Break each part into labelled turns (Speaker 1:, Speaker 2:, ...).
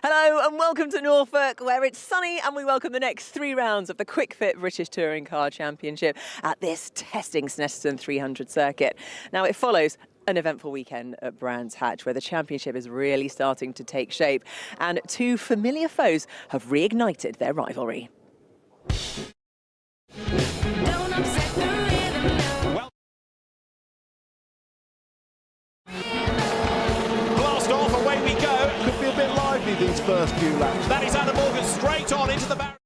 Speaker 1: Hello and welcome to Norfolk, where it's sunny, and we welcome the next 3 rounds of the Kwik British Touring Car Championship at this testing Snetterton 300 circuit. Now, it follows an eventful weekend at Brands Hatch, where the championship is really starting to take shape, and 2 familiar foes have reignited their rivalry.
Speaker 2: These first few laps.
Speaker 3: That is Adam Morgan straight on into the barrier.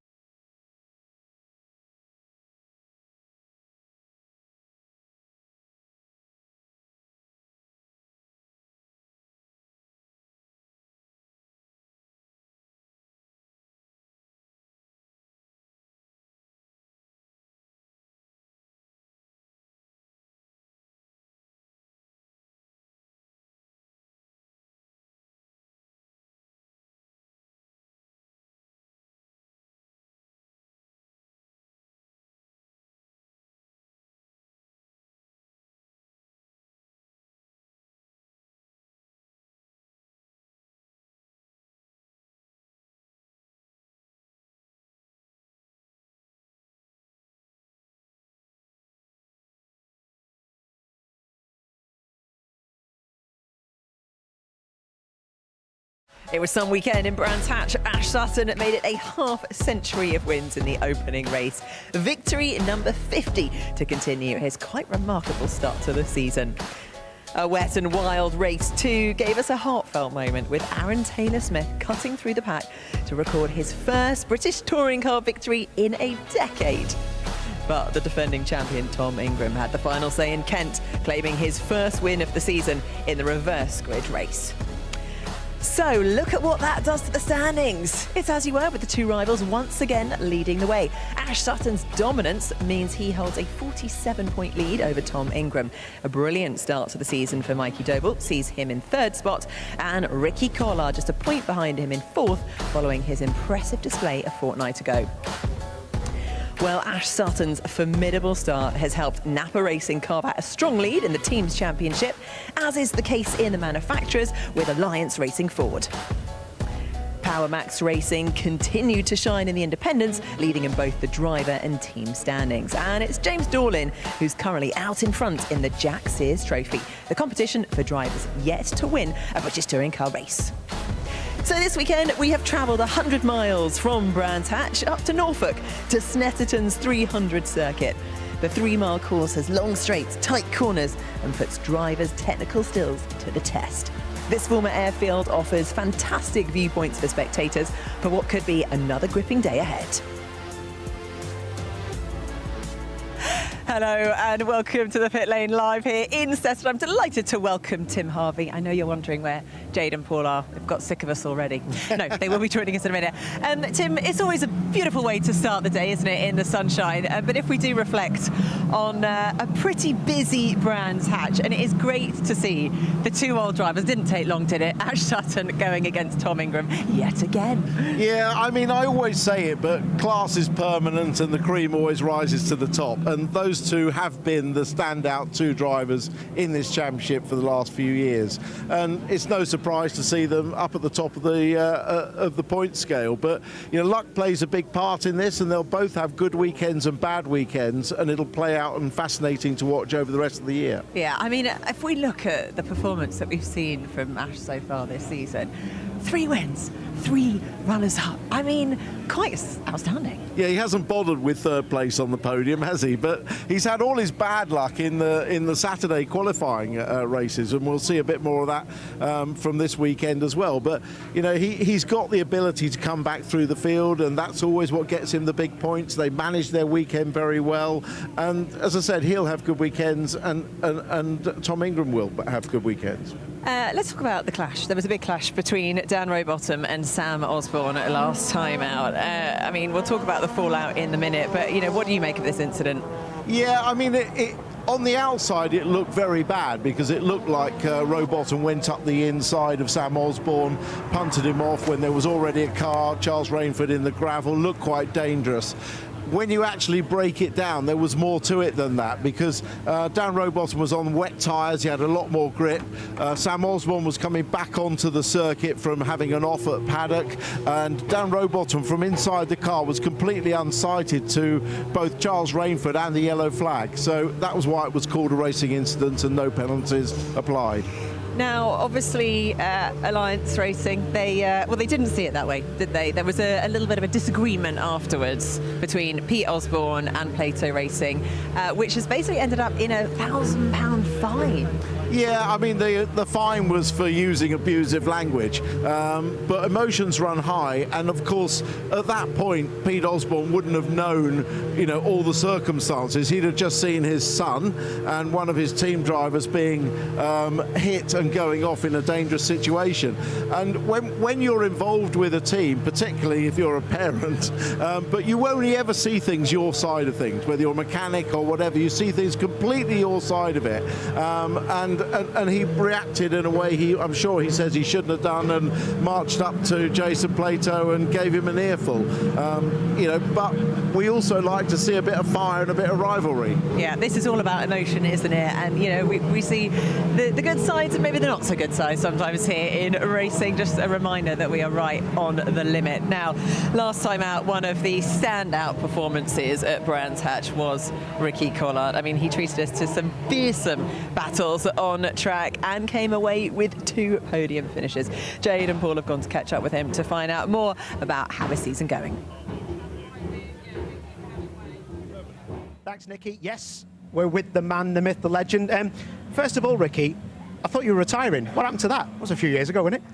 Speaker 1: It was some weekend in Brands Hatch. Ash Sutton made it a half-century of wins in the opening race. Victory number 50 to continue his quite remarkable start to the season. A wet and wild race 2 gave us a heartfelt moment with Aaron Taylor-Smith cutting through the pack to record his first British touring car victory in a decade. But the defending champion Tom Ingram had the final say in Kent, claiming his first win of the season in the reverse grid race. So look at what that does to the standings. It's as you were, with the 2 rivals once again leading the way. Ash Sutton's dominance means he holds a 47-point lead over Tom Ingram. A brilliant start to the season for Mikey Doble sees him in 3rd spot, and Ricky Collard just a point behind him in 4th, following his impressive display a fortnight ago. Well, Ash Sutton's formidable start has helped Napa Racing carve out a strong lead in the team's championship, as is the case in the manufacturers with Alliance Racing forward. Power Max Racing continued to shine in the independents, leading in both the driver and team standings. And it's James Dorlin who's currently out in front in the Jack Sears Trophy, the competition for drivers yet to win a British touring car race. So this weekend, we have travelled 100 miles from Brands Hatch up to Norfolk to Snetterton's 300 circuit. The 3-mile course has long straights, tight corners, and puts drivers' technical skills to the test. This former airfield offers fantastic viewpoints for spectators for what could be another gripping day ahead. Hello and welcome to the Pit Lane Live here in Snetterton. I'm delighted to welcome Tim Harvey. I know you're wondering where Jade and Paul are. They've got sick of us already. No, they will be joining us in a minute. Tim, it's always a beautiful way to start the day, isn't it, in the sunshine? But if we do reflect on a pretty busy Brands Hatch, and it is great to see the 2 old drivers. Didn't take long, did it? Ash Sutton going against Tom Ingram yet again.
Speaker 2: Yeah, I mean, I always say it, but class is permanent and the cream always rises to the top. And those 2 have been the standout 2 drivers in this championship for the last few years. And it's no surprise to see them up at the top of the point scale. But, you know, luck plays a big part in this, and they'll both have good weekends and bad weekends, and it'll play out and fascinating to watch over the rest of the year.
Speaker 1: Yeah, I mean, if we look at the performance that we've seen from Ash so far this season, 3 wins, 3 runners-up. I mean, quite outstanding.
Speaker 2: Yeah, he hasn't bothered with 3rd place on the podium, has he? But he's had all his bad luck in the Saturday qualifying races, and we'll see a bit more of that from this weekend as well. But, you know, he's got the ability to come back through the field, and that's always what gets him the big points. They manage their weekend very well, and as I said, he'll have good weekends, and Tom Ingram will have good weekends.
Speaker 1: Let's talk about the clash. There was a big clash between Dan Rowbottom and Sam Osborne last time out. I mean, we'll talk about the fallout in a minute, but, you know, what do you make of this incident?
Speaker 2: Yeah, I mean, on the outside it looked very bad, because it looked like Rowbottom went up the inside of Sam Osborne, punted him off when there was already a car, Charles Rainford in the gravel, looked quite dangerous. when you actually break it down, there was more to it than that, because Dan Rowbottom was on wet tyres, he had a lot more grip. Sam Osborne was coming back onto the circuit from having an off at paddock, and Dan Rowbottom from inside the car was completely unsighted to both Charles Rainford and the yellow flag. So that was why it was called a racing incident and no penalties applied.
Speaker 1: Now, obviously, Alliance Racing, they didn't see it that way, did they? There was a little bit of a disagreement afterwards between Pete Osborne and Plato Racing, which has basically ended up in a £1,000 fine.
Speaker 2: Yeah, I mean, the fine was for using abusive language, but emotions run high, and of course, at that point, Pete Osborne wouldn't have known, all the circumstances. He'd have just seen his son and one of his team drivers being hit and going off in a dangerous situation. And when you're involved with a team, particularly if you're a parent, but you only ever see things your side of things, whether you're a mechanic or whatever, you see things completely your side of it. And he reacted in a way I'm sure he says he shouldn't have done, and marched up to Jason Plato and gave him an earful. But we also like to see a bit of fire and a bit of rivalry.
Speaker 1: Yeah, this is all about emotion, isn't it? And we see the good sides and maybe the not so good sides sometimes here in racing. Just a reminder that we are right on the limit. Now, last time out, one of the standout performances at Brands Hatch was Ricky Collard. I mean, he treated us to some fearsome battles on track and came away with 2 podium finishes. Jade and Paul have gone to catch up with him to find out more about how his season going.
Speaker 4: Thanks, Nikki. Yes, we're with the man, the myth, the legend. First of all, Ricky, I thought you were retiring. What happened to that? That was a few years ago, wasn't it?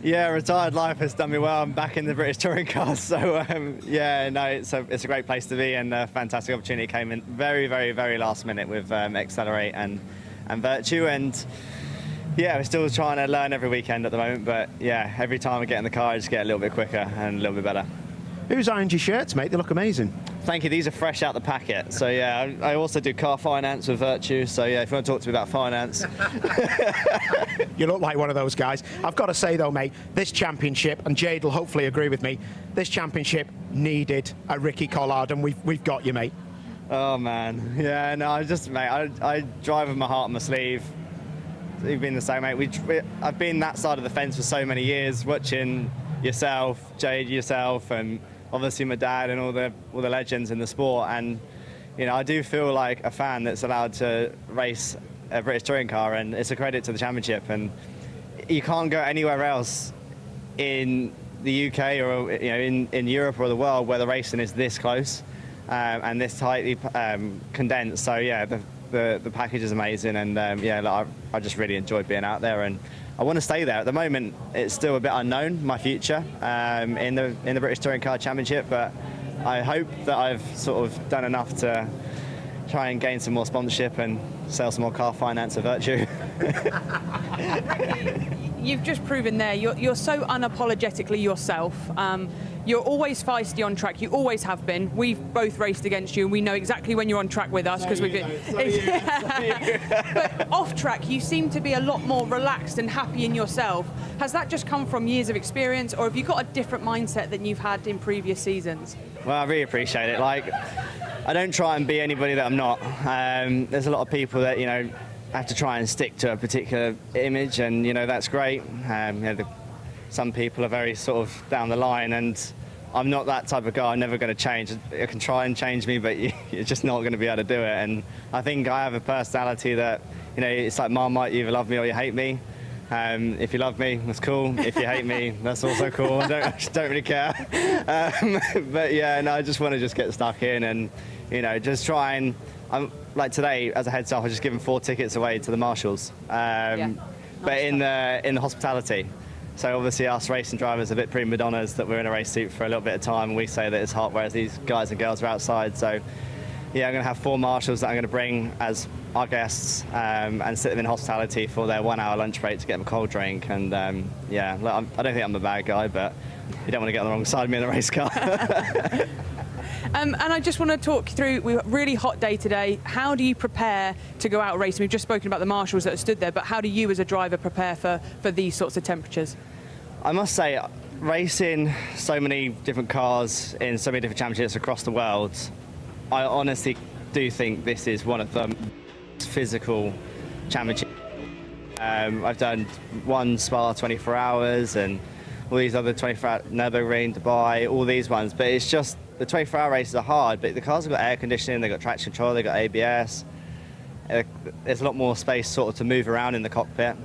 Speaker 5: Yeah, retired life has done me well. I'm back in the British touring cars, so it's a great place to be, and a fantastic opportunity came in very, very, very last minute with Accelerate and Virtue, and yeah, we're still trying to learn every weekend at the moment, but yeah, every time I get in the car I just get a little bit quicker and a little bit better.
Speaker 4: Who's ironed your shirts, mate? They look amazing.
Speaker 5: Thank you, these are fresh out the packet. So yeah, I also do car finance with Virtue, so yeah, if you want to talk to me about finance.
Speaker 4: You look like one of those guys. I've got to say though, mate, this championship, and Jade will hopefully agree with me, this championship needed a Ricky Collard, and we've got you, mate.
Speaker 5: Oh man, yeah, no, I drive with my heart on my sleeve. You've been the same, mate. I've been that side of the fence for so many years, watching yourself, Jade, yourself, and obviously my dad and all the legends in the sport. And I do feel like a fan that's allowed to race a British touring car, and it's a credit to the championship. And you can't go anywhere else in the UK or in Europe or the world where the racing is this close and this tightly condensed. So yeah, the package is amazing, and I just really enjoyed being out there, and I want to stay there. At the moment, it's still a bit unknown, my future in the British Touring Car Championship, but I hope that I've sort of done enough to try and gain some more sponsorship and sell some more car finance at Virtue.
Speaker 6: You've just proven there you're so unapologetically yourself. You're always feisty on track. You always have been. We've both raced against you, and we know exactly when you're on track with us because we've been. But off track, you seem to be a lot more relaxed and happy in yourself. Has that just come from years of experience, or have you got a different mindset than you've had in previous seasons?
Speaker 5: Well, I really appreciate it. Like, I don't try and be anybody that I'm not. There's a lot of people that have to try and stick to a particular image, and that's great. Some people are very sort of down the line, and I'm not that type of guy. I'm never going to change. You can try and change me, but you're just not going to be able to do it. And I think I have a personality that, it's like Marmite, you either love me or you hate me. If you love me, that's cool. If you hate me, that's also cool. I don't really care. But yeah, no, I just want to just get stuck in and, just try and, like today, as a heads up, I just given 4 tickets away to the marshals. But in the hospitality. So obviously us racing drivers are a bit prima donnas that we're in a race suit for a little bit of time, and we say that it's hot, whereas these guys and girls are outside. So yeah, I'm going to have 4 marshals that I'm going to bring as our guests and sit them in hospitality for their 1-hour lunch break to get them a cold drink. And I don't think I'm a bad guy, but you don't want to get on the wrong side of me in a race car.
Speaker 6: And I just want to talk through, we have a really hot day today. How do you prepare to go out racing? We've just spoken about the marshals that have stood there, but how do you as a driver prepare for these sorts of temperatures?
Speaker 5: I must say, racing so many different cars in so many different championships across the world, I honestly do think this is one of the most physical championships. I've done one Spa 24 hours and all these other 24-hour Nürburgring, Dubai, all these ones, but it's just the 24-hour races are hard, but the cars have got air conditioning, they've got traction control, they've got ABS. There's a lot more space sort of to move around in the cockpit.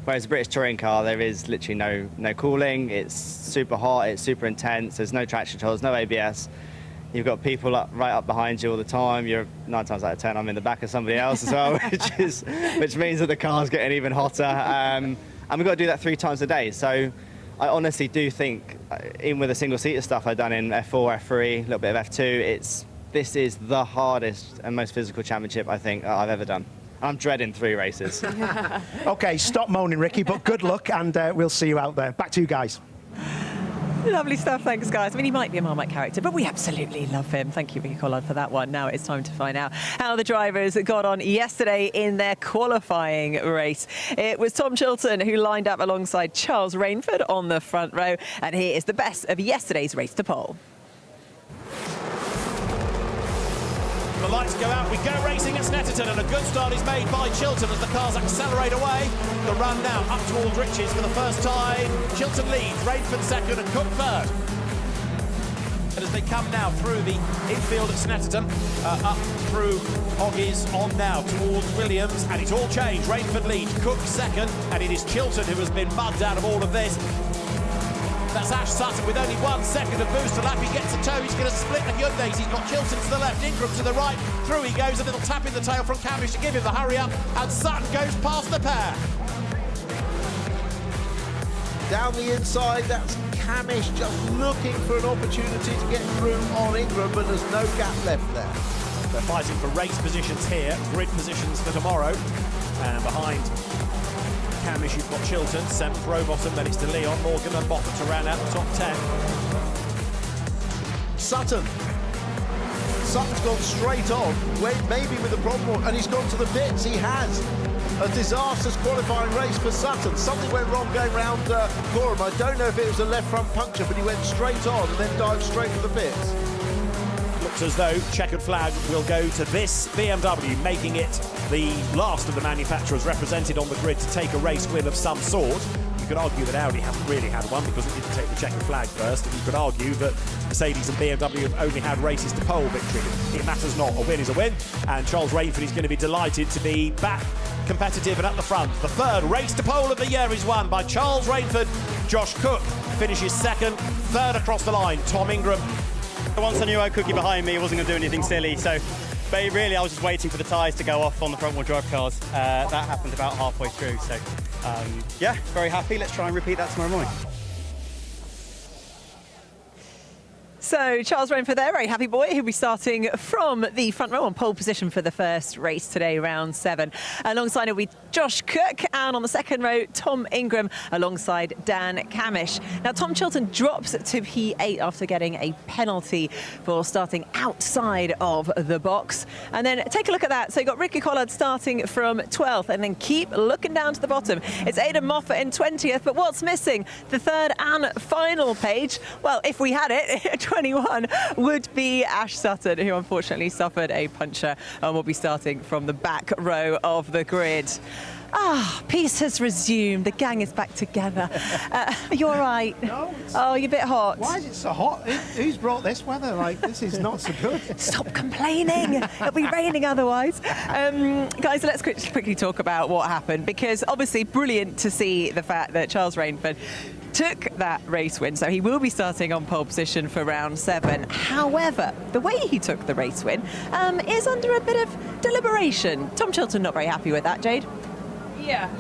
Speaker 5: Whereas the British touring car, there is literally no cooling. It's super hot, it's super intense. There's no traction control, there's no ABS. You've got people right up behind you all the time. You're 9 times out of 10, I'm in the back of somebody else as well, which means that the car's getting even hotter. And we've got to do that 3 times a day. So I honestly do think, even with the single-seater stuff I've done in F4, F3, a little bit of F2, this is the hardest and most physical championship I think I've ever done. I'm dreading 3 races.
Speaker 4: OK, stop moaning, Ricky, but good luck, and we'll see you out there. Back to you guys.
Speaker 1: Lovely stuff, thanks guys. I mean, he might be a Marmite character, but we absolutely love him. Thank you, Ricky Collard, for that one. Now it's time to find out how the drivers got on yesterday in their qualifying race. It was Tom Chilton who lined up alongside Charles Rainford on the front row, and here is the best of yesterday's race to pole.
Speaker 3: The lights go out, we go racing at Snetterton, and a good start is made by Chilton as the cars accelerate away. The run now up towards Riches for the first time. Chilton leads, Rainford second and Cook third. And as they come now through the infield at Snetterton, up through Hoggies, on now towards Williams, and it's all changed. Rainford leads, Cook second, and it is Chilton who has been mugged out of all of this. That's Ash Sutton with only 1 second of boost to lap. He gets a toe, he's going to split the Hyundais. He's got Chilton to the left, Ingram to the right. Through he goes, a little tap in the tail from Camish to give him the hurry up, and Sutton goes past the pair.
Speaker 2: Down the inside, that's Camish just looking for an opportunity to get through on Ingram, but there's no gap left there.
Speaker 3: They're fighting for race positions here, grid positions for tomorrow. And behind Camish, you've got Chilton, 7th row bottom, then it's to Leon, Morgan and Moffat to round out the top 10.
Speaker 2: Sutton's gone straight on, maybe with a problem, and he's gone to the pits. He has. A disastrous qualifying race for Sutton. Something went wrong going round Gorham. I don't know if it was a left front puncture, but he went straight on and then dived straight to the pits.
Speaker 3: Looks as though checkered flag will go to this BMW, making it the last of the manufacturers represented on the grid to take a race win of some sort. You could argue that Audi haven't really had one because it didn't take the checkered flag first, and you could argue that Mercedes and BMW have only had races to pole victory. It matters not. A win is a win, and Charles Rainford is going to be delighted to be back competitive and at the front. The 3rd race to pole of the year is won by Charles Rainford. Josh Cook finishes 2nd, 3rd across the line, Tom Ingram.
Speaker 7: Once I knew I had Cookie behind me, he wasn't going to do anything silly, but really I was just waiting for the tyres to go off on the front-wheel drive cars. That happened about halfway through, so yeah, very happy. Let's try and repeat that tomorrow morning.
Speaker 1: So Charles Rainford there, very happy boy, who'll be starting from the front row on pole position for the first race today, round 7. Alongside him will be Josh Cook, and on the 2nd row, Tom Ingram alongside Dan Camish. Now, Tom Chilton drops to P8 after getting a penalty for starting outside of the box. And then take a look at that. So you've got Ricky Collard starting from 12th, and then keep looking down to the bottom. It's Aidan Moffat in 20th, but what's missing? The 3rd and final page. Well, if we had it, 21 would be Ash Sutton, who unfortunately suffered a puncture and will be starting from the back row of the grid. Peace has resumed. The gang is back together. You're right.
Speaker 4: No.
Speaker 1: Oh, you're a bit hot.
Speaker 4: Why is it so hot? Who's brought this weather? Like, this is not so good.
Speaker 1: Stop complaining. It'll be raining otherwise. Guys, let's quickly talk about what happened, because obviously brilliant to see the fact that Charles Rainford took that race win, so he will be starting on pole position for round 7. However, the way he took the race win is under a bit of deliberation. Tom Chilton not very happy with that, Jade.
Speaker 6: Yeah,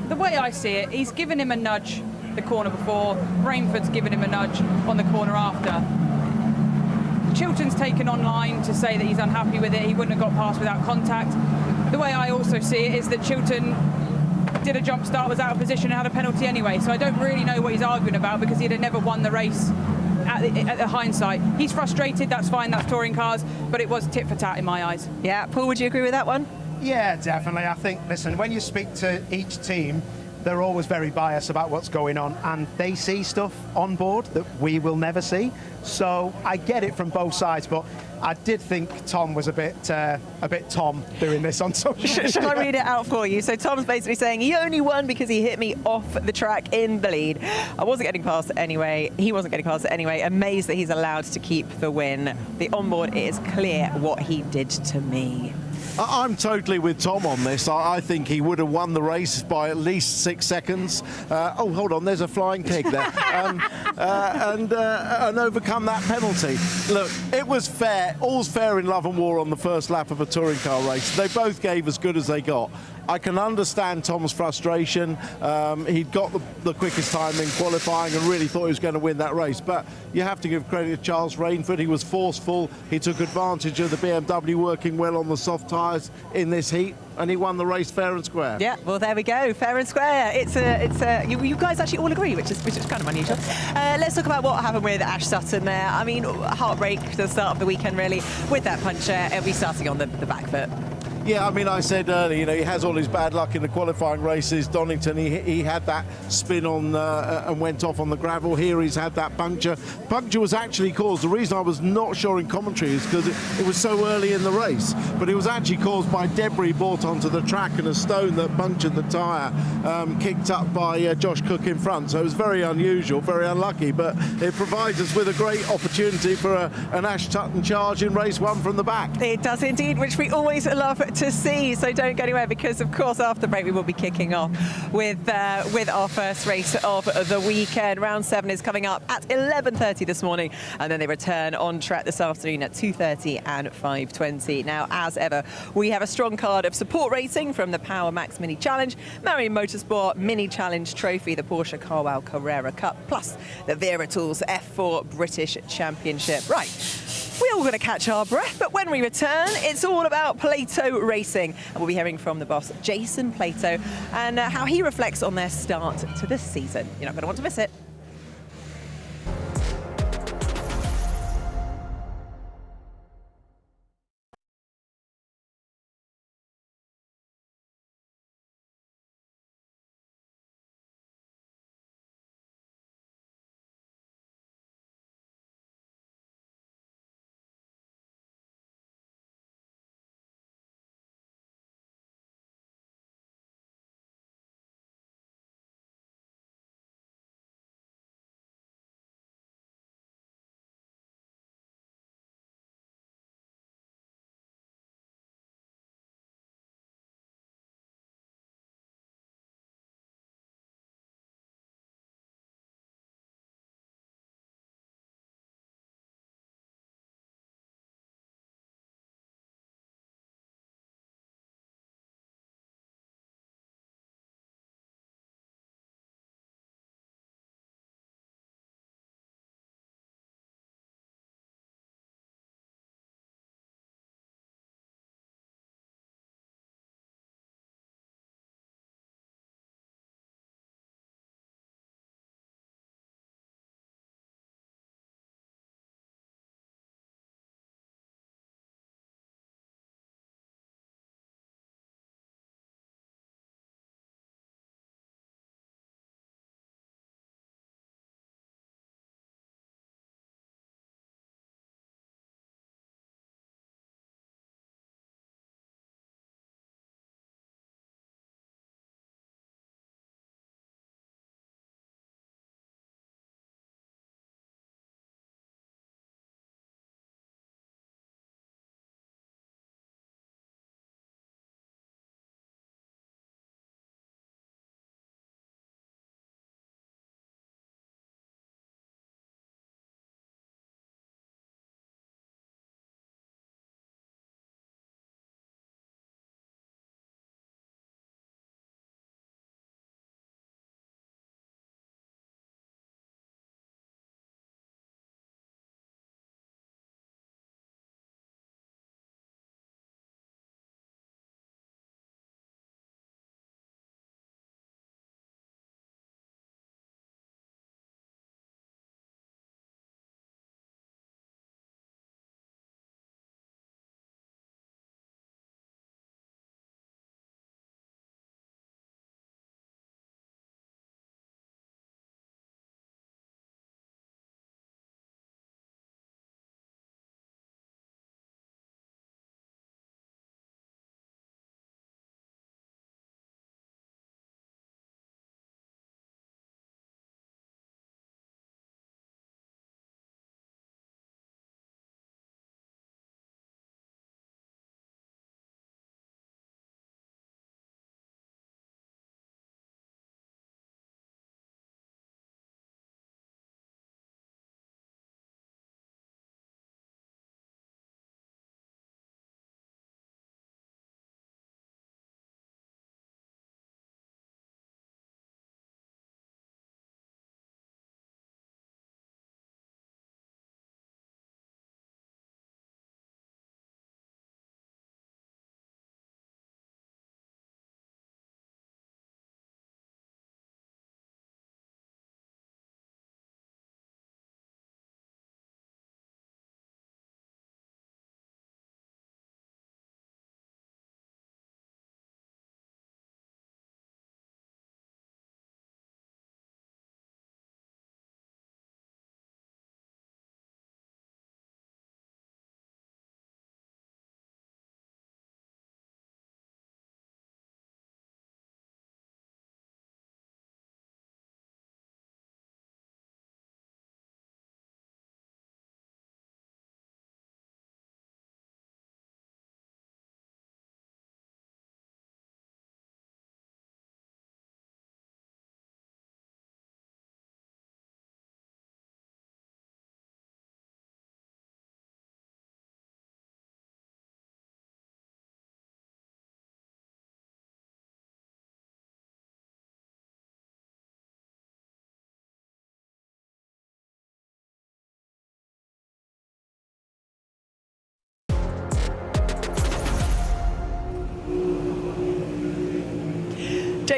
Speaker 6: the way I see it, he's given him a nudge the corner before, Rainford's given him a nudge on the corner after. Chilton's taken online to say that he's unhappy with it, he wouldn't have got past without contact. The way I also see it is that Chilton did a jump start, was out of position and had a penalty anyway, so I don't really know what he's arguing about, because he'd have never won the race at the hindsight. He's frustrated, that's fine, that's touring cars, but it was tit for tat in my eyes.
Speaker 1: Yeah, Paul, would you agree with that one?
Speaker 4: Yeah, definitely. I think, listen, when you speak to each team, they're always very biased about what's going on, and they see stuff on board that we will never see. So I get it from both sides, but I did think Tom was a bit Tom doing this on social media.
Speaker 1: Shall I read it out for you? So Tom's basically saying he only won because he hit me off the track in the lead. I wasn't getting past it anyway. He wasn't getting past it anyway. Amazed that he's allowed to keep the win. The onboard, it is clear what he did to me.
Speaker 2: I'm totally with Tom on this. I think he would have won the race by at least 6 seconds. Oh, hold on, there's a flying pig there. And overcome that penalty. Look, it was fair. All's fair in love and war on the first lap of a touring car race. They both gave as good as they got. I can understand Tom's frustration. He'd got the quickest time in qualifying and really thought he was going to win that race. But you have to give credit to Charles Rainford. He was forceful. He took advantage of the BMW working well on the soft tyres in this heat, and he won the race fair and square.
Speaker 1: Yeah, well, there we go, fair and square. You guys actually all agree, which is kind of unusual. Let's talk about what happened with Ash Sutton there. I mean, heartbreak to the start of the weekend, really, with that puncture. It'll be starting on the back foot.
Speaker 2: Yeah, I mean, I said earlier, you know, he has all his bad luck in the qualifying races. Donington, he had that spin on and went off on the gravel. Here he's had that puncture. Puncture was actually caused, the reason I was not sure in commentary is because it was so early in the race, but it was actually caused by debris brought onto the track and a stone that punctured the tyre, kicked up by Josh Cook in front. So it was very unusual, very unlucky, but it provides us with a great opportunity for an Ash Sutton charge in race one from the back.
Speaker 1: It does indeed, which we always love to see. So don't go anywhere, because of course after the break we will be kicking off with our first race of the weekend. Round 7 is coming up at 11:30 this morning, and then they return on track this afternoon at 2:30 and 5:20. Now, as ever, we have a strong card of support racing from the Power Max Mini Challenge, Marion Motorsport Mini Challenge Trophy, the Porsche Carwell Carrera Cup, plus the Wera Tools F4 British Championship. Right. We're all going to catch our breath, but when we return, it's all about Plato Racing. And we'll be hearing from the boss, Jason Plato, and how he reflects on their start to this season. You're not going to want to miss it.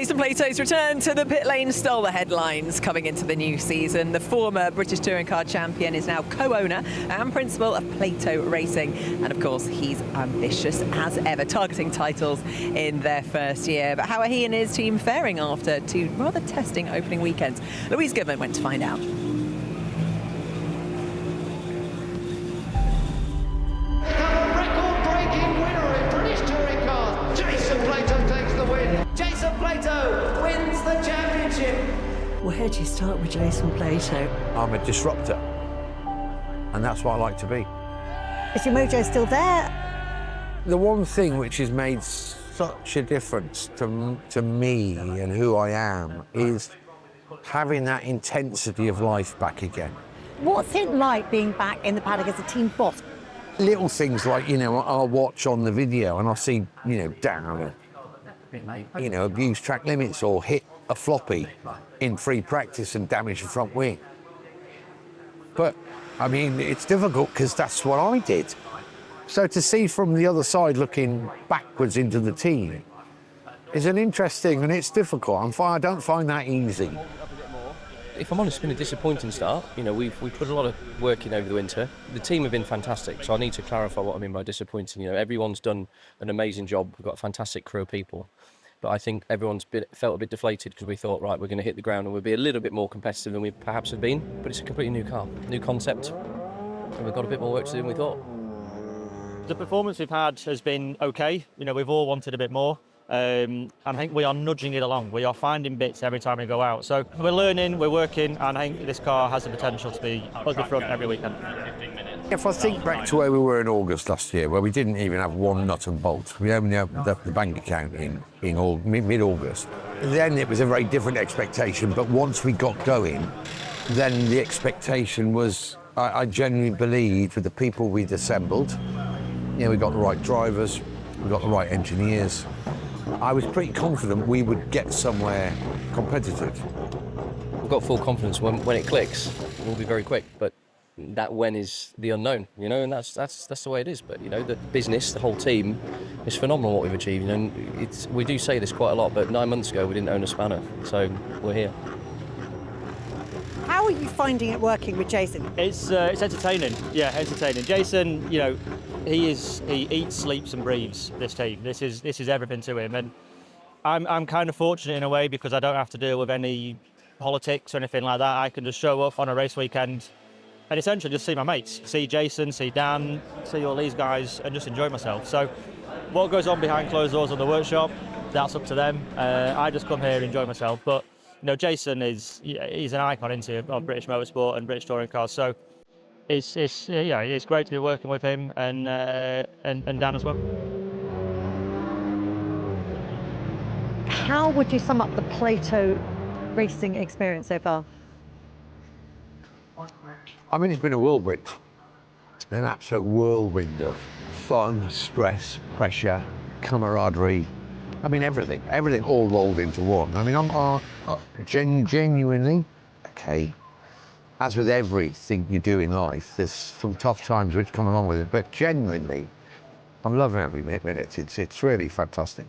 Speaker 1: Jason Plato's return to the pit lane stole the headlines coming into the new season. The former British Touring Car champion is now co-owner and principal of Plato Racing. And of course, he's ambitious as ever, targeting titles in their first year. But how are he and his team faring after two rather testing opening weekends? Louise Goodman went to find out.
Speaker 8: Jason Plato wins the championship.
Speaker 9: Where do you start with Jason Plato?
Speaker 10: I'm a disruptor, and that's what I like to be.
Speaker 9: Is your mojo still there?
Speaker 10: The one thing which has made such a difference to me and who I am is having that intensity of life back again.
Speaker 9: What's it like being back in the paddock as a team boss?
Speaker 10: Little things like, I'll watch on the video and I'll see, down, abuse track limits or hit a floppy in free practice and damage the front wing. But, it's difficult because that's what I did. So to see from the other side looking backwards into the team is an interesting, and it's difficult. I don't find that easy.
Speaker 11: If I'm honest, it's been a disappointing start. We've put a lot of work in over the winter. The team have been fantastic, so I need to clarify what I mean by disappointing. Everyone's done an amazing job. We've got a fantastic crew of people. But I think everyone's felt a bit deflated because we thought, right, we're going to hit the ground and we'll be a little bit more competitive than we perhaps have been. But it's a completely new car, new concept, and we've got a bit more work to do than we thought.
Speaker 7: The performance we've had has been okay. We've all wanted a bit more. I think we are nudging it along. We are finding bits every time we go out. So we're learning, we're working, and I think this car has the potential to be at the front every weekend.
Speaker 10: If I think back to where we were in August last year, where we didn't even have one nut and bolt, we only had the bank account in mid-August, then it was a very different expectation. But once we got going, then the expectation was, I genuinely believed, with the people we'd assembled, we got the right drivers, we got the right engineers. I was pretty confident we would get somewhere competitive.
Speaker 11: We've got full confidence when it clicks, we'll be very quick. But that when is the unknown, and that's the way it is. But the business, the whole team, is phenomenal what we've achieved. And we do say this quite a lot, but 9 months ago we didn't own a spanner, so we're here.
Speaker 9: How are you finding it working with Jason?
Speaker 7: It's entertaining. Yeah, entertaining. Jason, he eats, sleeps, and breathes this team. This is everything to him, and I'm kind of fortunate in a way because I don't have to deal with any politics or anything like that. I can just show up on a race weekend and essentially just see my mates, see Jason, see Dan, see all these guys, and just enjoy myself. So what goes on behind closed doors in the workshop, that's up to them. I just come here and enjoy myself. But Jason he's an icon of British motorsport and British touring cars. So it's great to be working with him and Dan as well.
Speaker 9: How would you sum up the Plato racing experience so far?
Speaker 10: It's been a whirlwind. It's been an absolute whirlwind of fun, stress, pressure, camaraderie. Everything all rolled into one. I'm genuinely, okay, as with everything you do in life, there's some tough times which come along with it, but genuinely, I'm loving every minute. It's really fantastic.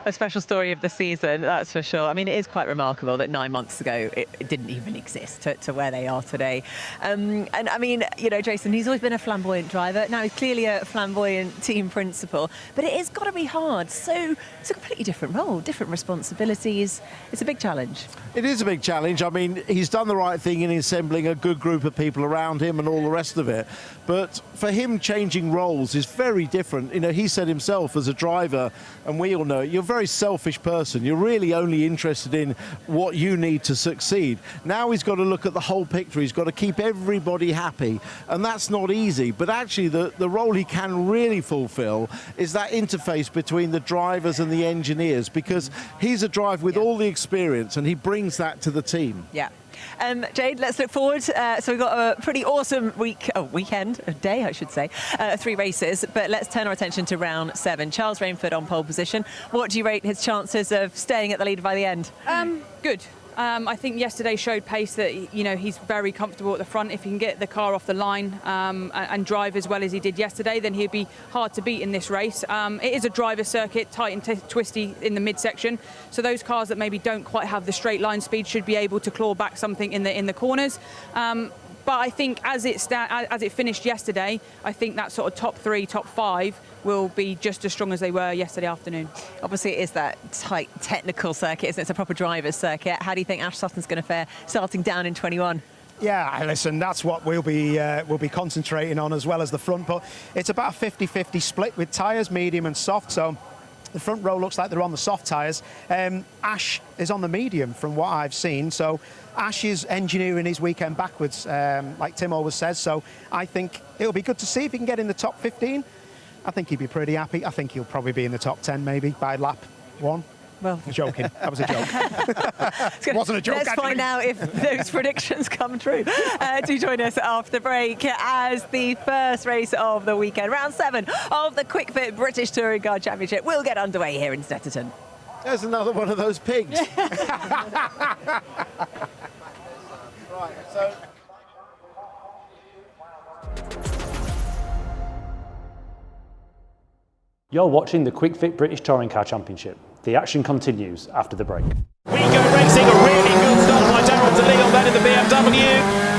Speaker 1: A special story of the season, that's for sure. It is quite remarkable that 9 months ago it didn't even exist to where they are today. Jason, he's always been a flamboyant driver. Now he's clearly a flamboyant team principal, but it has got to be hard. So it's a completely different role, different responsibilities. It's a big challenge.
Speaker 2: It is a big challenge. He's done the right thing in assembling a good group of people around him and all the rest of it. But for him, changing roles is very different. He said himself as a driver, and we all know it, you're a very selfish person. You're really only interested in what you need to succeed. Now he's got to look at the whole picture. He's got to keep everybody happy, and that's not easy. But actually, the role he can really fulfill is that interface between the drivers and the engineers, because he's a driver with all the experience, and he brings that to the team.
Speaker 1: Yeah. Jade, let's look forward. So we've got a pretty awesome day, I should say. 3 races, but let's turn our attention to round 7. Charles Rainford on pole position. What do you rate his chances of staying at the lead by the end?
Speaker 6: Good. I think yesterday showed pace that he's very comfortable at the front. If he can get the car off the line and drive as well as he did yesterday, then he'd be hard to beat in this race. It is a driver circuit, tight and twisty in the midsection, so those cars that maybe don't quite have the straight line speed should be able to claw back something in the corners. But I think as it finished yesterday, I think that sort of top 3, top 5 will be just as strong as they were yesterday afternoon.
Speaker 1: Obviously, it is that tight technical circuit, isn't it? It's a proper driver's circuit. How do you think Ash Sutton's going to fare starting down in 21?
Speaker 4: Yeah, listen, that's what we'll be concentrating on as well as the front. But it's about a 50-50 split with tyres, medium and soft. So the front row looks like they're on the soft tyres. Ash is on the medium from what I've seen. So Ash is engineering his weekend backwards, like Tim always says. So I think it'll be good to see if he can get in the top 15. I think he'd be pretty happy. I think he'll probably be in the top 10 maybe by lap 1. Well, I'm joking. That was a joke. It wasn't a joke.
Speaker 1: Let's find out if those predictions come true. Do join us after the break as the first race of the weekend, round 7 of the Kwik Fit British Touring Car Championship, will get underway here in Snetterton.
Speaker 2: There's another one of those pigs. Right, so.
Speaker 12: You're watching the Kwik Fit British Touring Car Championship. The action continues after the break.
Speaker 3: We go racing, a really good start by Gerald de Leon then in the BMW.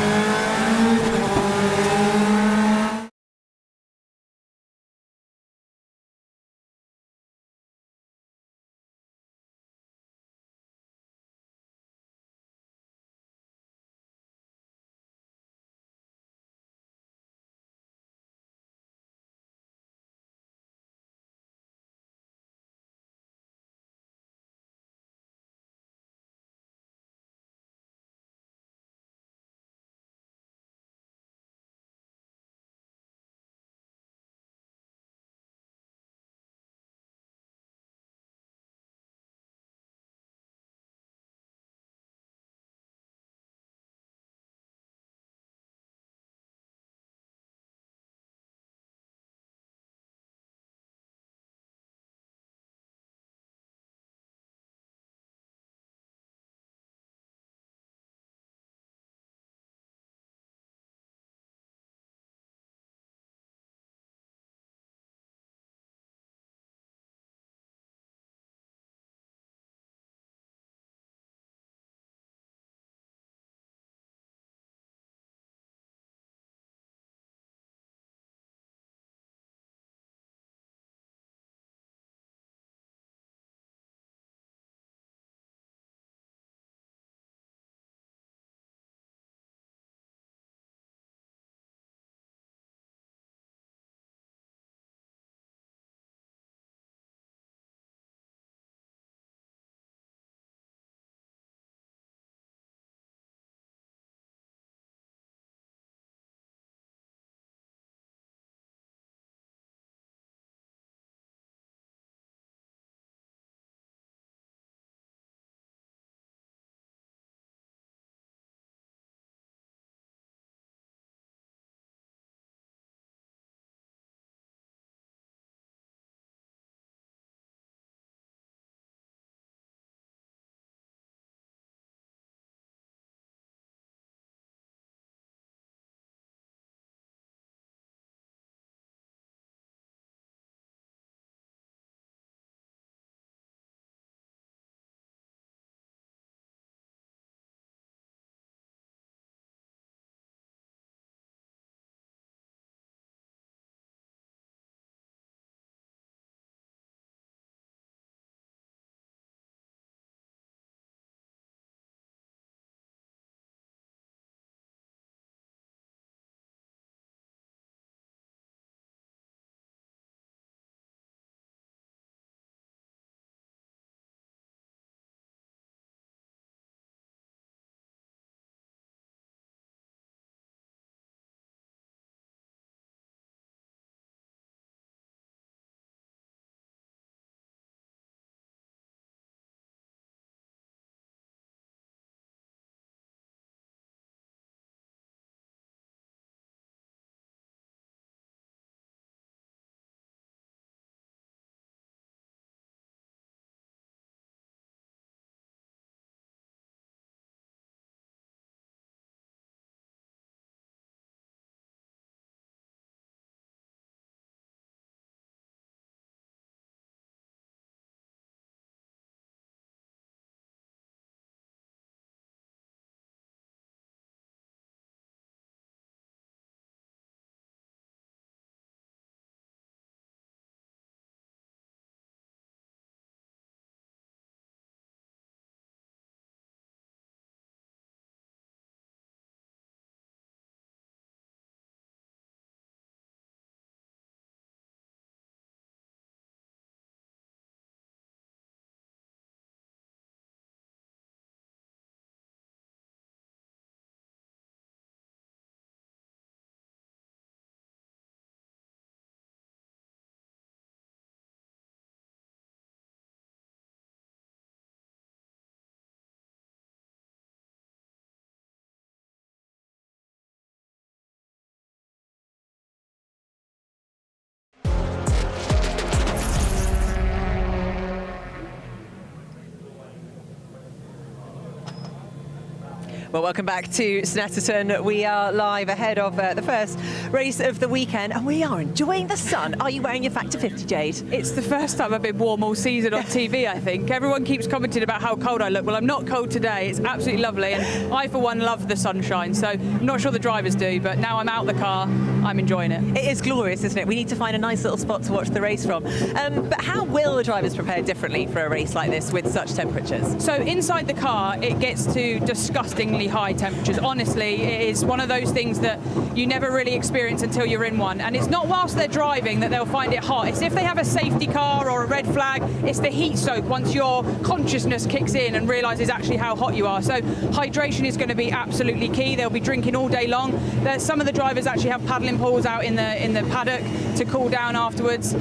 Speaker 1: Well, welcome back to Snetterton. We are live ahead of the first race of the weekend, and we are enjoying the sun. Are you wearing your Factor 50, Jade?
Speaker 6: It's the first time I've been warm all season on TV, I think. Everyone keeps commenting about how cold I look. Well, I'm not cold today. It's absolutely lovely, and I, for one, love the sunshine. So I'm not sure the drivers do, but now I'm out the car, I'm enjoying it.
Speaker 1: It is glorious, isn't it? We need to find a nice little spot to watch the race from. But how will the drivers prepare differently for a race like this with such temperatures?
Speaker 6: So inside the car, it gets to disgustingly high temperatures. Honestly, it is one of those things that you never really experience until you're in one. And it's not whilst they're driving that they'll find it hot. It's if they have a safety car or a red flag, it's the heat soak once your consciousness kicks in and realises actually how hot you are. So hydration is going to be absolutely key. They'll be drinking all day long. Some of the drivers actually have paddling pools out in the paddock to cool down afterwards.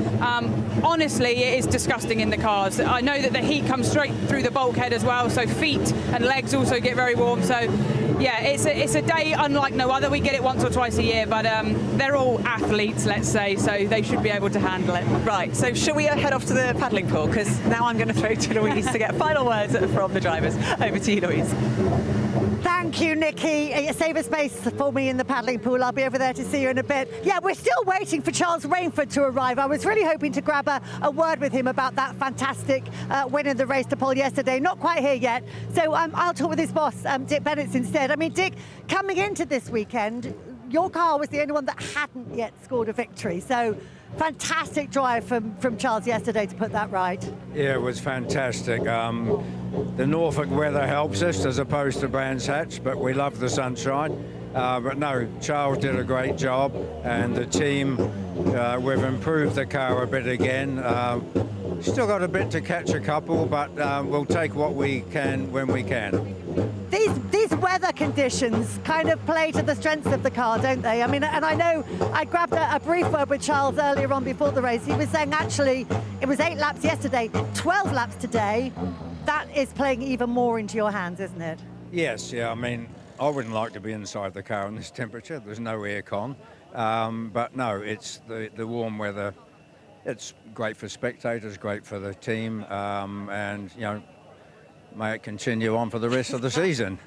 Speaker 6: Honestly, it is disgusting in the cars. I know that the heat comes straight through the bulkhead as well, so feet and legs also get very warm. So yeah, it's a day unlike no other. We get it once or twice a year, but they're all athletes, let's say, so they should be able to handle it.
Speaker 1: Right, so shall we head off to the paddling pool? Because now I'm going to throw to Louise to get final words from the drivers. Over to you, Louise.
Speaker 9: Thank you, Nikki. Save a space for me in the paddling pool. I'll be over there to see you in a bit. Yeah, we're still waiting for Charles Rainford to arrive. I was really hoping to grab a word with him about that fantastic win in the race to pole yesterday. Not quite here yet. So I'll talk with his boss, Dick Bennett, instead. I mean, Dick, coming into this weekend, your car was the only one that hadn't yet scored a victory. So fantastic drive from Charles yesterday to put that right.
Speaker 13: Yeah, it was fantastic. The Norfolk weather helps us as opposed to Brands Hatch, but we love the sunshine. But no, Charles did a great job, and the team, we've improved the car a bit again. Still got a bit to catch a couple, but we'll take what we can when we can.
Speaker 9: These weather conditions kind of play to the strengths of the car, don't they? I mean, and I know I grabbed a brief word with Charles earlier on before the race. He was saying actually it was 8 laps yesterday, 12 laps today. That is playing even more into your hands, isn't it?
Speaker 13: Yes, yeah. I mean, I wouldn't like to be inside the car in this temperature. There's no aircon. But no, it's the warm weather. It's great for spectators, great for the team, and, you know, may it continue on for the rest of the season.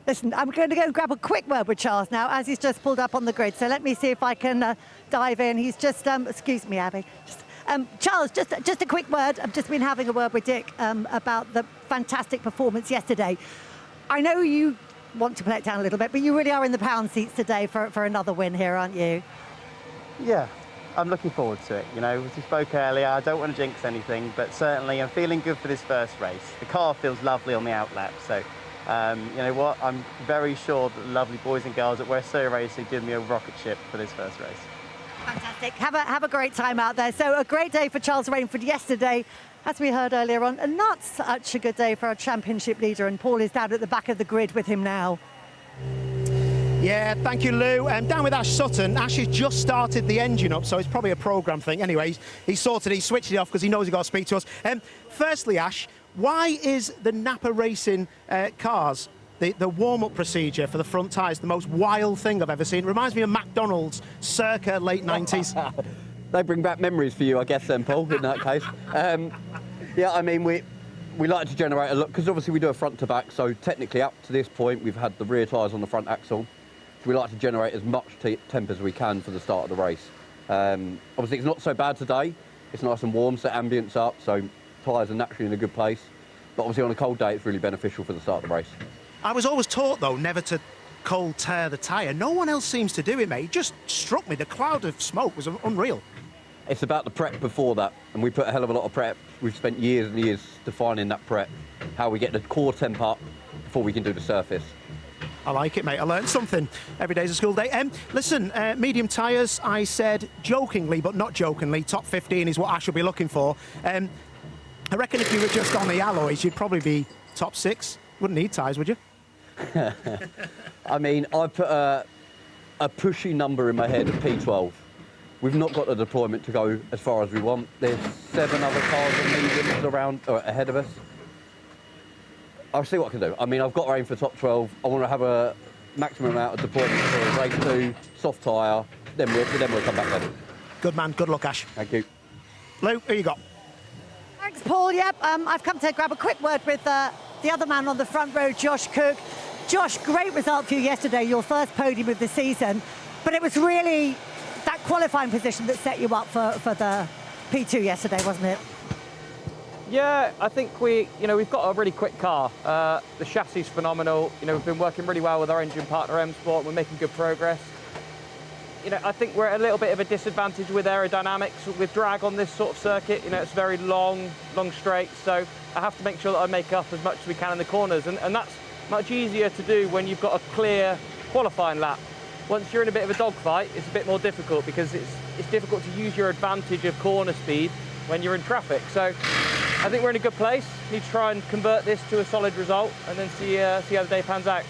Speaker 9: Listen, I'm going to go grab a quick word with Charles now, as he's just pulled up on the grid. So let me see if I can dive in. He's just, excuse me, Abby. Charles, just a quick word. I've just been having a word with Dick about the fantastic performance yesterday. I know you want to play it down a little bit, but you really are in the pound seats today for another win here, aren't you?
Speaker 14: Yeah, I'm looking forward to it. You know, as we spoke earlier, I don't want to jinx anything, but certainly I'm feeling good for this first race. The car feels lovely on the outlap, so you know what? I'm very sure that the lovely boys and girls at Wera Racing give me a rocket ship for this first race.
Speaker 9: Fantastic. Have a great time out there. So a great day for Charles Rainford yesterday, as we heard earlier on, and not such a good day for our championship leader, and Paul is down at the back of the grid with him now.
Speaker 4: Yeah, thank you, Lou. Down with Ash Sutton. Ash has just started the engine up, so it's probably a programme thing. Anyway, he switched it off because he knows he's got to speak to us. Firstly, Ash, why is the Napa Racing cars, the warm-up procedure for the front tyres, the most wild thing I've ever seen? It reminds me of McDonald's circa late 90s.
Speaker 15: They bring back memories for you, I guess, then, Paul, in that case. Yeah, I mean, we like to generate a look, because obviously we do a front to back, so technically up to this point we've had the rear tyres on the front axle. So we like to generate as much temp as we can for the start of the race. Obviously it's not so bad today. It's nice and warm, set ambience up, so tyres are naturally in a good place. But obviously on a cold day it's really beneficial for the start of the race.
Speaker 4: I was always taught, though, never to cold tear the tyre. No one else seems to do it, mate. It just struck me. The cloud of smoke was unreal.
Speaker 15: It's about the prep before that, and we put a hell of a lot of prep. We've spent years and years defining that prep, how we get the core temp up before we can do the surface.
Speaker 4: I like it, mate. I learned something. Every day's a school day. Listen, medium tyres, I said jokingly, but not jokingly, top 15 is what I should be looking for. I reckon if you were just on the alloys, you'd probably be top 6. Wouldn't need tyres, would you?
Speaker 15: I mean, I put a pushy number in my head of P12. We've not got the deployment to go as far as we want. There's 7 other cars and mediums around or ahead of us. I'll see what I can do. I mean, I've got to aim for top 12. I want to have a maximum amount of deployment for race 2, soft tyre, then we'll come back then.
Speaker 4: Good man. Good luck, Ash.
Speaker 15: Thank you.
Speaker 4: Lou, who you got?
Speaker 9: Thanks, Paul. Yep, I've come to grab a quick word with the other man on the front row, Josh Cook. Josh, great result for you yesterday, your first podium of the season, but it was really that qualifying position that set you up for the P2 yesterday, wasn't it?
Speaker 16: Yeah, I think we've got a really quick car. The chassis is phenomenal. We've been working really well with our engine partner M Sport. We're making good progress. I think we're at a little bit of a disadvantage with aerodynamics, with drag on this sort of circuit. It's very long straight, so I have to make sure that I make up as much as we can in the corners, and that's much easier to do when you've got a clear qualifying lap. Once you're in a bit of a dogfight, it's a bit more difficult because it's difficult to use your advantage of corner speed when you're in traffic. So I think we're in a good place. Need to try and convert this to a solid result and then see how the day pans out.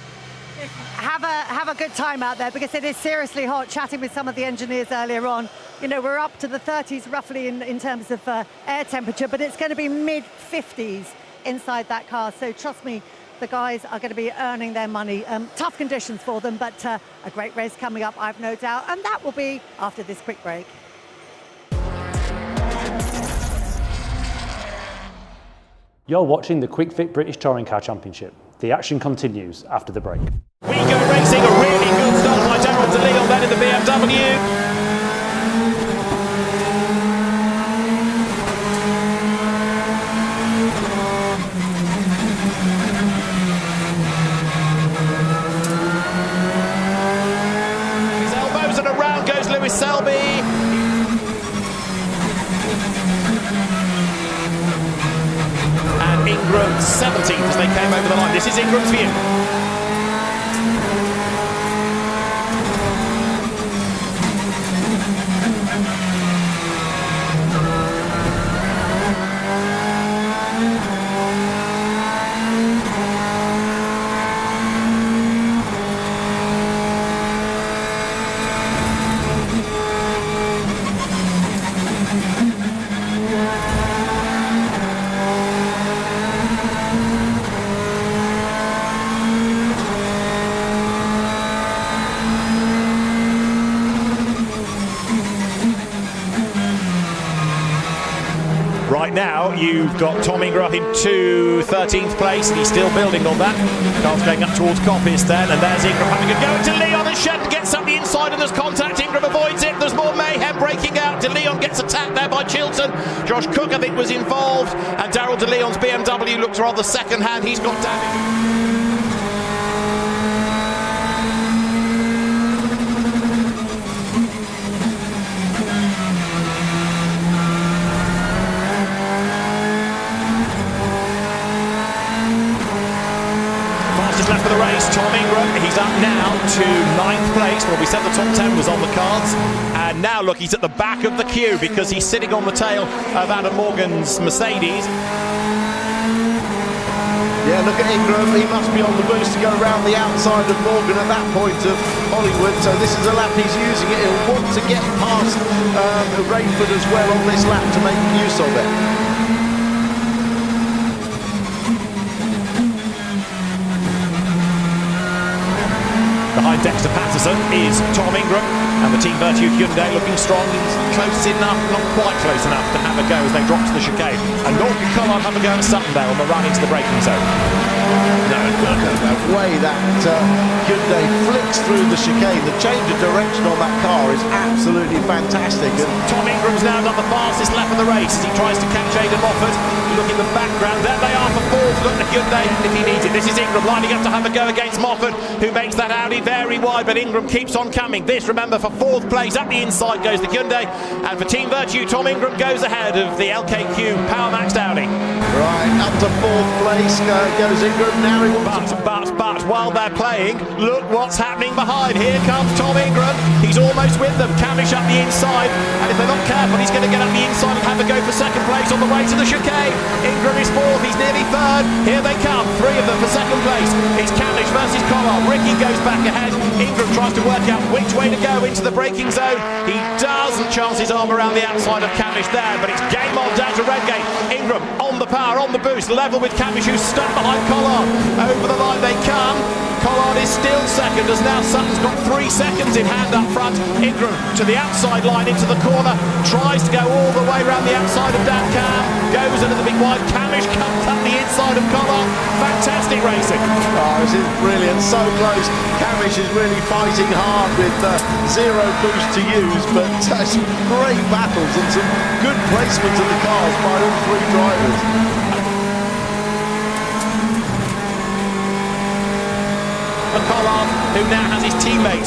Speaker 9: Have a good time out there because it is seriously hot. Chatting with some of the engineers earlier on, we're up to the 30s roughly in terms of air temperature, but it's going to be mid-50s inside that car. So trust me, the guys are going to be earning their money. Tough conditions for them, but a great race coming up, I've no doubt, and that will be after this quick break.
Speaker 12: You're watching the Kwik Fit British Touring Car Championship. The action continues after the break.
Speaker 3: We go racing, a really good start by Daryl DeLeon then in the BMW. Selby. And Ingram 17th as they came over the line. This is Ingram's view. Right now, you've got Tom Ingram up into 13th place, and he's still building on that. Carl's going up towards Coppice then, and there's Ingram having a go into Leon, and Shen gets up the inside, and there's contact. Ingram avoids it. There's more mayhem breaking out. DeLeon gets attacked there by Chilton. Josh Cook, I think, was involved, and Daryl DeLeon's BMW looks rather second-hand. He's got damage. Left for the race, Tom Ingram, he's up now to 9th place. Well, we said the top 10 was on the cards, and now look, he's at the back of the queue because he's sitting on the tail of Adam Morgan's Mercedes.
Speaker 2: Yeah, look at Ingram, he must be on the boost to go around the outside of Morgan at that point of Hollywood, so this is a lap he's using it. He'll want to get past Rainford as well on this lap to make use of it.
Speaker 3: Behind Dexter Patterson is Tom Ingram, and the Team Virtue Hyundai looking strong. He's close enough, not quite close enough to have a go as they drop to the chicane. And Norton Collard have a go at Suttondale on the run into the braking zone.
Speaker 2: No, the way that Hyundai flicks through the chicane, the change of direction on that car is absolutely fantastic. And
Speaker 3: Tom Ingram's now done the fastest lap of the race as he tries to catch Aidan Moffat. Look in the background, there they are for fourth. Look at Hyundai if he needs it. This is Ingram lining up to have a go against Moffat, who makes that Audi very wide, but Ingram keeps on coming. This, remember, for fourth place, up the inside goes the Hyundai, and for Team Virtue, Tom Ingram goes ahead of the LKQ Power Maxed Audi.
Speaker 2: Right, up to fourth place goes Ingram. Now he wants
Speaker 3: but while they're playing, look what's happening behind. Here comes Tom Ingram. He's almost with them. Cavish up the inside, and if they're not careful, he's going to get up the inside and have a go for second place on the way to the chicane. Ingram is fourth. He's nearly third. Here they come. Three of them for second place. It's Cavish versus Collard. Ricky goes back ahead. Ingram tries to work out which way to go into the braking zone. He doesn't chance his arm around the outside of Cavish there, but it's game on down to Redgate. Ingram on the power, on the boost, level with Cavish, who's stuck behind Collard. Over the line they come. Collard Collard is still second, as now Sutton's got 3 seconds in hand up front. Ingram to the outside line into the corner, tries to go all the way around the outside of Dan Cam, goes a little bit wide. Camish comes up the inside of Collard. Fantastic racing.
Speaker 2: Oh, this is brilliant, so close. Camish is really fighting hard with zero boost to use, but some great battles and some good placement of the cars by all 3 drivers.
Speaker 3: Collard, who now has his teammate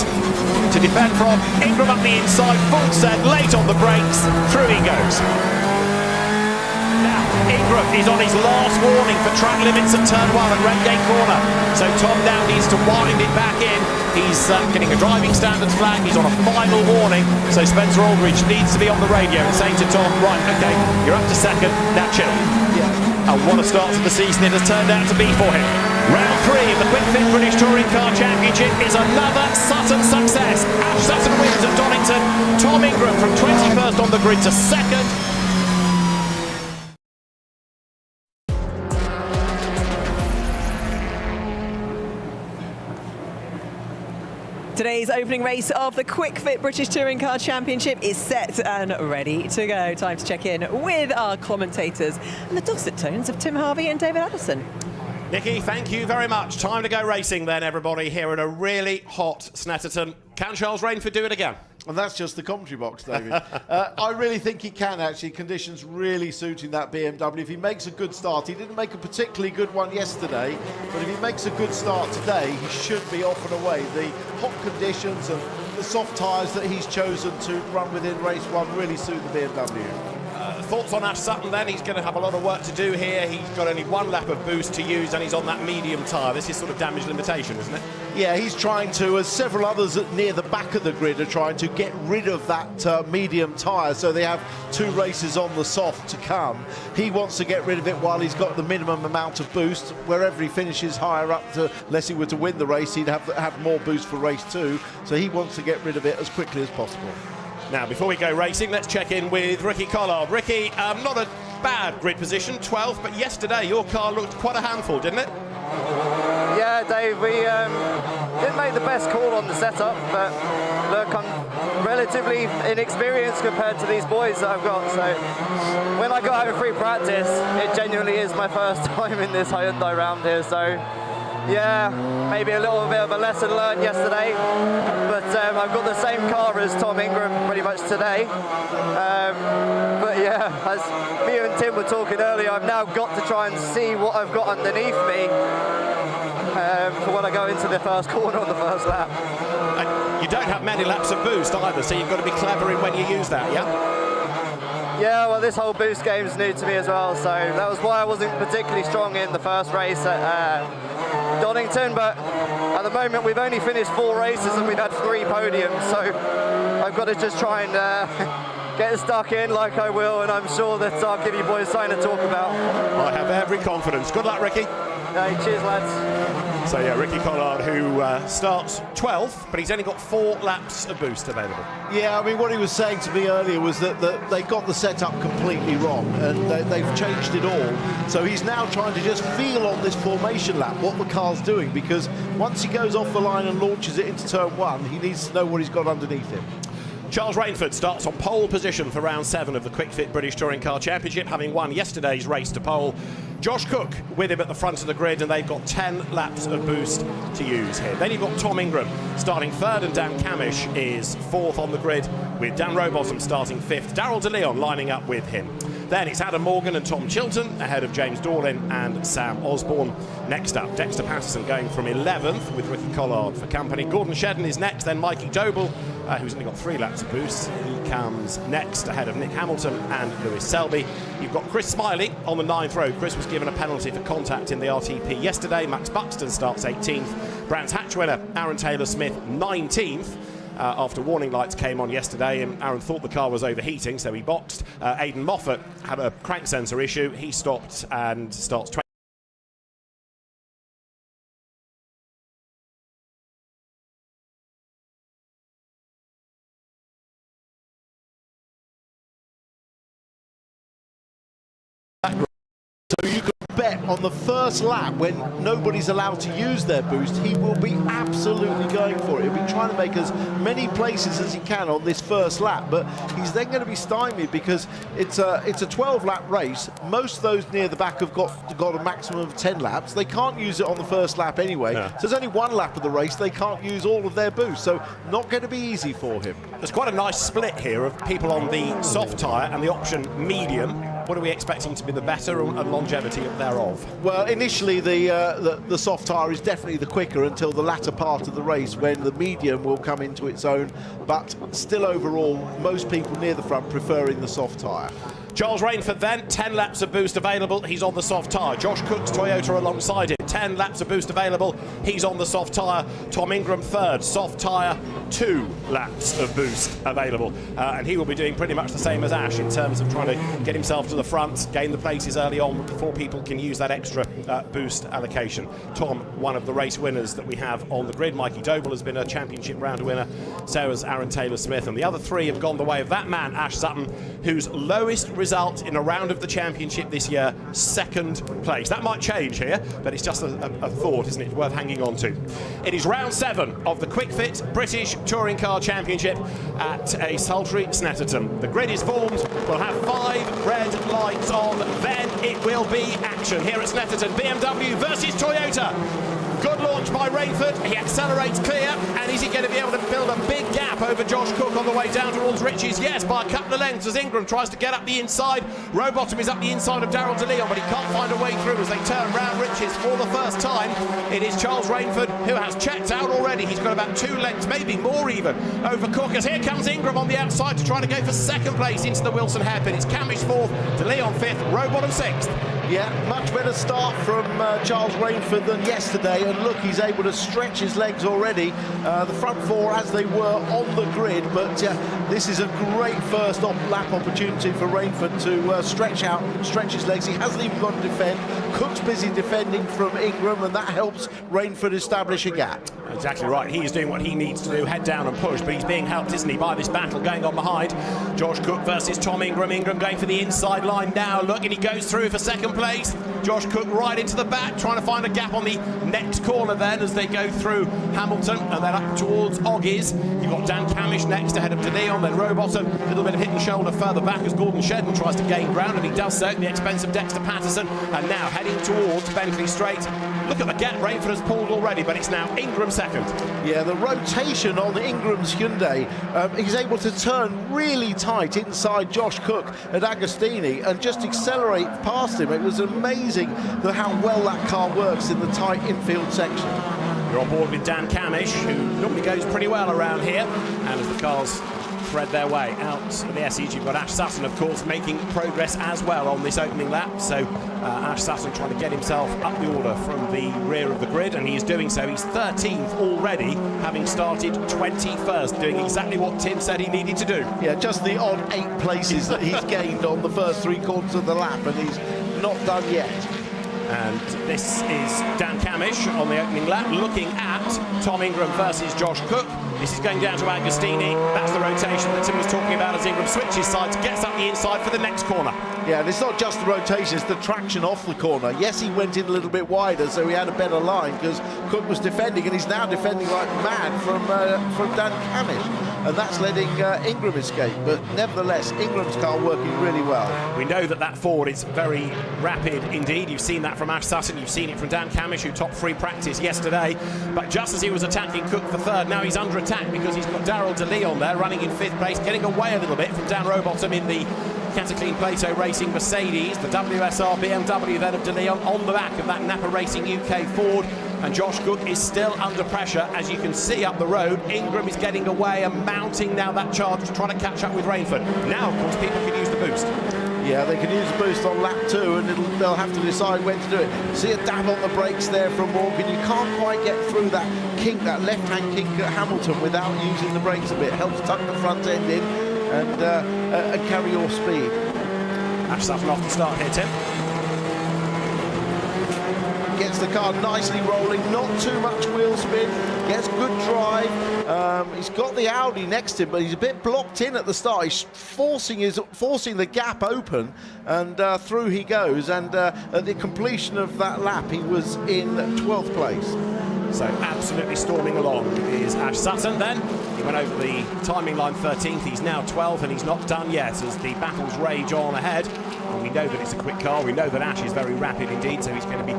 Speaker 3: to defend from. Ingram up the inside, full set, late on the brakes, through he goes. Now, Ingram is on his last warning for track limits at turn 1 at Redgate Corner. So Tom now needs to wind it back in. He's getting a driving standards flag, he's on a final warning. So Spencer Aldridge needs to be on the radio and saying to Tom, right, okay, you're up to second, now chill. And what a start to the season it has turned out to be for him. Round 3 of the Kwik Fit British Touring Car Championship is another Sutton success. Ash Sutton wins at Donington. Tom Ingram from 21st on the grid to 2nd.
Speaker 1: Today's opening race of the Kwik Fit British Touring Car Championship is set and ready to go. Time to check in with our commentators and the dulcet tones of Tim Harvey and David Addison.
Speaker 3: Nikki, thank you very much. Time to go racing then, everybody, here at a really hot Snetterton. Can Charles Rainford do it again?
Speaker 2: And that's just the commentary box, David. I really think he can, actually. Conditions really suiting that BMW. If he makes a good start, he didn't make a particularly good one yesterday, but if he makes a good start today, he should be off and away. The hot conditions and the soft tyres that he's chosen to run within race 1 really suit the BMW.
Speaker 3: Thoughts on Ash Sutton then? He's going to have a lot of work to do here. He's got only 1 lap of boost to use and he's on that medium tyre. This is sort of damage limitation, isn't it?
Speaker 2: Yeah, he's trying to, as several others near the back of the grid are trying to get rid of that medium tyre, so they have 2 races on the soft to come. He wants to get rid of it while he's got the minimum amount of boost. Wherever he finishes higher up, unless he were to win the race, he'd have more boost for race 2. So he wants to get rid of it as quickly as possible.
Speaker 3: Now, before we go racing, let's check in with Ricky Collard. Ricky, not a bad grid position, 12th, but yesterday your car looked quite a handful, didn't it?
Speaker 17: Yeah, Dave, we didn't make the best call on the setup, but look, I'm relatively inexperienced compared to these boys that I've got, so when I got out of free practice, it genuinely is my first time in this Hyundai round here, so yeah, maybe a little bit of a lesson learned yesterday, but I've got the same car as Tom Ingram pretty much today. But yeah, as me and Tim were talking earlier, I've now got to try and see what I've got underneath me for when I go into the first corner on the first lap.
Speaker 3: And you don't have many laps of boost either, so you've got to be clever in when you use that, yeah?
Speaker 17: Yeah, well, this whole boost game is new to me as well, so that was why I wasn't particularly strong in the first race at Donington, but at the moment we've only finished 4 races and we've had 3 podiums, so I've got to just try and get stuck in like I will, and I'm sure that I'll give you boys something to talk about.
Speaker 3: I have every confidence. Good luck, Ricky.
Speaker 17: Cheers, lads.
Speaker 3: So yeah, Ricky Collard, who starts 12th, but he's only got 4 laps of boost available.
Speaker 2: Yeah, I mean, what he was saying to me earlier was that they got the setup completely wrong, and they've changed it all. So he's now trying to just feel on this formation lap what the car's doing, because once he goes off the line and launches it into turn 1, he needs to know what he's got underneath him.
Speaker 3: Charles Rainford starts on pole position for round 7 of the Kwik Fit British Touring Car Championship, having won yesterday's race to pole. Josh Cook with him at the front of the grid, and they've got 10 laps of boost to use here. Then you've got Tom Ingram starting 3rd, and Dan Camish is 4th on the grid, with Dan Rowbottom starting 5th. Darryl De Leon lining up with him. Then it's Adam Morgan and Tom Chilton ahead of James Dorlin and Sam Osborne. Next up, Dexter Patterson going from 11th with Ricky Collard for company. Gordon Shedden is next, then Mikey Doble, who's only got 3 laps of boost. He comes next ahead of Nick Hamilton and Lewis Selby. You've got Chris Smiley on the 9th row. Chris was given a penalty for contact in the RTP yesterday. Max Buxton starts 18th. Brands Hatch winner Aaron Taylor-Smith 19th. After warning lights came on yesterday, and Aaron thought the car was overheating, so he boxed. Aidan Moffat had a crank sensor issue. He stopped and starts 20th.
Speaker 2: So you can bet on the first lap, when nobody's allowed to use their boost, he will be absolutely going for it. He'll be trying to make as many places as he can on this first lap, but he's then going to be stymied because it's a 12-lap race. Most of those near the back have got a maximum of 10 laps. They can't use it on the first lap anyway.
Speaker 3: No.
Speaker 2: So there's only one lap of the race. They can't use all of their boost, so not going to be easy for him.
Speaker 3: There's quite a nice split here of people on the soft tyre and the option medium. What are we expecting to be the better and longevity thereof?
Speaker 2: Well, initially the soft tyre is definitely the quicker until the latter part of the race, when the medium will come into its own, but still overall most people near the front preferring the soft tyre.
Speaker 3: Charles Rainford then, 10 laps of boost available, he's on the soft tyre. Josh Cook's Toyota alongside him, 10 laps of boost available, he's on the soft tyre. Tom Ingram third, soft tyre, 2 laps of boost available. And he will be doing pretty much the same as Ash in terms of trying to get himself to the front, gain the places early on before people can use that extra boost allocation. Tom, one of the race winners that we have on the grid. Mikey Doble has been a championship round winner, so has Aaron Taylor-Smith, and the other 3 have gone the way of that man, Ash Sutton, whose lowest result in a round of the championship this year, 2nd place. That might change here, but it's just a thought, isn't it? Worth hanging on to. It is round 7 of the Kwik Fit British Touring Car Championship at a sultry Snetterton. The grid is formed. We'll have 5 red lights on. Then it will be action here at Snetterton. BMW versus Toyota. Good launch by Rainford. He accelerates clear, and is he going to be able to build a big gap over Josh Cook on the way down towards Richie's? Yes, by a couple of lengths as Ingram tries to get up the inside. Rowbottom is up the inside of Darrell De Leon, but he can't find a way through as they turn round Richie's for the first time. It is Charles Rainford who has checked out already. He's got about 2 lengths, maybe more even, over Cook, as here comes Ingram on the outside to try to go for 2nd place into the Wilson hairpin. It's Camish 4th, De Leon 5th, Rowbottom 6th.
Speaker 2: Yeah, much better start from Charles Rainford than yesterday, and look, he's able to stretch his legs already. The front 4 as they were on the grid, but this is a great first lap opportunity for Rainford to stretch his legs. He hasn't even got to defend. Cook's busy defending from Ingram, and that helps Rainford establish a gap.
Speaker 3: Exactly right. He's doing what he needs to do, head down and push, but he's being helped, isn't he, by this battle going on behind. Josh Cook versus Tom Ingram. Ingram going for the inside line now. Look, and he goes through for 2nd place. Josh Cook right into the back, trying to find a gap on the next corner then as they go through Hamilton and then up towards Oggies. You've got Dan Camish next ahead of De Leon, then Rowbottom. A little bit of hit and shoulder further back as Gordon Shedden tries to gain ground, and he does so at the expense of Dexter Patterson. And now heading towards Bentley Straight. Look at the gap Rainford has pulled already, but it's now Ingram 2nd.
Speaker 2: Yeah, the rotation on Ingram's Hyundai, he's able to turn really tight inside Josh Cook at Agostini and just accelerate past him. It was amazing how well that car works in the tight infield section.
Speaker 3: You're on board with Dan Camish, who normally goes pretty well around here, and as the cars thread their way out of the SEG, you've got Ash Sutton, of course, making progress as well on this opening lap. So Ash Sutton trying to get himself up the order from the rear of the grid, and he's doing so. He's 13th already, having started 21st, doing exactly what Tim said he needed to do.
Speaker 2: Yeah, just the odd 8 places that he's gained on the first 3 quarters of the lap, and he's not done yet.
Speaker 3: And this is Dan Camish on the opening lap, looking at Tom Ingram versus Josh Cook. This is going down to Agostini. That's the rotation that Tim was talking about as Ingram switches sides, gets up the inside for the next corner.
Speaker 2: Yeah, and it's not just the rotation, it's the traction off the corner. Yes, he went in a little bit wider, so he had a better line because Cook was defending, and he's now defending like mad from Dan Camish. And that's letting Ingram escape. But nevertheless, Ingram's car working really well.
Speaker 3: We know that Ford is very rapid indeed. You've seen that from Ash Sutton, you've seen it from Dan Camish, who topped free practice yesterday. But just as he was attacking Cook for 3rd, now he's under attack because he's got Darrell De Leon there running in 5th place, getting away a little bit from Dan Rowbottom in the Cataclean Plato Racing Mercedes. The WSR BMW then of De Leon on the back of that Napa Racing UK Ford. And Josh Cook is still under pressure, as you can see up the road. Ingram is getting away and mounting now that charge to try to catch up with Rainford. Now, of course, people can use the boost.
Speaker 2: Yeah, they can use the boost on lap 2, and they'll have to decide when to do it. See a dab on the brakes there from Morgan. You can't quite get through that kink, that left-hand kink at Hamilton without using the brakes a bit. Helps tuck the front end in and carry your speed.
Speaker 3: Ash Sutton off the start here, Tim.
Speaker 2: Gets the car nicely rolling, not too much wheel spin. gets good drive. He's got the Audi next to him, but he's a bit blocked in at the start. He's forcing the gap open, and through he goes. And at the completion of that lap, he was in 12th place.
Speaker 3: So absolutely storming along is Ash Sutton then. He went over the timing line 13th. He's now 12th, and he's not done yet as the battles rage on ahead. And we know that it's a quick car. We know that Ash is very rapid indeed, so he's going to be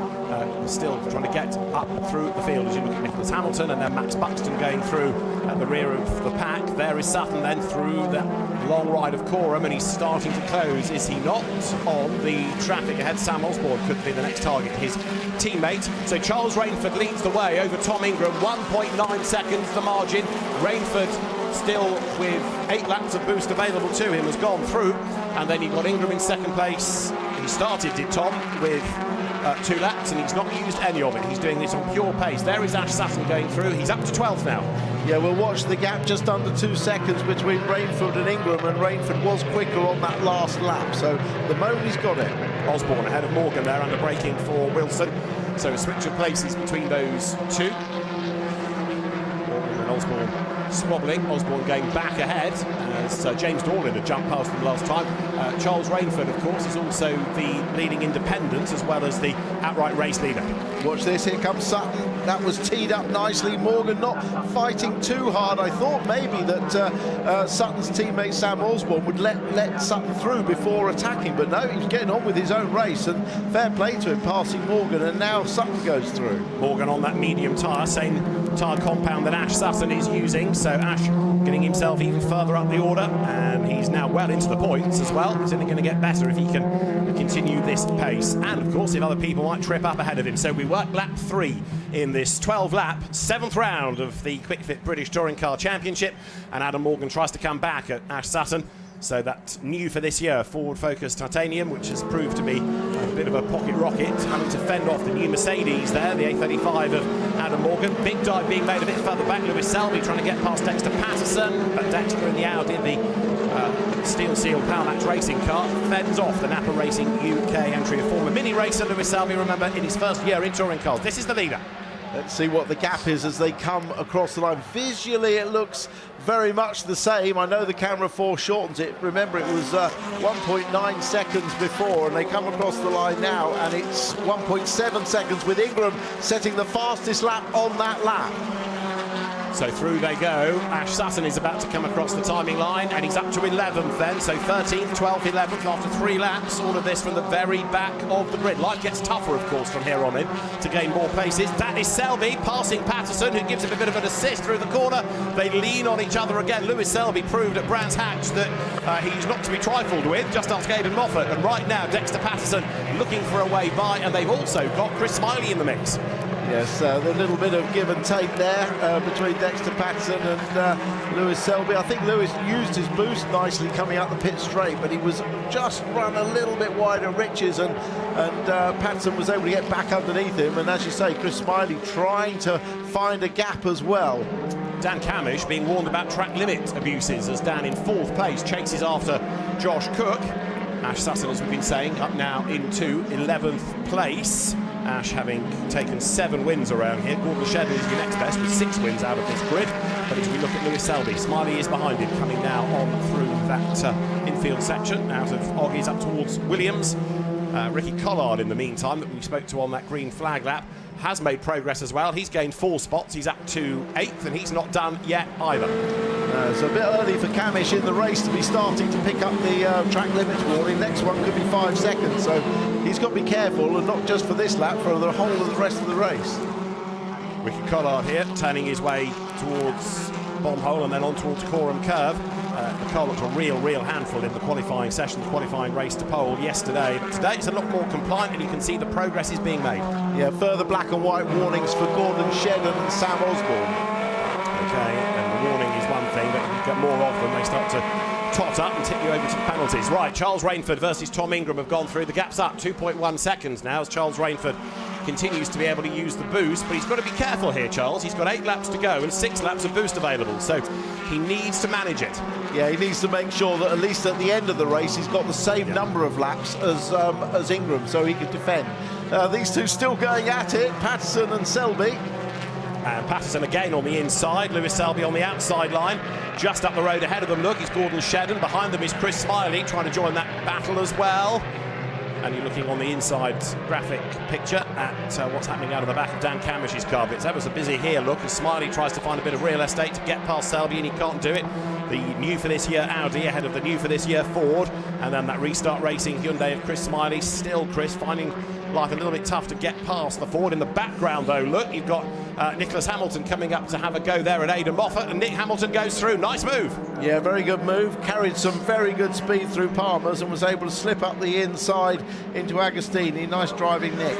Speaker 3: still trying to get up through the field as you look at Nicholas Hamilton and then Max Buxton going through at the rear of the pack. There is Sutton then through that long ride of Coram, and he's starting to close, is he not, on the traffic ahead. Sam Osborne could be the next target, his teammate. So Charles Rainford leads the way over Tom Ingram, 1.9 seconds the margin. Rainford still with 8 laps of boost available to him, has gone through, and then you've got Ingram in second place. He started, did Tom, with 2 laps, and he's not used any of it. He's doing this on pure pace. There is Ash Sutton going through. He's up to 12th now.
Speaker 2: Yeah, we'll watch the gap just under 2 seconds between Rainford and Ingram, and Rainford was quicker on that last lap, so the moment he's got it.
Speaker 3: Osborne ahead of Morgan there under braking for Wilson. So a switch of places between those two. Morgan and Osborne squabbling. Osborne going back ahead as James Dorlin had jumped past them last time. Charles Rainford, of course, is also the leading independent as well as the outright race leader.
Speaker 2: Watch this, here comes Sutton. That was teed up nicely. Morgan not fighting too hard. I thought maybe that Sutton's teammate Sam Osborne would let Sutton through before attacking, but no, he's getting on with his own race, and fair play to him, passing Morgan, and now Sutton goes through.
Speaker 3: Morgan on that medium tyre, same tyre compound that Ash Sutton is using, so Ash getting himself even further up the order, and he's now well into the points as well. He's only going to get better if he can continue this pace, and of course if other people might trip up ahead of him. So we work lap 3 in this 12-lap 7th round of the Kwik Fit British Touring Car Championship, and Adam Morgan tries to come back at Ash Sutton. So that new for this year, Ford Focus Titanium, which has proved to be a bit of a pocket rocket, having to fend off the new Mercedes there, the A35 of Adam Morgan. Big dive being made a bit further back. Lewis Selby trying to get past Dexter Patterson, but Dexter in the Audi, the Steel Seal Powermax racing car, fends off the Napa Racing UK entry of former mini racer Lewis Selby, remember, in his first year in touring cars. This is the leader.
Speaker 2: Let's see what the gap is as they come across the line. Visually, it looks very much the same. I know the camera foreshortens it. Remember, it was 1.9 seconds before, and they come across the line now, and it's 1.7 seconds with Ingram setting the fastest lap on that lap.
Speaker 3: So through they go. Ash Sutton is about to come across the timing line, and he's up to 11th then. So 13th, 12th, 11th after 3 laps. All of this from the very back of the grid. Life gets tougher, of course, from here on in to gain more paces. That is Selby passing Patterson, who gives him a bit of an assist through the corner. They lean on each other again. Lewis Selby proved at Brands Hatch that he's not to be trifled with, just ask Aidan Moffat. And right now, Dexter Patterson looking for a way by, and they've also got Chris Smiley in the mix.
Speaker 2: Yes, the little bit of give and take there between Dexter Patterson and Lewis Selby. I think Lewis used his boost nicely coming out the pit straight, but he was just run a little bit wider Riches, and Patterson was able to get back underneath him. And as you say, Chris Smiley trying to find a gap as well.
Speaker 3: Dan Camish being warned about track limit abuses as Dan in 4th place chases after Josh Cook. Ash Sutton, as we've been saying, up now into 11th place. Ash having taken 7 wins around here. Gordon Shedder is your next best with 6 wins out of this grid. But as we look at Lewis Selby, Smiley is behind him, coming now on through that infield section out of Oggies up towards Williams. Ricky Collard, in the meantime, that we spoke to on that green flag lap, has made progress as well. He's gained 4 spots. He's up to 8th, and he's not done yet either.
Speaker 2: It's a bit early for Camish in the race to be starting to pick up the track limits warning. Next one could be 5 seconds, so he's got to be careful, and not just for this lap, for the whole of the rest of the race.
Speaker 3: Ricky Collard here, turning his way towards Bomb Hole and then on towards Coram Curve. The car looked a real handful in the qualifying session, the qualifying race to pole yesterday. But today it's a lot more compliant, and you can see the progress is being made.
Speaker 2: Yeah, further black and white warnings for Gordon Shedden and Sam Osborne.
Speaker 3: Okay, and the warning is one thing, but you get more of them, they start to tot up and tip you over to the penalties. Right, Charles Rainford versus Tom Ingram have gone through. The gap's up 2.1 seconds now as Charles Rainford continues to be able to use the boost, but he's got to be careful here, Charles. He's got 8 laps to go and 6 laps of boost available, so he needs to manage it.
Speaker 2: Yeah, he needs to make sure that at least at the end of the race he's got the same number of laps as Ingram, so he can defend. These two still going at it, Patterson and Selby.
Speaker 3: And Patterson again on the inside, Lewis Selby on the outside line. Just up the road ahead of them, look, is Gordon Shedden. Behind them is Chris Smiley trying to join that battle as well. And you're looking on the inside graphic picture at what's happening out of the back of Dan Camish's car. But it's ever so busy here, look, as Smiley tries to find a bit of real estate to get past Selby, and he can't do it. The new for this year Audi ahead of the new for this year Ford. And then that Restart Racing Hyundai of Chris Smiley. Still Chris finding life a little bit tough to get past the Ford. In the background though, look, you've got Nicholas Hamilton coming up to have a go there at Aidan Moffat, and Nick Hamilton goes through. Nice move.
Speaker 2: Yeah, very good move. Carried some very good speed through Palmer's and was able to slip up the inside into Agostini. Nice driving, Nick.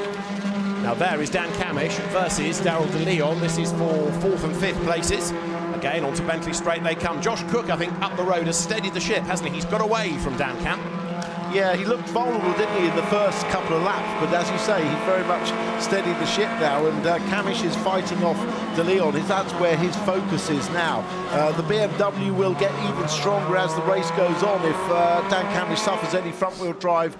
Speaker 3: Now there is Dan Camish versus Daryl De Leon. This is for 4th and 5th places. Again, onto Bentley Straight they come. Josh Cook, I think, up the road has steadied the ship, hasn't he? He's got away from Dan Cam.
Speaker 2: Yeah, he looked vulnerable, didn't he, in the first couple of laps, but as you say, he very much steadied the ship now, and Camish is fighting off De Leon. That's where his focus is now. The BMW will get even stronger as the race goes on if Dan Camish suffers any front-wheel drive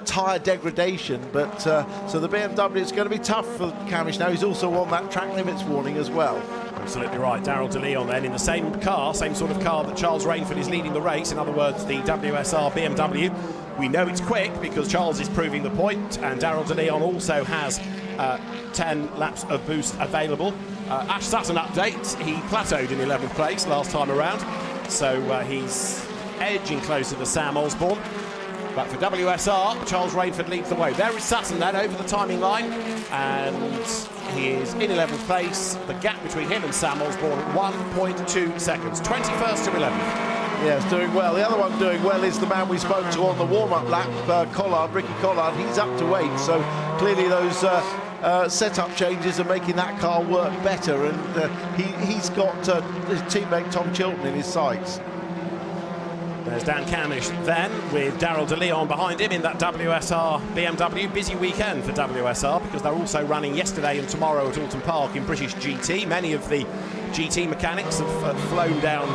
Speaker 2: tyre degradation, but so the BMW is going to be tough for Camish now. He's also on that track limits warning as well.
Speaker 3: Absolutely right. Daryl De Leon then in the same car, same sort of car that Charles Rainford is leading the race. In other words, the WSR BMW. We know it's quick because Charles is proving the point, and Daryl De Leon also has 10 laps of boost available. Ash Sutton update, he plateaued in 11th place last time around, so he's edging closer to Sam Osborne. But for WSR, Charles Rainford leads the way. There is Sutton then over the timing line, and he is in 11th place. The gap between him and Sam Osborne, 1.2 seconds, 21st to 11th.
Speaker 2: Yes, doing well. The other one doing well is the man we spoke to on the warm-up lap, Ricky Collard. He's up to 8, so clearly those setup changes are making that car work better, and he's got his teammate Tom Chilton in his sights.
Speaker 3: There's Dan Camish then with Daryl De Leon behind him in that WSR BMW. Busy weekend for WSR because they're also running yesterday and tomorrow at Alton Park in British GT. Many of the GT mechanics have flown down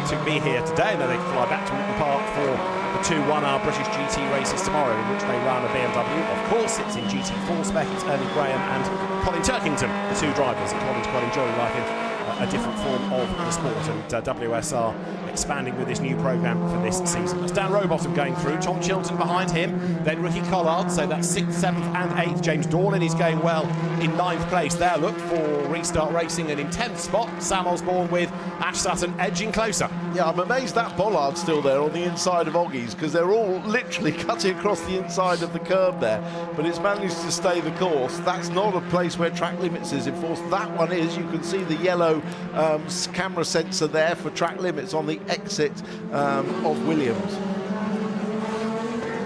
Speaker 3: to be here today, and then they fly back to Alton Park for the 2 1-hour British GT races tomorrow, in which they run a BMW. Of course, it's in GT4 spec. It's Ernie Graham and Colin Turkington, the 2 drivers, and Colin's quite enjoying life in a different form of the sport, and WSR expanding with this new programme for this season. That's Dan Rowbottom going through, Tom Chilton behind him, then Ricky Collard, so that's 6th, 7th and 8th. James Dorlin is going well in 9th place there, look, for Restart Racing, and in 10th spot, Sam Osborne with Ash Sutton edging closer.
Speaker 2: Yeah, I'm amazed that Bollard's still there on the inside of Oggies, because they're all literally cutting across the inside of the curb there, but it's managed to stay the course. That's not a place where track limits is enforced. That one is. You can see the yellow camera sensor there for track limits on the exit of Williams.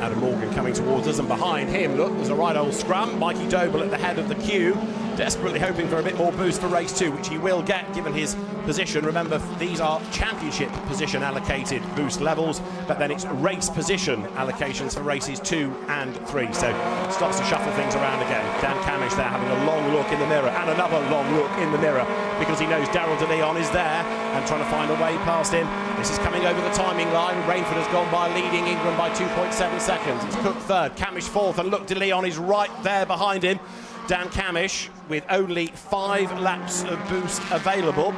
Speaker 3: Adam Morgan coming towards us, and behind him, look, there's a right old scrum. Mikey Doble at the head of the queue, desperately hoping for a bit more boost for race 2, which he will get given his position. Remember, these are championship position allocated boost levels, but then it's race position allocations for races 2 and 3. So starts to shuffle things around again. Dan Camish there having a long look in the mirror, and another long look in the mirror, because he knows Daryl De Leon is there and trying to find a way past him. This is coming over the timing line. Rainford has gone by, leading England by 2.7 seconds. It's Cook 3rd, Camish 4th, and look, De Leon is right there behind him. Dan Camish with only 5 laps of boost available,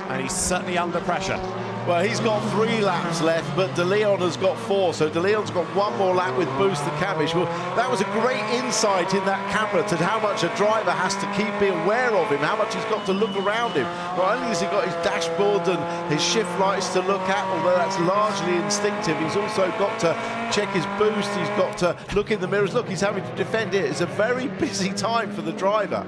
Speaker 3: and he's certainly under pressure.
Speaker 2: Well, he's got 3 laps left, but De Leon has got 4, so De Leon's got 1 more lap with boost to Camish. Well, that was a great insight in that camera to how much a driver has to keep being aware of him, how much he's got to look around him. Not only has he got his dashboard and his shift lights to look at, although that's largely instinctive, he's also got to check his boost, he's got to look in the mirrors. Look, he's having to defend it. It's a very busy time for the driver.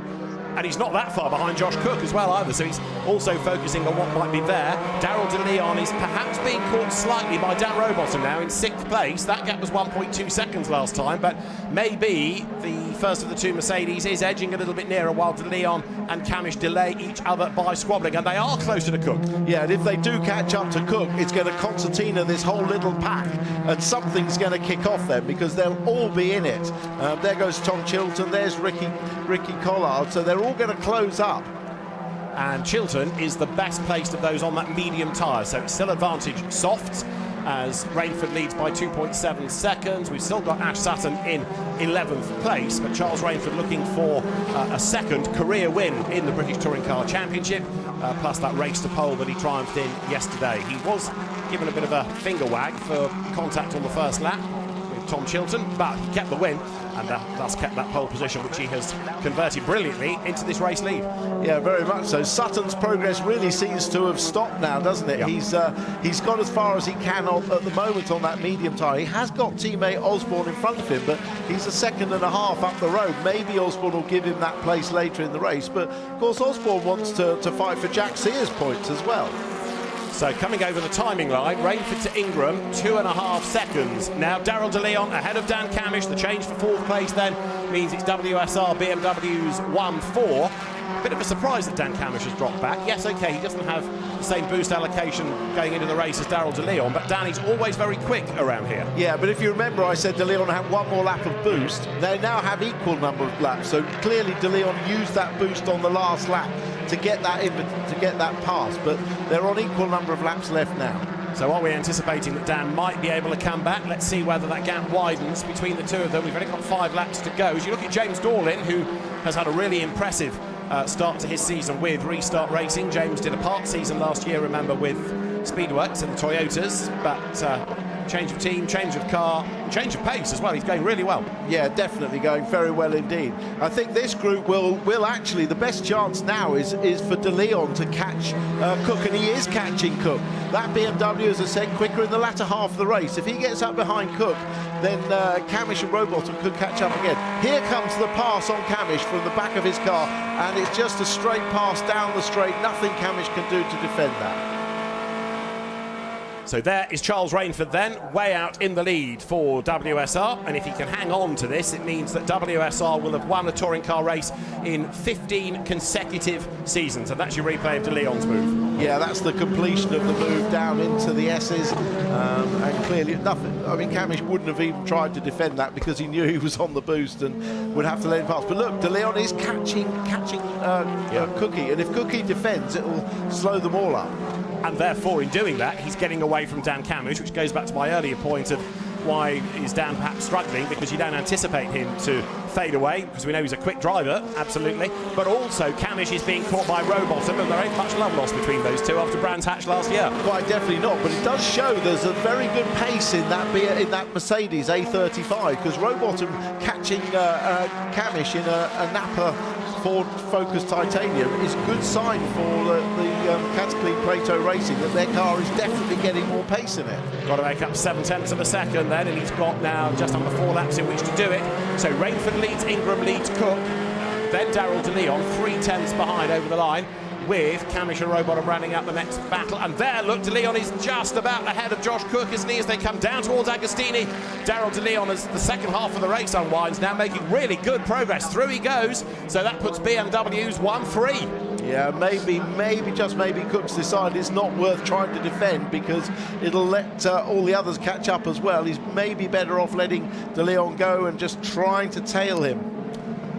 Speaker 3: And he's not that far behind Josh Cook as well either, so he's also focusing on what might be there. Daryl De Leon is perhaps being caught slightly by Dan Rowbottom now in 6th place. That gap was 1.2 seconds last time, but maybe the first of the 2 Mercedes is edging a little bit nearer, while De Leon and Camish delay each other by squabbling, and they are closer to Cook.
Speaker 2: Yeah, and if they do catch up to Cook, it's going to concertina this whole little pack, and something's going to kick off then, because they'll all be in it. There goes Tom Chilton, there's Ricky Collard, so they're all going to close up.
Speaker 3: And Chilton is the best placed of those on that medium tyre, so it's still advantage softs. as Rainford leads by 2.7 seconds. We've still got Ash Sutton in 11th place, but Charles Rainford looking for a second career win in the British Touring Car Championship, plus that race to pole that he triumphed in yesterday. He was given a bit of a finger wag for contact on the first lap with Tom Chilton, but he kept the win, and thus kept that pole position, which he has converted brilliantly into this race lead.
Speaker 2: Yeah, very much so. Sutton's progress really seems to have stopped now, doesn't it?
Speaker 3: Yeah.
Speaker 2: He's got as far as he can at the moment on that medium tyre. He has got teammate Osborne in front of him, but he's a second and a half up the road. Maybe Osborne will give him that place later in the race, but of course Osborne wants to fight for Jack Sears points as well.
Speaker 3: So coming over the timing line, Rainford to Ingram, 2.5 seconds. Now Daryl De Leon ahead of Dan Camish. The change for 4th place then means it's WSR BMW's 1-4. Bit of a surprise that Dan Camish has dropped back. Yes, OK, he doesn't have the same boost allocation going into the race as Daryl De Leon, but Danny's always very quick around here.
Speaker 2: Yeah, but if you remember, I said De Leon had one more lap of boost. They now have equal number of laps, so clearly De Leon used that boost on the last lap to get that pass, but they're on equal number of laps left now.
Speaker 3: So are we anticipating that Dan might be able to come back? Let's see whether that gap widens between the two of them. We've only got 5 laps to go. As you look at James Dorlin, who has had a really impressive start to his season with Restart Racing. James did a part season last year, remember, with Speedworks and the Toyotas, but change of team, change of car, change of pace as well. He's going really well.
Speaker 2: Yeah, definitely going very well indeed. I think this group will actually, the best chance now is for De Leon to catch Cook, and he is catching Cook. That BMW, as I said, quicker in the latter half of the race. If he gets up behind Cook, then Camish and Rowbottom could catch up again. Here comes the pass on Camish from the back of his car, and it's just a straight pass down the straight. Nothing Camish can do to defend that.
Speaker 3: So there is Charles Rainford then, way out in the lead for WSR, and if he can hang on to this, it means that WSR will have won a touring car race in 15 consecutive seasons, and that's your replay of De Leon's move.
Speaker 2: Yeah, that's the completion of the move down into the S's, and clearly nothing. I mean, Camish wouldn't have even tried to defend that because he knew he was on the boost and would have to let him pass. But look, De Leon is catching Cookie, and if Cookie defends, it will slow them all up.
Speaker 3: And therefore, in doing that, he's getting away from Dan Camish, which goes back to my earlier point of why is Dan perhaps struggling, because you don't anticipate him to fade away, because we know he's a quick driver, absolutely. But also, Camish is being caught by Rowbottom, and there ain't much love lost between those two after Brands Hatch last year.
Speaker 2: Quite definitely not, but it does show there's a very good pace in that Mercedes A35, because Rowbottom catching Camish in a Napa Ford Focus Titanium is a good sign for the Cataclean Plato Racing that their car is definitely getting more pace in it.
Speaker 3: Got to make up 7/10 of a second then, and he's got now just under 4 laps in which to do it. So Rainford leads, Ingram leads Cook, then Daryl De Leon, 3/10 behind over the line, with Camish and Rowbottom rounding out the next battle. And there, look, De Leon is just about ahead of Josh Cook, isn't he, as they come down towards Agostini. Daryl De Leon, as the second half of the race unwinds, now making really good progress. Through he goes, so that puts BMW's 1-3.
Speaker 2: Yeah, maybe, just maybe Cook's decided it's not worth trying to defend because it'll let all the others catch up as well. He's maybe better off letting De Leon go and just trying to tail him.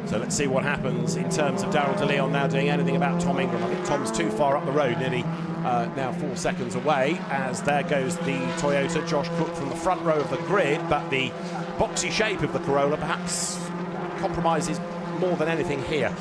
Speaker 3: So let's see what happens in terms of Daryl De Leon now doing anything about Tom Ingram. I think Tom's too far up the road, nearly now 4 seconds away, as there goes the Toyota, Josh Cook from the front row of the grid, but the boxy shape of the Corolla perhaps compromises more than anything here.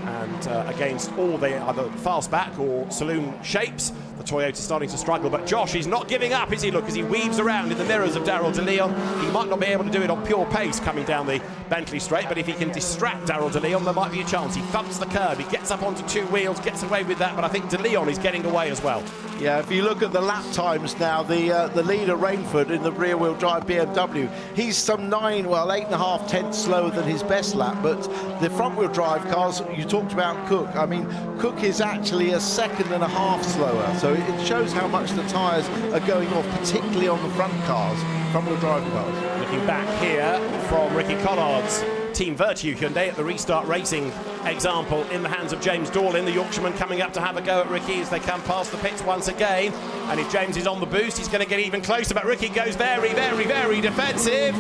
Speaker 3: And against all the other fastback or saloon shapes, the Toyota's starting to struggle, but Josh is not giving up, is he? Look, as he weaves around in the mirrors of Daryl De Leon. He might not be able to do it on pure pace coming down the Bentley straight, but if he can distract Daryl De Leon, there might be a chance. He thumps the curb, he gets up onto 2 wheels, gets away with that, but I think De Leon is getting away as well.
Speaker 2: Yeah, if you look at the lap times now, the leader Rainford in the rear-wheel drive BMW, he's some 8.5 tenths slower than his best lap, but the front-wheel drive cars, you talked about Cook. I mean, Cook is actually 1.5 seconds slower, so it shows how much the tyres are going off, particularly on the front-wheel drive cars.
Speaker 3: Looking back here from Ricky Collard's Team Virtue Hyundai at the Restart Racing example in the hands of James Dorlin, the Yorkshireman coming up to have a go at Ricky as they come past the pits once again. And if James is on the boost, he's going to get even closer, but Ricky goes very, very, very defensive.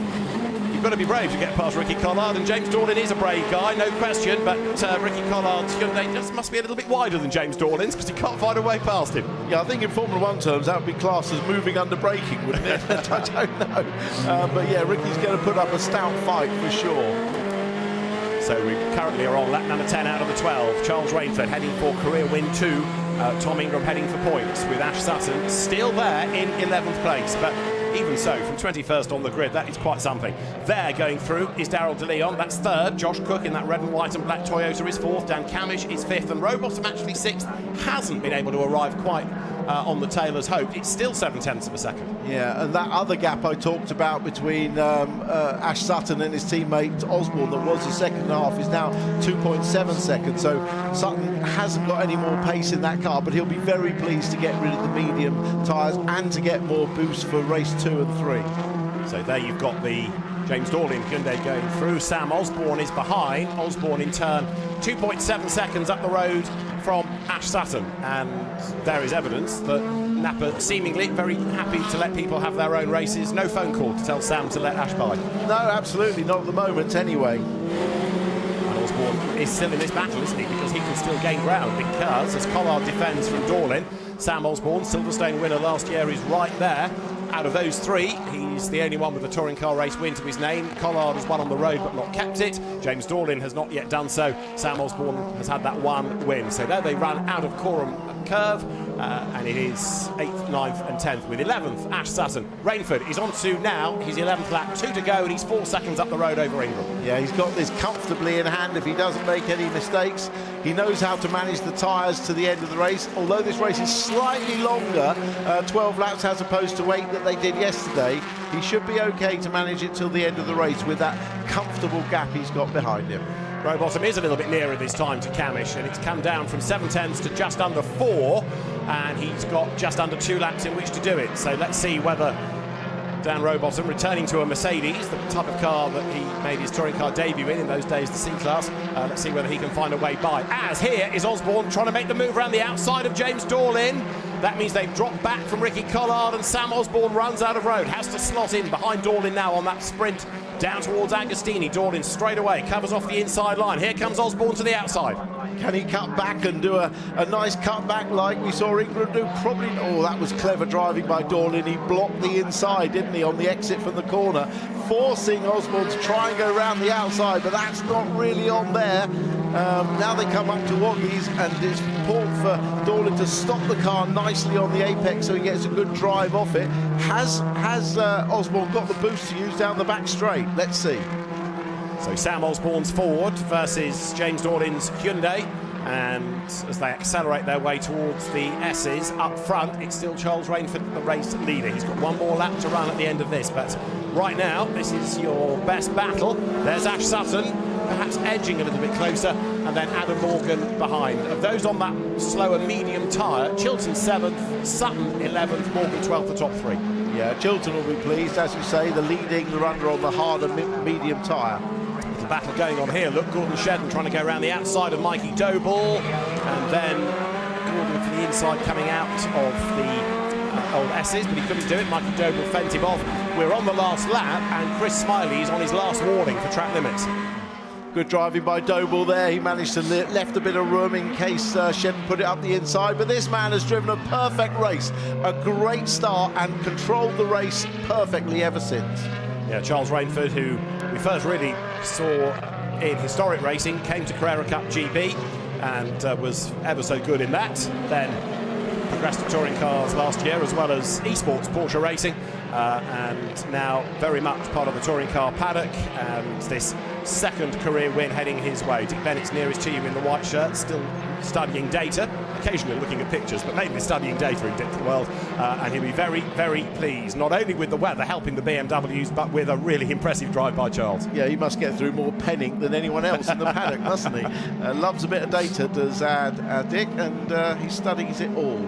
Speaker 3: You you've got to be brave to get past Ricky Collard, and James Dorlin is a brave guy, no question, but Ricky Collard's Hyundai just must be a little bit wider than James Dorlin's because he can't find a way past him.
Speaker 2: Yeah, I think in Formula 1 terms that would be classed as moving under braking, wouldn't it? I don't know. But yeah, Ricky's going to put up a stout fight for sure.
Speaker 3: So we currently are on lap number 10 out of the 12. Charles Rainford heading for career win 2. Tom Ingram heading for points with Ash Sutton still there in 11th place. But even so, from 21st on the grid, that is quite something. There going through is Daryl De Leon, that's 3rd. Josh Cook in that red and white and black Toyota is 4th. Dan Camish is 5th. And Rowbottom actually 6th. Hasn't been able to arrive quite on the tail as hoped. It's still 7/10 of a second.
Speaker 2: Yeah, and that other gap I talked about between Ash Sutton and his teammate Osborne that was the second half is now 2.7 seconds. So Sutton hasn't got any more pace in that car, but he'll be very pleased to get rid of the medium tyres and to get more boost for race 2 and 3.
Speaker 3: So there you've got the James Dorlin Hyundai going through. Sam Osborne is behind. Osborne in turn 2.7 seconds up the road from Ash Sutton, and there is evidence that Napa seemingly very happy to let people have their own races. No phone call to tell Sam to let Ash by.
Speaker 2: No, absolutely not at the moment anyway.
Speaker 3: And Osborne is still in this battle, isn't he? Because he can still gain ground, because as Collard defends from Dorlin, Sam Osborne, Silverstone winner last year, is right there. Out of those 3, he's the only one with a touring car race win to his name. Collard has won on the road but not kept it. James Dorlin has not yet done so. Sam Osborne has had that 1 win. So there they run out of Coram Curve, and it is 8th, 9th and 10th with 11th Ash Sutton. Rainford is on to now his 11th lap, 2 to go, and he's 4 seconds up the road over Ingram.
Speaker 2: Yeah, he's got this comfortably in hand if he doesn't make any mistakes. He knows how to manage the tyres to the end of the race, although this race is slightly longer, 12 laps as opposed to 8 that they did yesterday. He should be okay to manage it till the end of the race with that comfortable gap he's got behind him.
Speaker 3: Rowbottom is a little bit nearer this time to Camish, and it's come down from 7/10 to just under 4, and he's got just under 2 laps in which to do it. So let's see whether Dan Rowbottom, returning to a Mercedes, the type of car that he made his touring car debut in those days, the C-Class. Let's see whether he can find a way by. As here is Osborne trying to make the move around the outside of James Dorlin. That means they've dropped back from Ricky Collard, and Sam Osborne runs out of road. Has to slot in behind Dorlin now on that sprint down towards Agostini. Dorlin straight away covers off the inside line. Here comes Osborne to the outside.
Speaker 2: Can he cut back and do a nice cut back like we saw Ingram do? Probably. Oh, that was clever driving by Dorlin. He blocked the inside, didn't he, on the exit from the corner, forcing Osborne to try and go around the outside, but that's not really on there. Now they come up to Woggies, and it's important for Dorlin to stop the car nicely on the apex so he gets a good drive off it. Has Osborne got the boost to use down the back straight? Let's see.
Speaker 3: So Sam Osborne's forward versus James Dorlin's Hyundai, and as they accelerate their way towards the S's up front, it's still Charles Rainford, the race leader. He's got 1 more lap to run at the end of this, but right now this is your best battle. There's Ash Sutton, perhaps edging a little bit closer, and then Adam Morgan behind. Of those on that slower medium tyre, Chilton 7th, Sutton 11th, Morgan 12th, the top 3.
Speaker 2: Yeah, Chilton will be pleased, as you say, the leading runner on the harder medium tyre.
Speaker 3: The battle going on here. Look, Gordon Shedden trying to go around the outside of Mikey Doble, and then Gordon for the inside coming out of the old S's, but he couldn't do it. Mikey Doble fent him off. We're on the last lap, and Chris Smiley's on his last warning for track limits.
Speaker 2: Good driving by Doble there. He managed to left a bit of room in case Shedden put it up the inside. But this man has driven a perfect race, a great start, and controlled the race perfectly ever since.
Speaker 3: Yeah, Charles Rainford, who we first really saw in historic racing, came to Carrera Cup GP and was ever so good in that. Then progressed to touring cars last year, as well as esports Porsche racing, and now very much part of the touring car paddock, and this second career win heading his way. Dick Bennett's nearest to you in the white shirt, still studying data, occasionally looking at pictures, but mainly studying data in Dick's world, and he'll be very, very pleased, not only with the weather helping the BMWs, but with a really impressive drive by Charles.
Speaker 2: Yeah, he must get through more penning than anyone else in the paddock, mustn't he? Loves a bit of data, does Dick, and he studies it all.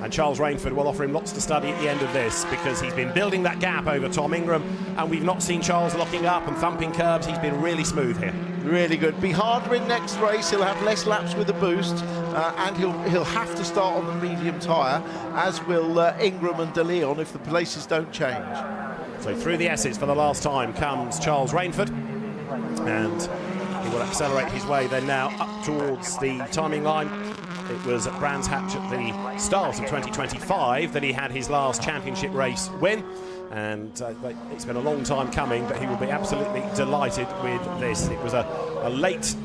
Speaker 3: And Charles Rainford will offer him lots to study at the end of this, because he's been building that gap over Tom Ingram, and we've not seen Charles locking up and thumping curbs. He's been really smooth here.
Speaker 2: Really good. Be harder in next race. He'll have less laps with the boost, and he'll have to start on the medium tyre, as will Ingram and De Leon if the places don't change.
Speaker 3: So through the S's for the last time comes Charles Rainford, and he will accelerate his way then now up towards the timing line. It was at Brands Hatch at the start of 2025 that he had his last championship race win, and it's been a long time coming, but he will be absolutely delighted with this. It was a late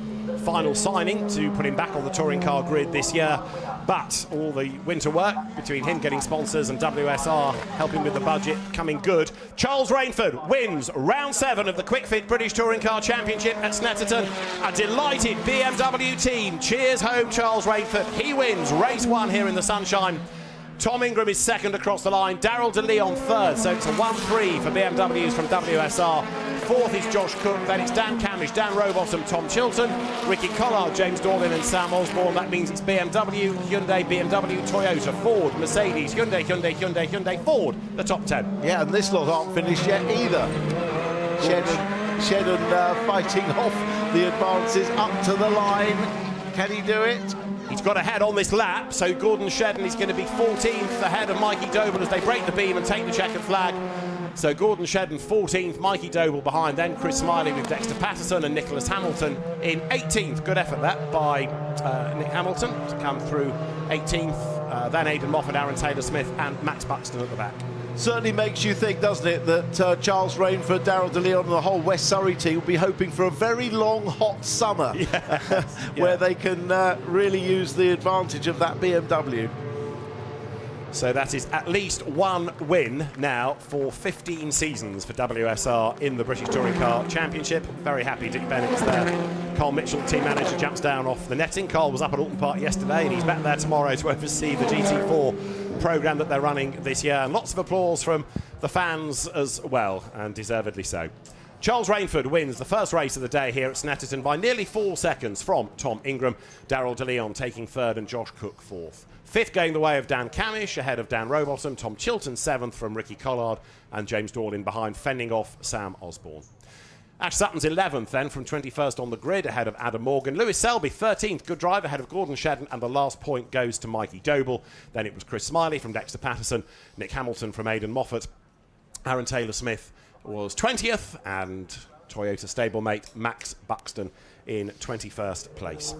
Speaker 3: final signing to put him back on the touring car grid this year, but all the winter work between him getting sponsors and WSR helping with the budget coming good. Charles Rainford wins round 7 of the Kwik Fit British Touring Car Championship at Snetterton. A delighted BMW team cheers home Charles Rainford. He wins race 1 here in the sunshine. Tom Ingram is second across the line, Darrell de Leon third, so it's a 1-3 for BMWs from WSR. Fourth is Josh Cook, then it's Dan Camish, Dan Rowbottom, Tom Chilton, Ricky Collard, James Dorlin and Sam Osborne. That means it's BMW, Hyundai, BMW, Toyota, Ford, Mercedes, Hyundai, Ford, the top 10.
Speaker 2: Yeah, and this lot aren't finished yet either. Shedden fighting off the advances up to the line. Can he do it?
Speaker 3: He's got ahead on this lap, so Gordon Shedden is going to be 14th ahead of Mikey Doble as they break the beam and take the checkered flag. So Gordon Shedden 14th, Mikey Doble behind, then Chris Smiley with Dexter Patterson and Nicholas Hamilton in 18th. Good effort that by Nick Hamilton to come through 18th. Then Aidan Moffat, Aaron Taylor-Smith and Max Buxton at the back.
Speaker 2: Certainly makes you think, doesn't it, that Charles Rainford, Darrell de Leon and the whole West Surrey team will be hoping for a very long, hot summer where they can really use the advantage of that BMW.
Speaker 3: So that is at least one win now for 15 seasons for WSR in the British Touring Car Championship. Very happy Dick Bennett's there. Carl Mitchell, team manager, jumps down off the netting. Carl was up at Alton Park yesterday and he's back there tomorrow to oversee the GT4 programme that they're running this year. And lots of applause from the fans as well, and deservedly so. Charles Rainford wins the first race of the day here at Snetterton by nearly 4 seconds from Tom Ingram. Darrell de Leon taking third and Josh Cook fourth. Fifth going the way of Dan Camish, ahead of Dan Rowbottom. Tom Chilton seventh from Ricky Collard, and James Dorlin behind, fending off Sam Osborne. Ash Sutton's 11th then from 21st on the grid, ahead of Adam Morgan. Lewis Selby 13th, good drive, ahead of Gordon Shedden, and the last point goes to Mikey Doble. Then it was Chris Smiley from Dexter Patterson, Nick Hamilton from Aidan Moffat. Aaron Taylor-Smith was 20th, and Toyota stablemate Max Buxton in 21st place.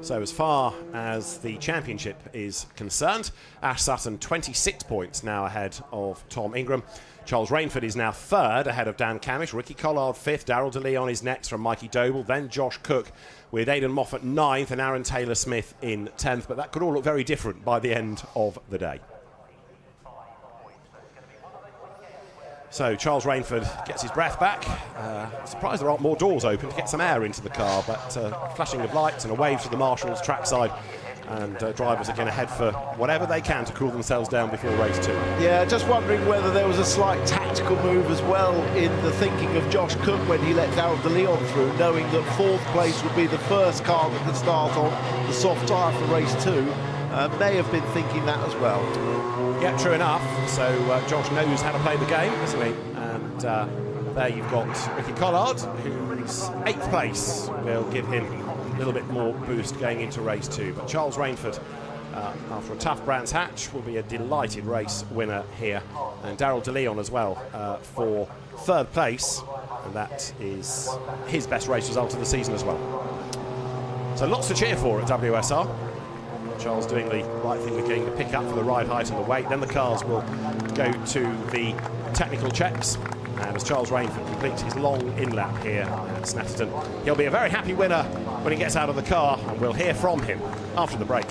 Speaker 3: So as far as the championship is concerned, Ash Sutton 26 points now ahead of Tom Ingram. Charles Rainford is now third ahead of Dan Camish. Ricky Collard fifth. Darrell de Leon is next from Mikey Doble. Then Josh Cook with Aidan Moffat ninth and Aaron Taylor-Smith in 10th. But that could all look very different by the end of the day. So Charles Rainford gets his breath back. Surprised there aren't more doors open to get some air into the car, but flashing of lights and a wave to the marshals trackside, and drivers are going to head for whatever they can to cool themselves down before race 2.
Speaker 2: Yeah, just wondering whether there was a slight tactical move as well in the thinking of Josh Cook when he let Darrell de Leon through, knowing that fourth place would be the first car that could start on the soft tyre for race 2. May have been thinking that as well.
Speaker 3: Yeah, true enough. So Josh knows how to play the game, doesn't he? And there you've got Ricky Collard, who's 8th place. Will give him a little bit more boost going into race 2. But Charles Rainford, after a tough Brands Hatch, will be a delighted race winner here. And Darrell de Leon as well for 3rd place. And that is his best race result of the season as well. So lots to cheer for at WSR. Charles doing the right thing with getting the pick up for the ride height and the weight. Then the cars will go to the technical checks. And as Charles Rainford completes his long in-lap here at Snetterton, he'll be a very happy winner when he gets out of the car, and we'll hear from him after the break.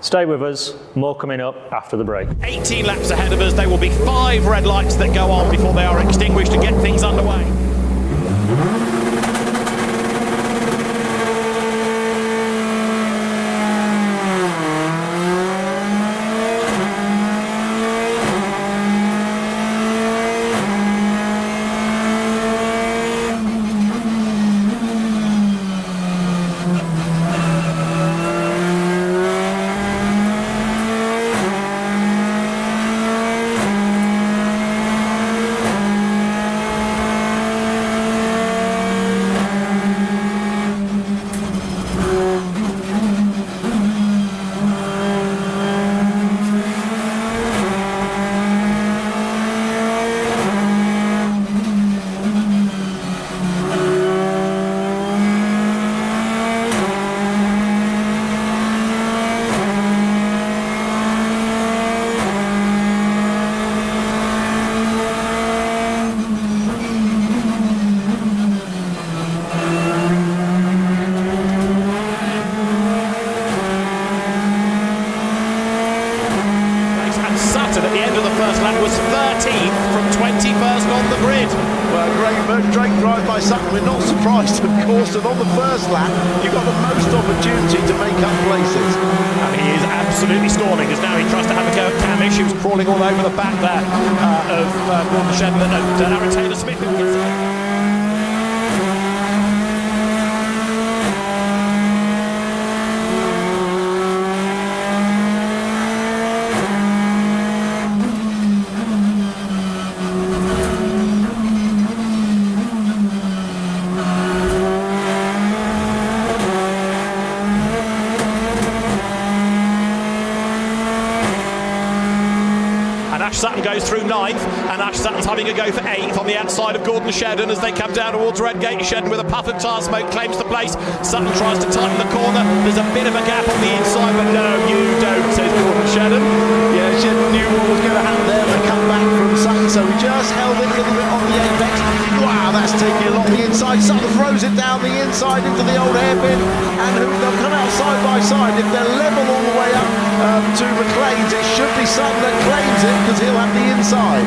Speaker 12: Stay with us, more coming up after the break.
Speaker 3: 18 laps ahead of us. There will be 5 red lights that go on before they are extinguished to get things underway. 13th from 21st on the grid.
Speaker 2: Well, great drive by Sutton. We're not surprised, of course, that on the first lap, you've got the most opportunity to make up places.
Speaker 3: And he is absolutely scoring, as now he tries to have a go at Camish, who's crawling all over the back there of Gordon Shedden and Aaron Taylor-Smith, who gets it. Sutton goes through 9th, and Ash Sutton's having a go for 8th on the outside of Gordon Shedden as they come down towards Redgate. Shedden with a puff of tyre smoke claims the place. Sutton tries to tighten the corner. There's a bit of a gap on the inside, but no, you don't, says Gordon Shedden.
Speaker 2: Yeah, Shedden knew what was going to happen there. They come back from Sutton, so he just held it a little bit on the apex. Wow, that's taking a lot on the inside. Sutton throws it down the inside into the old hairpin, and they'll come out side by side. If they're level all the way up to McLean's, it should be Sutton that claims it, because he'll have the inside.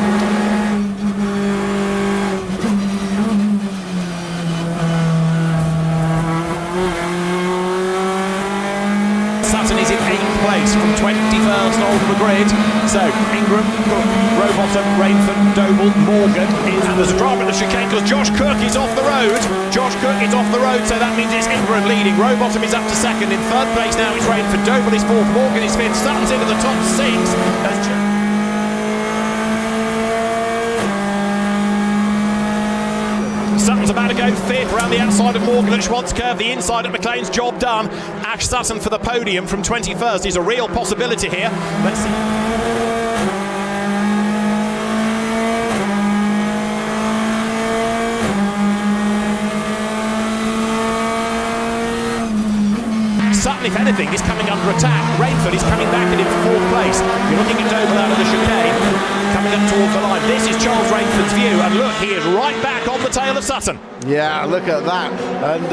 Speaker 3: Sutton is in 8th place from 21st on the grid. So Ingram, Cook, Rowbottom, Rainford, Doble, Morgan and there's a drama at the chicane because Josh Cook is off the road. Josh Cook is off the road, so that means it's Ingram leading. Rowbottom is up to 2nd. In 3rd place now it's Rainford. Doble is 4th. Morgan is 5th. Sutton's into the top 6. Sutton's about to go 5th around the outside of Morgan at Schwantz Curve, the inside at McLean's, job done. Ash Sutton for the podium from 21st is a real possibility here. Let's see. Sutton, if anything, is coming under attack. Rainford is coming back and in 4th place. You're looking at Doble out of the chicane, coming up towards the line. This is Charles Rainford's view, and look, he is right back on the tail of Sutton.
Speaker 2: Yeah, look at that. And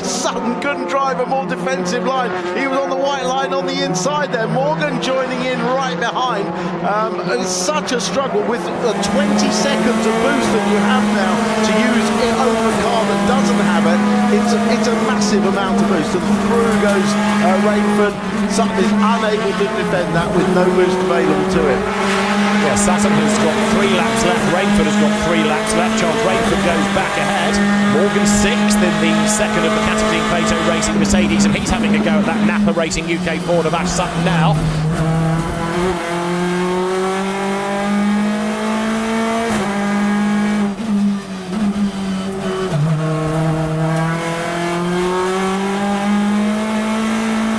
Speaker 2: Sutton couldn't drive a more defensive line. He was on the white line on the inside there. Morgan joining in right behind. It's such a struggle with the 20 seconds of boost that you have now to use it over a car that doesn't have it. It's a massive amount of boost. And through goes Rainford. Sutton is unable to defend that with no boost available to him.
Speaker 3: Yeah, Sutton has got 3 laps left. Rainford has got 3 laps left. Charles Rainford goes back ahead. Morgan 6th in the 2nd of the Caterpillar Plato Racing Mercedes, and he's having a go at that Napa Racing UK Ford of Ash Sutton now.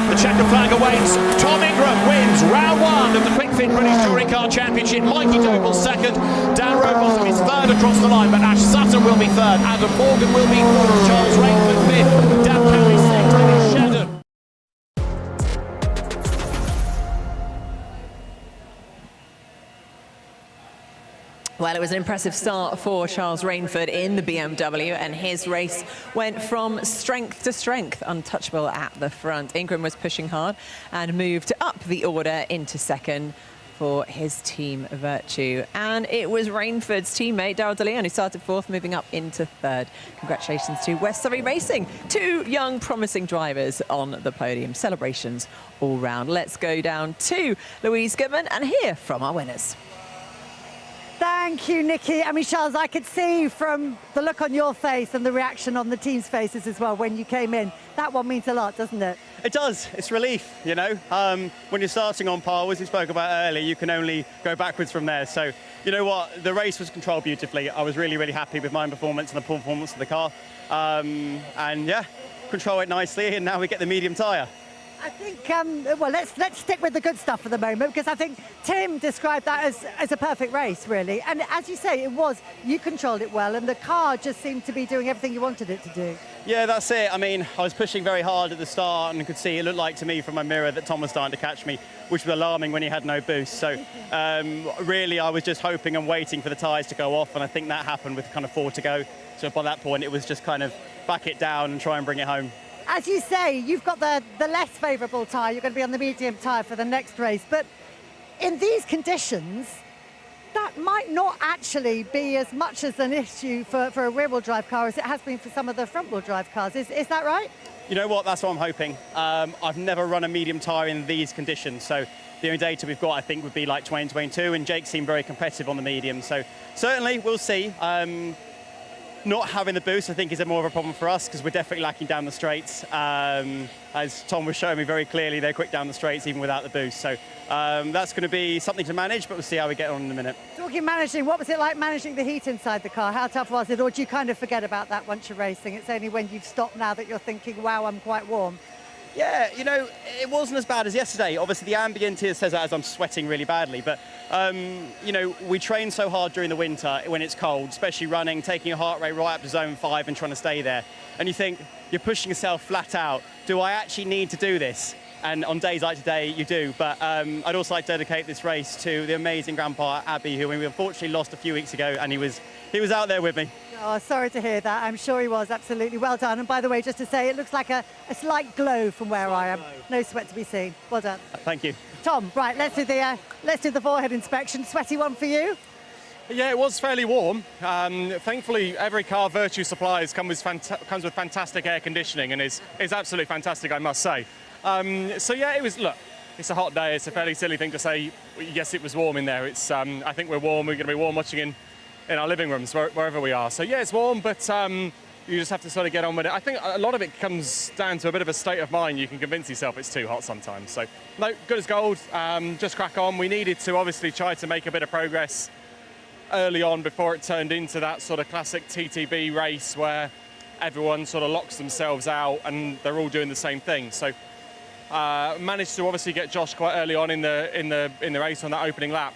Speaker 3: The checker flag awaits. Tom Ingram wins round 1 of the Kwik Fit British Touring Car Championship. Mikey Doble 2nd. Dan Rowbottom is 3rd across the line, but Ash Sutton will be 3rd. Adam Morgan will be 4th. Charles Rainford 5th. Dan Cowie 6th. And Shedden.
Speaker 1: Well, it was an impressive start for Charles Rainford in the BMW, and his race went from strength to strength, untouchable at the front. Ingram was pushing hard and moved up the order into 2nd for his team Virtue. And it was Rainford's teammate, Darryl De Leon, who started 4th, moving up into 3rd. Congratulations to West Surrey Racing. 2 young, promising drivers on the podium. Celebrations all round. Let's go down to Louise Goodman and hear from our winners.
Speaker 9: Thank you, Nikki. I mean, Charles, I could see from the look on your face and the reaction on the team's faces as well when you came in. That one means a lot, doesn't it?
Speaker 7: It does. It's relief, you know. When you're starting on par, as we spoke about earlier, you can only go backwards from there. So, you know what? The race was controlled beautifully. I was really, really happy with my performance and the performance of the car. And yeah, control it nicely, and now we get the medium tyre.
Speaker 9: I think, well, let's stick with the good stuff for the moment, because I think Tim described that as a perfect race, really. And as you say, you controlled it well, and the car just seemed to be doing everything you wanted it to do.
Speaker 7: Yeah, that's it. I mean, I was pushing very hard at the start, and I could see it looked like to me from my mirror that Tom was starting to catch me, which was alarming when he had no boost. So really, I was just hoping and waiting for the tyres to go off, and I think that happened with kind of 4 to go. So by that point, it was just kind of back it down and try and bring it home.
Speaker 9: As you say, you've got the less favourable tyre. You're going to be on the medium tyre for the next race. But in these conditions, that might not actually be as much as an issue for a rear-wheel drive car as it has been for some of the front-wheel drive cars. Is that right?
Speaker 7: You know what, that's what I'm hoping. I've never run a medium tyre in these conditions, so the only data we've got, I think, would be like 2022, and Jake seemed very competitive on the medium, so certainly we'll see. Not having the boost, I think, is more of a problem for us because we're definitely lacking down the straights. As Tom was showing me very clearly, they're quick down the straights even without the boost. So that's going to be something to manage, but we'll see how we get on in a minute.
Speaker 9: Talking managing, what was it like managing the heat inside the car? How tough was it? Or do you kind of forget about that once you're racing? It's only when you've stopped now that you're thinking, wow, I'm quite warm.
Speaker 7: Yeah, you know, it wasn't as bad as yesterday. Obviously, the ambient here says that as I'm sweating really badly. But, you know, we train so hard during the winter when it's cold, especially running, taking your heart rate right up to zone 5 and trying to stay there. And you think, you're pushing yourself flat out. Do I actually need to do this? And on days like today, you do. But I'd also like to dedicate this race to the amazing grandpa, Abby, who we unfortunately lost a few weeks ago, and he was out there with me.
Speaker 9: Oh, sorry to hear that. I'm sure he was. Absolutely. Well done. And by the way, just to say, it looks like a slight glow from where I am. No sweat to be seen. Well done.
Speaker 7: Thank you.
Speaker 9: Tom, right, let's do the forehead inspection. Sweaty one for you?
Speaker 18: Yeah, it was fairly warm. Thankfully, every car Virtue supplies comes with fantastic air conditioning and is absolutely fantastic, I must say. So yeah, look, it's a hot day. It's a fairly silly thing to say, yes, it was warm in there. It's, I think we're warm. We're going to be warm watching in our living rooms, wherever we are. So yeah, it's warm, but you just have to sort of get on with it. I think a lot of it comes down to a bit of a state of mind. You can convince yourself it's too hot sometimes. So no, good as gold. Just crack on. We needed to obviously try to make a bit of progress early on before it turned into that sort of classic TTB race where everyone sort of locks themselves out and they're all doing the same thing. So managed to obviously get Josh quite early on in the race on that opening lap,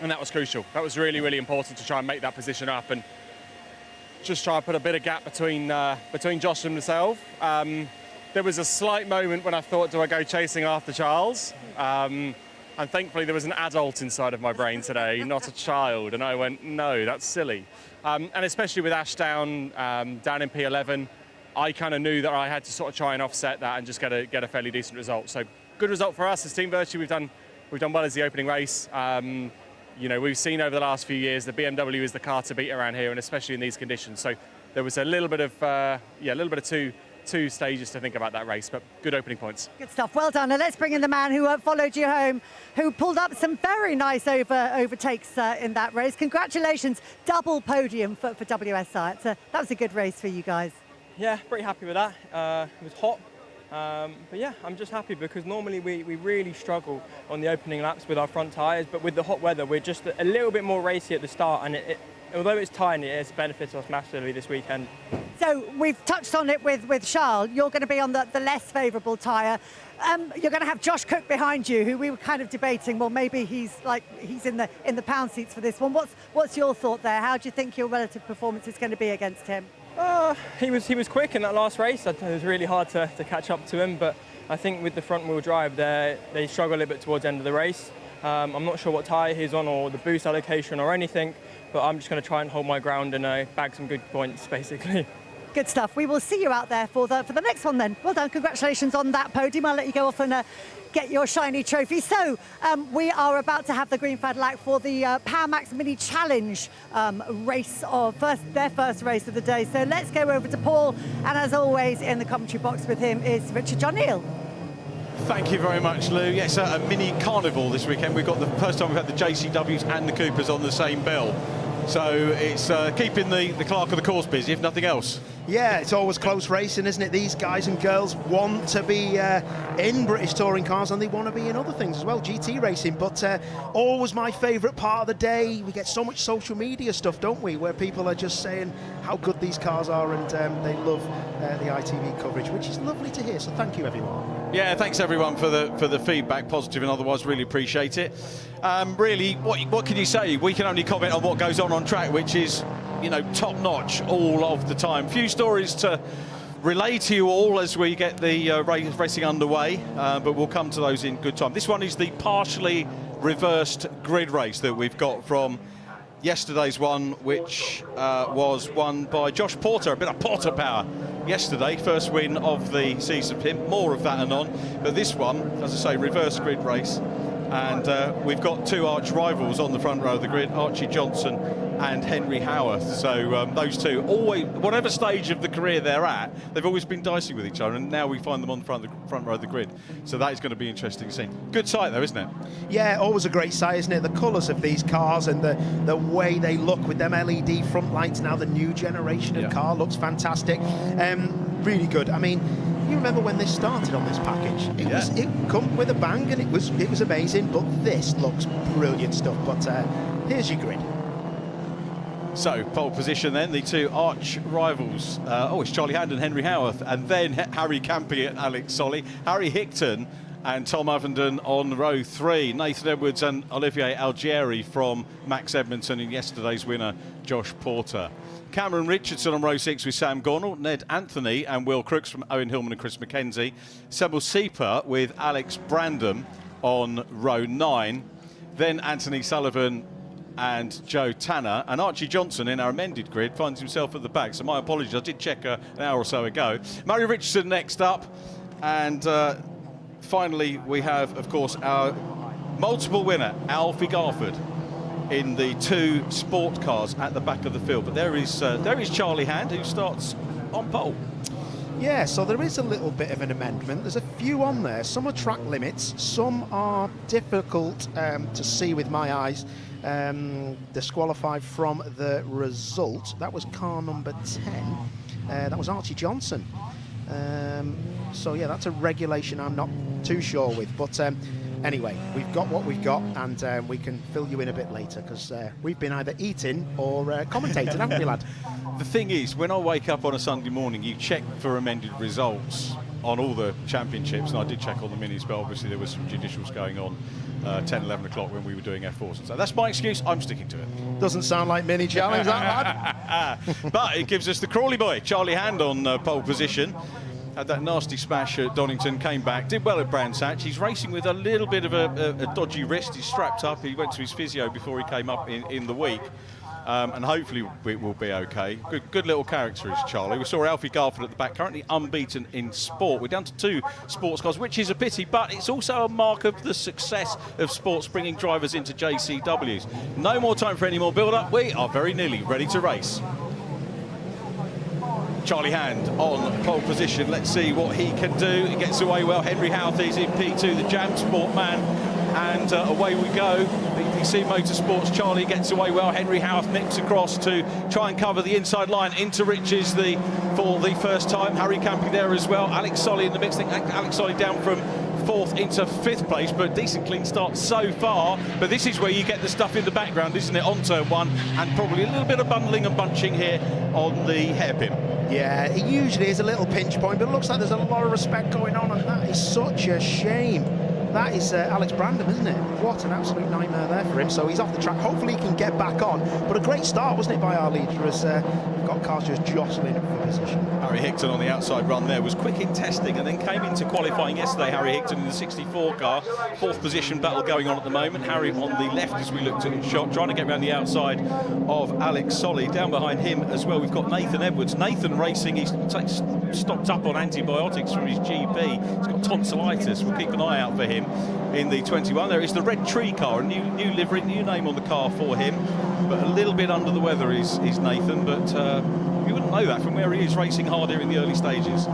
Speaker 18: and that was crucial. That was really, really important to try and make that position up and just try and put a bit of gap between Josh and myself. There was a slight moment when I thought, do I go chasing after Charles? And thankfully there was an adult inside of my brain today, not a child, and I went, no, that's silly. And especially with Ash down in P11, I kind of knew that I had to sort of try and offset that and just get a fairly decent result. So good result for us as Team Virtue. We've done well as the opening race. You know, we've seen over the last few years the BMW is the car to beat around here, and especially in these conditions. So there was a little bit of two stages to think about that race, but good opening points.
Speaker 9: Good stuff. Well done. And let's bring in the man who followed you home, who pulled up some very nice overtakes in that race. Congratulations, double podium for WSI. That was a good race for you guys.
Speaker 16: Yeah, pretty happy with that. It was hot. But yeah, I'm just happy because normally we really struggle on the opening laps with our front tyres, but with the hot weather, we're just a little bit more racy at the start, and although it's tiny, it's benefited us massively this weekend.
Speaker 9: So we've touched on it with Charles. You're going to be on the less favourable tyre. You're going to have Josh Cook behind you, who we were kind of debating. Well, maybe he's in the pound seats for this one. What's your thought there? How do you think your relative performance is going to be against him?
Speaker 16: He was quick in that last race. It was really hard to catch up to him, but I think with the front wheel drive they struggle a little bit towards the end of the race. I'm not sure what tyre he's on or the boost allocation or anything, but I'm just going to try and hold my ground and bag some good points, basically.
Speaker 9: Good stuff. We will see you out there for the next one then. Well done. Congratulations on that podium. I'll let you go off and get your shiny trophy. So we are about to have the green flag light for the Power Max Mini Challenge race of their first race of the day. So let's go over to Paul. And as always, in the commentary box with him is Richard John Neal.
Speaker 19: Thank you very much, Lou. Yes, a mini carnival this weekend. We've got the first time we've had the JCWs and the Coopers on the same bill. So it's keeping the clerk of the course busy, if nothing else.
Speaker 4: Yeah, it's always close racing, isn't it? These guys and girls want to be in British touring cars, and they want to be in other things as well, GT racing. But always my favourite part of the day. We get so much social media stuff, don't we, where people are just saying how good these cars are, and they love the ITV coverage, which is lovely to hear. So thank you, everyone.
Speaker 19: Yeah, thanks everyone for the feedback, positive and otherwise. Really appreciate it. Really, what can you say? We can only comment on what goes on track, which is, you know, top notch all of the time. Few stories to relay to you all as we get the racing underway, but we'll come to those in good time. This one is the partially reversed grid race that we've got from yesterday's one, which was won by Josh Porter, a bit of Porter power yesterday, first win of the season for him. More of that anon, but this one, as I say, reverse grid race, And we've got two arch rivals on the front row of the grid, Archie Johnson and Henry Howarth. So those two, always, whatever stage of the career they're at, they've always been dicey with each other, and now we find them on the front row of the grid. So that is going to be interesting to see. Good sight though, isn't it?
Speaker 4: Yeah, always a great sight, isn't it? The colours of these cars and the way they look with them LED front lights now, the new generation of car looks fantastic. Really good. I mean, you remember when this started on this package? It come with a bang, and it was amazing. But this looks brilliant stuff. But here's your grid.
Speaker 19: So pole position then, the two arch rivals. It's Charlie Hand and Henry Howarth, and then Harry Campy and Alex Solly, Harry Hickton and Tom Ovenden on row 3. Nathan Edwards and Olivier Algieri from Max Edmondson, and yesterday's winner Josh Porter. Cameron Richardson on row 6 with Sam Gornall, Ned Anthony and Will Crooks from Owen Hillman and Chris McKenzie. Sebel Sieper with Alex Brandon on row 9. Then Anthony Sullivan and Joe Tanner. And Archie Johnson in our amended grid finds himself at the back. So my apologies, I did check an hour or so ago. Murray Richardson next up. And finally, we have, of course, our multiple winner, Alfie Garford, in the two sport cars at the back of the field. But there is Charlie Hand, who starts on pole.
Speaker 4: Yeah, so there is a little bit of an amendment. There's a few on there. Some are track limits, some are difficult to see with my eyes. Disqualified from the result. That was car number 10. That was Archie Johnson. So yeah, that's a regulation I'm not too sure with. But anyway, we've got what we've got, and we can fill you in a bit later, because we've been either eating or commentating, haven't we, lad?
Speaker 19: The thing is, when I wake up on a Sunday morning, you check for amended results on all the championships, and I did check on the minis, but obviously there was some judicials going on 10, 11 o'clock when we were doing F4s. So that's my excuse. I'm sticking to it.
Speaker 4: Doesn't sound like mini challenge, that lad.
Speaker 19: But it gives us the Crawley boy, Charlie Hand, on pole position. Had that nasty smash at Donington, came back, did well at Brands Hatch. He's racing with a little bit of a dodgy wrist. He's strapped up. He went to his physio before he came up in the week. And hopefully it will be okay. Good little character is Charlie. We saw Alfie Garford at the back, currently unbeaten in sport. We're down to 2 sports cars, which is a pity, but it's also a mark of the success of sports bringing drivers into JCWs. No more time for any more build-up. We are very nearly ready to race. Charlie Hand on pole position. Let's see what he can do. He gets away well. Henry Howarth is in P2, the Jam Sport man. And away we go. BTCC Motorsports, Charlie gets away well. Henry Howarth nips across to try and cover the inside line into Riches for the first time. Harry Campy there as well. Alex Solly in the mix. I think Alex Solly down from 4th into 5th place, but decent clean start so far. But this is where you get the stuff in the background, isn't it, on turn 1, and probably a little bit of bundling and bunching here on the hairpin.
Speaker 4: Yeah, it usually is a little pinch point, but it looks like there's a lot of respect going on, and that is such a shame. That is Alex Brandon, isn't it? What an absolute nightmare there for him. So he's off the track. Hopefully he can get back on. But a great start, wasn't it, by our leader, as we've got cars just jostling for position.
Speaker 19: Harry Hickton on the outside run there was quick in testing and then came into qualifying yesterday. Harry Hickton in the 64 car. 4th position battle going on at the moment. Harry on the left as we looked at his shot, trying to get around the outside of Alex Solly. Down behind him as well, we've got Nathan Edwards. Nathan racing, he's stocked up on antibiotics from his GP. He's got tonsillitis. We'll keep an eye out for him in the 21. There is the red tree car, a new livery, new name on the car for him, but a little bit under the weather is Nathan, but you wouldn't know that from where he is racing hard here in the early stages.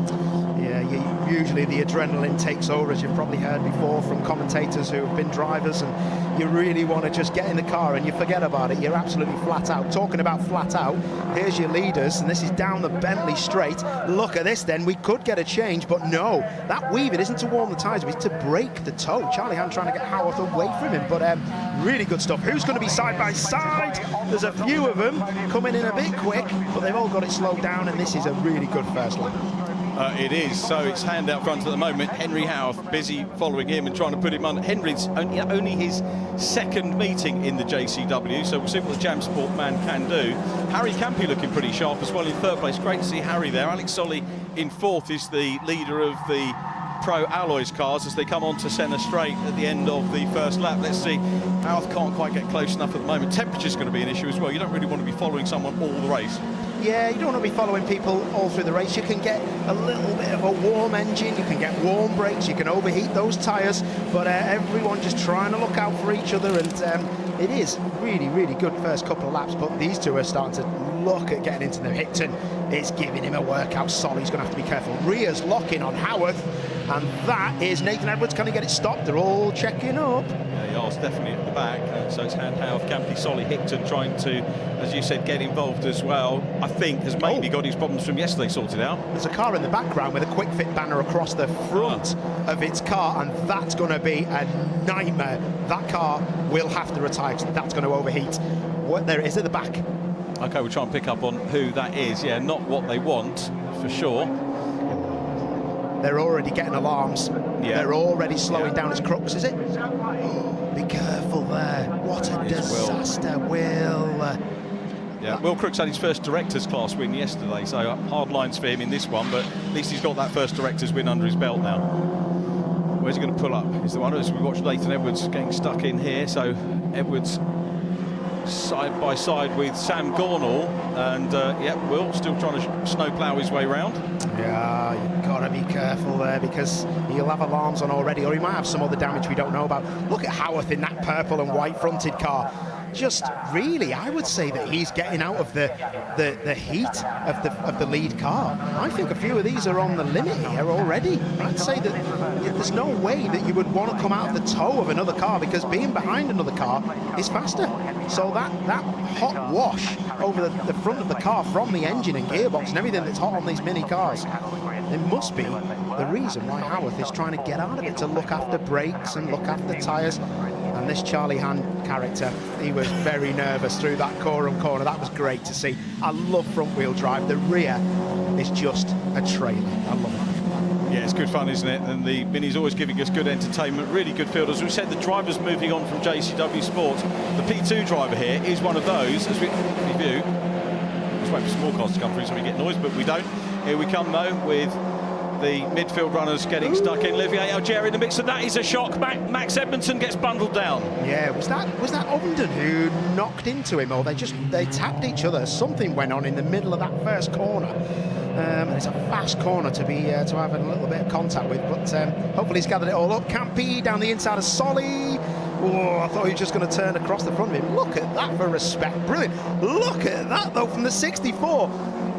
Speaker 4: Yeah, usually the adrenaline takes over, as you've probably heard before from commentators who have been drivers, and you really want to just get in the car and you forget about it. You're absolutely flat out. Talking about flat out, here's your leaders, and this is down the Bentley straight. Look at this then, we could get a change, but no, that weave, it isn't to warm the tyres, it's to break the toe. Charlie Hand trying to get Howarth away from him, but really good stuff. Who's going to be side by side? There's a few of them coming in a bit quick, but they've all got it slowed down, and this is a really good first lap.
Speaker 19: It is, so it's Hand out front at the moment. Henry Howarth busy following him and trying to put him on. Henry's only his 2nd meeting in the JCW, so we'll see what the Jam Sport man can do. Harry Campy looking pretty sharp as well in 3rd place. Great to see Harry there. Alex Solly in 4th is the leader of the Pro Alloys cars as they come on to centre straight at the end of the first lap. Let's see. Howarth can't quite get close enough at the moment. Temperature's going to be an issue as well. You don't really want to be following someone all the race.
Speaker 4: Yeah, you don't want to be following people all through the race. You can get a little bit of a warm engine, you can get warm brakes, you can overheat those tyres, but everyone just trying to look out for each other, and it is really, really good first couple of laps, but these two are starting to look at getting into them. Hickton is giving him a workout. Solly's going to have to be careful. Ria's locking on Howarth, and that is Nathan Edwards. Can he get it stopped? They're all checking up.
Speaker 19: Yeah, Yar's definitely at the back, so it's Howarth, Campy, Solly, Hickton trying to, as you said, get involved as well. I think has maybe got his problems from yesterday sorted out.
Speaker 4: There's a car in the background with a Kwik Fit banner across the front of its car, and that's going to be a nightmare. That car will have to retire because that's going to overheat. What there is at the back.
Speaker 19: Okay, we'll try and pick up on who that is. Yeah, not what they want, for sure.
Speaker 4: They're already getting alarms.
Speaker 19: Yeah.
Speaker 4: They're already slowing down. It's Crooks, is it? Be careful there. What a disaster, Will.
Speaker 19: Yeah, Will Crooks had his first Directors class win yesterday, so hard lines for him in this one, but at least he's got that first Directors win under his belt now. Where's he going to pull up? Is the one as we watch Nathan Edwards getting stuck in here, so Edwards side by side with Sam Gornall, and Will still trying to snowplow his way round.
Speaker 4: Yeah, you've got to be careful there because he'll have alarms on already, or he might have some other damage we don't know about. Look at Howarth in that purple and white fronted car. Just really, I would say that he's getting out of the heat of the lead car. I think a few of these are on the limit here already. I'd say that there's no way that you would want to come out of the toe of another car because being behind another car is faster. So that hot wash over the front of the car from the engine and gearbox and everything that's hot on these mini cars, it must be the reason why Howarth is trying to get out of it, to look after brakes and look after tyres. And this Charlie Hand character, he was very nervous through that corner. That was great to see. I love front wheel drive. The rear is just a trailer. I love it.
Speaker 19: Yeah, it's good fun, isn't it? And the Mini's always giving us good entertainment, really good field. As we said, the drivers moving on from JCW Sports. The P2 driver here is one of those, as we review. Just wait for small cars to come through so we get noise, but we don't. Here we come, though, with the midfield runners getting stuck in. Olivier Alger in the mix, and that is a shock. Max Edmondson gets bundled down.
Speaker 4: Yeah, was that Ovenden who knocked into him, or they tapped each other? Something went on in the middle of that first corner. It's a fast corner to have a little bit of contact with, but hopefully he's gathered it all up. Campy down the inside of Solly. Oh, I thought he was just going to turn across the front of him. Look at that for respect. Brilliant. Look at that, though, from the 64.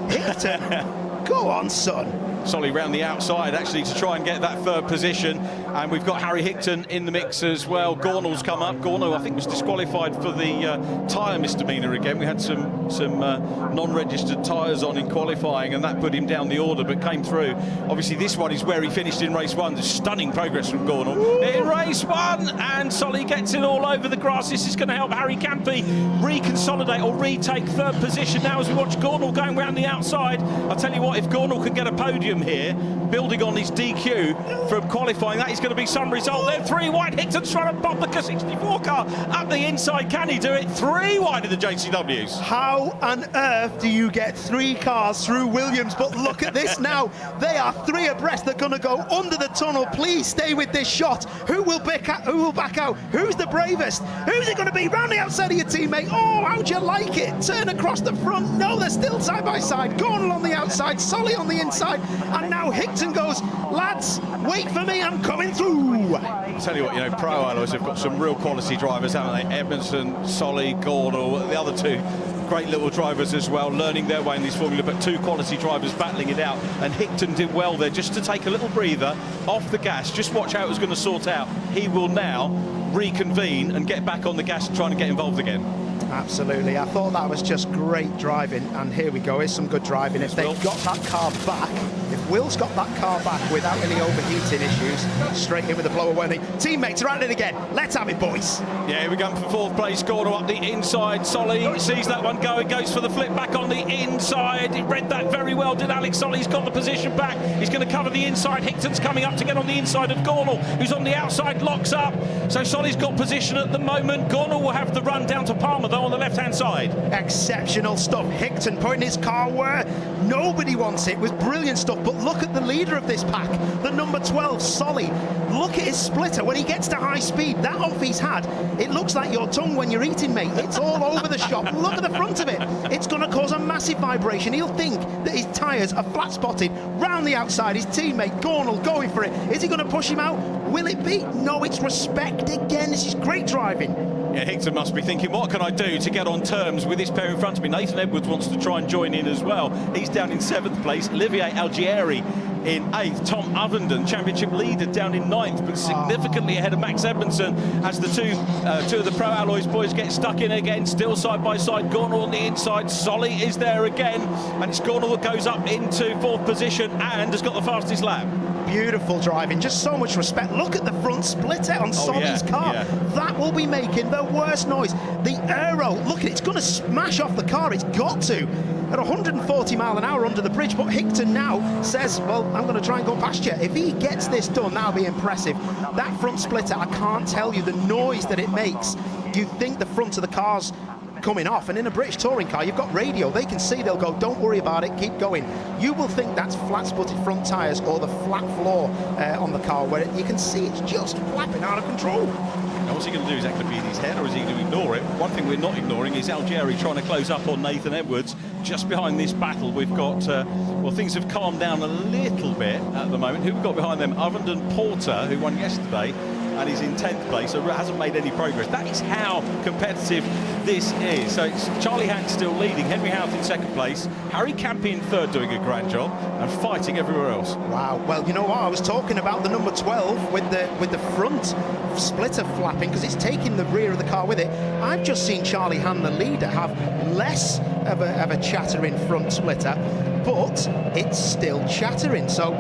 Speaker 4: Hickton, go on, son.
Speaker 19: Solly round the outside actually to try and get that third position, and we've got Harry Hickton in the mix as well. Gornall's come up. Gornall, I think, was disqualified for the tyre misdemeanor again. We had some non-registered tyres on in qualifying, and that put him down the order, but came through. Obviously this one is where he finished in race one. There's stunning progress from Gornall in race one, and Solly gets it all over the grass. This is going to help Harry Campy reconsolidate or retake third position now as we watch Gornall going round the outside. I'll tell you what, if Gornall could get a podium here, building on his DQ from qualifying, that is going to be some result there. 3 wide. Hickton's trying to bomb the 64 car up the inside. Can he do it? 3 wide in the JCWs.
Speaker 4: How on earth do you get 3 cars through Williams? But look at this now. They are 3 abreast. They're going to go under the tunnel. Please stay with this shot. Who will back out? Who's the bravest? Who's it going to be? Round the outside of your teammate. Oh, how'd you like it? Turn across the front. No, they're still side by side. Gornall on the outside, Solly on the inside. And now Hickton goes, lads, wait for me, I'm coming through.
Speaker 19: I'll tell you what, Pro Alloys have got some real quality drivers, haven't they? Edmondson, Solly, Gornall, the other 2 great little drivers as well, learning their way in this formula, but 2 quality drivers battling it out, and Hickton did well there just to take a little breather off the gas. Just watch how it was going to sort out. He will now reconvene and get back on the gas and trying to get involved again.
Speaker 4: Absolutely. I thought that was just great driving, and here we go. Here's some good driving. If they've got that car back, if Will's got that car back without any overheating issues, straight in with the blower warning. Teammates are at it again. Let's have it, boys.
Speaker 19: Yeah, here we go for 4th place. Gornall up the inside. Solly sees that one going, goes for the flip back on the inside. He read that very well, did Alex Solly. He's got the position back. He's going to cover the inside. Hickton's coming up to get on the inside of Gornall, who's on the outside, locks up. So Solly's got position at the moment. Gornall will have the run down to Palmer, though, on the left-hand side.
Speaker 4: Exceptional stuff. Hickton putting his car where nobody wants it. It was brilliant stuff. But look at the leader of this pack, the number 12, Solly. Look at his splitter. When he gets to high speed, that off he's had, it looks like your tongue when you're eating, mate. It's all over the shop. Look at the front of it. It's going to cause a massive massive vibration. He'll think that his tyres are flat spotted round the outside. His teammate Gornall going for it. Is he going to push him out? Will it be? No, it's respect again. This is great driving.
Speaker 19: Yeah, Hickton must be thinking, what can I do to get on terms with this pair in front of me? Nathan Edwards wants to try and join in as well. He's down in 7th place. Olivier Algieri in 8th. Tom Ovenden, championship leader, down in 9th, but significantly ahead of Max Edmondson as the two of the Pro Alloys boys get stuck in again, still side by side. Gornall on the inside. Solly is there again, and it's Gornall that goes up into 4th position and has got the fastest lap.
Speaker 4: Beautiful driving, just so much respect. Look at the front splitter on Solly's car. That will be making the worst noise. The aero, look at it, it's going to smash off the car. It's got to. At 140 mile an hour under the bridge, but Hickton now says, well, I'm going to try and go past you. If he gets this done, that'll be impressive. That front splitter, I can't tell you the noise that it makes. You think the front of the car's coming off, and in a British touring car you've got radio, they can see, they'll go, don't worry about it, keep going. You will think that's flat spotted front tyres or the flat floor on the car, where you can see it's just flapping out of control.
Speaker 19: Now what's he going to do? Is that going to be in his head, or is he going to ignore it? One thing we're not ignoring is Algieri trying to close up on Nathan Edwards. Just behind this battle we've got, well, things have calmed down a little bit at the moment. Who we've got behind them? Ovenden Porter, who won yesterday and is in 10th place, so hasn't made any progress. That is how competitive this is. So it's Charlie Hack still leading, Henry Houth in 2nd place, Harry Campy in 3rd doing a grand job and fighting everywhere else.
Speaker 4: Wow, well, you know what, I was talking about the number 12 with the front splitter flapping, because it's taking the rear of the car with it. I've just seen Charlie Han, the leader, have less of a chattering front splitter, but it's still chattering. So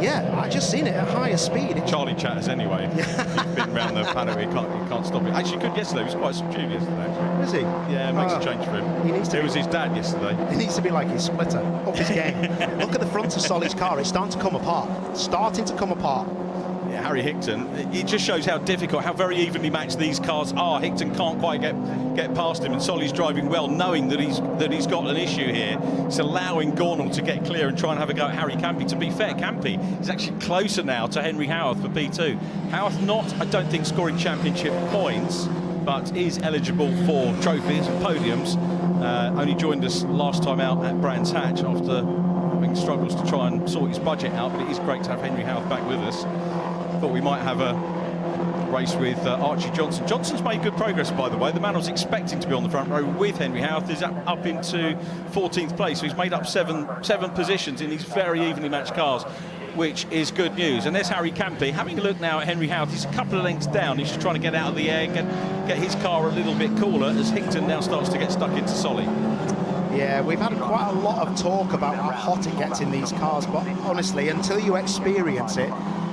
Speaker 4: yeah, I just seen it at higher speed.
Speaker 19: Charlie chatters anyway. He's been around the paddock, he can't stop it. Actually, good yesterday. He was quite subdued yesterday, actually.
Speaker 4: Is he?
Speaker 19: Yeah, it makes a change for him.
Speaker 4: He needs to.
Speaker 19: It was his dad yesterday.
Speaker 4: He needs to be like his splitter, up his game. Look at the front of Solly's car. It's starting to come apart.
Speaker 19: Yeah, Harry Hickton. It just shows how difficult, how very evenly matched these cars are. Hickton can't quite get past him, and Solly's driving well, knowing that he's got an issue here. It's allowing Gornall to get clear and try and have a go at Harry Campy. To be fair, Campy is actually closer now to Henry Houth for P2. Houth not, I don't think, scoring championship points, but is eligible for trophies and podiums. Only joined us last time out at Brands Hatch after having struggles to try and sort his budget out, but it is great to have Henry Houth back with us. Thought we might have a race with Archie Johnson. Johnson's made good progress, by the way. The man I was expecting to be on the front row with Henry Houth is up into 14th place, so he's made up seven positions in these very evenly matched cars, which is good news. And there's Harry Campy. Having a look now at Henry Houth, he's a couple of lengths down. He's just trying to get out of the air, get his car a little bit cooler as Hickton now starts to get stuck into Solly.
Speaker 4: Yeah, we've had quite a lot of talk about how hot it gets in these cars, but honestly, until you experience it,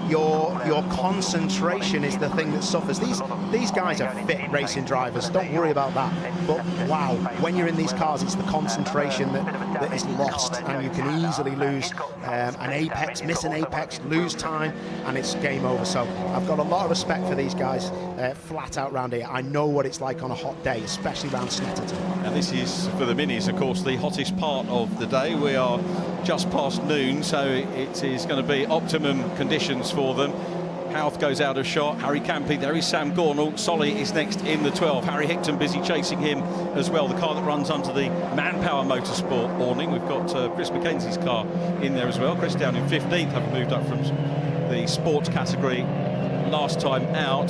Speaker 4: your concentration is the thing that suffers. These guys are fit racing drivers, don't worry about that. But wow, when you're in these cars, it's the concentration that is lost, and you can easily lose an apex, miss an apex, lose time, and it's game over. So I've got a lot of respect for these guys flat out round here. I know what it's like on a hot day, especially around Snetterton.
Speaker 19: And this is, for the minis, of course, the hottest part of the day. We are just past noon, so it is going to be optimum conditions for them. Houth goes out of shot. Harry Campy, there is Sam Gornall. Solly is next in the 12. Harry Hickton busy chasing him as well. The car that runs under the Manpower Motorsport awning. We've got Chris Mackenzie's car in there as well. Chris down in 15th, having moved up from the sports category last time out.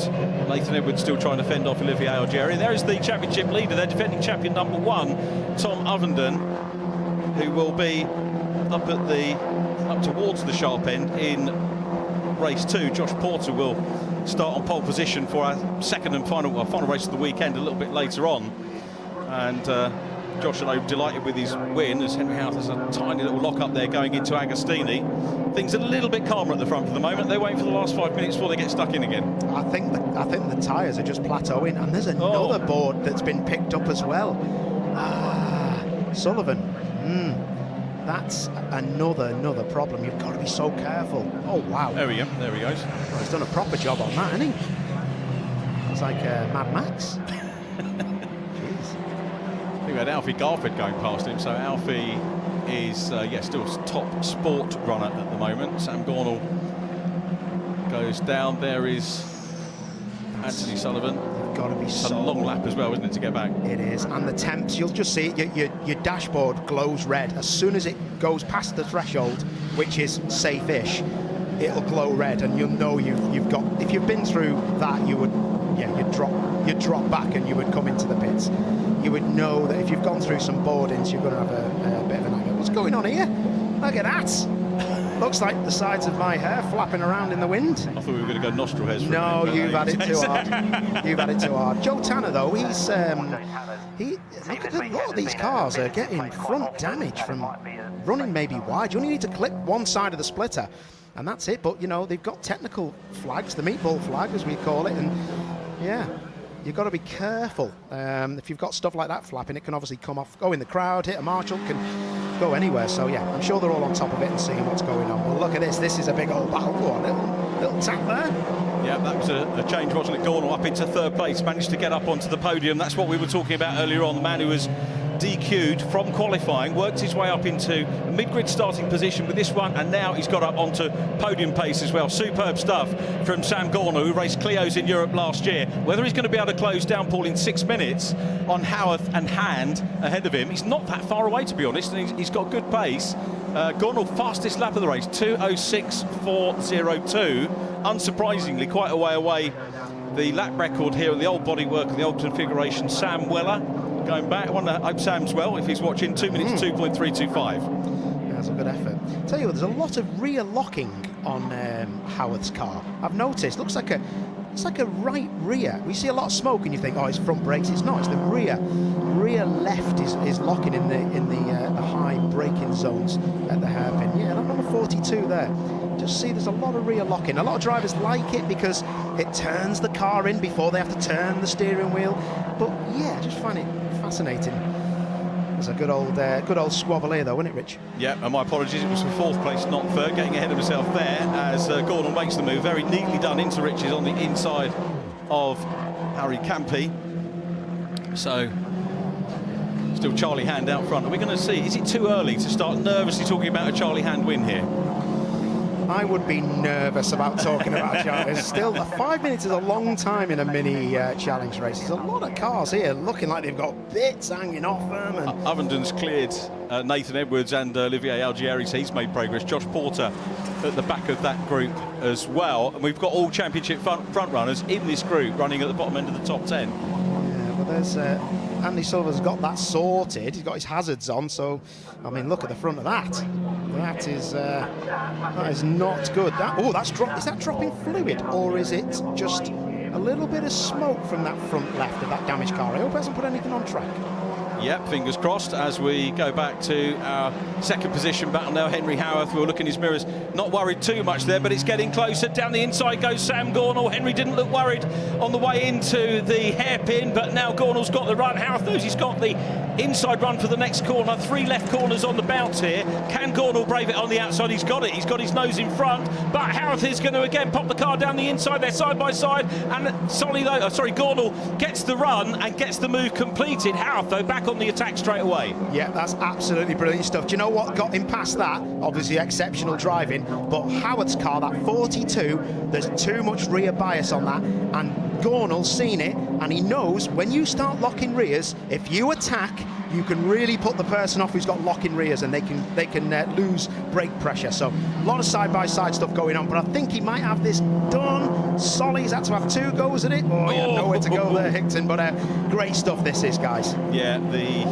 Speaker 19: Nathan Edwards still trying to fend off Olivier Algieri. There is the championship leader, their defending champion number 1, Tom Ovenden, who will be up towards the sharp end in race 2. Josh Porter will start on pole position for our second and final race of the weekend a little bit later on. And Josh, I know, delighted with his win, as Henry Houth has a tiny little lock up there going into Agostini. Things are a little bit calmer at the front for the moment. They're waiting for the last 5 minutes before they get stuck in again.
Speaker 4: I think the tyres are just plateauing, and there's another board that's been picked up as well. Sullivan. That's another problem. You've got to be so careful. Oh, wow.
Speaker 19: There we go. There he goes.
Speaker 4: Well, he's done a proper job on that, hasn't he? It's like Mad Max. Jeez.
Speaker 19: I think we had Alfie Garford going past him, so Alfie is, still top sport runner at the moment. Sam Gornall goes down. There is Anthony Sullivan.
Speaker 4: got to be
Speaker 19: It's
Speaker 4: so
Speaker 19: a long lap as well, isn't it, to get back?
Speaker 4: It is, and the temps, you'll just see it, your dashboard glows red. As soon as it goes past the threshold, which is safe-ish, it'll glow red, and you'll know you've got, if you've been through that, you'd drop back and you would come into the pits. You would know that if you've gone through some boardings, you're going to have a bit of an anger. What's going on here? Look at that. Looks like the sides of my hair flapping around in the wind.
Speaker 19: I thought we were going to go nostril hairs.
Speaker 4: No, you've had it too hard. You've had it too hard. Joe Tanner, though, look at a lot of these cars are getting front damage from running maybe wide. You only need to clip one side of the splitter, and that's it. But, you know, they've got technical flags, the meatball flag, as we call it, and, yeah, you've got to be careful. If you've got stuff like that flapping, it can obviously come off, go in the crowd, hit a marshal, can go anywhere. So, yeah, I'm sure they're all on top of it and seeing what's going on. Well, look at this. This is a big old battle. Go on, little tap there.
Speaker 19: Yeah, that was a change, wasn't it? Gornall up into third place, managed to get up onto the podium. That's what we were talking about earlier on. The man who was DQ'd from qualifying, worked his way up into a mid-grid starting position with this one, and now he's got up onto podium pace as well. Superb stuff from Sam Gornall, who raced Clios in Europe last year. Whether he's going to be able to close down Paul in 6 minutes on Howarth and Hand ahead of him, he's not that far away, to be honest, and he's got good pace. Gornall, fastest lap of the race, 2:06.402. Unsurprisingly, quite a way away. The lap record here at the old bodywork, the old configuration, Sam Weller. Going back, I wonder, I hope Sam's well, if he's watching, 2 minutes 2.325.
Speaker 4: Yeah, that's a good effort. Tell you what, there's a lot of rear locking on Howard's car. I've noticed, looks like a right rear. We see a lot of smoke and you think, oh, it's front brakes. It's not, it's the rear. Rear left is locking in the high braking zones at the hairpin. Yeah, that number 42 there. Just see there's a lot of rear locking. A lot of drivers like it because it turns the car in before they have to turn the steering wheel. But yeah, I just find it fascinating. It's a good old squabble here, though, wasn't it, Rich?
Speaker 19: Yeah, and my apologies, it was for fourth place, not third, getting ahead of himself there as Gornall makes the move. Very neatly done into Rich's on the inside of Harry Campy. So, still Charlie Hand out front. Are we going to see, is it too early to start nervously talking about a Charlie Hand win here?
Speaker 4: I would be nervous about talking about Charlie. Still, 5 minutes is a long time in a mini challenge race. There's a lot of cars here looking like they've got bits hanging off them. And
Speaker 19: Ovendon's cleared Nathan Edwards and Olivier Algieri, so he's made progress. Josh Porter at the back of that group as well. And we've got all championship front runners in this group running at the bottom end of the top 10.
Speaker 4: Yeah, well, there's Andy Silver's got that sorted. He's got his hazards on, so I mean, look at the front of that. That is not good. That's drop. Is that dropping fluid, or is it just a little bit of smoke from that front left of that damaged car? I hope it hasn't put anything on track.
Speaker 19: Yep, fingers crossed as we go back to our second position battle now. Henry Howarth, we'll look in his mirrors, not worried too much there, but it's getting closer. Down the inside goes Sam Gornall. Henry didn't look worried on the way into the hairpin, but now Gornall's got the run. Howarth knows he's got the inside run for the next corner. 3 left corners on the bounce here. Can Gornall brave it on the outside? He's got it. He's got his nose in front, but Howarth is going to again pop the car down the inside. They're side by side, and Gornall gets the run and gets the move completed. Howarth, though, back on the attack straight away.
Speaker 4: Yeah, that's absolutely brilliant stuff. Do you know what got him past that? Obviously exceptional driving, but Howard's car, that 42, there's too much rear bias on that, and Gornall's seen it, and he knows when you start locking rears, if you attack, you can really put the person off who's got locking rears, and they can lose brake pressure. So a lot of side-by-side stuff going on, but I think he might have this done. Solly's had to have 2 goes at it. Oh, yeah, nowhere to go there, Hickton, but great stuff this is, guys.
Speaker 19: Yeah, the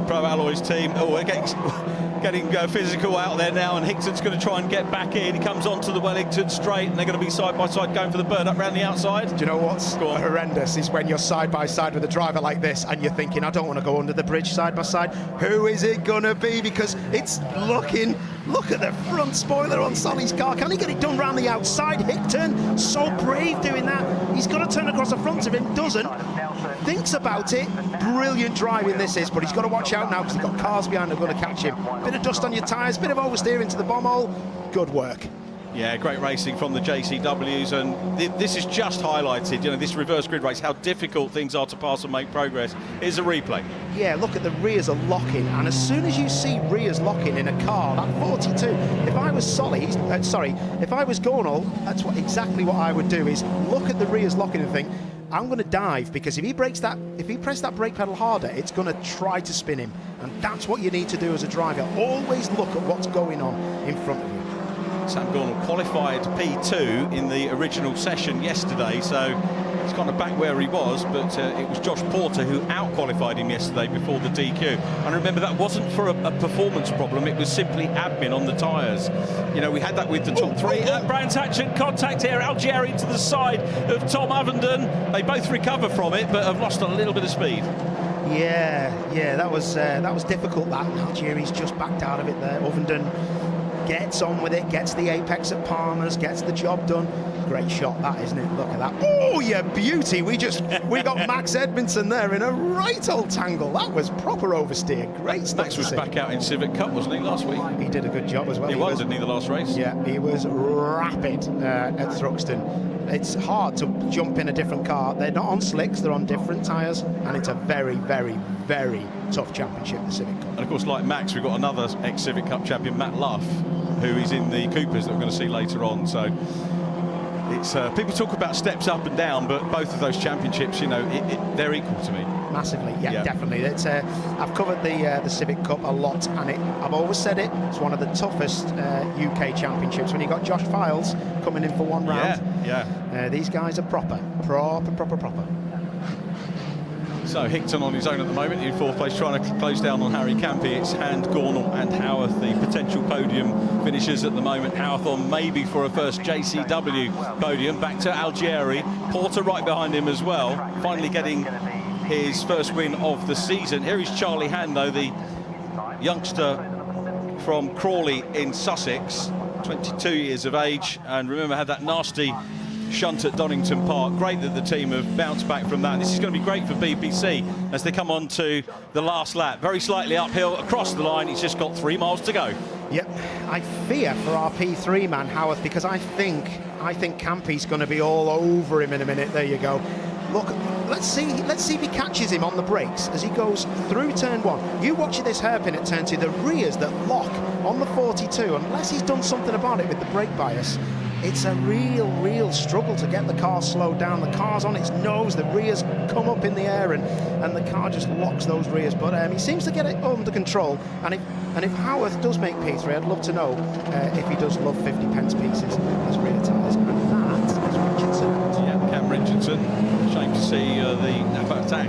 Speaker 19: Pro Alloys team, we're getting physical out there now, and Hickton's going to try and get back in. He comes onto the Wellington straight, and they're going to be side by side going for the bird up round the outside.
Speaker 4: Do you know what's horrendous is when you're side by side with a driver like this, and you're thinking, I don't want to go under the bridge side by side. Who is it going to be? Because it's looking. Look at the front spoiler on Solly's car. Can he get it done round the outside? Hickton, so brave doing that. He's got to turn across the front of him, doesn't. Thinks about it. Brilliant driving this is, but he's got to watch out now because they've got cars behind that are going to catch him. Bit of dust on your tyres, bit of oversteer into the bomb hole. Good work.
Speaker 19: Yeah, great racing from the JCWs, and this is just highlighted, this reverse grid race, how difficult things are to pass and make progress. Here's a replay.
Speaker 4: Yeah, look at the rears are locking, and as soon as you see rears locking in a car, that 42, if I was if I was Gornall, that's exactly what I would do, is look at the rears locking and think, I'm going to dive, because if he press that brake pedal harder, it's going to try to spin him. And that's what you need to do as a driver. Always look at what's going on in front of you.
Speaker 19: Sam Gornall qualified P2 in the original session yesterday, so he's kind of back where he was, but it was Josh Porter who out-qualified him yesterday before the DQ. And remember, that wasn't for a performance problem, it was simply admin on the tyres. You know, we had that with the top three. Brands Hatch in contact here, Algieri to the side of Tom Ovenden. They both recover from it, but have lost a little bit of speed.
Speaker 4: Yeah, that was difficult, that. Algieri's just backed out of it there. Ovenden gets on with it, gets the apex at Palmer's, gets the job done. Great shot, that, isn't it? Look at that. Oh, you beauty. We got Max Edmondson there in a right old tangle. That was proper oversteer. Great stuff.
Speaker 19: Max was back out in Civic Cup, wasn't he, last week?
Speaker 4: He did a good job as well.
Speaker 19: He was, didn't he, the last race?
Speaker 4: Yeah, he was rapid at Thruxton. It's hard to jump in a different car. They're not on slicks, they're on different tyres, and it's a very, very, very tough championship, the Civic Cup.
Speaker 19: And of course, like Max, we've got another ex-Civic Cup champion, Matt Luff, who is in the Coopers that we're going to see later on. So it's people talk about steps up and down, but both of those championships, you know, they're equal to me.
Speaker 4: Massively, yeah. Definitely. It's I've covered the Civic Cup a lot, and I've always said it's one of the toughest UK championships. When you got Josh Files coming in for one round, these guys are proper.
Speaker 19: So Hickton on his own at the moment in fourth place, trying to close down on Harry Campy. It's Hand, Gornall and Howarth, the potential podium finishers at the moment. Howarth on maybe for a first JCW podium. Back to Algieri. Porter right behind him as well, finally getting his first win of the season. Here is Charlie Hand, though, the youngster from Crawley in Sussex, 22 years of age, and remember had that nasty shunt at Donington Park. Great that the team have bounced back from that. This is going to be great for BBC as they come on to the last lap. Very slightly uphill across the line. He's just got 3 miles to go.
Speaker 4: Yep, I fear for our P3 man Howarth, because I think Campy's going to be all over him in a minute. There you go. Look, let's see if he catches him on the brakes as he goes through turn 1. You watch this hairpin at turn 2, the rears that lock on the 42, unless he's done something about it with the brake bias. It's a real struggle to get the car slowed down. The car's on its nose, the rears come up in the air, and the car just locks those rears. But he seems to get it under control. And if Howarth does make P3, I'd love to know if he does love 50 pence pieces as rear tyres. And that is Richardson.
Speaker 19: Yeah, Cam Richardson. Shame to see the Napa attack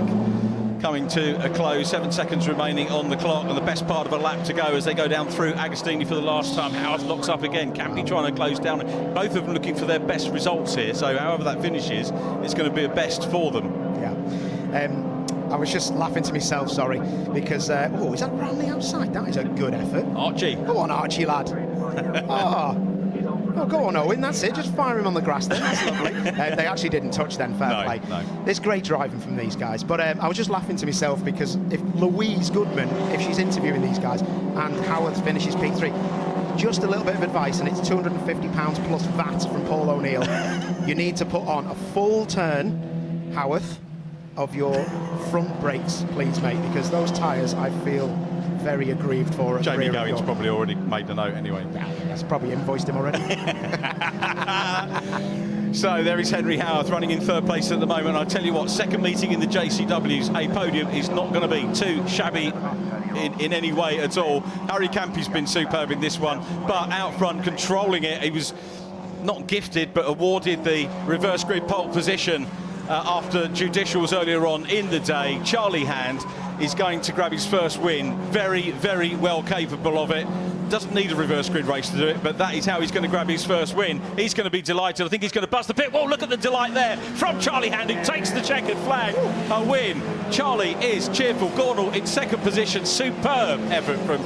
Speaker 19: coming to a close. 7 seconds remaining on the clock, and the best part of a lap to go as they go down through Agostini for the last time. Howard locks up again. Campy trying to close down. Both of them looking for their best results here. So however that finishes, it's going to be a best for them.
Speaker 4: Yeah. I was just laughing to myself, sorry, because is that round the outside? That is a good effort.
Speaker 19: Archie.
Speaker 4: Go on, Archie, lad. Oh, go on, Owen, that's it. Just fire him on the grass then. That's lovely. They actually didn't touch then, fair play.
Speaker 19: No.
Speaker 4: There's great driving from these guys. But I was just laughing to myself because if Louise Goodman, if she's interviewing these guys, and Howard finishes P3, just a little bit of advice, and it's £250 plus VAT from Paul O'Neill. You need to put on a full turn, Howarth, of your front brakes, please, mate, because those tyres, I feel very aggrieved for.
Speaker 19: Jamie Gowen's probably already made the note anyway.
Speaker 4: Yeah, that's probably invoiced him already.
Speaker 19: So there is Henry Howarth running in third place at the moment. I tell you what, second meeting in the JCWs, a podium is not going to be too shabby in any way at all. Harry Campy's been superb in this one, but out front controlling it. He was not gifted but awarded the reverse grid pole position after judicials earlier on in the day. Charlie Hand is going to grab his first win. Very, very well capable of it. Doesn't need a reverse grid race to do it, but that is how he's going to grab his first win. He's going to be delighted. I think he's going to bust the pit. Whoa, look at the delight there from Charlie Hand, who takes the checkered flag. A win. Charlie is cheerful. Gornall in second position. Superb effort from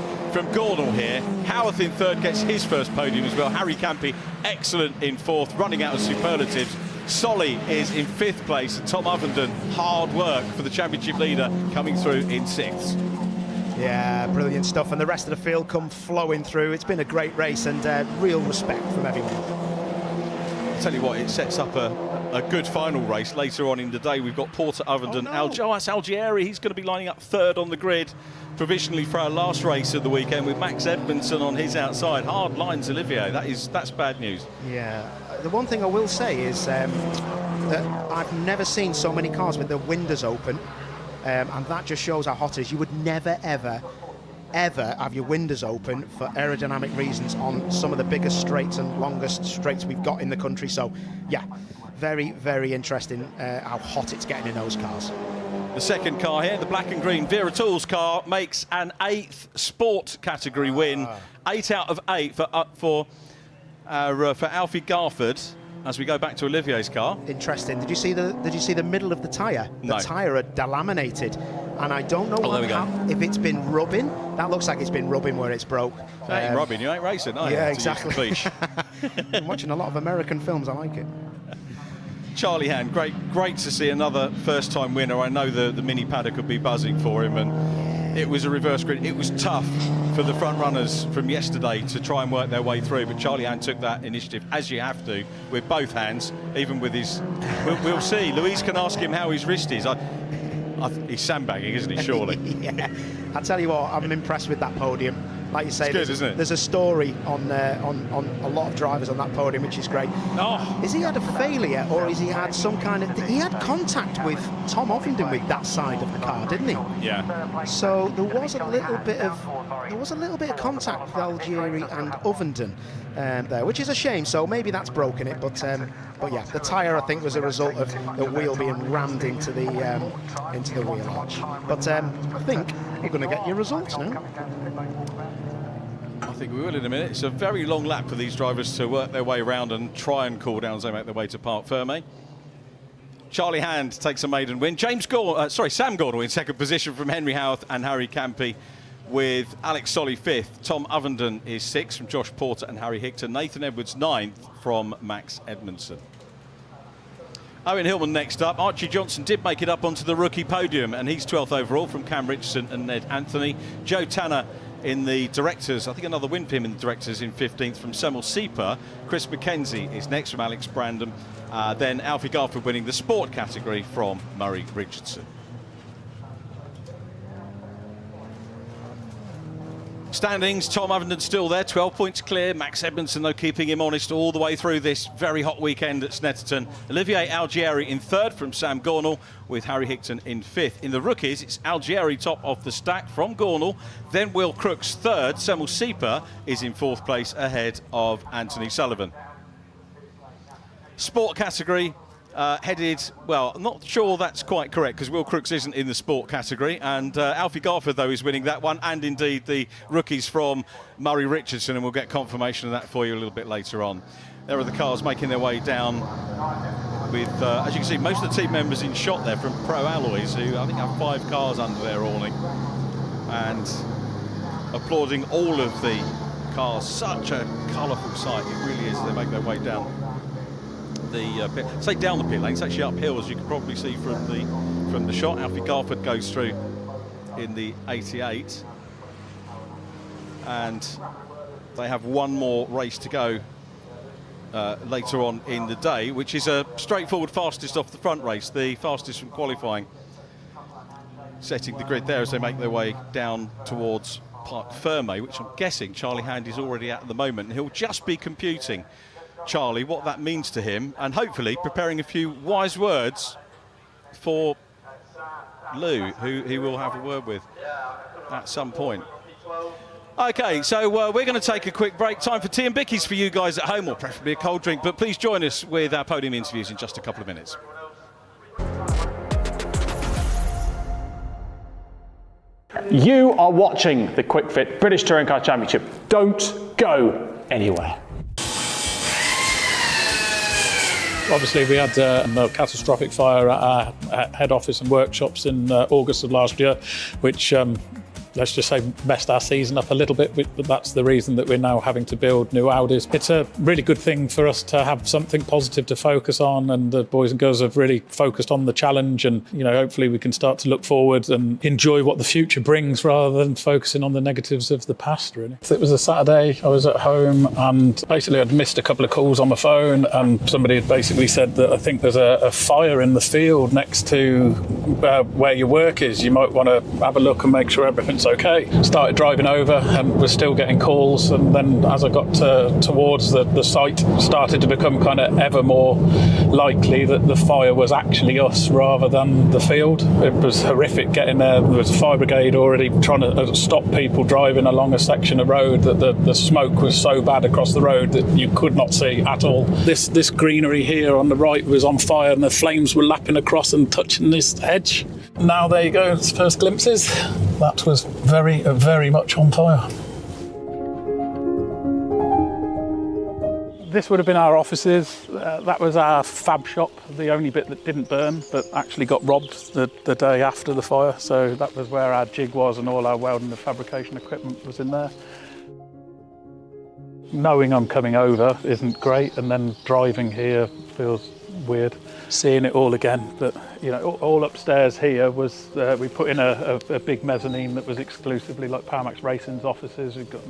Speaker 19: Gornall here. Howarth in third gets his first podium as well. Harry Campy, excellent in fourth, running out of superlatives. Solly is in fifth place, and Tom Ovenden, hard work for the championship leader, coming through in sixth.
Speaker 4: Yeah, brilliant stuff, and the rest of the field come flowing through. It's been a great race, and real respect from everyone.
Speaker 19: I'll tell you what, it sets up a good final race later on in the day. We've got Porter Ovenden, that's Algieri. He's going to be lining up third on the grid provisionally for our last race of the weekend, with Max Edmondson on his outside. Hard lines, Olivier. That's bad news.
Speaker 4: Yeah, the one thing I will say is that I've never seen so many cars with the windows open, and that just shows how hot it is. You would never, ever have your windows open for aerodynamic reasons on some of the biggest straights and longest straights we've got in the country. So, yeah, very, very interesting how hot it's getting in those cars.
Speaker 19: The second car here, the black and green Wera Tools car, makes an 8th sport category win. 8 out of 8 for Alfie Garford. As we go back to Olivier's car.
Speaker 4: Interesting. Did you see the middle of the tyre? The tyre are delaminated, and I don't know if it's been rubbing. That looks like it's been rubbing where it's broke.
Speaker 19: Hey, rubbing, you ain't racing, are you?
Speaker 4: Yeah, exactly. I'm watching a lot of American films. I like it.
Speaker 19: Charlie Hand, great to see another first-time winner. I know the mini paddock could be buzzing for him, and it was a reverse grid. It was tough for the front runners from yesterday to try and work their way through, but Charlie Hand took that initiative, as you have to, with both hands, even with his... We'll see. Louise can ask him how his wrist is. He's sandbagging, isn't he, surely?
Speaker 4: Yeah. I tell you what, I'm impressed with that podium. Like you say,
Speaker 19: it's good, isn't it?
Speaker 4: There's a story on a lot of drivers on that podium, which is great.
Speaker 19: Oh.
Speaker 4: Is he had a failure, or is he had some kind of... He had contact with Tom Ovenden with that side of the car, didn't he?
Speaker 19: Yeah.
Speaker 4: So there was a little bit of contact with Algieri and Ovenden there, which is a shame. So maybe that's broken it, but yeah, the tyre I think was a result of the wheel being rammed into the wheel arch. But I think we're going to get your results now.
Speaker 19: I think we will in a minute. It's a very long lap for these drivers to work their way around and try and cool down as they make their way to Parc Fermé. Charlie Hand takes a maiden win. Sam Gordon in second position from Henry Howarth and Harry Campy, with Alex Solly 5th. Tom Ovenden is 6th from Josh Porter and Harry Hickton. Nathan Edwards 9th from Max Edmondson. Owen Hillman next up. Archie Johnson did make it up onto the rookie podium, and he's 12th overall from Cam Richardson and Ned Anthony. Joe Tanner in the directors, I think another win for him in the directors, in 15th from Samuel Sieper. Chris McKenzie is next from Alex Brandon. Then Alfie Garford winning the sport category from Murray Richardson. Standings, Tom Ovenden still there, 12 points clear. Max Edmondson, though, keeping him honest all the way through this very hot weekend at Snetterton. Olivier Algieri in 3rd from Sam Gornall, with Harry Hickton in 5th. In the rookies, it's Algieri top of the stack from Gornall, then Will Crooks 3rd. Samuel Sieper is in 4th place ahead of Anthony Sullivan. Sport category headed, well, I'm not sure that's quite correct, because Will Crooks isn't in the sport category, and Alfie Garford, though, is winning that one, and indeed the rookies from Murray Richardson, and we'll get confirmation of that for you a little bit later on. There are the cars making their way down with, as you can see, most of the team members in shot there from Pro Alloys, who I think have 5 cars under their awning, and applauding all of the cars. Such a colourful sight, it really is, as they make their way down the say down the pit lane. It's actually uphill, as you can probably see from the shot. Alfie Garford goes through in the 88, and they have one more race to go later on in the day, which is a straightforward fastest off the front race, the fastest from qualifying, setting the grid there as they make their way down towards Parc Fermé, which I'm guessing Charlie Hand is already at the moment, and he'll just be computing, Charlie, what that means to him, and hopefully preparing a few wise words for Lou, who he will have a word with at some point. Okay, so we're going to take a quick break. Time for tea and bickies for you guys at home, or preferably a cold drink, but please join us with our podium interviews in just a couple of minutes.
Speaker 12: You are watching the Kwik Fit British Touring Car Championship. Don't go anywhere.
Speaker 20: Obviously, we had a catastrophic fire at our head office and workshops in August of last year, which let's just say messed our season up a little bit, but that's the reason that we're now having to build new Audis. It's a really good thing for us to have something positive to focus on, and the boys and girls have really focused on the challenge, and hopefully we can start to look forward and enjoy what the future brings rather than focusing on the negatives of the past, really. So it was a Saturday, I was at home, and basically I'd missed a couple of calls on my phone, and somebody had basically said that I think there's a fire in the field next to where your work is. You might want to have a look and make sure everything's okay. Started driving over and was still getting calls, and then as I got towards the site, started to become kind of ever more likely that the fire was actually us rather than the field. It was horrific getting there. There was a fire brigade already trying to stop people driving along a section of road, that the smoke was so bad across the road that you could not see at all. This greenery here on the right was on fire, and the flames were lapping across and touching this hedge. Now there you go, it's first glimpses. That was very, very much on fire. This would have been our offices. That was our fab shop, the only bit that didn't burn, but actually got robbed the day after the fire. So that was where our jig was, and all our welding and fabrication equipment was in there. Knowing I'm coming over isn't great, and then driving here feels weird. Seeing it all again, but you know, all upstairs here was we put in a big mezzanine that was exclusively like Powermax Racing's offices. We've got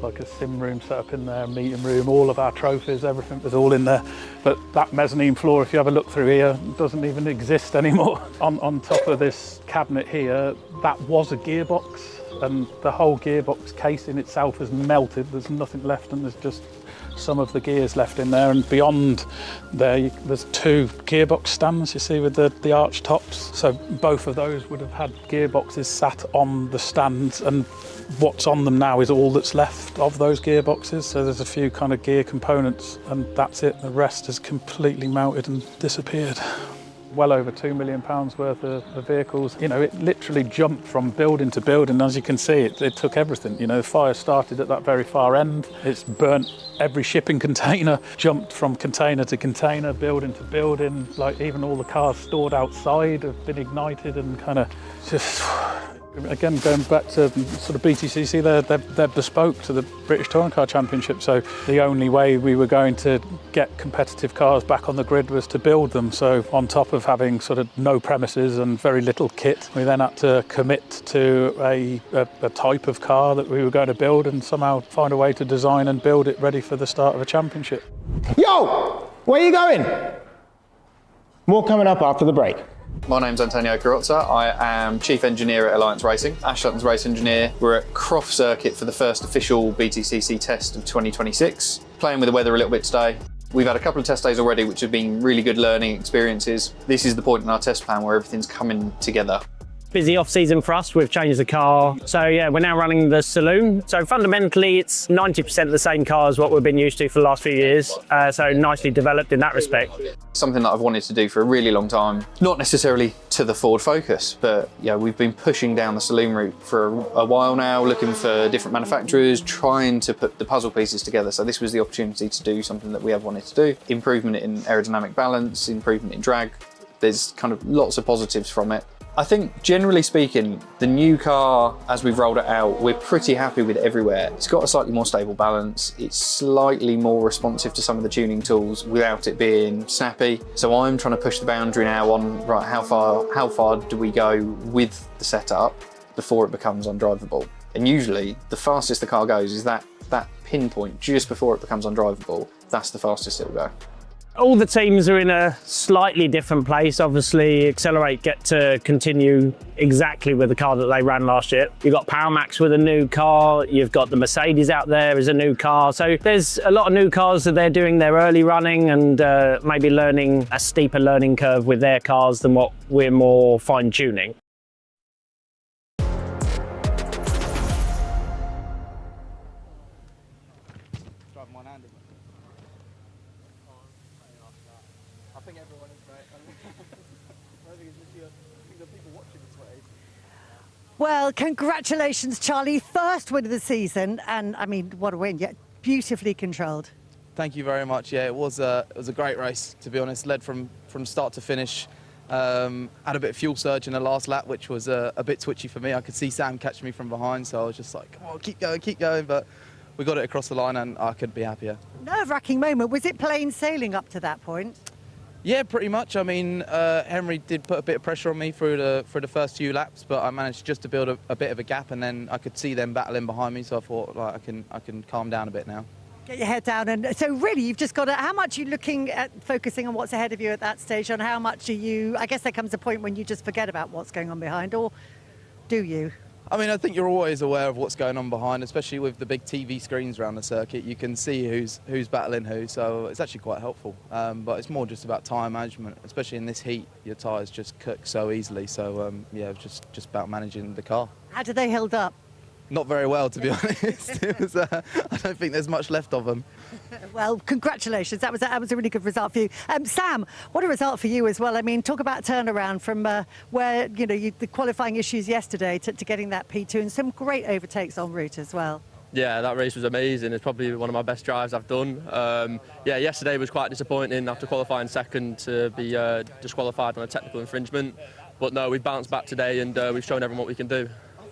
Speaker 20: like a sim room set up in there, a meeting room, all of our trophies, everything was all in there. But that mezzanine floor, if you have a look through here, doesn't even exist anymore. On top of this cabinet here, that was a gearbox, and the whole gearbox casing itself has melted. There's nothing left, and there's just some of the gears left in there, and beyond there there's two gearbox stands, you see, with the arch tops. So both of those would have had gearboxes sat on the stands, and what's on them now is all that's left of those gearboxes. So there's a few kind of gear components, and that's it. The rest has completely melted and disappeared. Well over £2 million worth of vehicles. You know, it literally jumped from building to building. As you can see, it took everything. You know, the fire started at that very far end. It's burnt every shipping container, jumped from container to container, building to building. Like even all the cars stored outside have been ignited, and kind of just... Again, going back to sort of BTCC, they're bespoke to the British Touring Car Championship, so the only way we were going to get competitive cars back on the grid was to build them. So on top of having sort of no premises and very little kit, we then had to commit to a type of car that we were going to build, and somehow find a way to design and build it ready for the start of a championship.
Speaker 21: Yo, where are you going? More coming up after the break.
Speaker 22: My name's Antonio Carrozza. I am Chief Engineer at Alliance Racing. Ash Sutton's race engineer. We're at Croft Circuit for the first official BTCC test of 2026. Playing with the weather a little bit today. We've had a couple of test days already, which have been really good learning experiences. This is the point in our test plan where everything's coming together.
Speaker 23: Busy off-season for us. We've changed the car. So yeah, we're now running the saloon. So fundamentally, it's 90% the same car as what we've been used to for the last few years. So nicely developed in that respect.
Speaker 22: Something that I've wanted to do for a really long time. Not necessarily to the Ford Focus, but yeah, we've been pushing down the saloon route for a while now, looking for different manufacturers, trying to put the puzzle pieces together. So this was the opportunity to do something that we have wanted to do. Improvement in aerodynamic balance, improvement in drag. There's kind of lots of positives from it. I think, generally speaking, the new car, as we've rolled it out, we're pretty happy with everywhere. It's got a slightly more stable balance. It's slightly more responsive to some of the tuning tools without it being snappy. So I'm trying to push the boundary now on, right, how far do we go with the setup before it becomes undrivable? And usually, the fastest the car goes is that pinpoint just before it becomes undrivable. That's the fastest it'll go.
Speaker 23: All the teams are in a slightly different place. Obviously, Accelerate get to continue exactly with the car that they ran last year. You've got Powermax with a new car. You've got the Mercedes out there as a new car. So there's a lot of new cars that they're doing their early running, and maybe learning a steeper learning curve with their cars than what we're more fine-tuning.
Speaker 9: Well, congratulations, Charlie. First win of the season, and I mean, what a win. Yeah, beautifully controlled.
Speaker 24: Thank you very much. Yeah, it was a great race, to be honest. Led from start to finish. Had a bit of fuel surge in the last lap, which was a bit twitchy for me. I could see Sam catch me from behind, so I was just like, come on, keep going. But we got it across the line, and I couldn't be happier.
Speaker 9: Nerve-wracking moment. Was it plain sailing up to that point?
Speaker 24: Yeah, pretty much. I mean, Henry did put a bit of pressure on me through the first few laps, but I managed just to build a bit of a gap, and then I could see them battling behind me. So I thought, like, I can calm down a bit now.
Speaker 9: Get your head down. And so really, you've just got to, how much are you looking at focusing on what's ahead of you at that stage, and how much are you, I guess there comes a point when you just forget about what's going on behind, or do you?
Speaker 24: I mean, I think you're always aware of what's going on behind, especially with the big TV screens around the circuit. You can see who's battling who, so it's actually quite helpful. But it's more just about tyre management, especially in this heat. Your tyres just cook so easily, so yeah, it's just about managing the car.
Speaker 9: How did they hold up?
Speaker 24: Not very well, to be honest. It was, I don't think there's much left of them.
Speaker 9: Well, congratulations. That was a really good result for you. Sam, what a result for you as well. I mean, talk about turnaround from where, you know, the qualifying issues yesterday to getting that P2, and some great overtakes en route as well.
Speaker 5: Yeah, that race was amazing. It's probably one of my best drives I've done. Yeah, yesterday was quite disappointing after qualifying second to be disqualified on a technical infringement. But no, we've bounced back today, and we've shown everyone what we can do.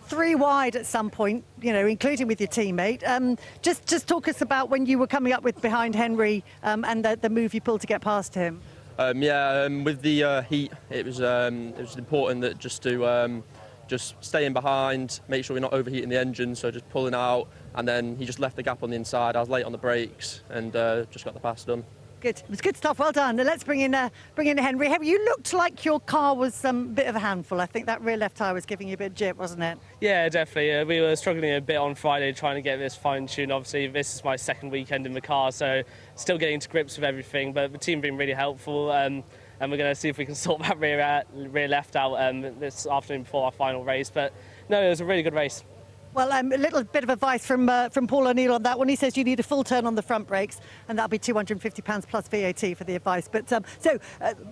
Speaker 9: 3 wide at some point, you know, including with your teammate. Just talk us about when you were coming up with behind Henry and the move you pulled to get past him.
Speaker 5: With the heat, it was important that just to just stay in behind, make sure we're not overheating the engine, so just pulling out, and then he just left the gap on the inside. I was late on the brakes and just got the pass done.
Speaker 9: Good. It was good stuff. Well done. Now let's bring in Henry. Henry, you looked like your car was a bit of a handful. I think that rear left tyre was giving you a bit of jip, wasn't it?
Speaker 8: Yeah, definitely. We were struggling a bit on Friday trying to get this fine-tuned. Obviously, this is my second weekend in the car, so still getting to grips with everything. But the team have been really helpful, and we're going to see if we can sort that rear left out this afternoon before our final race. But no, it was a really good race.
Speaker 9: Well, a little bit of advice from Paul O'Neill on that one. He says you need a full turn on the front brakes, and that'll be £250 plus VAT for the advice. But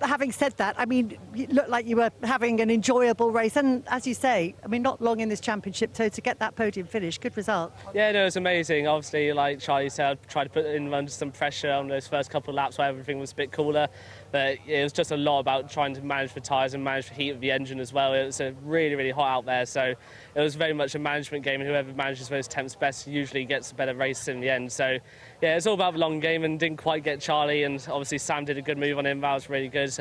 Speaker 9: having said that, I mean, you looked like you were having an enjoyable race, and as you say, I mean, not long in this championship, so to get that podium finish, good result.
Speaker 8: Yeah, no, it was amazing. Obviously, like Charlie said, I tried to put in under some pressure on those first couple of laps where everything was a bit cooler. But it was just a lot about trying to manage the tyres and manage the heat of the engine as well. It was really, really hot out there, so it was very much a management game, and whoever manages those temps best usually gets a better race in the end. So, yeah, it's all about the long game, and didn't quite get Charlie, and obviously Sam did a good move on him. That was really good.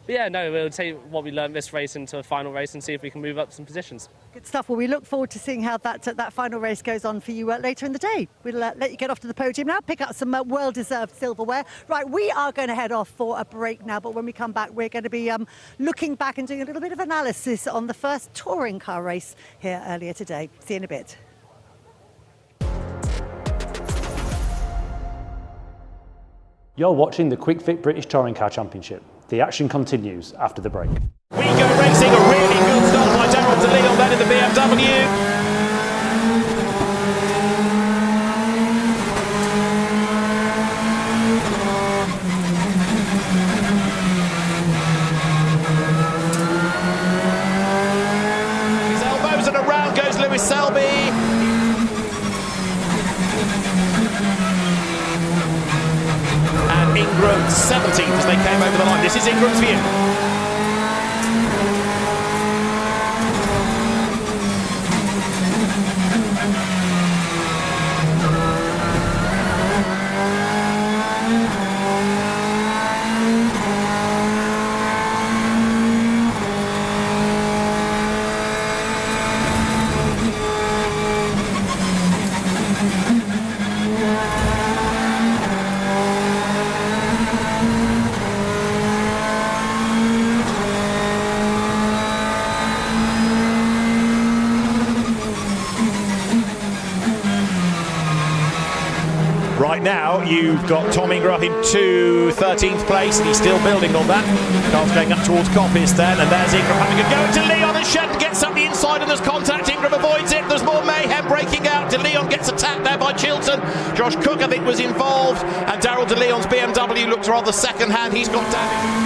Speaker 8: But yeah, no, we'll take what we learned this race into a final race and see if we can move up some positions.
Speaker 9: Good stuff. Well, we look forward to seeing how that final race goes on for you later in the day. We'll let you get off to the podium now, pick up some well-deserved silverware. Right, we are going to head off for a break now, but when we come back, we're going to be looking back and doing a little bit of analysis on the first touring car race here earlier today. See you in a bit.
Speaker 12: You're watching the Kwik Fit British Touring Car Championship. The action continues after the break.
Speaker 3: We go racing, a really good start by Daryl De Leon then in the BMW. His elbows, and around goes Lewis Selby. Ingram 17th as they came over the line. This is Ingram's view. Right now, you've got Tom Ingram up into 13th place, and he's still building on that. Carl's going up towards Coppice then, and there's Ingram having a go to Leon, and Shetton gets up the inside, and there's contact. Ingram avoids it. There's more mayhem breaking out. De Leon gets attacked there by Chilton. Josh Cook, I think, was involved, and Daryl De Leon's BMW looks rather second-hand. He's got damage.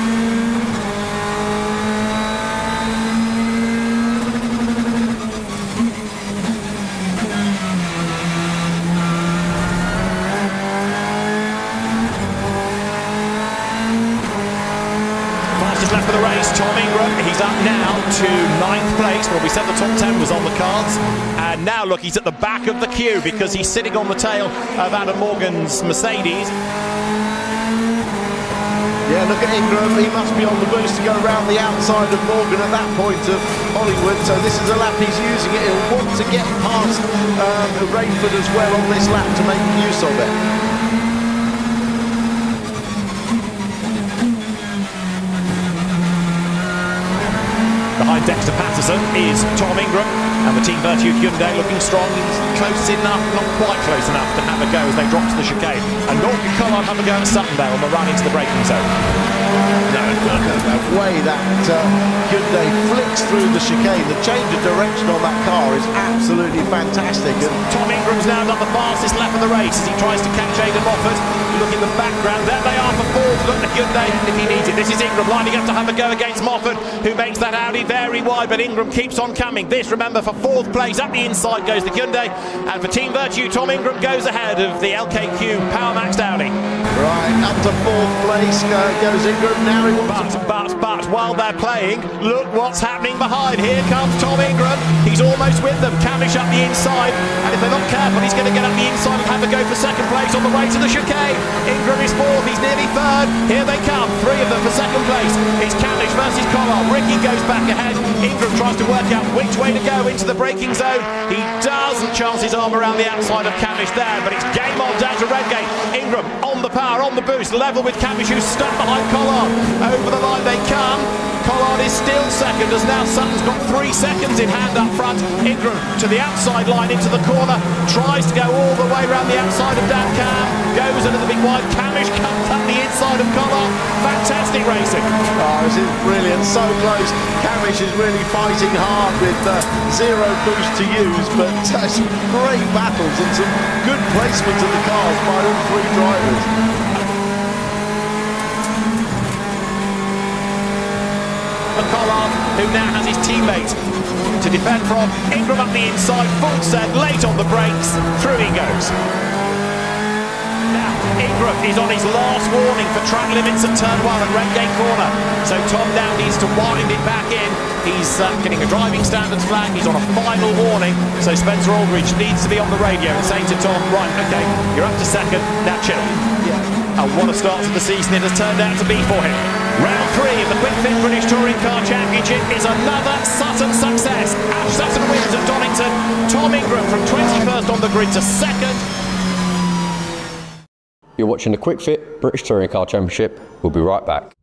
Speaker 3: Left for the race, Tom Ingram, he's up now to 9th place. Well, we said the top 10 was on the cards, and now look, he's at the back of the queue because he's sitting on the tail of Adam Morgan's Mercedes.
Speaker 2: Yeah, look at Ingram. He must be on the boost to go around the outside of Morgan at that point of Hollywood. So this is a lap he's using it. He'll want to get past Rainford as well on this lap to make use of it.
Speaker 3: Behind Dexter Patterson is Tom Ingram, and the Team Virtue Hyundai looking strong. He's close enough, not quite close enough to have a go as they drop to the chicane. And Norton Collard have a go at Suttondale on the run into the braking zone.
Speaker 2: No, look at the way that Hyundai flicks through the chicane. The change of direction on that car is absolutely fantastic. And
Speaker 3: Tom Ingram's now done the fastest lap of the race as he tries to catch Aidan Moffat. Look in the background, there they are for fourth. Look at Hyundai if he needs it. This is Ingram lining up to have a go against Moffat, who makes that Audi very wide, but Ingram keeps on coming. This, remember, for fourth place. Up the inside goes the Hyundai, and for Team Virtue, Tom Ingram goes ahead of the LKQ Power Maxed Audi.
Speaker 2: Right, up to fourth place goes Ingram. Now he wants
Speaker 3: but while they're playing, look what's happening behind. Here comes Tom Ingram. He's almost with them. Camish up the inside, and if they're not careful, he's going to get up the inside and have a go for second place on the way to the chicane. Ingram is fourth. He's nearly third. Here they come. Three of them for second place. It's Camish versus Collard. Ricky goes back ahead. Ingram tries to work out which way to go into the braking zone. He doesn't chance his arm around the outside of Camish there, but it's game on down to Redgate. Ingram on the power, on the boost, level with Camish, who's stuck behind Collard. Over the line they come. Collard is still second, as now Sutton's got 3 seconds in hand up front. Ingram to the outside line into the corner, tries to go all the way around the outside of Dan Cam, goes a little bit wide. Camish comes up the inside of Collard. Fantastic racing.
Speaker 2: Oh, this is brilliant, so close. Camish is really fighting hard with zero boost to use, but some great battles and some good placement of the cars by all three drivers.
Speaker 3: Collard, who now has his teammate to defend from. Ingram up the inside, full set, late on the brakes, through he goes. Now, Ingram is on his last warning for track limits at turn 1 at Redgate corner. So Tom now needs to wind it back in. He's getting a driving standards flag, he's on a final warning, so Spencer Aldridge needs to be on the radio and saying to Tom, right, okay, you're up to second, now chill. And what a start to the season it has turned out to be for him. Round 3 of the Kwik Fit British Touring Car Championship is another Sutton success. Ash Sutton wins at Donington. Tom Ingram from 21st on the grid to second.
Speaker 15: You're watching the Kwik Fit British Touring Car Championship. We'll be right back.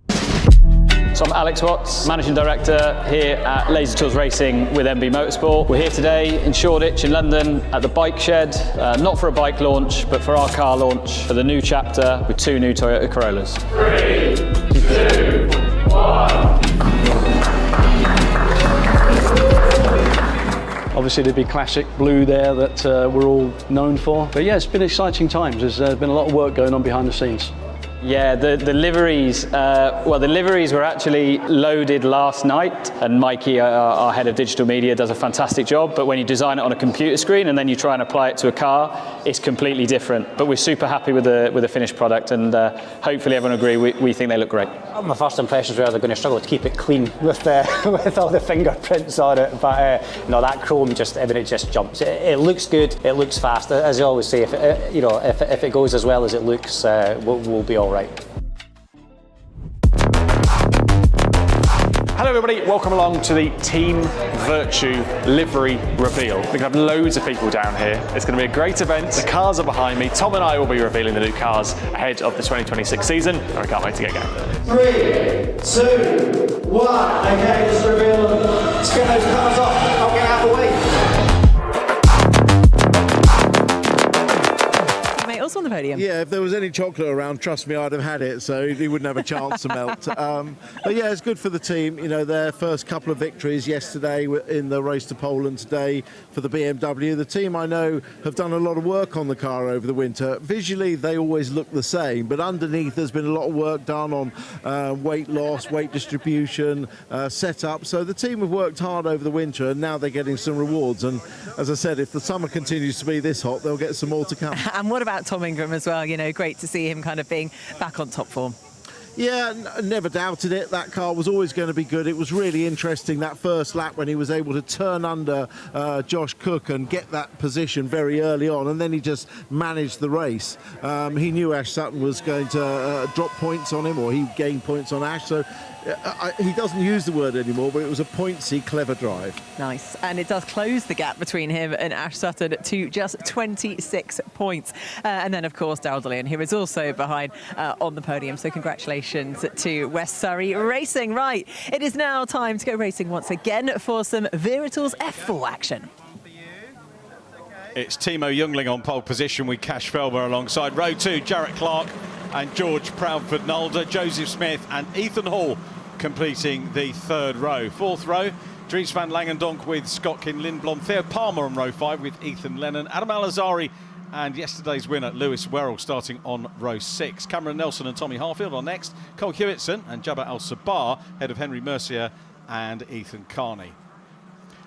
Speaker 12: So I'm Alex Watts, Managing Director here at Laser Tools Racing with MB Motorsport. We're here today in Shoreditch in London at the bike shed, not for a bike launch, but for our car launch for the new chapter with 2 new Toyota Corollas.
Speaker 6: 3, 2, 1.
Speaker 10: Obviously the big classic blue there that we're all known for. But yeah, it's been exciting times. There's been a lot of work going on behind the scenes.
Speaker 12: Yeah, the liveries, the liveries were actually loaded last night, and Mikey, our head of digital media, does a fantastic job, but when you design it on a computer screen and then you try and apply it to a car, it's completely different. But we're super happy with the finished product, and hopefully everyone agree, we think they look great.
Speaker 11: My first impressions were they're going to struggle to keep it clean with with all the fingerprints on it, but no, that chrome just, it just jumps. It looks good, it looks fast. As I always say, if it goes as well as it looks, we'll be all right.
Speaker 12: Hello everybody, welcome along to the Team Virtue livery reveal. We're going to have loads of people down here. It's going to be a great event. The cars are behind me. Tom and I will be revealing the new cars ahead of the 2026 season, and we can't wait to get going.
Speaker 6: 3, 2, 1. Okay, just reveal them. Let's get those cars off. I'll get out of the way.
Speaker 1: On the podium.
Speaker 2: Yeah, if there was any chocolate around, trust me, I'd have had it, so he wouldn't have a chance to melt. But yeah, it's good for the team. You know, their first couple of victories yesterday in the race to Poland, today for the BMW. The team, I know, have done a lot of work on the car over the winter. Visually, they always look the same, but underneath there's been a lot of work done on weight loss, weight distribution, setup. So the team have worked hard over the winter, and now they're getting some rewards. And as I said, if the summer continues to be this hot, they'll get some more to come.
Speaker 1: And what about Tom Ingram as well? You know, great to see him kind of being back on top form.
Speaker 2: Yeah, never doubted it. That car was always going to be good. It was really interesting that first lap when he was able to turn under Josh Cook and get that position very early on, and then he just managed the race. He knew Ash Sutton was going to drop points on him, or he gained points on Ash, so he doesn't use the word anymore, but it was a pointsy, clever drive.
Speaker 1: Nice, and it does close the gap between him and Ash Sutton to just 26 points. And then, of course, Dowdalian, who is also behind on the podium. So congratulations to West Surrey Racing. Right, it is now time to go racing once again for some Viritals F4 action.
Speaker 19: It's Timo Youngling on pole position with Cash Felber alongside row 2, Jarrett Clark and George Proudfoot-Nolder, Joseph Smith and Ethan Hall completing the third row. Fourth row, Dries van Langendonk with Scotkin Lindblom, Theo Palmer on row 5 with Ethan Lennon, Adam Al-Azhari and yesterday's winner Lewis Werrell starting on row 6. Cameron Nelson and Tommy Harfield on next, Cole Hewitson and Jabba Al-Sabah ahead of Henry Mercier and Ethan Carney.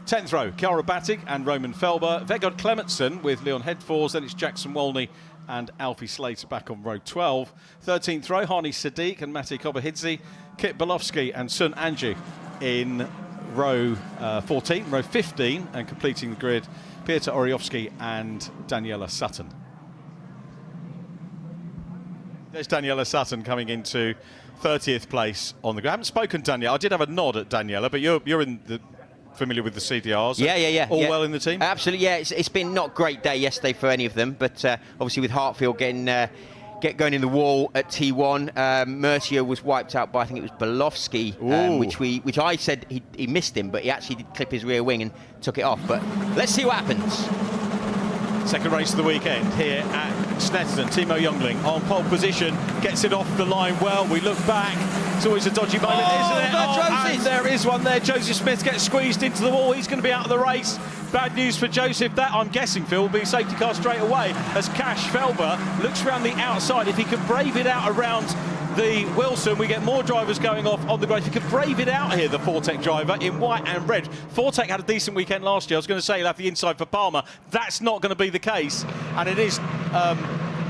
Speaker 19: 10th row, Chiara Batig and Roman Felber, Vegard Clementson with Leon Headfors, then it's Jackson Wolney and Alfie Slater back on row 12. 13th row, Hani Sadiq and Mate Kobahidze, Kit Bolofsky and Sun Anju in row 14, row 15, and completing the grid, Peter Oriofsky and Daniela Sutton. There's Daniela Sutton coming into 30th place on the grid. I haven't spoken to Daniela. I did have a nod at Daniela, but you're in the familiar with the CDRs.
Speaker 7: Yeah.
Speaker 19: All well in the team?
Speaker 7: Absolutely, yeah. It's been not a great day yesterday for any of them, but obviously with Hartfield going in the wall at T1, Mercier was wiped out by, I think it was Bolofsky, which I said he missed him, but he actually did clip his rear wing and took it off. But let's see what happens.
Speaker 19: Second race of the weekend here at Snetterton. Timo Youngling on pole position, gets it off the line well. We look back, it's always a dodgy moment, isn't it? And there is one there. Joseph Smith gets squeezed into the wall. He's going to be out of the race. Bad news for Joseph. That, I'm guessing, Phil, will be safety car straight away as Cash Felber looks around the outside. If he can brave it out around the Wilson, we get more drivers going off on the grid. If he could brave it out here, the Fortec driver in white and red. Fortec had a decent weekend last year. I was going to say he'll have the inside for Palmer. That's not going to be the case, and it is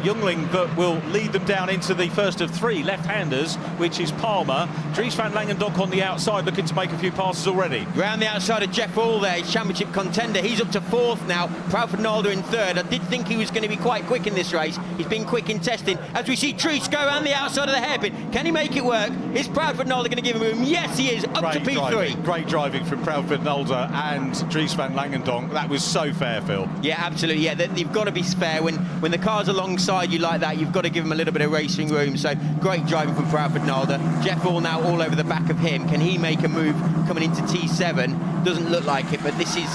Speaker 19: Youngling that will lead them down into the first of 3 left-handers, which is Palmer. Dries van Langendonk on the outside, looking to make a few passes already.
Speaker 7: Round the outside of Jeff Hall there, he's championship contender. He's up to 4th now. Proudfoot-Nolder in 3rd. I did think he was going to be quite quick in this race. He's been quick in testing. As we see Dries go around the outside of the hairpin. Can he make it work? Is Proudfoot-Nolder going to give him room? Yes, he is. Up to P3.
Speaker 19: Great driving from Proudfoot-Nolder and Dries van Langendonk. That was so fair, Phil.
Speaker 7: Yeah, absolutely. Yeah, you've got to be fair. When the car's alongside you like that, you've got to give him a little bit of racing room. So great driving from Proudfoot-Nolder. Jeff Hall now all over the back of him. Can he make a move coming into T7? Doesn't look like it, but this is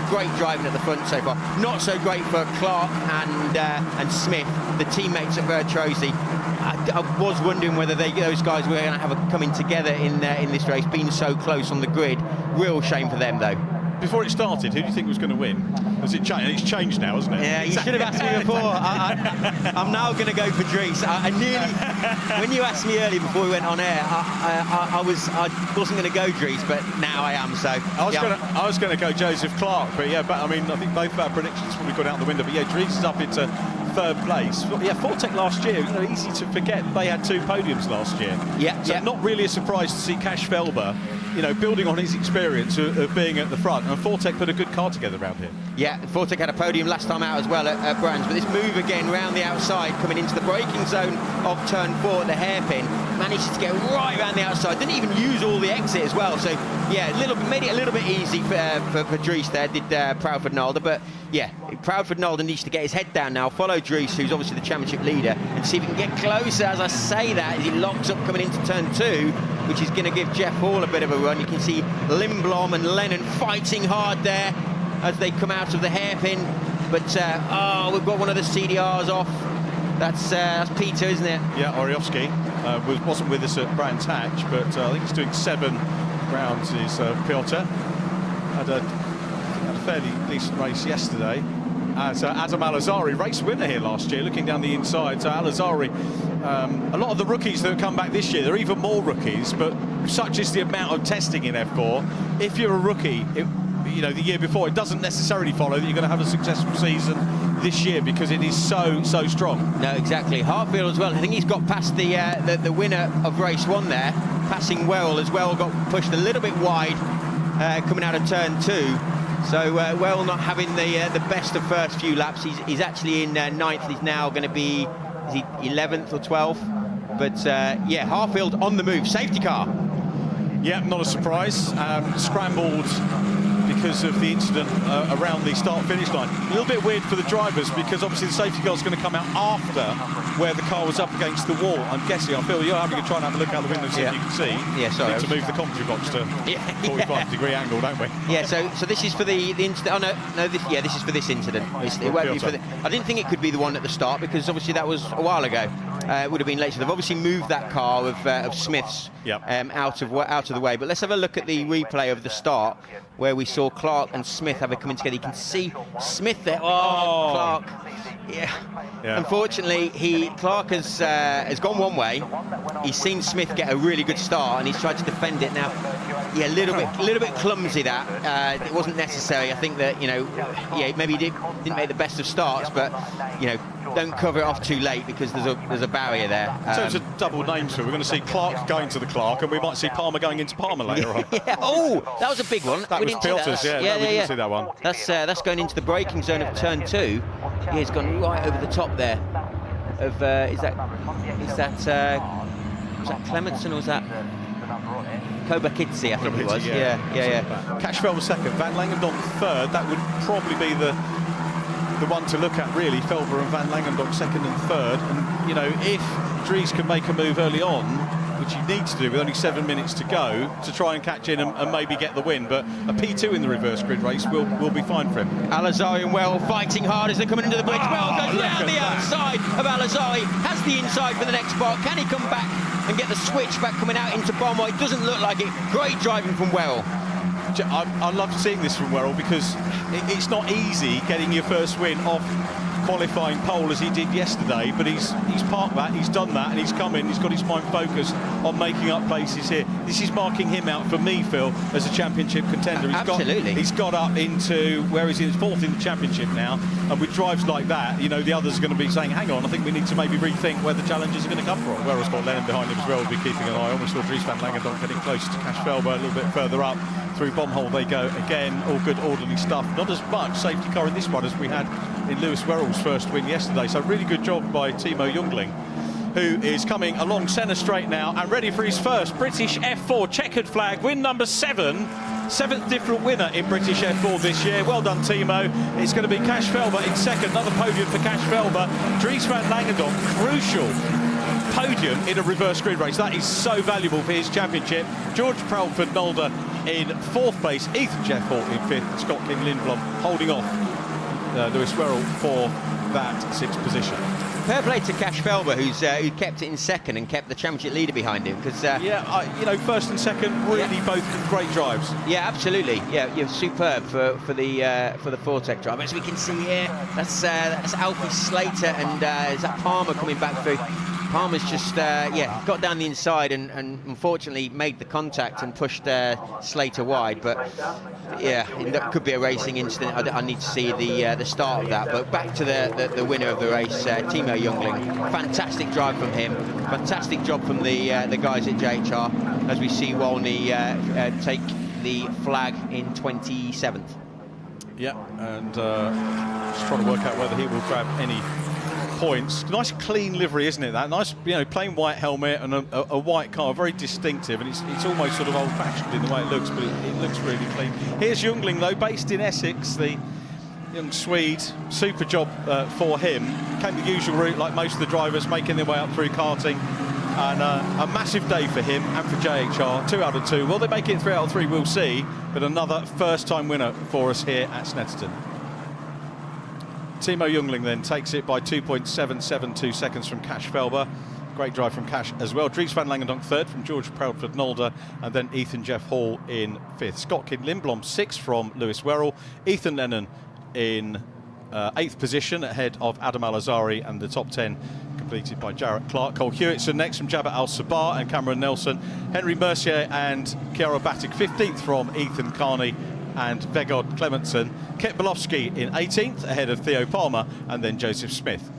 Speaker 7: great driving at the front so far. Not so great for Clark and Smith, the teammates at Virtuosi. I was wondering whether those guys were going to have a coming together in this race, being so close on the grid. Real shame for them, though.
Speaker 19: Before it started, who do you think was going to win? Has it changed? It's changed now, hasn't it?
Speaker 7: Yeah, you should have asked me before. I'm now going to go for Dries. I nearly, when you asked me earlier before we went on air, I wasn't going to go Dries, but now I am. So
Speaker 19: I was going to go Joseph Clark, but yeah, I think both of our predictions probably gone out the window. But yeah, Dries is up into 3rd place. Yeah, Fortec last year, easy to forget they had 2 podiums last year. So not really a surprise to see Cash Felber, building on his experience of being at the front, and Fortec put a good car together around here.
Speaker 7: Yeah, Fortec had a podium last time out as well at Brands, but this move again round the outside, coming into the braking zone of turn 4 at the hairpin, manages to get right around the outside, didn't even use all the exit as well, so yeah, made it a little bit easy for Dries there, did Proudfoot-Nolder, but yeah, Proudfoot-Nolder needs to get his head down now, follow Dries, who's obviously the championship leader, and see if he can get closer, as I say that, as he locks up coming into turn 2, which is going to give Jeff Hall a bit of a run. You can see Lindblom and Lennon fighting hard there as they come out of the hairpin, but we've got one of the CDRs off. That's Peter, isn't it?
Speaker 19: Yeah, Oriofsky wasn't with us at Brands Hatch, but I think he's doing 7 rounds. Is Piotr had a fairly decent race yesterday. So Adam Al-Azhari, race winner here last year, looking down the inside. So Al-Azhari, a lot of the rookies that have come back this year, there are even more rookies, but such is the amount of testing in F4. If you're a rookie, you know, the year before. It doesn't necessarily follow that you're going to have a successful season this year because it is so strong.
Speaker 7: No, exactly. Hartfield as well. I think he's got past the winner of race 1 there, passing Well as well. Got pushed a little bit wide coming out of turn 2. So Well not having the best of first few laps. He's actually in 9th. He's now going to be, is he 11th or 12th? But yeah, Hartfield on the move. Safety car.
Speaker 19: Yeah, not a surprise. Scrambled because of the incident around the start-finish line. A little bit weird for the drivers because obviously the safety car is going to come out after where the car was up against the wall. I'm guessing, I feel you're having to try and have a look out the window and see if you can see.
Speaker 7: Yeah, sorry.
Speaker 19: We need to move the commentary box to 45-degree angle, don't we?
Speaker 7: Yeah, so this is for the incident. Oh, no, this is for this incident. It won't be for I didn't think it could be the one at the start because obviously that was a while ago. It would have been later. They've obviously moved that car of Smith's out of the way. But let's have a look at the replay of the start where we saw Clark and Smith have it coming together. You can see Smith there. Oh, Clark. Yeah. Unfortunately, Clark has gone one way. He's seen Smith get a really good start, and he's tried to defend it now. Yeah, a little bit clumsy that. It wasn't necessary. I think that maybe he didn't make the best of starts, but don't cover it off too late because there's a barrier there.
Speaker 19: So it's a double name swap. We're going to see Clark going to the Clark, and we might see Palmer going into Palmer later on.
Speaker 7: Oh, that was a big one.
Speaker 19: That was Pilters, we didn't see that one.
Speaker 7: That's going into the braking zone of turn 2. Yeah, he's gone right over the top there. Of is that Clementson or was that Kobakidze, I think it was. Yeah.
Speaker 19: Cashwell was second, Van Langendonk third. That would probably be the one to look at, really. Felber and Van Langendonk second and third. And if Dries can make a move early on, which he needs to do with only 7 minutes to go, to try and catch in and maybe get the win. But a P2 in the reverse grid race will be fine for him.
Speaker 7: Alazari and Well fighting hard as they're coming into the bridge. Well goes round the outside of Alazari, has the inside for the next spot. Can he come back and get the switch back coming out into Bomber? It doesn't look like it. Great driving from Well.
Speaker 19: I love seeing this from Werrell because it's not easy getting your first win off qualifying pole as he did yesterday, but he's parked that, he's done that, and he's come in, he's got his mind focused on making up places here. This is marking him out for me, Phil, as a championship contender. He's got up into where he's in 4th in the championship now, and with drives like that, the others are going to be saying, hang on, I think we need to maybe rethink where the challenges are going to come from. Werrell's got Lennon behind him as well, we'll be keeping an eye on. We saw Dries Van Langendonk getting closer to Cash Felber a little bit further up. Through Bombhole they go again, all good, orderly stuff. Not as much safety car in this one as we had in Lewis Werrell's first win yesterday. So really good job by Timo Jungling, who is coming along centre straight now and ready for his first British F4 checkered flag win, number 7. 7th different winner in British F4 this year. Well done, Timo. It's going to be Cash Felber in second. Another podium for Cash Felber. Dries Van Langendonk, crucial podium in a reverse grid race. That is so valuable for his championship. George Proudford-Nolde in 4th place. Ethan Jeff Hall in 5th. Scott King Lindblom holding off Lewis Werrell for that 6th position.
Speaker 7: Fair play to Cash Felber, who kept it in second and kept the championship leader behind him. Because
Speaker 19: first and second really both great drives.
Speaker 7: Yeah, absolutely. Yeah, you're superb for the Fortec drive. As we can see here, that's Alfie Slater and is that Palmer coming back through. Palmer's just got down the inside and unfortunately made the contact and pushed Slater wide. But it could be a racing incident. I need to see the start of that. But back to the winner of the race, Timo Jungling. Fantastic drive from him. Fantastic job from the guys at JHR as we see Wolney take the flag in 27th.
Speaker 19: Yeah, and just trying to work out whether he will grab any points. Nice clean livery, isn't it? That nice, plain white helmet and a white car, very distinctive, and it's almost sort of old-fashioned in the way it looks, but it looks really clean. Here's Jungling, though, based in Essex, the young Swede. Super job for him. Came the usual route, like most of the drivers, making their way up through karting. And a massive day for him and for JHR. 2 out of 2. Will they make it 3 out of 3? We'll see. But another first-time winner for us here at Snetterton. Timo Jungling then takes it by 2.772 seconds from Cash Felber. Great drive from Cash as well. Dries Van Langendonk 3rd from George Proudford-Nolde, and then Ethan Jeff Hall in 5th. Scott King Lindblom 6th from Lewis Werrell. Ethan Lennon in 8th position ahead of Adam Alazari, and the top 10 completed by Jarrett Clark. Cole Hewitson next from Jabba Al-Sabah and Cameron Nelson. Henry Mercier and Chiara Batic 15th from Ethan Carney. and Vegard Clementson. Kit Belowski in 18th, ahead of Theo Palmer and then Joseph Smith.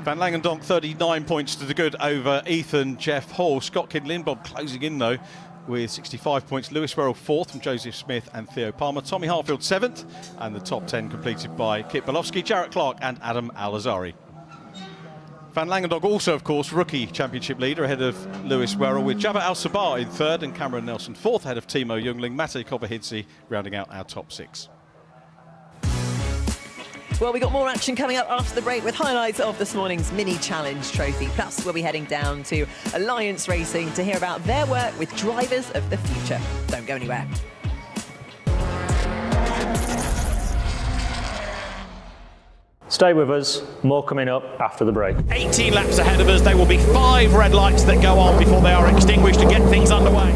Speaker 19: Van Langendonk 39 points to the good over Ethan Jeff Hall. Scott Kidd-Lindbob closing in though with 65 points. Lewis Werrell 4th from Joseph Smith and Theo Palmer. Tommy Hartfield 7th, and the top 10 completed by Kit Belowski, Jarrett Clark and Adam Al-Azhari. Van Langendonk also, of course, rookie championship leader ahead of Lewis Werrell, with Jabba Al-Sabah in 3rd and Cameron Nelson 4th, ahead of Timo Jungling, Mate Kobahidze rounding out our top 6.
Speaker 1: Well, we got more action coming up after the break with highlights of this morning's Mini Challenge Trophy. Plus, we'll be heading down to Alliance Racing to hear about their work with drivers of the future. Don't go anywhere.
Speaker 13: Stay with us, more coming up after the break.
Speaker 3: 18 laps ahead of us. There will be 5 red lights that go on before they are extinguished to get things underway.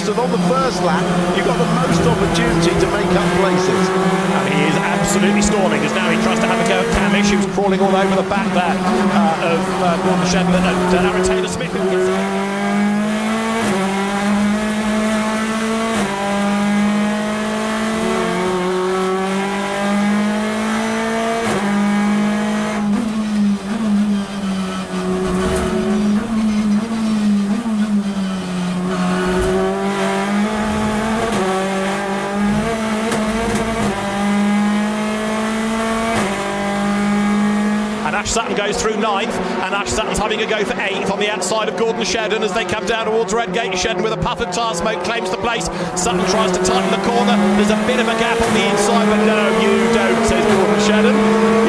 Speaker 2: And on the first lap, you've got the most opportunity to make up places.
Speaker 3: And he is absolutely stalling as now he tries to have a go at Camish, who's crawling all over the back there of Gordon Shedler and Aaron Taylor-Smith. Sutton goes through 9th, and Ash Sutton's having a go for 8th on the outside of Gordon Shedden as they come down towards Redgate. Shedden with a puff of tar smoke claims the place. Sutton tries to tighten the corner. There's a bit of a gap on the inside, but no, you don't, says Gordon Shedden.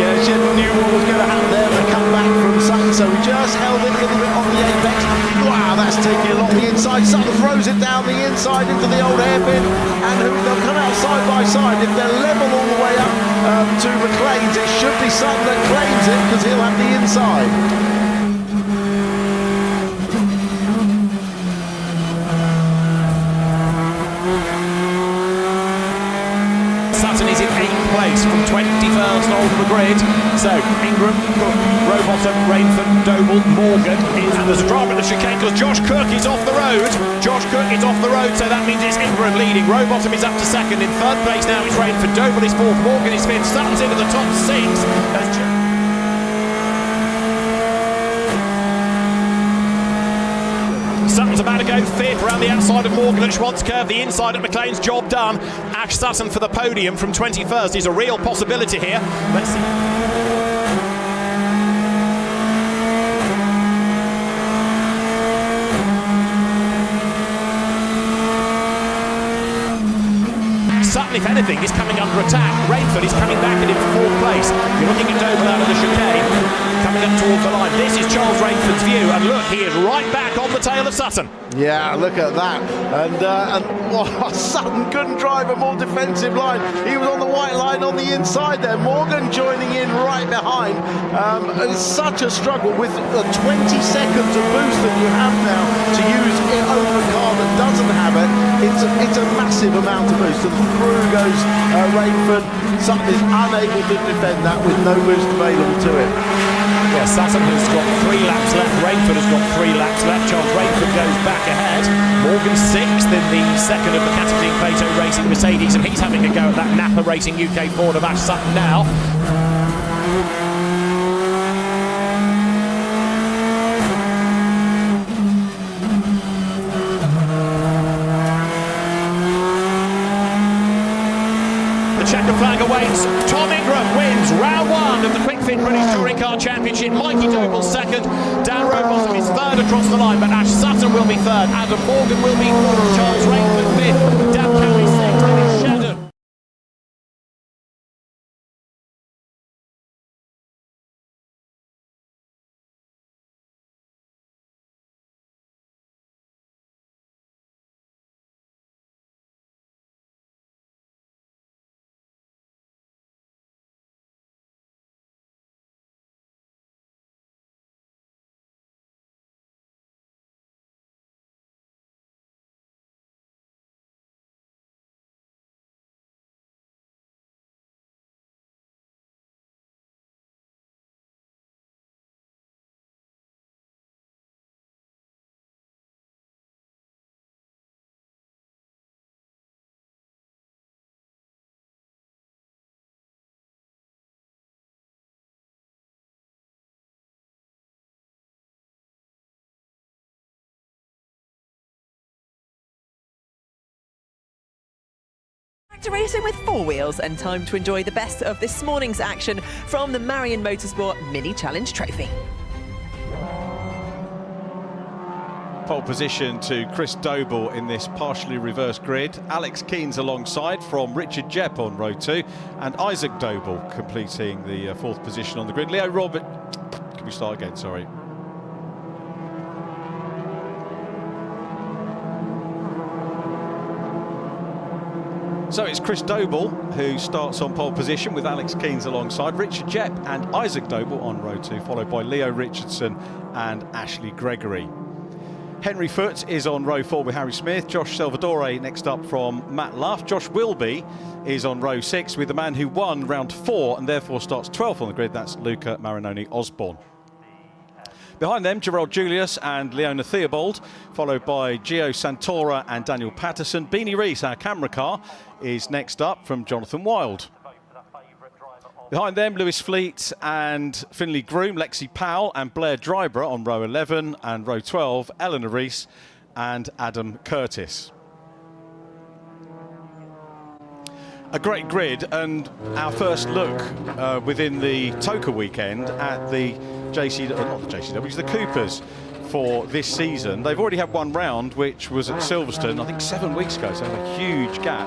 Speaker 2: Yeah, Shedden knew what was going to happen there. The comeback from Sutton, so he just held it a little bit on the apex. Wow, that's taking it along the inside. Sutton throws it down the inside into the old hairpin, and they'll come out side by side. If they're level all the way up to McLean's, it should be Sutton that claims it because he'll have the inside.
Speaker 3: Sutton is in 8th place from 21st on the grid. So Ingram, Cook, Rowbottom, Rainford, Doble, Morgan and there's a drama at the chicane because Josh Cook is off the road. Josh Cook is off the road, so that means it's Ingram leading. Rowbottom is up to 2nd. In 3rd place now it's Rainford. Doble is 4th. Morgan is 5th. Sutton's into the top 6. Sutton's about to go 5th around the outside of Morgan at Schwantz Curve, the inside at McLean's, job done. Ash Sutton for the podium from 21st is a real possibility here. Let's see. Sutton, if anything, is coming under attack. Rainford is coming back and in 4th place. You're looking at Doble out of the chicane, coming up towards the line. This is Charles Rainford's view, and look, he is right back on the tail of Sutton.
Speaker 2: Yeah, look at that. And Sutton couldn't drive a more defensive line. He was on the white line on the inside there. Morgan joining in right behind. It's such a struggle with the 20 seconds of boost that you have now to use it over a car that doesn't have it. It's a massive amount of boost. And through goes Rainford. Sutton is unable to defend that with no boost available to him.
Speaker 3: Yeah, Sutton has got 3 laps left. Rainford has got 3 laps left. Charles Rainford goes back ahead. Morgan 6th in the second of the Catalin Pato Racing Mercedes, and he's having a go at that Napa Racing UK Ford of Ash Sutton now. The checker flag awaits. Tom Ingram wins round 1 of the Kwik British Touring Car Championship. Mikey Doble second. Dan Rowbottom is third across the line, but Ash Sutton will be third. Adam Morgan will be fourth. Charles Rainford fifth. Dan Cowie sixth. David Shedden.
Speaker 1: Back to racing with 4 wheels and time to enjoy the best of this morning's action from the Marion Motorsport Mini Challenge Trophy.
Speaker 19: Pole position to Chris Doble in this partially reversed grid. Alex Keynes alongside from Richard Jepp on row 2, and Isaac Doble completing the 4th position on the grid. Leo Robert, can we start again, sorry. So it's Chris Doble who starts on pole position with Alex Keynes alongside, Richard Jepp and Isaac Doble on row 2, followed by Leo Richardson and Ashley Gregory. Henry Foote is on row 4 with Harry Smith. Josh Salvadore next up from Matt Luff. Josh Wilby is on row 6 with the man who won round 4 and therefore starts 12th on the grid. That's Luca Marinoni Osborne. Behind them, Gerald Julius and Leona Theobald, followed by Gio Santora and Daniel Patterson. Beanie Rees, our camera car, is next up from Jonathan Wilde. Behind them, Lewis Fleet and Finley Groom, Lexi Powell and Blair Dryborough on row 11, and row 12, Eleanor Rees and Adam Curtis. A great grid, and our first look within the TOCA weekend at the the Coopers for this season. They've already had one round, which was at Silverstone, I think 7 weeks ago, so a huge gap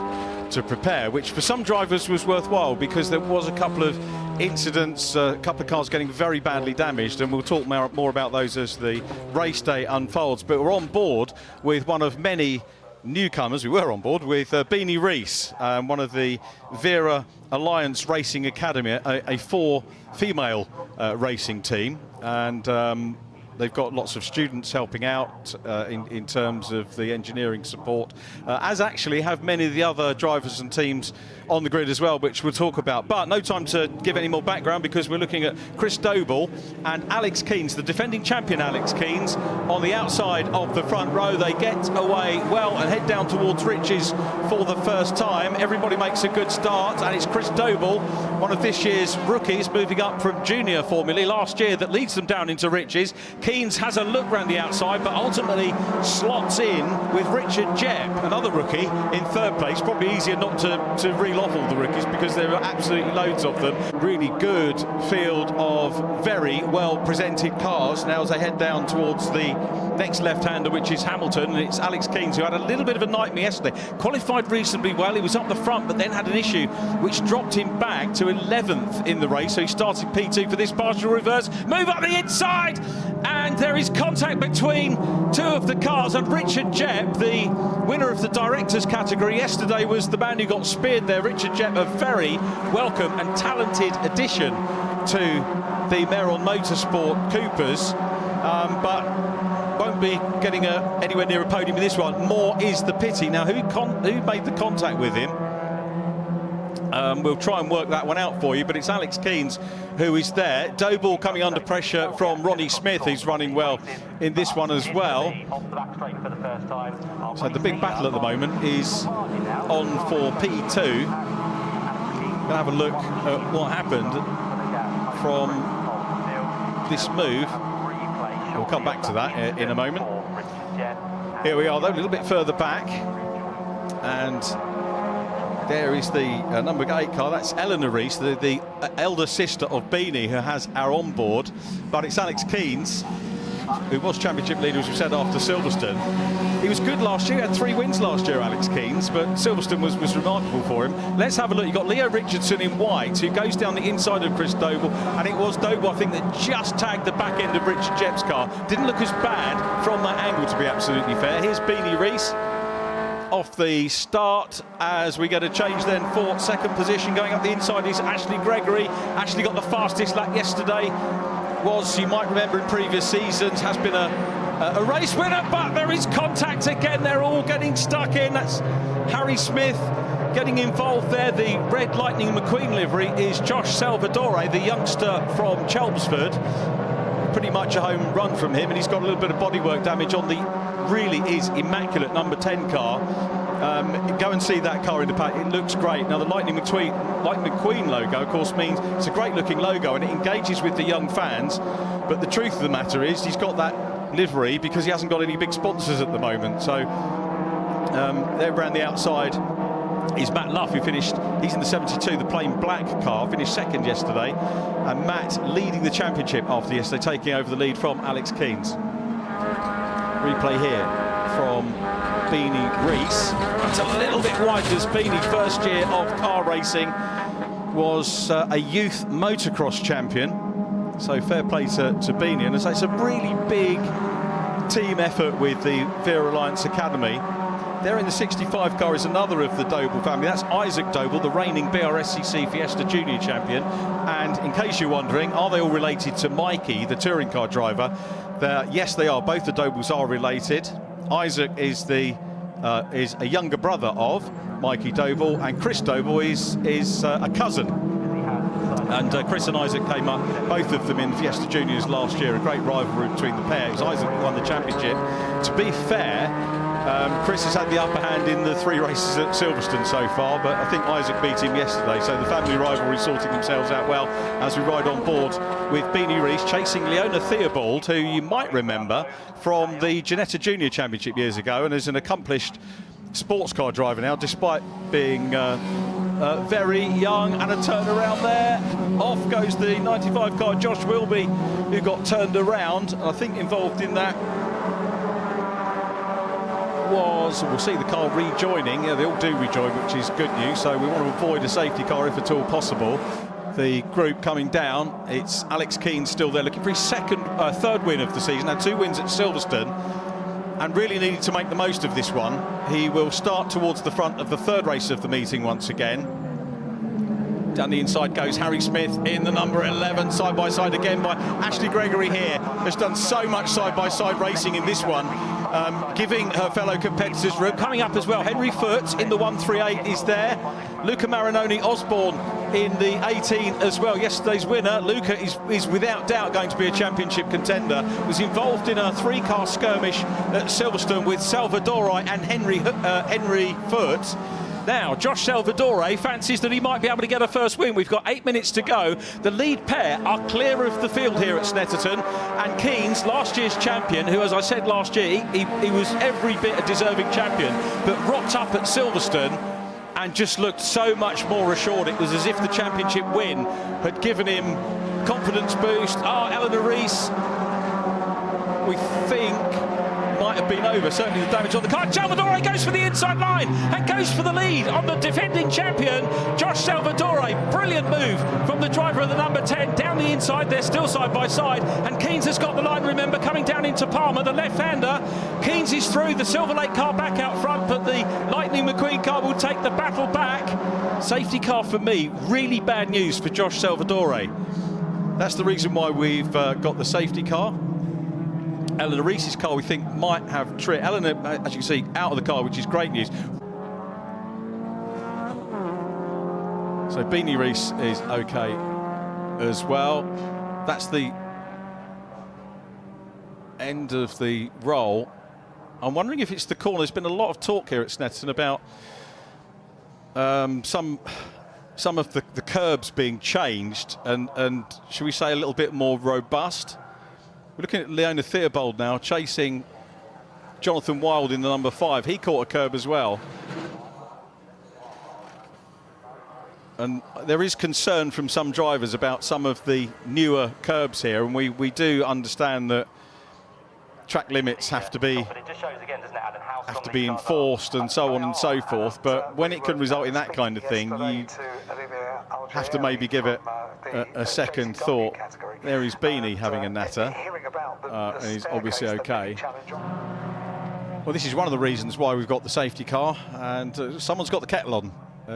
Speaker 19: to prepare, which for some drivers was worthwhile because there was a couple of incidents, a couple of cars getting very badly damaged, and we'll talk more about those as the race day unfolds. But we're on board with one of many newcomers. We were on board with Beanie Rees, one of the Wera Alliance Racing Academy, a 4-female racing team, and they've got lots of students helping out in terms of the engineering support, as actually have many of the other drivers and teams on the grid as well, which we'll talk about. But no time to give any more background because we're looking at Chris Doble and Alex Keynes, the defending champion Alex Keynes, on the outside of the front row. They get away well and head down towards Riches for the first time. Everybody makes a good start, and it's Chris Doble, one of this year's rookies, moving up from junior formulae last year, that leads them down into Riches. Keynes has a look round the outside, but ultimately slots in with Richard Jepp, another rookie, in 3rd place. Probably easier not to reel off all the rookies because there are absolutely loads of them. Really good field of very well presented cars now as they head down towards the next left-hander, which is Hamilton, and it's Alex Keynes, who had a little bit of a nightmare yesterday. Qualified reasonably well, he was up the front, but then had an issue which dropped him back to 11th in the race, so he started P2 for this partial reverse. Move up the inside, and there is contact between 2 of the cars, and Richard Jepp, the winner of the directors category yesterday, was the man who got speared there. Richard Jepp, a very welcome and talented addition to the Marion Motorsport Coopers, but won't be getting anywhere near a podium in this one. More is the pity. Now, who made the contact with him? We'll try and work that one out for you, but it's Alex Keynes who is there. Doble coming under pressure from Ronnie Smith, who's running well in this one as well. So the big battle at the moment is on for P2. Gonna have a look at what happened from this move. We'll come back to that in a moment. Here we are, though, a little bit further back, and there is the number 8 car. That's Eleanor Reese, the elder sister of Beanie, who has our onboard. But it's Alex Keynes, who was championship leader, as we said, after Silverstone. He was good last year, had 3 wins last year, Alex Keynes, but Silverstone was remarkable for him. Let's have a look. You've got Leo Richardson in white, who goes down the inside of Chris Doble, and it was Doble, I think, that just tagged the back end of Richard Jepp's car. Didn't look as bad from that angle, to be absolutely fair. Here's Beanie Reese off the start as we get a change then for second position. Going up the inside is Ashley Gregory. Ashley got the fastest lap yesterday. Was, you might remember in previous seasons, has been a race winner, but there is contact again. They're all getting stuck in. That's Harry Smith getting involved there. The Red Lightning McQueen livery is Josh Salvadore, the youngster from Chelmsford. Pretty much a home run from him, and he's got a little bit of bodywork damage on the really is immaculate number 10 car. Go and see that car in the pack. It looks great. Now the Lightning McQueen logo, of course, means it's a great looking logo and it engages with the young fans. But the truth of the matter is he's got that livery because he hasn't got any big sponsors at the moment. So there around the outside is Matt Luff, who finished, he's in the 72, the plain black car, finished second yesterday. And Matt leading the championship after yesterday, taking over the lead from Alex Keynes. Replay here from Beanie Reese. It's a little bit wide as Beanie, first year of car racing, was a youth motocross champion. So fair play to Beanie. And as I say, it's a really big team effort with the Wera Alliance Academy. There in the 65 car is another of the Doble family. That's Isaac Doble, the reigning BRSCC Fiesta Junior champion. And in case you're wondering, are they all related to Mikey, the touring car driver? Yes, they are. Both the Dobles are related. Isaac is a younger brother of Mikey Doble, and Chris Doble is a cousin. And Chris and Isaac came up, both of them in Fiesta Juniors last year. A great rivalry between the pair. It was Isaac who won the championship. To be fair, Chris has had the upper hand in the 3 races at Silverstone so far, but I think Isaac beat him yesterday. So the family rivalry sorting themselves out well as we ride on board with Beanie Reese chasing Leona Theobald, who you might remember from the Ginetta Junior Championship years ago, and is an accomplished sports car driver now, despite being very young. And a turnaround there. Off goes the 95 car, Josh Wilby, who got turned around. I think involved in that was, we'll see the car rejoining. Yeah, they all do rejoin, which is good news. So we want to avoid a safety car if at all possible. The group coming down, it's Alex Keynes still there, looking for his third win of the season. Had 2 wins at Silverstone and really needed to make the most of this one. He will start towards the front of the 3rd race of the meeting once again. Down the inside goes Harry Smith in the number 11, side by side again by Ashley Gregory here. Has done so much side by side racing in this one, giving her fellow competitors room. Coming up as well, Henry Foote in the 138 is there. Luca Marinoni Osborne in the 18 as well. Yesterday's winner, Luca, is without doubt going to be a championship contender. Was involved in a 3-car skirmish at Silverstone with Salvadore and Henry Foote. Now, Josh Salvadore fancies that he might be able to get a first win. We've got 8 minutes to go. The lead pair are clear of the field here at Snetterton. And Keynes, last year's champion, who, as I said last year, he was every bit a deserving champion, but rocked up at Silverstone and just looked so much more assured. It was as if the championship win had given him confidence boost. Eleanor Reese, we think, might have been over. Certainly the damage on the car. Salvadore goes for the inside line and goes for the lead on the defending champion, Josh Salvadore. Brilliant move from the driver of the number 10 down the inside. They're still side by side, and Keynes has got the line, remember, coming down into Palmer, the left-hander. Keynes is through, the Silver Lake car back out front, but the Lightning McQueen car will take the battle back. Safety car for me. Really bad news for Josh Salvadore. That's the reason why we've got the safety car. Eleanor Reese's car, we think, might have trip. Eleanor, as you can see, out of the car, which is great news. So So Beanie Rees is okay as well. That's the end of the roll. I'm wondering if it's the corner. There's been a lot of talk here at Snetterton about some of the curbs being changed and should we say a little bit more robust. We're looking at Leona Theobald now chasing Jonathan Wild in the number 5. He caught a curb as well. And there is concern from some drivers about some of the newer curbs here, and we do understand that track limits have to be enforced and so on and so forth, but when it can result in that kind of thing, you have to maybe give it a second thought. There is Beanie having a natter, and he's obviously okay. Well, this is one of the reasons why we've got the safety car, and someone's got the kettle on.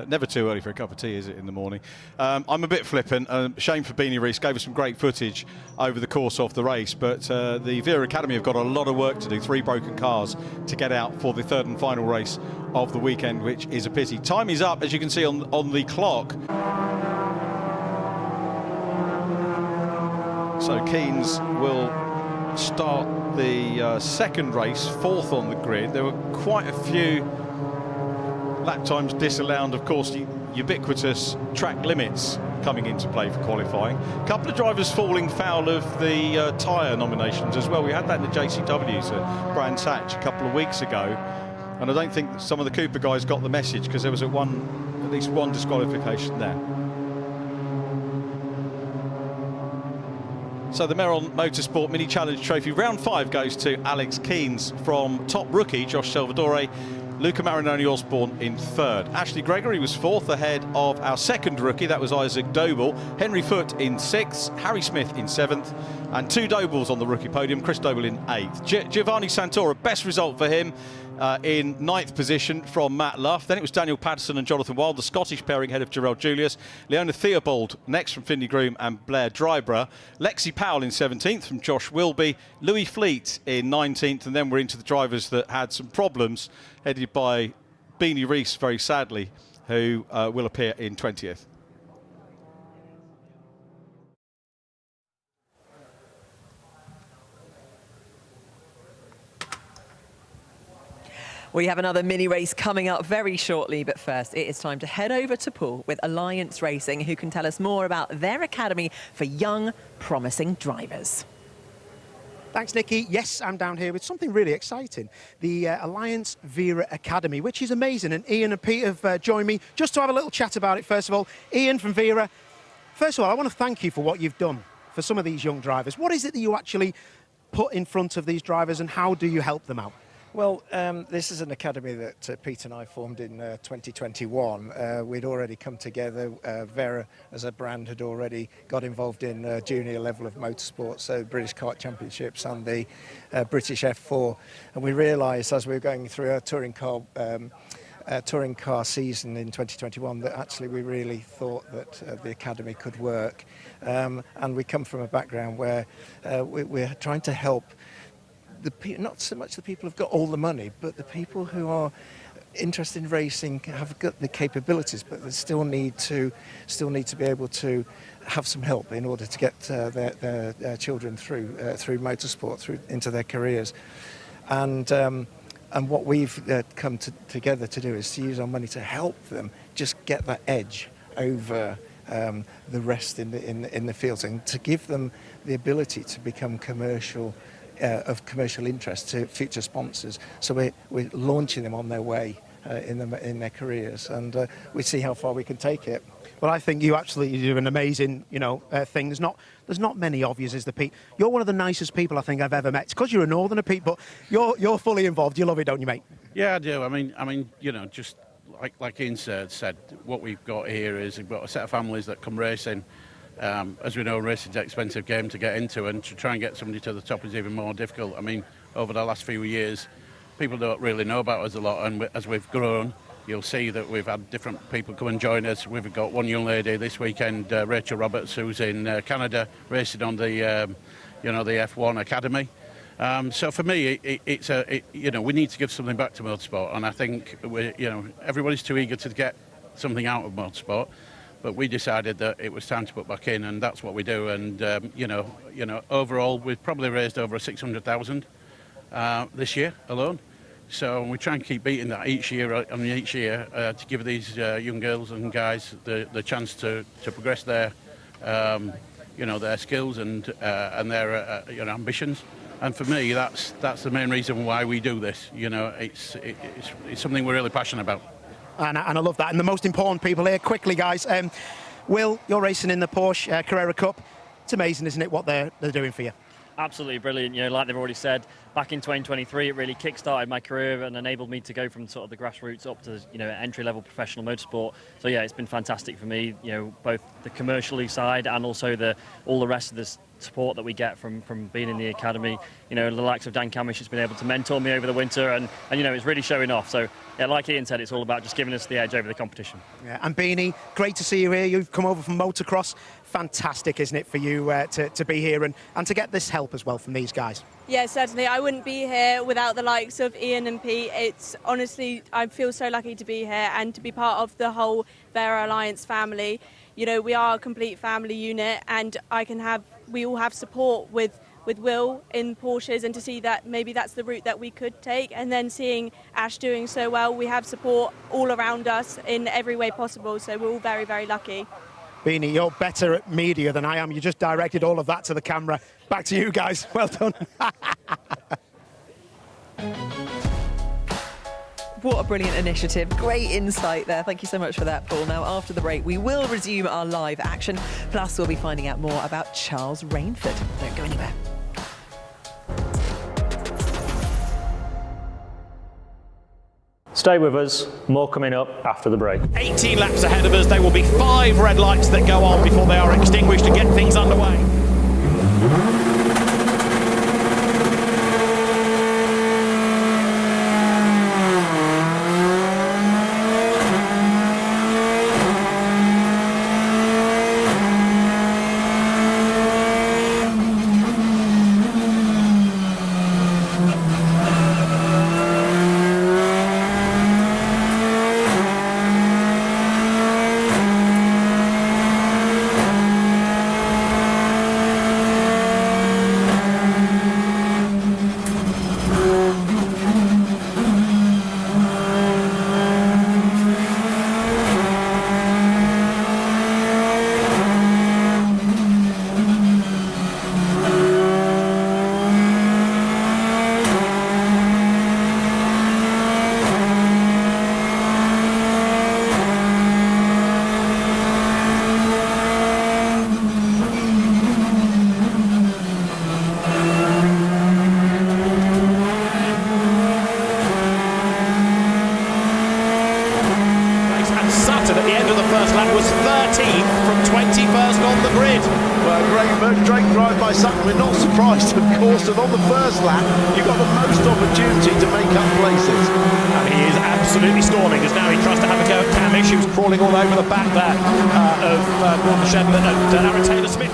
Speaker 19: Never too early for a cup of tea, is it, in the morning? I'm a bit flippant. Shame for Beanie Rees, gave us some great footage over the course of the race, but the Wera Academy have got a lot of work to do, 3 broken cars to get out for the 3rd and final race of the weekend, which is a pity. Time is up, as you can see on the clock. So Keynes will start the second race, 4th on the grid. There were quite a few lap times disallowed, of course, the ubiquitous track limits coming into play for qualifying. A couple of drivers falling foul of the tyre nominations as well. We had that in the JCWs at Brands Hatch a couple of weeks ago, and I don't think some of the Cooper guys got the message because there was at least one disqualification there. So the Meron Motorsport Mini Challenge Trophy round 5 goes to Alex Keynes from top rookie Josh Salvadore. Luca Marinoni Osborne in 3rd. Ashley Gregory was 4th ahead of our 2nd rookie, that was Isaac Doble. Henry Foote in 6th, Harry Smith in 7th, and 2 Dobles on the rookie podium, Chris Doble in 8th. Giovanni Santora, best result for him, in 9th position from Matt Luff. Then it was Daniel Patterson and Jonathan Wild, the Scottish pairing ahead of Jarrell Julius. Leona Theobald next from Finley Groom and Blair Dryborough. Lexi Powell in 17th from Josh Wilby. Louis Fleet in 19th, and then we're into the drivers that had some problems, headed by Beanie Rees, very sadly, who will appear in 20th.
Speaker 1: We have another mini race coming up very shortly, but first it is time to head over to Poole with Alliance Racing, who can tell us more about their academy for young, promising drivers.
Speaker 4: Thanks, Nikki. Yes, I'm down here with something really exciting. The Alliance Wera Academy, which is amazing. And Ian and Pete have joined me just to have a little chat about it, first of all. Ian from Wera, first of all, I want to thank you for what you've done for some of these young drivers. What is it that you actually put in front of these drivers, and how do you help them out?
Speaker 14: Well, this is an academy that Pete and I formed in 2021. We'd already come together. Wera, as a brand, had already got involved in junior level of motorsport, so British Kart Championships and the British F4. And we realised as we were going through our touring car season in 2021 that actually we really thought that the academy could work. And we come from a background where we're trying to help not so much the people who've got all the money, but the people who are interested in racing, have got the capabilities, but they still need to be able to have some help in order to get their children through motorsport, into their careers. And what we've come together to do is to use our money to help them just get that edge over the rest in the fields, and to give them the ability to become of commercial interest to future sponsors. So we're launching them on their way in their careers, and we see how far we can take it.
Speaker 4: Well, I think you absolutely do an amazing, thing. There's not many of you, is there, Pete? You're one of the nicest people I think I've ever met. It's because you're a northerner, Pete, but you're fully involved. You love it, don't you, mate?
Speaker 16: Yeah, I do. I mean, just like Ian said, what we've got here is we've got a set of families that come racing. As we know, racing's an expensive game to get into, and to try and get somebody to the top is even more difficult. I mean, over the last few years, people don't really know about us a lot, and as we've grown, you'll see that we've had different people come and join us. We've got one young lady this weekend, Rachel Roberts, who's in Canada, racing on the F1 Academy. So for me, we need to give something back to motorsport, and I think everybody's too eager to get something out of motorsport. but we decided that it was time to put back in, and that's what we do. And overall, we've probably raised over 600,000 this year alone. So we try and keep beating that each year to give these young girls and guys the chance to progress their their skills and their ambitions. And for me, that's the main reason why we do this. It's something we're really passionate about.
Speaker 4: And I love that. And the most important people here, quickly, guys. Will, you're racing in the Porsche Carrera Cup. It's amazing, isn't it, what they're doing for you?
Speaker 17: Absolutely brilliant. Like they've already said, back in 2023, it really kick-started my career and enabled me to go from sort of the grassroots up to entry-level professional motorsport. So yeah, it's been fantastic for me. Both the commercially side and also all the rest of the support that we get from being in the academy. The likes of Dan Camish has been able to mentor me over the winter, and it's really showing off. So yeah, like Ian said, it's all about just giving us the edge over the competition.
Speaker 4: Yeah, and Beanie, great to see you here. You've come over from motocross. Fantastic, isn't it, for you to be here and to get this help as well from these guys?
Speaker 18: Yeah, certainly. I wouldn't be here without the likes of Ian and Pete. It's honestly, I feel so lucky to be here and to be part of the whole Wera Alliance family. We are a complete family unit, and we all have support with Will in Porsches, and to see that maybe that's the route that we could take, and then seeing Ash doing so well, we have support all around us in every way possible, so we're all very, very lucky.
Speaker 4: Beanie, you're better at media than I am. You just directed all of that to the camera. Back to you guys. Well done.
Speaker 1: What a brilliant initiative. Great insight there. Thank you so much for that, Paul. Now, after the break, we will resume our live action. Plus, we'll be finding out more about Charles Rainford. Don't go anywhere.
Speaker 13: Stay with us, more coming up after the break.
Speaker 3: 18 laps ahead of us. There will be 5 red lights that go on before they are extinguished to get things underway.
Speaker 2: We're not surprised, of course, that on the first lap you've got the most opportunity to make up places.
Speaker 3: And he is absolutely stalling as now he tries to have a go at Camish, who's crawling all over the back there of Gordon Shedler and Aaron Taylor-Smith.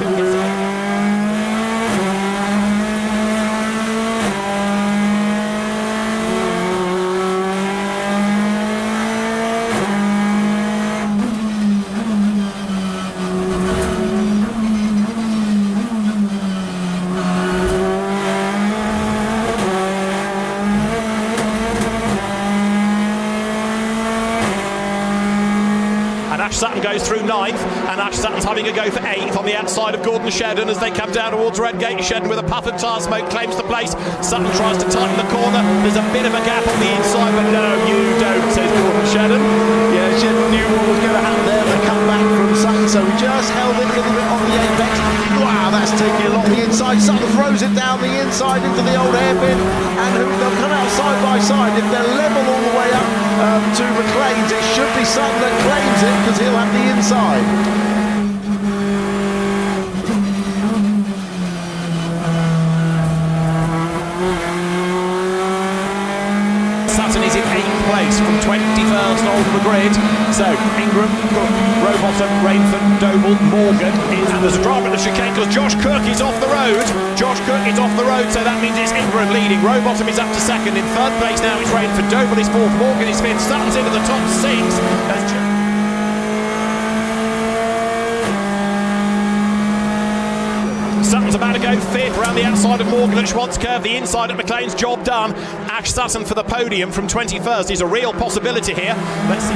Speaker 3: Sutton goes through 9th, and Ash Sutton's having a go for 8th on the outside of Gordon Shedden as they come down towards Redgate. Shedden with a puff of tar smoke claims the place. Sutton tries to tighten the corner. There's a bit of a gap on the inside, but no, you don't, says Gordon Shedden.
Speaker 2: Yeah, Shedden knew what was going to happen there. The comeback from Sutton, so he just held it a little bit on the apex. Wow, that's taking a lot on the inside. Sutton throws it down the inside into the old hairpin, and they'll come out side by side. If they're level all the way up to McLean's, it should be Sutton that claims it because he'll have the inside.
Speaker 3: Sutton is in 8th place from 21st on the grid. So Ingram, Cook, Rowbottom, Rainford, Doble, Morgan and there's a drama at the chicane because Josh Cook is off the road. Josh Cook is off the road, so that means it's Ingram leading. Rowbottom is up to 2nd. In 3rd place now it's Rainford. Doble is 4th. Morgan is 5th. Sutton's into the top 6. Sutton's about to go fifth around the outside of Morgan at Schwartz Curve, the inside at McLean's, job done. Ash Sutton for the podium from 21st is a real possibility here. Let's see.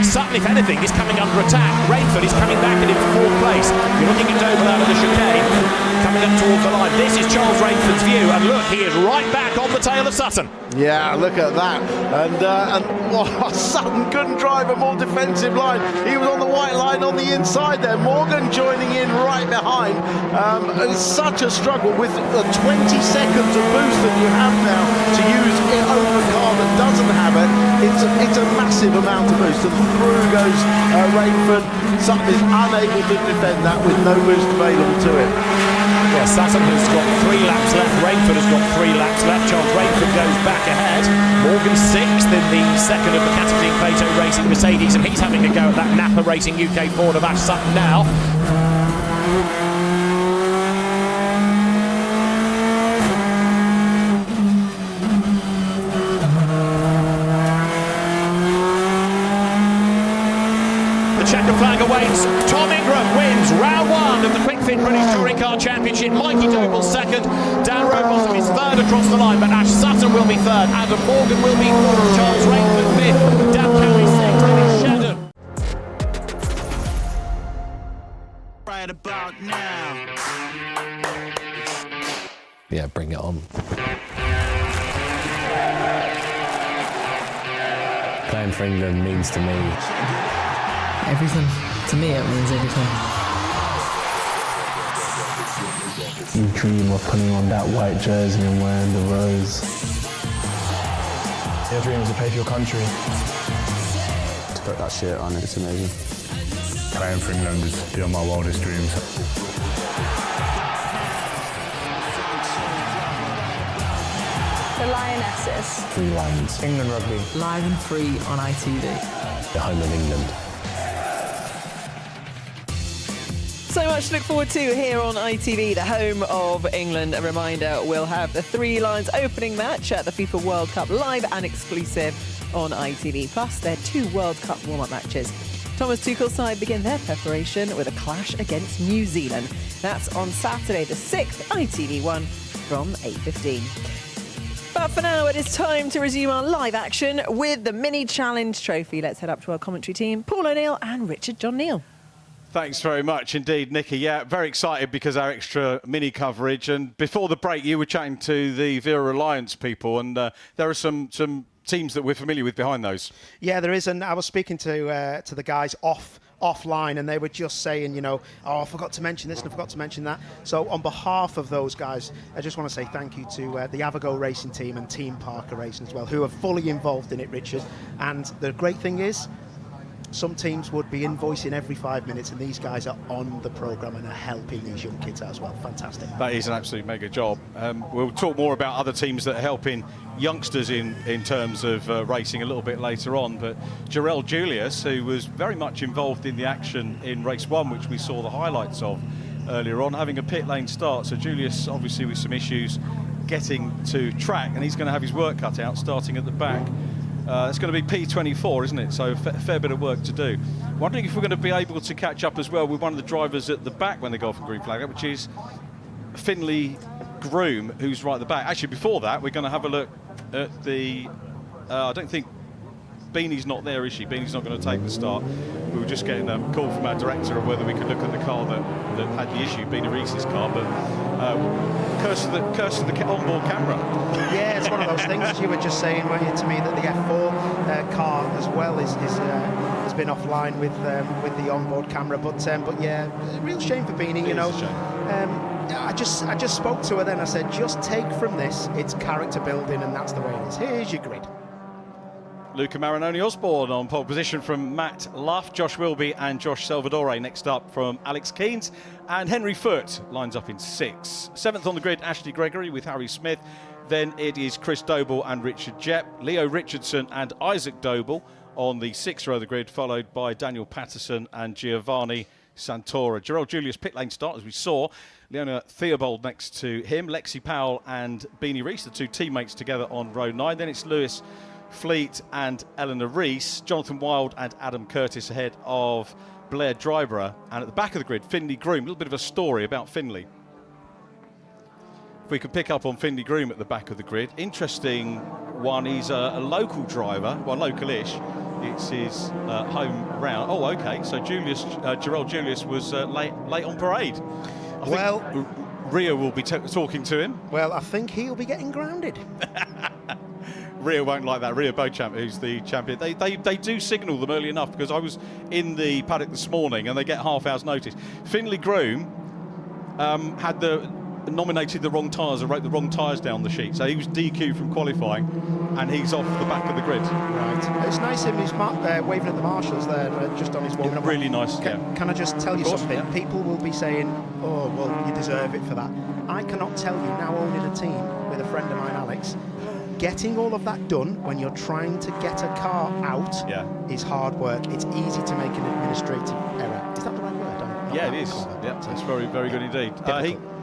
Speaker 3: Sutton, if anything, is coming under attack. Rainford is coming back at him for fourth place. You're looking at Doble out of the chicane, coming up towards the line. This is Charles Rainford's view, and look, he is right back on the tail of Sutton.
Speaker 2: Yeah, look at that. And Sutton couldn't drive a more defensive line. He was on the white line on the inside there. Morgan joining in right behind. And such a struggle with the 20 seconds of boost that you have now to use it over a car that doesn't have it. It's a massive amount of boost. And through goes Rainford. Sutton is unable to defend that with no boost available to it.
Speaker 3: Yeah, Sutton has got 3 laps left. Rainford has got 3 laps left. Charles Rainford goes back ahead. Morgan 6th in the second of the Caterpillar Plato Racing Mercedes, and he's having a go at that Napa Racing UK Ford of Ash Sutton now. The checker flag awaits. Tom Ingram wins round 1 of the Kwik British Touring Car Championship. Mikey Doble second. Dan Rowbottom is third across the line, but Ash Sutton will be third. Adam Morgan will be fourth. Charles Rainford fifth. Dan Cowie sixth. And Shedden.
Speaker 20: Right about now.
Speaker 21: Yeah, bring it on. Playing for England means to me
Speaker 22: everything. To me, it means everything.
Speaker 21: You dream of putting on that white jersey and wearing the rose.
Speaker 23: Your dream is to play for your country.
Speaker 21: To put that shirt on, it's amazing.
Speaker 23: Playing for England is beyond my wildest dreams.
Speaker 25: The Lionesses.
Speaker 21: 3 Lions.
Speaker 23: England rugby.
Speaker 22: Live and free on ITV.
Speaker 21: The home of England.
Speaker 1: So much to look forward to here on ITV, the home of England. A reminder, we'll have the 3 Lions opening match at the FIFA World Cup live and exclusive on ITV. Plus, their 2 World Cup warm-up matches. Thomas Tuchel's side begin their preparation with a clash against New Zealand. That's on Saturday the 6th, ITV1 from 8:15. But for now, it is time to resume our live action with the Mini Challenge Trophy. Let's head up to our commentary team, Paul O'Neill and Richard John Neal.
Speaker 19: Thanks very much indeed, Nikki. Yeah, very excited because our extra mini coverage. And before the break, you were chatting to the Wera Alliance people, and there are some teams that we're familiar with behind those.
Speaker 4: Yeah, there is, and I was speaking to the guys offline, and they were just saying, you know, oh, I forgot to mention this and I forgot to mention that. So on behalf of those guys, I just want to say thank you to the Avago Racing team and Team Parker Racing as well, who are fully involved in it, Richard. And the great thing is, some teams would be invoicing every 5 minutes, and these guys are on the programme and are helping these young kids out as well. Fantastic.
Speaker 19: That is an absolute mega job. We'll talk more about other teams that are helping youngsters in terms of racing a little bit later on. But Jarell Julius, who was very much involved in the action in race 1, which we saw the highlights of earlier on, having a pit lane start. So Julius, obviously with some issues getting to track, and he's going to have his work cut out starting at the back. It's going to be P24, isn't it? So a fair bit of work to do. Wondering if we're going to be able to catch up as well with one of the drivers at the back when they go off the green flag, which is Finley Groom, who's right at the back. Actually, before that, we're going to have a look at the... I don't think Beanie's not there, is she? Beanie's not going to take the start. We were just getting a call from our director of whether we could look at the car that had the issue, Beanie Reese's car, but curse of the onboard camera.
Speaker 4: Yeah, it's one of those things, as you were just saying, weren't you, to me, that the F4 car as well has been offline with the onboard camera. But yeah, real shame for Beanie, you know. I just spoke to her then. I said, just take from this, it's character building, and that's the way it is. Here's your grid.
Speaker 19: Luca Marinoni Osborne on pole position from Matt Luff, Josh Wilby and Josh Salvadore next up from Alex Keynes, and Henry Foote lines up in 6th. 7th on the grid, Ashley Gregory with Harry Smith. Then it is Chris Doble and Richard Jepp, Leo Richardson and Isaac Doble on the 6th row of the grid, followed by Daniel Patterson and Giovanni Santora. Gerald Julius pit lane start, as we saw. Leona Theobald next to him. Lexi Powell and Beanie Reese, the two teammates together on row 9. Then it's Lewis Fleet and Eleanor Reese. Jonathan Wilde and Adam Curtis ahead of Blair Dryborough. And at the back of the grid, Finley Groom. A little bit of a story about Finley. If we can pick up on Finley Groom at the back of the grid. Interesting one, he's a local driver, well, local-ish. It's his home round. Oh, okay, so Gerald Julius was late on parade. I think Ria will be talking to him.
Speaker 4: Well, I think he'll be getting grounded.
Speaker 19: Ria won't like that. Ria Beauchamp, who's the champion. They do signal them early enough, because I was in the paddock this morning and they get half hour's notice. Finley Groom nominated the wrong tyres and wrote the wrong tyres down the sheet, so he was DQ'd from qualifying and he's off the back of the grid.
Speaker 4: Right, it's nice him, he's waving at the marshals there just on his warming up.
Speaker 19: Really nice.
Speaker 4: Can I just tell you something? Yeah. People will be saying, oh well, you deserve it for that. I cannot tell you, now owning a team with a friend of mine, Alex, getting all of that done when you're trying to get a car out is hard work. It's easy to make an administrative error. Is that the right word?
Speaker 19: Yeah, it is. Yeah, it's very, very good indeed.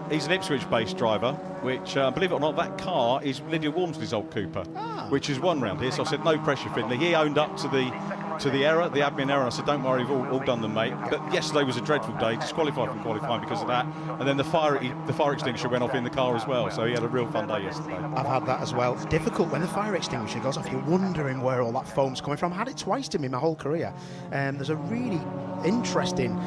Speaker 19: He's an Ipswich-based driver, which, believe it or not, that car is Lydia Walmsley's old Cooper, which is one round here. So I said, no pressure, Finley. He owned up to the error, the admin error. I said, don't worry, we've all done them, mate. But yesterday was a dreadful day. Disqualified from qualifying because of that. And then the fire extinguisher went off in the car as well. So he had a real fun day yesterday.
Speaker 4: I've had that as well. It's difficult when the fire extinguisher goes off. You're wondering where all that foam's coming from. I had it twice to me my whole career. There's a really interesting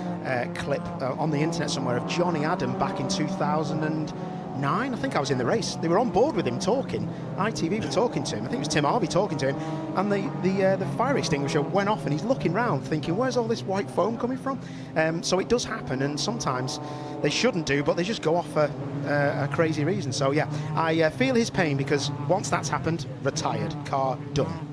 Speaker 4: clip on the internet somewhere of Johnny Adam back in 2009. I think I was in the race. They were on board with him talking. ITV were talking to him. I think it was Tim Harvey talking to him. And the fire extinguisher went off and he's looking round thinking, where's all this white foam coming from? So it does happen, and sometimes they shouldn't do, but they just go off for a crazy reason. So yeah, I feel his pain, because once that's happened, retired, car done.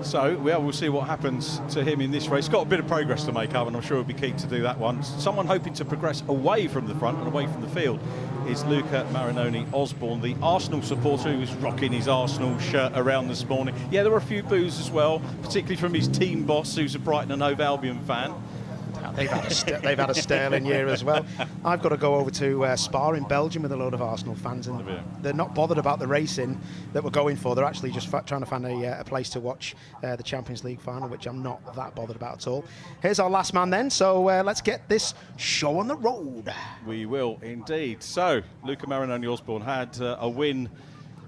Speaker 19: So, we'll see what happens to him in this race. Got a bit of progress to make up, and I'm sure he'll be keen to do that one. Someone hoping to progress away from the front and away from the field is Luca Marinoni Osborne, the Arsenal supporter who was rocking his Arsenal shirt around this morning. Yeah, there were a few boos as well, particularly from his team boss, who's a Brighton and Hove Albion fan.
Speaker 4: They've had a sterling year as well. I've got to go over to Spa in Belgium with a load of Arsenal fans, and they're not bothered about the racing that we're going for. They're actually just trying to find a place to watch the Champions League final, which I'm not that bothered about at all. Here's our last man then, so let's get this show on the road.
Speaker 19: We will indeed. So, Luca Marinoni Osborne had a win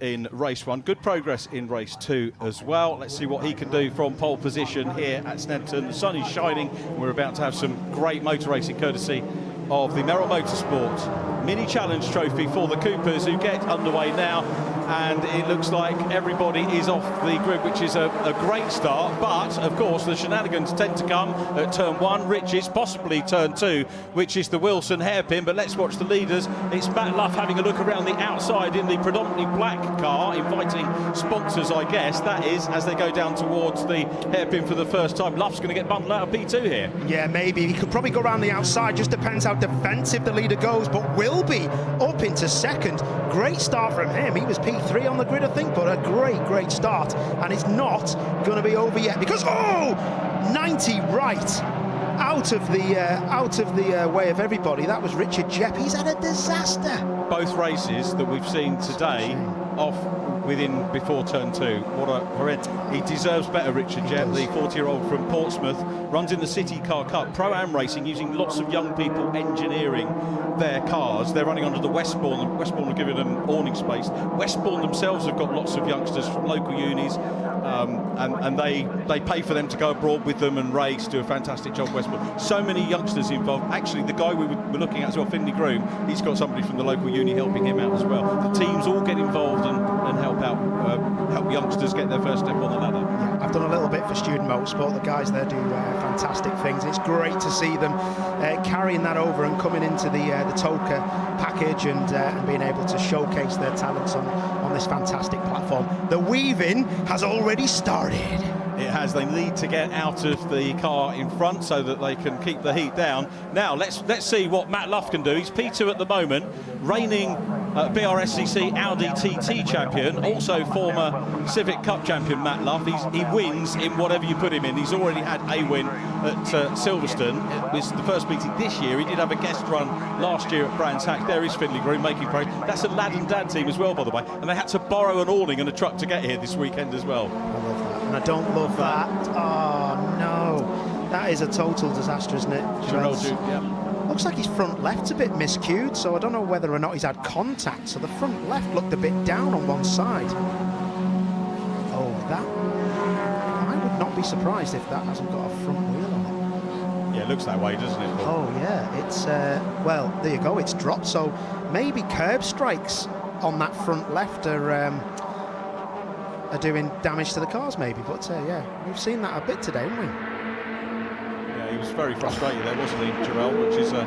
Speaker 19: in race 1. Good progress in race 2 as well. Let's see what he can do from pole position here at Snetterton. The sun is shining. We're about to have some great motor racing courtesy of the Merrill Motorsport Mini Challenge Trophy for the Coopers, who get underway now. And it looks like everybody is off the grid, which is a great start. But, of course, the shenanigans tend to come at turn 1, Riches, possibly turn 2, which is the Wilson hairpin. But let's watch the leaders. It's Matt Luff having a look around the outside in the predominantly black car, inviting sponsors, I guess. That is, as they go down towards the hairpin for the first time. Luff's going to get bundled out of P2 here.
Speaker 4: Yeah, maybe. He could probably go around the outside. Just depends how defensive the leader goes. But will be up into second. Great start from him. He was P3 on the grid, I think, but a great start, and it's not going to be over yet, because 90 right out of the way of everybody. That was Richard Jepp. He's had a disaster.
Speaker 19: Both races that we've seen today off before turn 2. What a horrendous. He deserves better, Richard Jepp, the 40-year-old from Portsmouth, runs in the City Car Cup, Pro-Am racing, using lots of young people engineering their cars. They're running under the Westbourne. Westbourne are giving them awning space. Westbourne themselves have got lots of youngsters from local unis, and they pay for them to go abroad with them and race, do a fantastic job, Westbourne. So many youngsters involved. Actually, the guy we were looking at as well, Finley Groom, he's got somebody from the local uni helping him out as well. The teams all get involved and help youngsters get their first step on the ladder.
Speaker 4: Yeah, I've done a little bit for Student Motorsport. The guys there do fantastic things. It's great to see them carrying that over and coming into the TOCA package and being able to showcase their talents on this fantastic platform. The weaving has already started.
Speaker 19: It has. They need to get out of the car in front so that they can keep the heat down. Now let's see what Matt Luff can do. He's P2 at the moment, reigning BRSCC Audi TT champion, also former Civic Cup champion Matt Luff. He wins in whatever you put him in. He's already had a win at Silverstone. It was the first meeting this year. He did have a guest run last year at Brands Hatch. There is Findlay Green making progress. That's a lad and dad team as well, by the way. And they had to borrow an awning and a truck to get here this weekend as well.
Speaker 4: I love that. And I don't love that. Oh, no. That is a total disaster, isn't it?
Speaker 19: Yeah.
Speaker 4: Looks like his front left's a bit miscued, so I don't know whether or not he's had contact. So the front left looked a bit down on one side. Oh, that... I would not be surprised if that hasn't got a front wheel on it.
Speaker 19: Yeah, it looks that way, doesn't it, Paul?
Speaker 4: Oh, yeah. It's, well, there you go. It's dropped. So maybe curb strikes on that front left are doing damage to the cars, maybe. But, yeah, we've seen that a bit today, haven't we?
Speaker 19: He was very frustrated there, wasn't he, Jarrell, which is a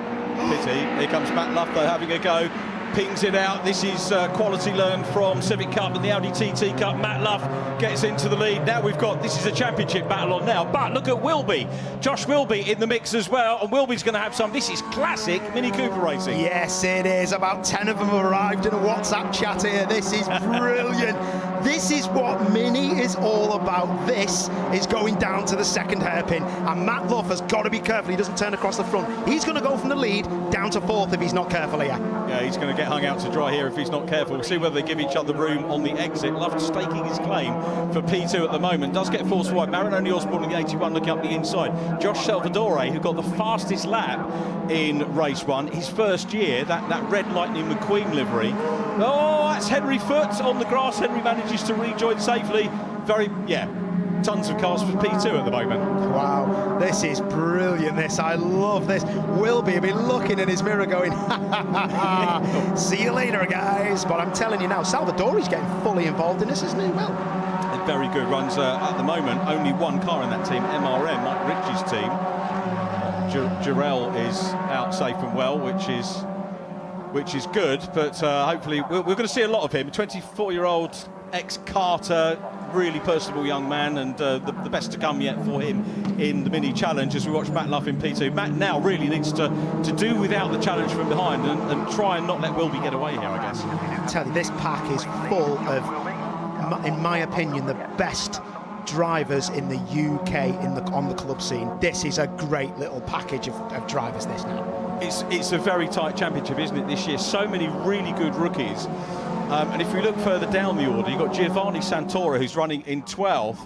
Speaker 19: pity. Here comes Matt Luff, though, having a go. Pings it out. This is quality learned from Civic Cup and the Audi TT Cup. Matt Luff gets into the lead. Now we've got, this is a championship battle on now, but look at Wilby. Josh Wilby in the mix as well, and Wilby's going to have some. This is classic Mini Cooper racing.
Speaker 4: Yes, it is. About 10 of them have arrived in a WhatsApp chat here. This is brilliant. This is what Mini is all about. This is going down to the second hairpin, and Matt Luff has got to be careful he doesn't turn across the front. He's going to go from the lead down to fourth if he's not careful here.
Speaker 19: Yeah, he's going to get hung out to dry here if he's not careful. We'll see whether they give each other room on the exit. Luff staking his claim for P2 at the moment. Does get forced wide. Marinoni Osborne in the 81 looking up the inside. Josh Salvadore, who got the fastest lap in race one, his first year, that Red Lightning McQueen livery. Oh, that's Henry Foote on the grass. Henry manages to rejoin safely. Tons of cars for P2 at the moment.
Speaker 4: Wow, this is brilliant, this. I love this. Wilby will be looking in his mirror going, see you later, guys. But I'm telling you now, Salvadore's getting fully involved in this, isn't he? Well,
Speaker 19: very good runs at the moment. Only one car in that team, MRM, Mike Ritchie's team. Jarrell is out safe and well, which is good, but hopefully we're going to see a lot of him. 24-year-old ex-Carter, really personable young man, and the best to come yet for him in the Mini Challenge as we watch Matt Luff in P2. Matt now really needs to do without the challenge from behind and try and not let Wilby get away here, I guess.
Speaker 4: I tell you, this pack is full of, in my opinion, the best drivers in the UK on the club scene. This is a great little package of drivers, this now.
Speaker 19: It's a very tight championship, isn't it, this year? So many really good rookies. And if we look further down the order, you've got Giovanni Santoro, who's running in 12th,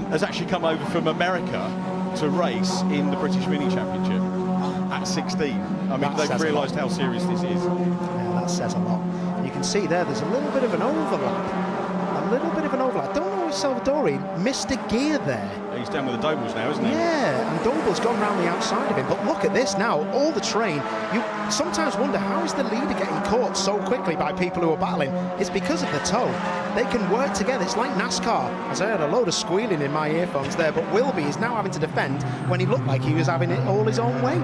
Speaker 19: has actually come over from America to race in the British Mini Championship at 16. I mean, they've realised how serious this is.
Speaker 4: Yeah, that says a lot. You can see there's a little bit of an overlap. Don't know if Salvadore missed a gear there.
Speaker 19: He's down with the Dobles now, isn't he?
Speaker 4: Yeah, and Doble's gone round the outside of him. But look at this now, all the train. You sometimes wonder, how is the leader getting caught so quickly by people who are battling? It's because of the toe. They can work together. It's like NASCAR. As I heard a load of squealing in my earphones there, but Wilby is now having to defend when he looked like he was having it all his own way.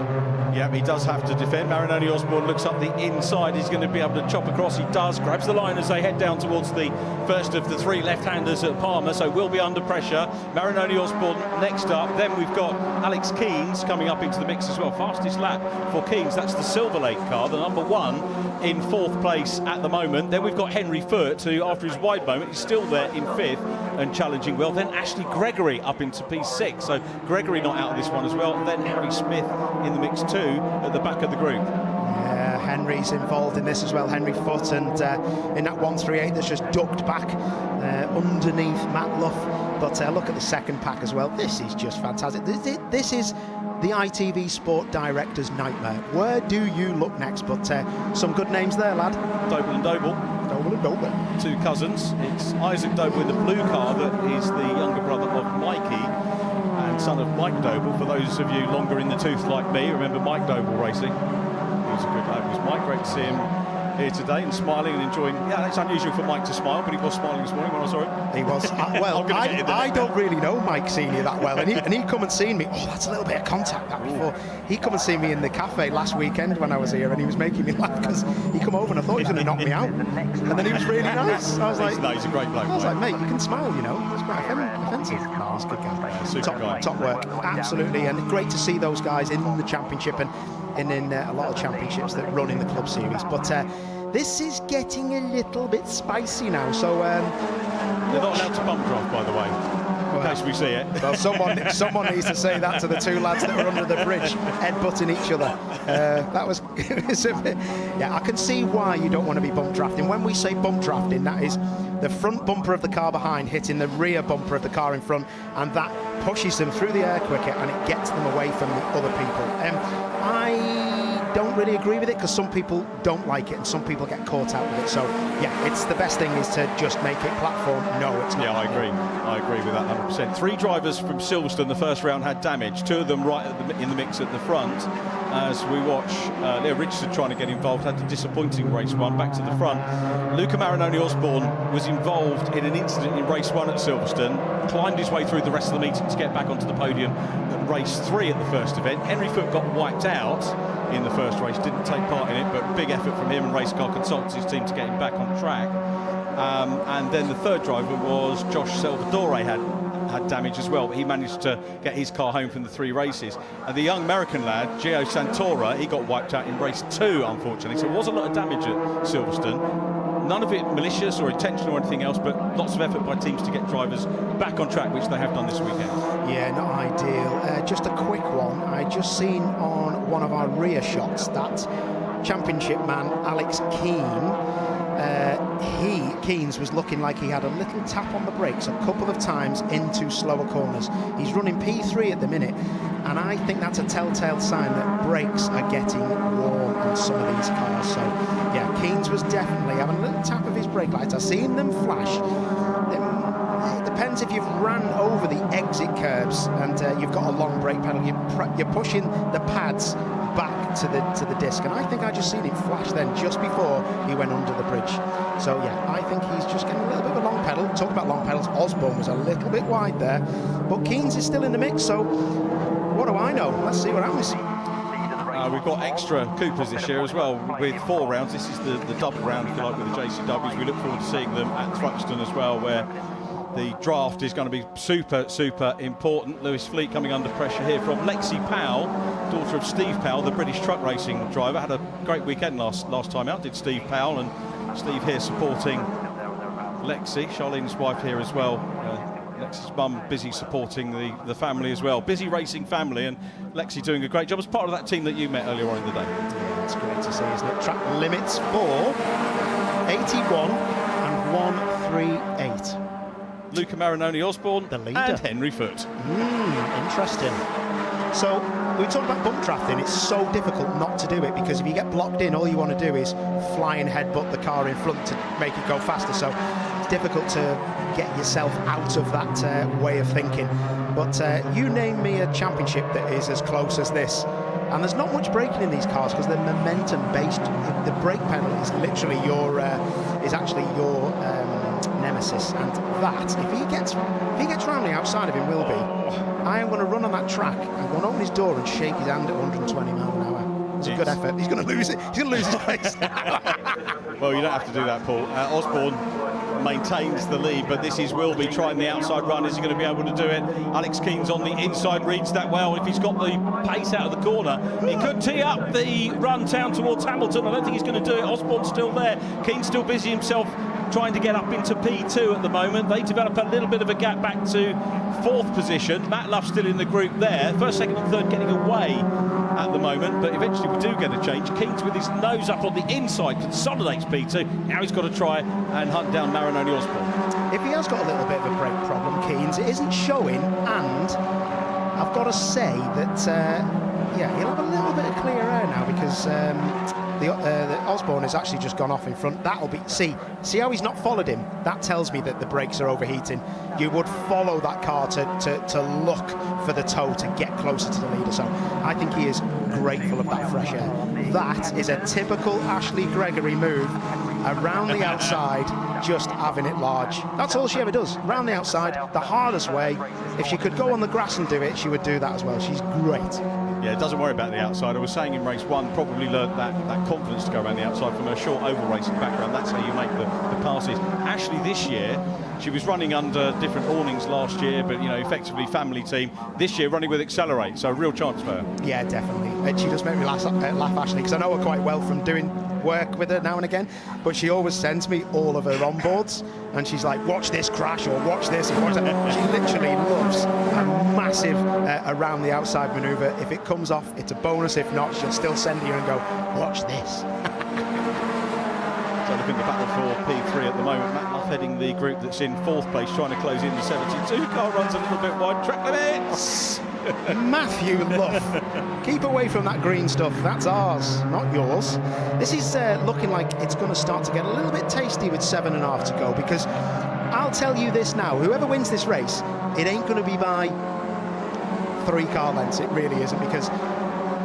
Speaker 19: Yeah, he does have to defend. Marinoni Osborne looks up the inside. He's going to be able to chop across. He does. Grabs the line as they head down towards the first of the three left-handers at Palmer, so will be under pressure. Marinoni Osborne next up. Then we've got Alex Keynes coming up into the mix as well. Fastest lap for Keynes. That's the Silver Lake car, the number one in fourth place at the moment. Then we've got Henry Foote, who after his wide moment, he's still there in fifth and challenging well. Then Ashley Gregory up into P6. So Gregory not out of this one as well. Then Harry Smith in the mix too at the back of the group.
Speaker 4: Yeah, Henry's involved in this as well, Henry Foote, and in that 138 that's just ducked back underneath Matt Luff. But look at the second pack as well. This is just fantastic. This is the ITV Sport Director's nightmare. Where do you look next? But some good names there, lad.
Speaker 19: Doble and Doble.
Speaker 4: Doble and Doble.
Speaker 19: Two cousins. It's Isaac Doble in the blue car that is the younger brother of Mikey and son of Mike Doble. For those of you longer in the tooth like me, remember Mike Doble racing. He was a good lad. It was Mike, great to see him here today and smiling and enjoying. Yeah, it's unusual for Mike to smile, but he was smiling this morning when I saw him.
Speaker 4: He was. Well, I don't really know Mike Senior that well, and he'd come and seen me. Oh, that's a little bit of contact that before. He'd come and see me in the cafe last weekend when I was here, and he was making me laugh because he come over and I thought he was going to knock me out, and then he was really nice. I was like,
Speaker 19: he's a great bloke.
Speaker 4: I was like, mate, you can smile, you know. It's quite offensive. No, he's a good guy.
Speaker 19: Super guy.
Speaker 4: Top work, absolutely, and great to see those guys in the championship and in a lot of championships that run in the club series. But this is getting a little bit spicy now. So
Speaker 19: they're not allowed to bump draft, by the way, in case we see it.
Speaker 4: Well, someone needs to say that to the two lads that are under the bridge, headbutting each other. That was a bit, yeah. I can see why you don't want to be bump drafting. When we say bump drafting, that is the front bumper of the car behind hitting the rear bumper of the car in front, and that pushes them through the air quicker and it gets them away from the other people. I don't really agree with it because some people don't like it and some people get caught out with it. So yeah, it's the best thing is to just make it platform. No, it's not.
Speaker 19: Yeah, I agree with that 100%. 3 drivers from Silverstone the first round had damage, 2 of them right in the mix at the front. As we watch Leo Richardson trying to get involved, had a disappointing race 1 back to the front. Luca Marinoni Osborne was involved in an incident in race 1 at Silverstone, climbed his way through the rest of the meeting to get back onto the podium at race 3 at the first event. Henry Foote got wiped out in the first race, didn't take part in it, but big effort from him and Race Car Consultancy's team to get him back on track. And then the third driver was Josh Salvadore, had damage as well, but he managed to get his car home from the 3 races. And the young American lad, Gio Santora, he got wiped out in race 2, unfortunately. So it was a lot of damage at Silverstone. None of it malicious or intentional or anything else, but lots of effort by teams to get drivers back on track, which they have done this weekend.
Speaker 4: Yeah, not ideal. Just a quick one. I just seen on one of our rear shots that championship man, Alex Keane, Keynes was looking like he had a little tap on the brakes a couple of times into slower corners. He's running P3 at the minute, and I think that's a telltale sign that brakes are getting warm on some of these cars. So yeah, Keynes was definitely having a little tap of his brake lights. I've seen them flash. It depends if you've ran over the exit curbs and you've got a long brake pedal. You're pushing the pads back to the disc, and I think I just seen him flash then just before he went under the bridge. So yeah, I think he's just getting a little bit of a long pedal. Talk about long pedals, Osborne was a little bit wide there, but Keynes is still in the mix, so what do I know? Let's see what happens.
Speaker 19: We've got extra Coopers this year as well with 4 rounds. This is the double round, if you like, with the JCWs. We look forward to seeing them at Thruxton as well, where the draft is going to be super important. Lewis Fleet coming under pressure here from Lexi Powell, daughter of Steve Powell, the British truck racing driver. Had a great weekend last time out, did Steve Powell, and Steve here supporting Lexi, Charlene's wife here as well. Lexi's mum busy supporting the family as well. Busy racing family, and Lexi doing a great job as part of that team that you met earlier on in the day.
Speaker 4: Yeah, it's great to see, isn't it? Track limits for 81 and 138.
Speaker 19: Luca Marinoni Osborne,
Speaker 4: the leader,
Speaker 19: and Henry Foote.
Speaker 4: Interesting. So we talked about bump drafting. It's so difficult not to do it because if you get blocked in, all you want to do is fly and headbutt the car in front to make it go faster. So it's difficult to get yourself out of that way of thinking. But you name me a championship that is as close as this. And there's not much braking in these cars because they're momentum based. The brake pedal is literally actually your nemesis, and that if he gets round the outside of him, will be. I am going to run on that track. I'm going to open his door and shake his hand at 120 miles an hour. It's a good effort. He's going to lose it. He's going to lose his place.
Speaker 19: Well, you don't have to do that, Paul. Osborne maintains the lead, but this is Wilby trying the outside run. Is he going to be able to do it? Alex Keynes on the inside reads that well. If he's got the pace out of the corner, he could tee up the run down towards Hamilton. I don't think he's going to do it. Osborne's still there. Keynes still busy himself trying to get up into P2 at the moment. They develop a little bit of a gap back to 4th position. Matt Luff still in the group there. 1st, 2nd and 3rd getting away at the moment, but eventually we do get a change. Keynes with his nose up on the inside consolidates P2. Now he's got to try and hunt down Marinoni Osborne.
Speaker 4: If he has got a little bit of a brake problem, Keynes, it isn't showing, and I've got to say that yeah, he'll have a little bit of clear air now because the Osborne has actually just gone off in front. That'll be see how he's not followed him. That tells me that the brakes are overheating. You would follow that car to look for the toe to get closer to the leader. So I think he is grateful of that fresh air. That is a typical Ashley Gregory move, around the outside, just having it large. That's all she ever does, round the outside, the hardest way. If she could go on the grass and do it, she would do that as well. She's great.
Speaker 19: Yeah, doesn't worry about the outside. I was saying in race 1, probably learned that confidence to go around the outside from her short oval racing background. That's how you make the passes. Ashley this year, she was running under different awnings last year, but effectively family team. This year running with Accelerate, so a real chance for her.
Speaker 4: Yeah, definitely. She does make me laugh Ashley, because I know her quite well from doing work with her now and again, but she always sends me all of her onboards, and she's like, watch this crash or watch this and watch that. She literally loves a massive around the outside manoeuvre. If it comes off, it's a bonus. If not, she'll still send you and go, watch this.
Speaker 19: So looking at the battle for P3 at the moment, Matt Luff heading the group that's in 4th place, trying to close in the 72. Car runs a little bit wide, track limits.
Speaker 4: Matthew Luff, keep away from that green stuff. That's ours, not yours. This is looking like it's going to start to get a little bit tasty with 7.5 to go, because I'll tell you this now, whoever wins this race, it ain't going to be by 3 car lengths. It really isn't, because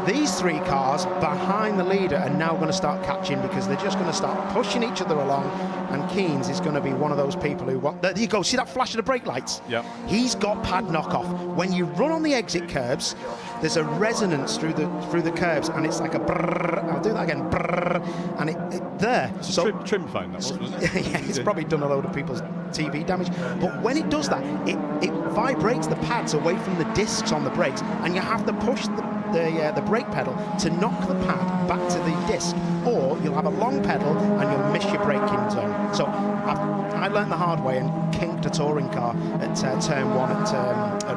Speaker 4: these 3 cars behind the leader are now going to start catching, because they're just going to start pushing each other along, and Keynes is going to be one of those people who want... There you go, see that flash of the brake lights?
Speaker 19: Yeah.
Speaker 4: He's got pad knockoff. When you run on the exit curbs, there's a resonance through the curbs, and it's like a brrrr. I'll do that again, brrrr, and it there.
Speaker 19: It's a trim phone, that was, wasn't it?
Speaker 4: Yeah, it's probably done a load of people's TV damage. But when it does that, it vibrates the pads away from the discs on the brakes, and you have to push the brake pedal to knock the pad back to the disc, or you'll have a long pedal and you'll miss your braking zone. So I learned the hard way and kinked a touring car at turn 1 at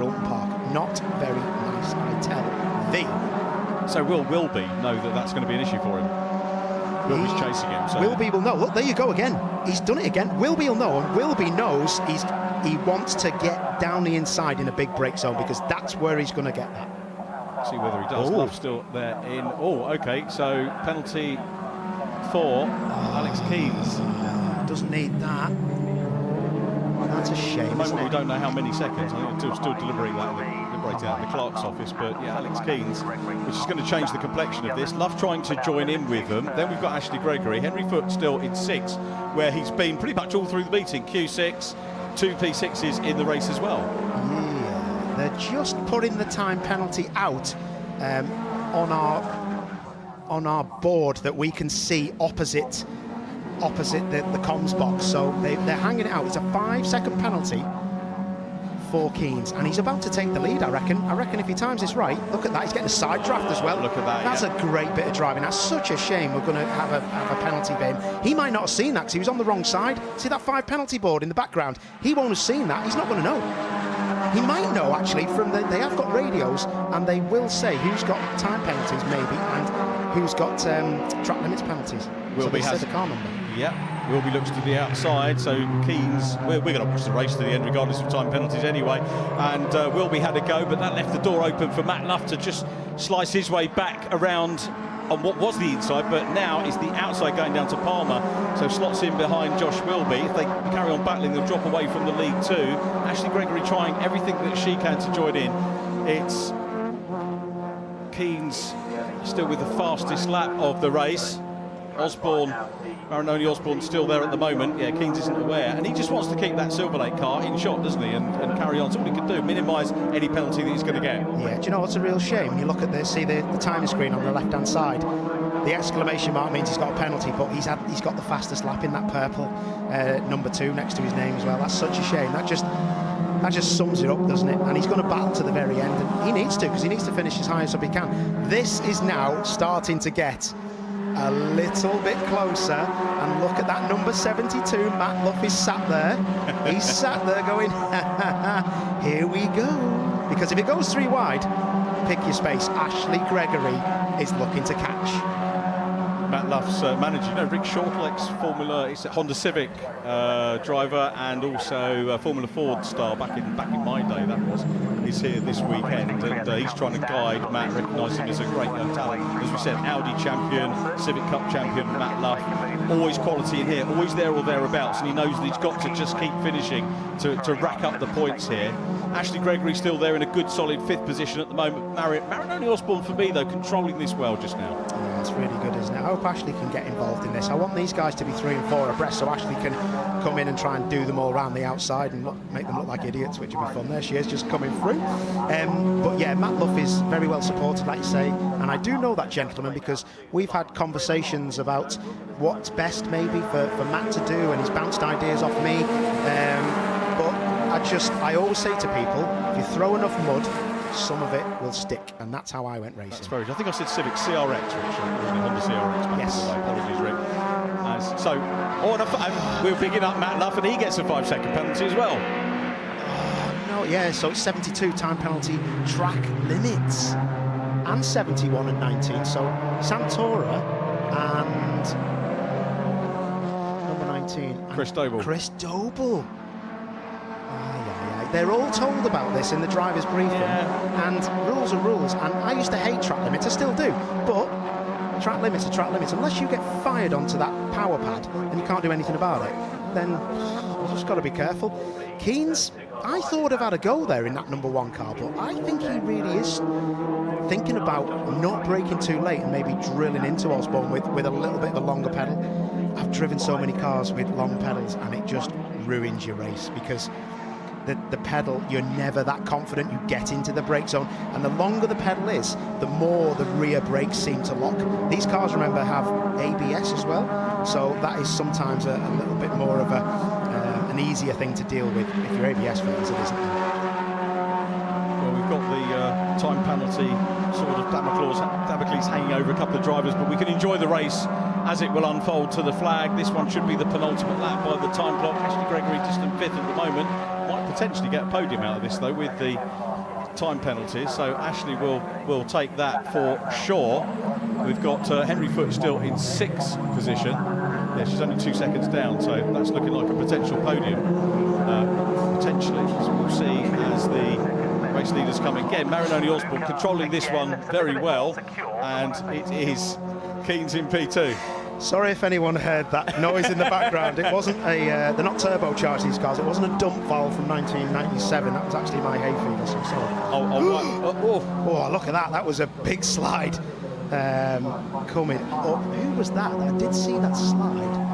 Speaker 4: Alton Park. Not very nice, I tell thee.
Speaker 19: So will Wilby know that that's going to be an issue for him? Wilby's chasing him. So.
Speaker 4: Wilby will know. Look, there you go again. He's done it again. Wilby will know, and Wilby knows he wants to get down the inside in a big brake zone, because that's where he's going to get that.
Speaker 19: See whether he does. Love's still there in. Oh, okay. So penalty for Alex Keynes.
Speaker 4: Doesn't need that. That's a shame.
Speaker 19: At the moment, we don't know how many seconds. I think it's still deliberating out in the clerk's office. But yeah, Alex Keynes, which is going to change the complexion of this. Love trying to join in with them. Then we've got Ashley Gregory. Henry Foote still in 6th, where he's been pretty much all through the meeting. Q6, 2 P6s in the race as well.
Speaker 4: They're just putting the time penalty out on our board that we can see opposite the comms box. So they're hanging it out. It's a 5-second penalty for Keynes, and he's about to take the lead, I reckon. I reckon if he times this right, look at that, he's getting a side draft as well.
Speaker 19: Look at that.
Speaker 4: That's a great bit of driving. That's such a shame we're going to have a penalty for him. He might not have seen that because he was on the wrong side. See that 5 penalty board in the background? He won't have seen that. He's not going to know. He might know, actually, they have got radios, and they will say who's got time penalties, maybe, and who's got track limits penalties.
Speaker 19: Wilby has
Speaker 4: the car number.
Speaker 19: Yeah, Wilby looks to the outside, so Keynes, we're going to watch the race to the end regardless of time penalties anyway, and Wilby had a go, but that left the door open for Matt Luff to just slice his way back around on what was the inside, but now is the outside going down to Palmer, so slots in behind Josh Wilby. If they carry on battling, they'll drop away from the lead too. Ashley Gregory trying everything that she can to join in. It's Keynes still with the fastest lap of the race. Marinoni Osborne still there at the moment. Yeah, Keynes isn't aware, and he just wants to keep that Silver Lake car in shot, doesn't he, and carry on. That's all he can do, minimise any penalty that he's going to get.
Speaker 4: Yeah, do you know what's a real shame? You look at this, see the timing screen on the left-hand side. The exclamation mark means he's got a penalty, but he's got the fastest lap in that purple number 2 next to his name as well. That's such a shame. That just sums it up, doesn't it? And he's going to battle to the very end, and he needs to, because he needs to finish as high as he can. This is now starting to get a little bit closer, and look at that number 72. Matt Luff is sat there. He's sat there going, here we go. Because if it goes 3 wide, pick your space. Ashley Gregory is looking to catch.
Speaker 19: Matt Luff's manager. You know, Rick Shortle, ex-Formula, it's a Honda Civic driver, and also Formula Ford star back in my day. That was. He's here this weekend, and he's trying to guide Matt, recognising him as a great young talent. As we said, Audi champion, Civic Cup champion, Matt Luff. Always quality in here, always there or thereabouts, and he knows that he's got to just keep finishing to rack up the points here. Ashley Gregory still there in a good, solid 5th position at the moment. Marinoni Osborne, for me, though, controlling this well just now.
Speaker 4: Yeah, it's really good, isn't it? I hope Ashley can get involved in this. I want these guys to be 3 and 4 abreast, so Ashley can come in and try and do them all around the outside and make them look like idiots, which would be fun. There she is, just coming through. But yeah, Matt Luff is very well supported, like you say, and I do know that gentleman because we've had conversations about what's best maybe for Matt to do, and he's bounced ideas off me. But I always say to people, if you throw enough mud, some of it will stick, and that's how I went racing.
Speaker 19: That's very good. I think I said Civic CRX, Richard, Honda CRX.
Speaker 4: Yes.
Speaker 19: Apologies, Rick. So, we're picking up Matt Luff, and he gets a 5-second penalty as well.
Speaker 4: No, yeah, so it's 72 time penalty track limits, and 71 and 19. So Santora and number 19,
Speaker 19: Chris
Speaker 4: Doble. They're all told about this in the driver's briefing, and rules are rules, and I used to hate track limits, I still do, but track limits are track limits. Unless you get fired onto that power pad and you can't do anything about it, then you've just got to be careful. Keynes, I thought would have had a go there in that number 1 car, but I think he really is thinking about not braking too late and maybe drilling into Osborne with a little bit of a longer pedal. I've driven so many cars with long pedals, and it just ruins your race, because the pedal, you're never that confident. You get into the brake zone, and the longer the pedal is, the more the rear brakes seem to lock. These cars, remember, have ABS as well, so that is sometimes a little bit more of an easier thing to deal with if you're ABS fans, it isn't.
Speaker 19: Well, we've got the time penalty sort of Damocles hanging over a couple of drivers, but we can enjoy the race as it will unfold to the flag. This one should be the penultimate lap by the time clock. Ashley Gregory distant 5th at the moment. Might potentially get a podium out of this, though, with the time penalties. So Ashley will take that for sure. We've got Henry Foote still in 6th position. Yeah, she's only 2 seconds down, so that's looking like a potential podium. Potentially, so we'll see as the race leaders come again. Marinoni Osborne controlling this one very well, and it is Keynes in P2.
Speaker 4: Sorry if anyone heard that noise in the background. It wasn't they're not turbocharged, these cars. It wasn't a dump valve from 1997. That was actually my hay fever, so sorry. Oh, look at that. That was a big slide coming up. Who was that? I did see that slide.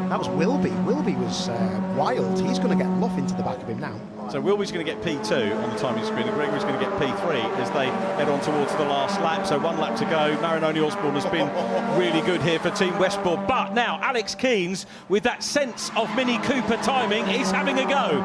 Speaker 4: That was Wilby. Wilby was wild. He's going to get Luff into the back of him now.
Speaker 19: So Wilby's going to get P2 on the timing screen, and Gregory's going to get P3 as they head on towards the last lap. So 1 lap to go. Marinoni Osborne has been really good here for Team Westport. But now Alex Keynes, with that sense of Mini Cooper timing, is having a go.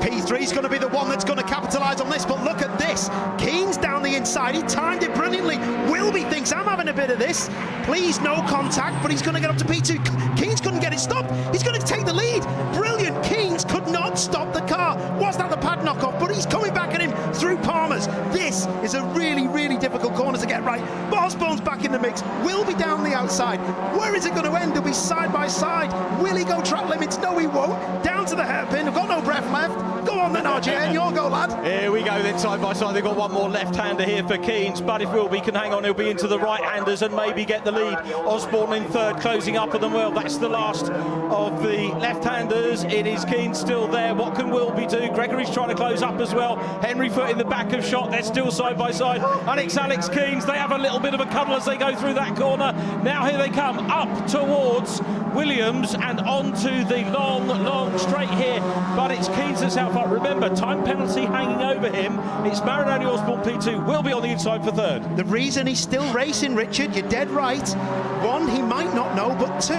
Speaker 4: P3 is going to be the one that's going to capitalise on this, but look at this. Keynes down the inside. He timed it brilliantly. Wilby thinks, I'm having a bit of this. Please, no contact, but he's going to get up to P2. Keynes couldn't get it stopped. He's going to take the lead. Brilliant. Keynes could not stop the car. Was that the pad knockoff? But he's coming back at him through Palmer's. This is a really, really difficult corner to get right. Osborne's back in the mix. Will be down the outside. Where is it going to end? They'll be side by side. Will he go track limits? No, he won't. Down to the hairpin. We've got no breath left. Go on then, RJN. Your go, lad.
Speaker 19: Here we go then, side by side. They've got one more left-hander here for Keynes, but if Wilby can hang on, he'll be into the right-handers and maybe get the lead. Osborne in 3rd, closing up on them well. That's the last of the left-handers. It is Keynes still there. What can Wilby do? Gregory's trying to close up as well. Henry Foote in the back of shot. They're still side by side. And it's Alex Keynes. They have a little bit of a cuddle as they go through that corner. Now here they come up towards Williams and onto the long straight here. But it's Keynes that's out front. Remember, time penalty hanging over him. It's Marinoni Osborne P2. Will be on the inside for 3rd.
Speaker 4: The reason he's still racing, Richard, you're dead right. 1, he might not know, but 2,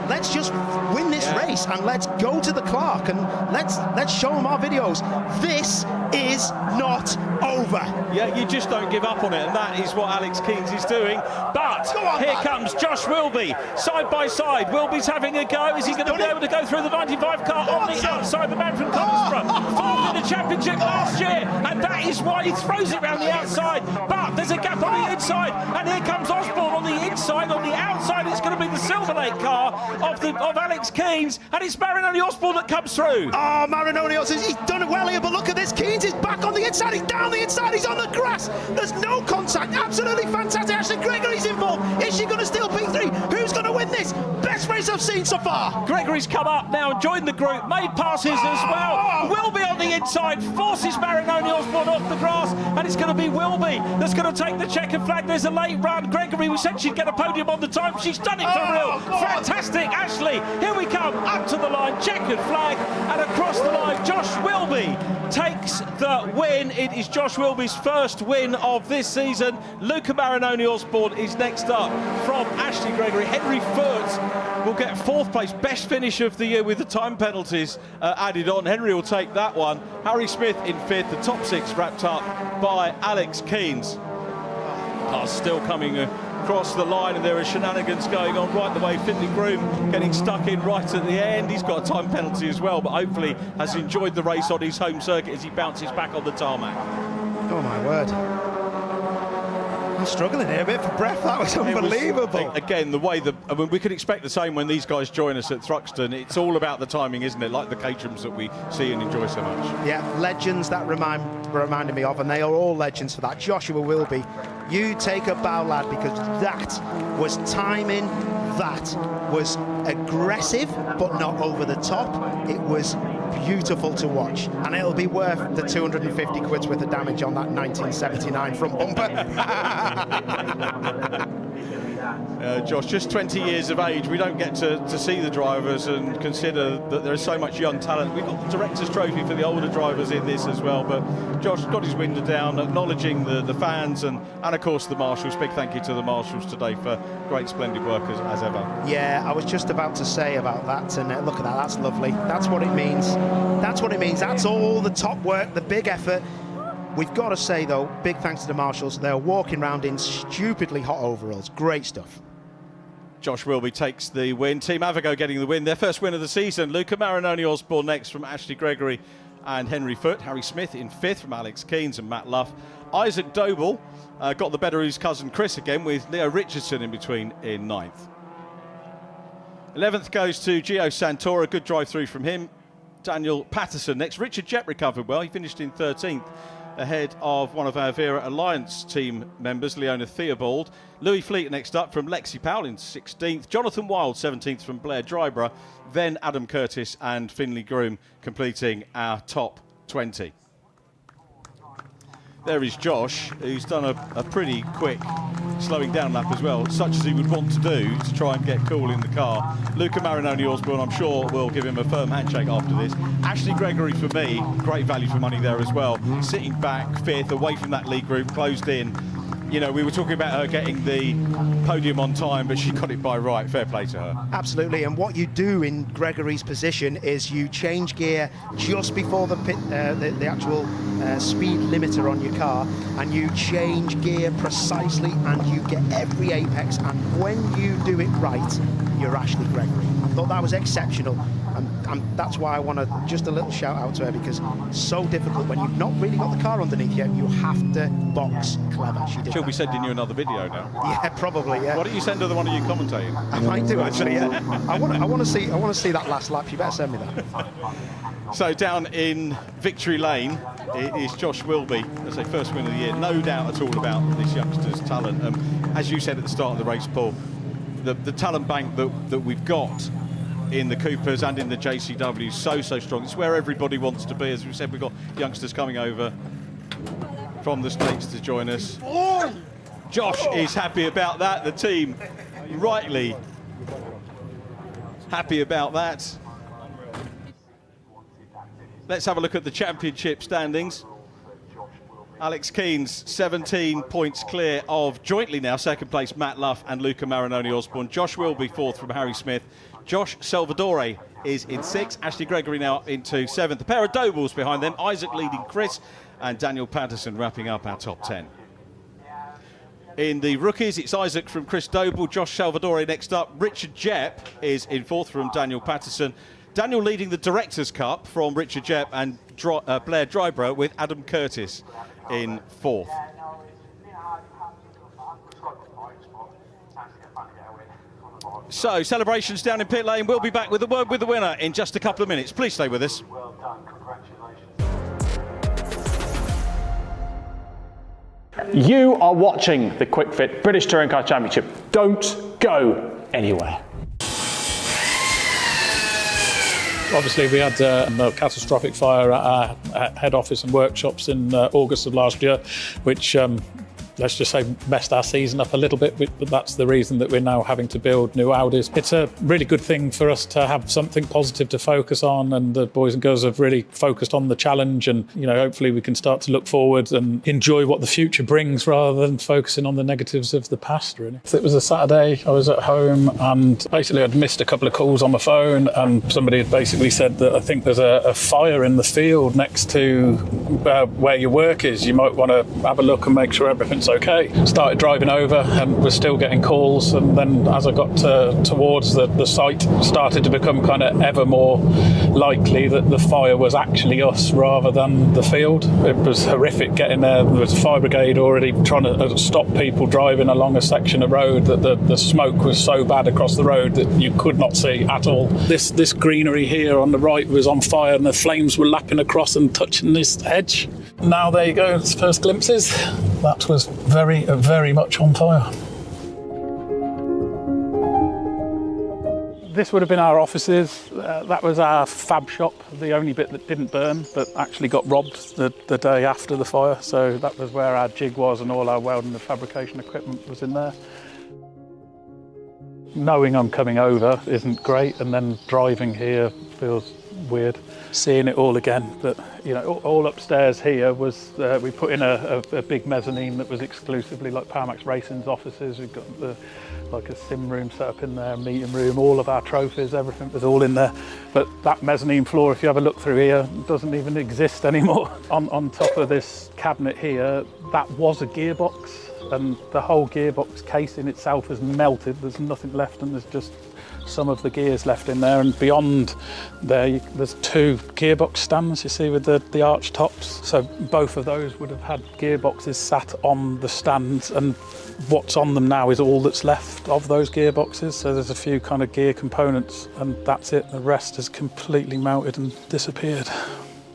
Speaker 4: let's just win this race and let's go to the clock and let's show them our videos. This is not over.
Speaker 19: Yeah, you just don't give up on it, and that is what Alex Keynes is doing. But here comes Josh Wilby, side by side. Wilby's having a go. Is he going to be able to go through the 95 car on the outside? The man from Conisbrough, fourth in the championship last year, and that is why he throws it around the outside. But there's a gap on the inside, and here comes Osborne on the inside. On the outside, it's going to be the Silver Lake car of Alex Keynes, and it's Marinoni Osborne that comes through.
Speaker 4: Oh, Marinoni Osborne, he's done it well here, but look at this. Keynes is back on the inside. He's down the inside. He's on the grass. There's no contact. Absolutely fantastic. Ashley Gregory's involved. Is she going to steal P3? Who's going to win this? Best race I've seen so far.
Speaker 19: Gregory's come up now and joined the group, made passes as well. Wilby on the inside, forces Marinoni Osborne off the grass, and it's going to be Wilby that's going to take the checkered flag. There's a late run. Gregory, we said she'd get a podium on the time. She's done it for real. Fantastic, Ashley. Here we come, up to the line, checkered flag, and across the line, Josh Wilby takes the win. It is Josh Wilby's first win of this season. Luca Marinoni Osborne is next up from Ashley Gregory. Henry Furt will get fourth place, best finish of the year with the time penalties added on. Henry will take that one. Harry Smith in fifth. The top six wrapped up by Alex Keynes. Cars still coming across the line, and there are shenanigans going on right the way. Finley Groom getting stuck in right at the end. He's got a time penalty as well, but hopefully has enjoyed the race on his home circuit as he bounces back on the tarmac.
Speaker 4: Oh my word. I'm struggling here a bit for breath. That was unbelievable.
Speaker 19: Again, the way I mean, we could expect the same when these guys join us at Thruxton. It's all about the timing, isn't it? Like the Caterhams that we see and enjoy so much.
Speaker 4: Yeah, legends that reminded me of, and they are all legends for that. Joshua Wilby, you take a bow, lad, because that was timing, that was aggressive, but not over the top. It was beautiful to watch, and it'll be worth the 250 quid's worth of damage on that 1979 front bumper.
Speaker 19: Josh, just 20 years of age, we don't get to see the drivers and consider that there is so much young talent. We've got the Director's Trophy for the older drivers in this as well, but Josh got his window down, acknowledging the fans and of course the marshals. Big thank you to the marshals today for great, splendid work as ever.
Speaker 4: Yeah, I was just about to say about that, and look at that, that's lovely. That's what it means. That's what it means. That's all the top work, the big effort. We've got to say, though, big thanks to the marshals. They're walking around in stupidly hot overalls. Great stuff.
Speaker 19: Josh Wilby takes the win. Team Avago getting the win. Their first win of the season. Luca Marinoni Osborne next from Ashley Gregory and Henry Foote. Harry Smith in fifth from Alex Keynes and Matt Luff. Isaac Doble got the better of his cousin Chris again, with Leo Richardson in between in ninth. 11th goes to Gio Santora. Good drive through from him. Daniel Patterson next. Richard Jett recovered well. He finished in 13th. Ahead of one of our Wera Alliance team members, Leona Theobald. Louis Fleet next up from Lexi Powell in 16th. Jonathan Wild 17th from Blair Dryborough. Then Adam Curtis and Finley Groom completing our top 20. There is Josh, who's done a pretty quick slowing down lap as well, such as he would want to do to try and get cool in the car. Luca Marinoni Osborne, I'm sure, will give him a firm handshake after this. Ashley Gregory, for me, great value for money there as well. Sitting back, fifth, away from that lead group, closed in. You know, we were talking about her getting the podium on time, but she got it by right. Fair play to her.
Speaker 4: Absolutely, and what you do in Gregory's position is you change gear just before the actual speed limiter on your car, and you change gear precisely, and you get every apex, and when you do it right, you're Ashley Gregory. I thought that was exceptional, and that's why I want to just a little shout out to her, because it's so difficult when you've not really got the car underneath you. You have to box clever. She did.
Speaker 19: She'll be sending you another video now.
Speaker 4: Yeah, probably. Yeah.
Speaker 19: Why don't you send her the one of you commentating?
Speaker 4: I might do actually. Yeah. I want to see that last lap. You better send me that.
Speaker 19: So down in Victory Lane, it is Josh Wilby. That's a first win of the year. No doubt at all about this youngster's talent. As you said at the start of the race, Paul, the talent bank that we've got in the Coopers and in the JCW so strong. It's where everybody wants to be. As we said, we've got youngsters coming over from the States to join us. Josh is happy about that. The team rightly happy about that. Let's have a look at the championship standings. Alex Keane's 17 points clear of jointly now second place Matt Luff and Luca Marinoni-Osborne. Josh Wilby fourth from Harry Smith. Josh Salvadore is in sixth. Ashley Gregory now into seventh. A pair of Dobles behind them. Isaac leading Chris and Daniel Patterson wrapping up our top 10. In the rookies, it's Isaac from Chris Doble, Josh Salvadore next up. Richard Jepp is in fourth from Daniel Patterson. Daniel leading the Directors' Cup from Richard Jepp and Blair Drybrough with Adam Curtis in fourth. So, celebrations down in pit lane. We'll be back with the word with the winner in just a couple of minutes. Please stay with us.
Speaker 6: Well done, congratulations.
Speaker 5: You are watching the Kwik Fit British Touring Car Championship. Don't go anywhere.
Speaker 8: Obviously, we had a catastrophic fire at our head office and workshops in August of last year, which let's just say messed our season up a little bit, but that's the reason that we're now having to build new Audis. It's a really good thing for us to have something positive to focus on, and the boys and girls have really focused on the challenge, and hopefully we can start to look forward and enjoy what the future brings rather than focusing on the negatives of the past, really. So it was a Saturday, I was at home, and basically I'd missed a couple of calls on my phone, and somebody had basically said that I think there's a fire in the field next to where your work is. You might want to have a look and make sure everything's okay. Started driving over and was still getting calls, and then as I got towards the site, started to become kind of ever more likely that the fire was actually us rather than the field. It was horrific getting there. There was a fire brigade already trying to stop people driving along a section of road, that the smoke was so bad across the road that you could not see at all. This greenery here on the right was on fire, and the flames were lapping across and touching this hedge. Now there you go, it's first glimpses. That was very, very much on fire. This would have been our offices. That was our fab shop, the only bit that didn't burn, but actually got robbed the day after the fire. So that was where our jig was, and all our welding and fabrication equipment was in there. Knowing I'm coming over isn't great, and then driving here feels weird. Seeing it all again, but all upstairs here was we put in a big mezzanine that was exclusively like Powermax Racing's offices. We've got like a sim room set up in there, meeting room, all of our trophies, everything was all in there. But that mezzanine floor, if you have a look through here, doesn't even exist anymore. On top of this cabinet here, that was a gearbox, and the whole gearbox casing itself has melted. There's nothing left, and there's just some of the gears left in there, and beyond there there's two gearbox stands, you see, with the arch tops. So both of those would have had gearboxes sat on the stands, and what's on them now is all that's left of those gearboxes. So there's a few kind of gear components, and that's it. The rest has completely melted and disappeared.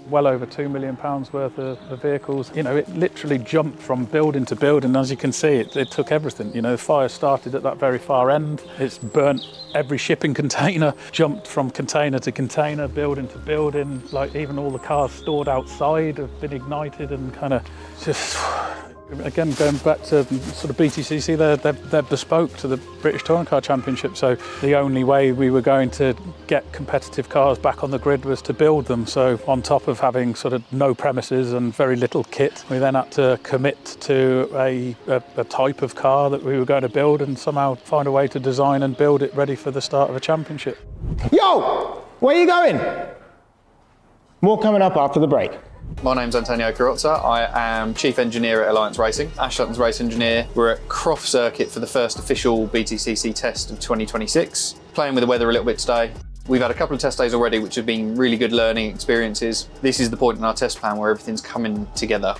Speaker 8: Well over £2 million worth of vehicles. It literally jumped from building to building. As you can see, it took everything. The fire started at that very far end. It's burnt every shipping container, jumped from container to container, building to building. Like even all the cars stored outside have been ignited, and kind of just... Again, going back to sort of BTCC, they're bespoke to the British Touring Car Championship, so the only way we were going to get competitive cars back on the grid was to build them. So on top of having sort of no premises and very little kit, we then had to commit to a type of car that we were going to build, and somehow find a way to design and build it ready for the start of a championship.
Speaker 9: Yo, where are you going? More coming up after the break.
Speaker 15: My name's Antonio Carrozza. I am Chief Engineer at Alliance Racing, Ash Sutton's race engineer. We're at Croft Circuit for the first official BTCC test of 2026. Playing with the weather a little bit today. We've had a couple of test days already, which have been really good learning experiences. This is the point in our test plan where everything's coming together.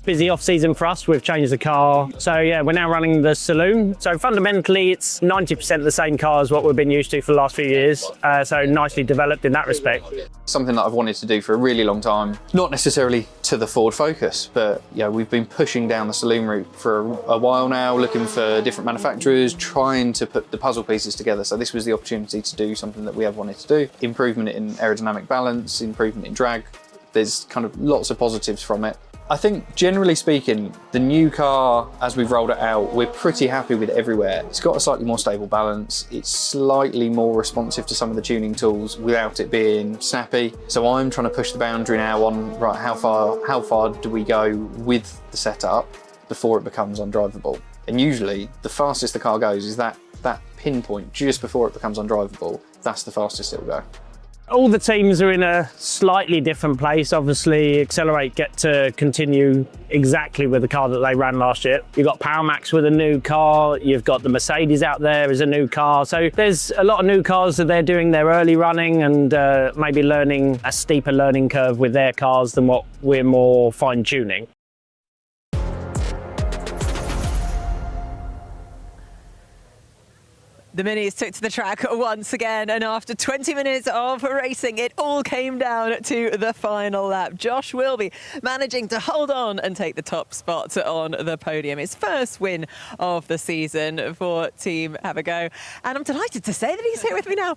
Speaker 24: Busy off-season for us, we've changed the car. So yeah, we're now running the saloon. So fundamentally, it's 90% the same car as what we've been used to for the last few years. So nicely developed in that respect.
Speaker 15: Something that I've wanted to do for a really long time. Not necessarily to the Ford Focus, but yeah, we've been pushing down the saloon route for a while now, looking for different manufacturers, trying to put the puzzle pieces together. So this was the opportunity to do something that we have wanted to do. Improvement in aerodynamic balance, improvement in drag. There's kind of lots of positives from it. I think generally speaking, the new car, as we've rolled it out, we're pretty happy with everywhere. It's got a slightly more stable balance. It's slightly more responsive to some of the tuning tools without it being snappy. So I'm trying to push the boundary now on, right, how far do we go with the setup before it becomes undrivable? And usually the fastest the car goes is that pinpoint just before it becomes undrivable. That's the fastest it'll go.
Speaker 24: All the teams are in a slightly different place. Obviously, Accelerate get to continue exactly with the car that they ran last year. You've got PowerMax with a new car, you've got the Mercedes out there as a new car. So there's a lot of new cars that they're doing their early running and maybe learning a steeper learning curve with their cars than what we're more fine tuning.
Speaker 1: The Minis took to the track once again, and after 20 minutes of racing, it all came down to the final lap. Josh Wilby managing to hold on and take the top spot on the podium. His first win of the season for Team Have a Go. And I'm delighted to say that he's here with me now.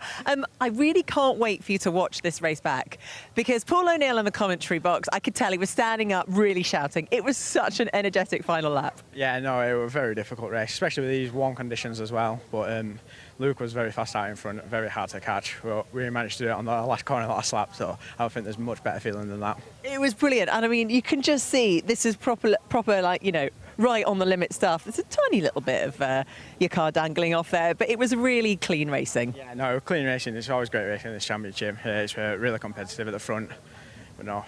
Speaker 1: I really can't wait for you to watch this race back, because Paul O'Neill in the commentary box, I could tell he was standing up, really shouting. It was such an energetic final lap.
Speaker 7: Yeah, no, it was a very difficult race, especially with these warm conditions as well. But Luke was very fast out in front, very hard to catch. But we managed to do it on the last corner, the last lap, so I don't think there's much better feeling than that.
Speaker 1: It was brilliant, and I mean, you can just see this is proper, like, you know, right on the limit stuff. There's a tiny little bit of your car dangling off there, but it was really clean racing.
Speaker 7: Yeah, no, clean racing. It's always great racing in this championship. It's really competitive at the front. But no,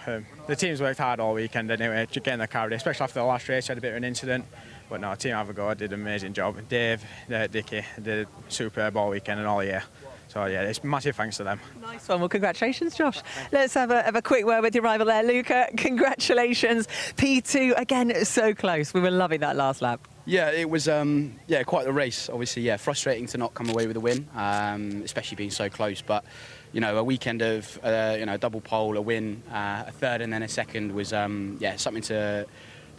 Speaker 7: the team's worked hard all weekend anyway, getting the car ready, especially after the last race. Had a bit of an incident. But no, Team Have a Go did an amazing job. Dave, Dickie did a superb all weekend and all year. So yeah, it's massive thanks to them.
Speaker 1: Nice one. Well, congratulations, Josh. Let's have a quick word with your rival there, Luca. Congratulations. P2 again, so close. We were loving that last lap.
Speaker 10: Yeah, it was quite the race. Obviously, yeah, frustrating to not come away with a win, especially being so close. But you know, a weekend of a double pole, a win, a third, and then a second was something to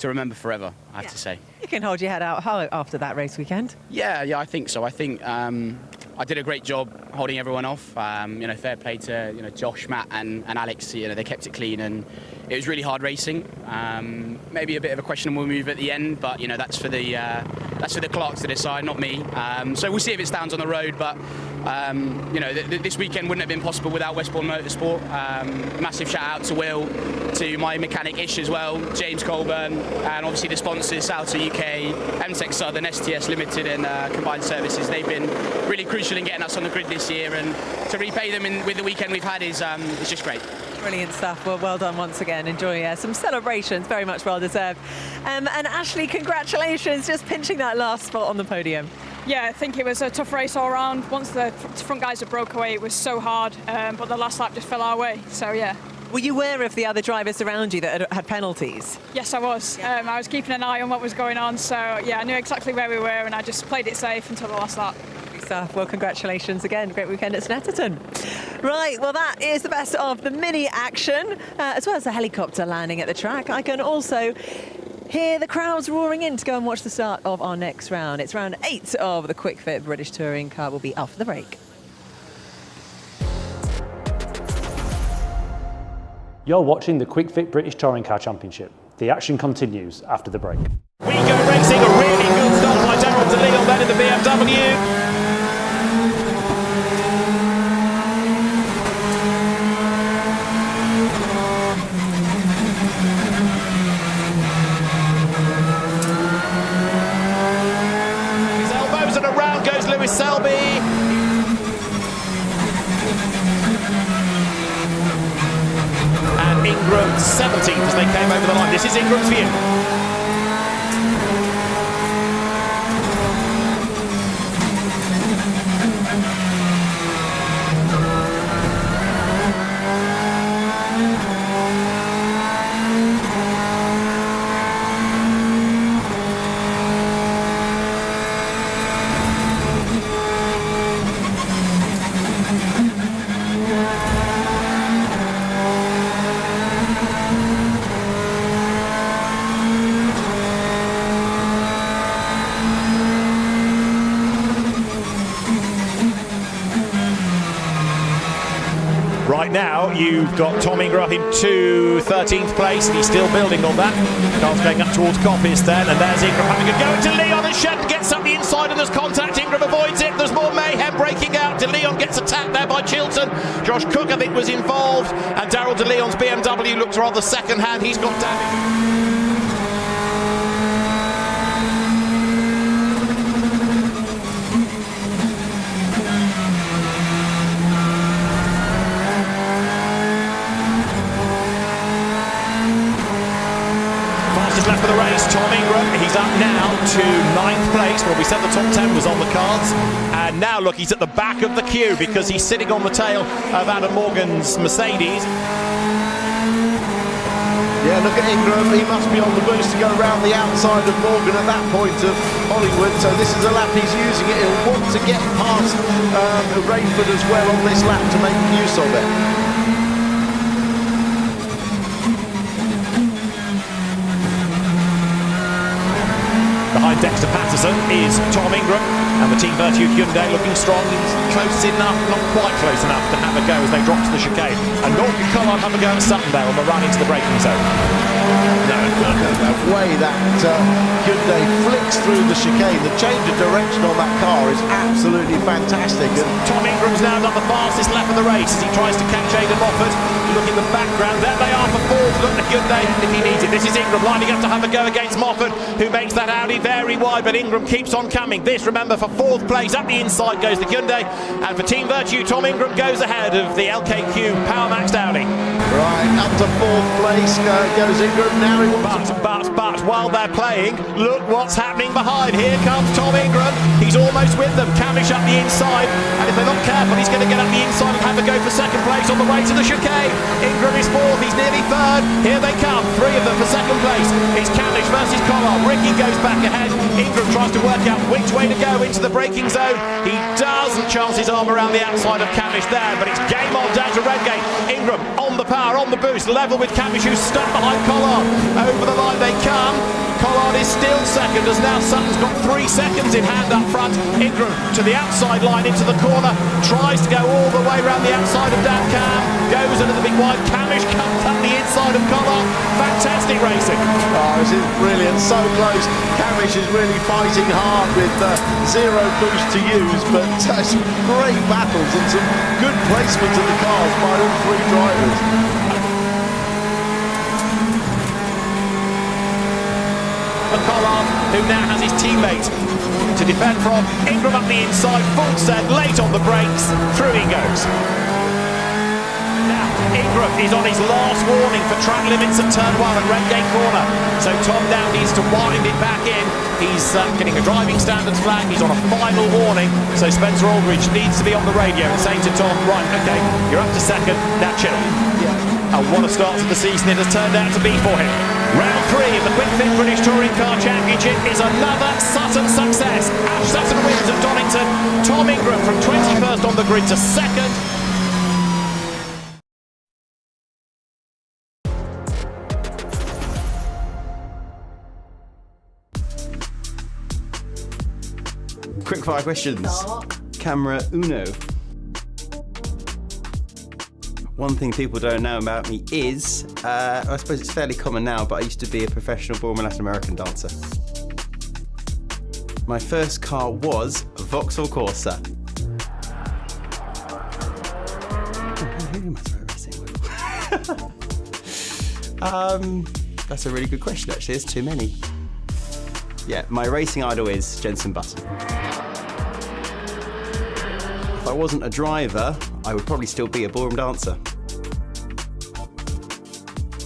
Speaker 10: remember forever, I have to say.
Speaker 1: You can hold your head out high after that race weekend.
Speaker 10: Yeah, I think so. I think I did a great job holding everyone off. Fair play to Josh, Matt, and Alex. They kept it clean, and it was really hard racing. Maybe a bit of a questionable move at the end, but that's for the clerks to decide, not me. So we'll see if it stands on the road. But this weekend wouldn't have been possible without Westbourne Motorsport. Massive shout out to Will, to my mechanic Ish as well, James Colburn, and obviously the sponsors Salto UK, MTech Southern, STS Limited, and Combined Services. They've been really crucial in getting us on the grid this year, and to repay them with the weekend we've had is just great.
Speaker 1: Brilliant stuff. Well done once again. Enjoy some celebrations, very much well deserved. And Ashley, congratulations, just pinching that last spot on the podium.
Speaker 25: Yeah, I think it was a tough race all around. Once the front guys had broke away, it was so hard, but the last lap just fell our way, so yeah.
Speaker 1: Were you aware of the other drivers around you that had penalties?
Speaker 25: Yes, I was. I was keeping an eye on what was going on, so yeah, I knew exactly where we were, and I just played it safe until the last lap.
Speaker 1: Stuff. Well, congratulations again. Great weekend at Snetterton. Right, well, that is the best of the mini action, as well as the helicopter landing at the track. I can also hear the crowds roaring in to go and watch the start of our next round. It's round 8 of the Kwik Fit British Touring Car. Will be after the break.
Speaker 11: You're watching the Kwik Fit British Touring Car Championship. The action continues after the break.
Speaker 3: We go racing, a really good start by General DeLeon then in the BMW. Selby. And Ingram 17th as they came over the line. This is Ingram's view. Right now, you've got Tom Ingram up into 13th place, and he's still building on that. Carl's going up towards Coppice then, and there's Ingram having a go to Leon, and Shetton gets up the inside, and there's contact. Ingram avoids it. There's more mayhem breaking out. De Leon gets attacked there by Chilton. Josh Cook, I think, was involved, and Daryl De Leon's BMW looks rather second-hand. He's got damage. Left for the race, Tom Ingram. He's up now to 9th place. Well, we said the top 10 was on the cards, and now look, he's at the back of the queue because he's sitting on the tail of Adam Morgan's Mercedes.
Speaker 2: Yeah, look at Ingram. He must be on the boost to go around the outside of Morgan at that point of Hollywood. So this is a lap he's using it. He'll want to get past Rainford as well on this lap to make use of it.
Speaker 3: Behind Dexter Patterson is Tom Ingram, and the Team Virtue Hyundai looking strong. He's close enough, not quite close enough to have a go as they drop to the chicane. And Norton Collard have a go at Sutton there on the run into the braking zone.
Speaker 2: No, the way that Hyundai flicks through the chicane, the change of direction on that car is absolutely fantastic. And
Speaker 3: Tom Ingram's now done the fastest lap of the race as he tries to catch Aidan Moffat. Look in the background, there they are for fourth. Look at Hyundai if he needs it. This is Ingram lining up to have a go against Moffat, who makes that Audi very wide, but Ingram keeps on coming. This, remember, for fourth place. Up the inside goes the Hyundai, and for Team Virtue, Tom Ingram goes ahead of the LKQ Power Maxed Audi.
Speaker 2: Right, up to fourth place goes Ingram. Now he wants
Speaker 3: but while they're playing, look what's happening behind. Here comes Tom Ingram. He's almost with them. Cavish up the inside, and if they're not careful, he's going to get up the inside and have a go for second place on the way to the chicane. Ingram is fourth. He's nearly third. Here they come. Three of them for second place. It's Cavish versus Collard. Ricky goes back ahead. Ingram tries to work out which way to go into the braking zone. He doesn't chance his arm around the outside of Cavish there, but it's game on down to Redgate. Ingram on the power, on the boost, level with Cavish, who's stuck behind Collard. Over the line they come. Collard is still second, as now Sutton's got 3 seconds in hand up front. Ingram to the outside line into the corner, tries to go all the way around the outside of Dan Cam, goes into the big wide. Cavish comes up the inside of Collard. Fantastic racing.
Speaker 2: Oh, this is brilliant, so close. Cavish is really fighting hard with zero boost to use, but some great battles and some good placement of the cars by all three drivers.
Speaker 3: Collard, who now has his teammate to defend from. Ingram up the inside, full set, late on the brakes, through he goes. Now, Ingram is on his last warning for track limits at turn 1 at Redgate corner. So Tom now needs to wind it back in. He's getting a driving standards flag. He's on a final warning. So Spencer Aldridge needs to be on the radio and saying to Tom, right, okay, you're up to second, now chill. And what a start to the season it has turned out to be for him. Round 3 of the Kwik Fit British Touring Car Championship is another Sutton success. Ash Sutton wins at Donington. Tom Ingram from 21st on the grid to second.
Speaker 12: Quick fire questions. Camera uno. One thing people don't know about me is, I suppose it's fairly common now, but I used to be a professional born Latin American dancer. My first car was a Vauxhall Corsa. Who am I racing with? That's a really good question, actually. There's too many. Yeah, my racing idol is Jenson Button. If I wasn't a driver, I would probably still be a ballroom dancer.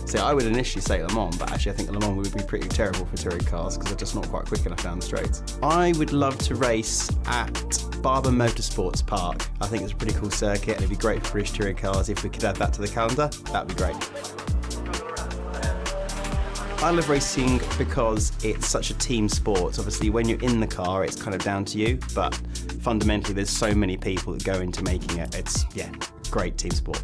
Speaker 12: See, I would initially say Le Mans, but actually I think Le Mans would be pretty terrible for touring cars because they're just not quite quick enough down the straights. I would love to race at Barber Motorsports Park. I think it's a pretty cool circuit and it'd be great for British touring cars. If we could add that to the calendar, that'd be great. I love racing because it's such a team sport. Obviously, when you're in the car, it's kind of down to you, but fundamentally, there's so many people that go into making it. It's, yeah, great team sport.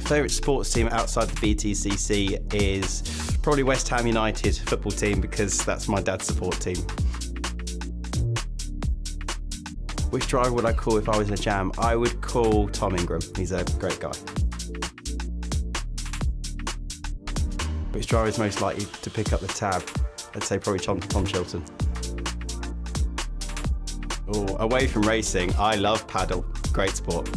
Speaker 12: Favourite sports team outside the BTCC is probably West Ham United football team because that's my dad's support team. Which driver would I call if I was in a jam? I would call Tom Ingram. He's a great guy. Which driver is most likely to pick up the tab? I'd say probably Tom Chilton. Oh, away from racing, I love paddle. Great sport.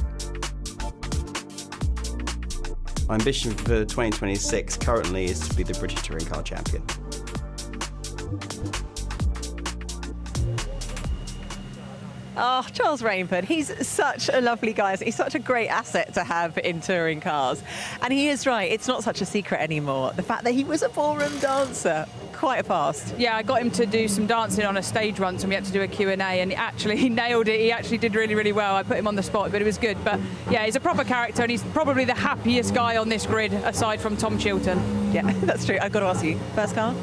Speaker 12: My ambition for 2026 currently is to be the British Touring Car Champion.
Speaker 1: Oh, Charles Rainford, he's such a lovely guy. He's such a great asset to have in touring cars. And he is right, it's not such a secret anymore. The fact that he was a ballroom dancer, quite fast.
Speaker 25: Yeah, I got him to do some dancing on a stage once and we had to do a Q&A and he nailed it. He actually did really, really well. I put him on the spot, but it was good. But yeah, he's a proper character and he's probably the happiest guy on this grid aside from Tom Chilton.
Speaker 1: Yeah, that's true. I've got to ask you, first car?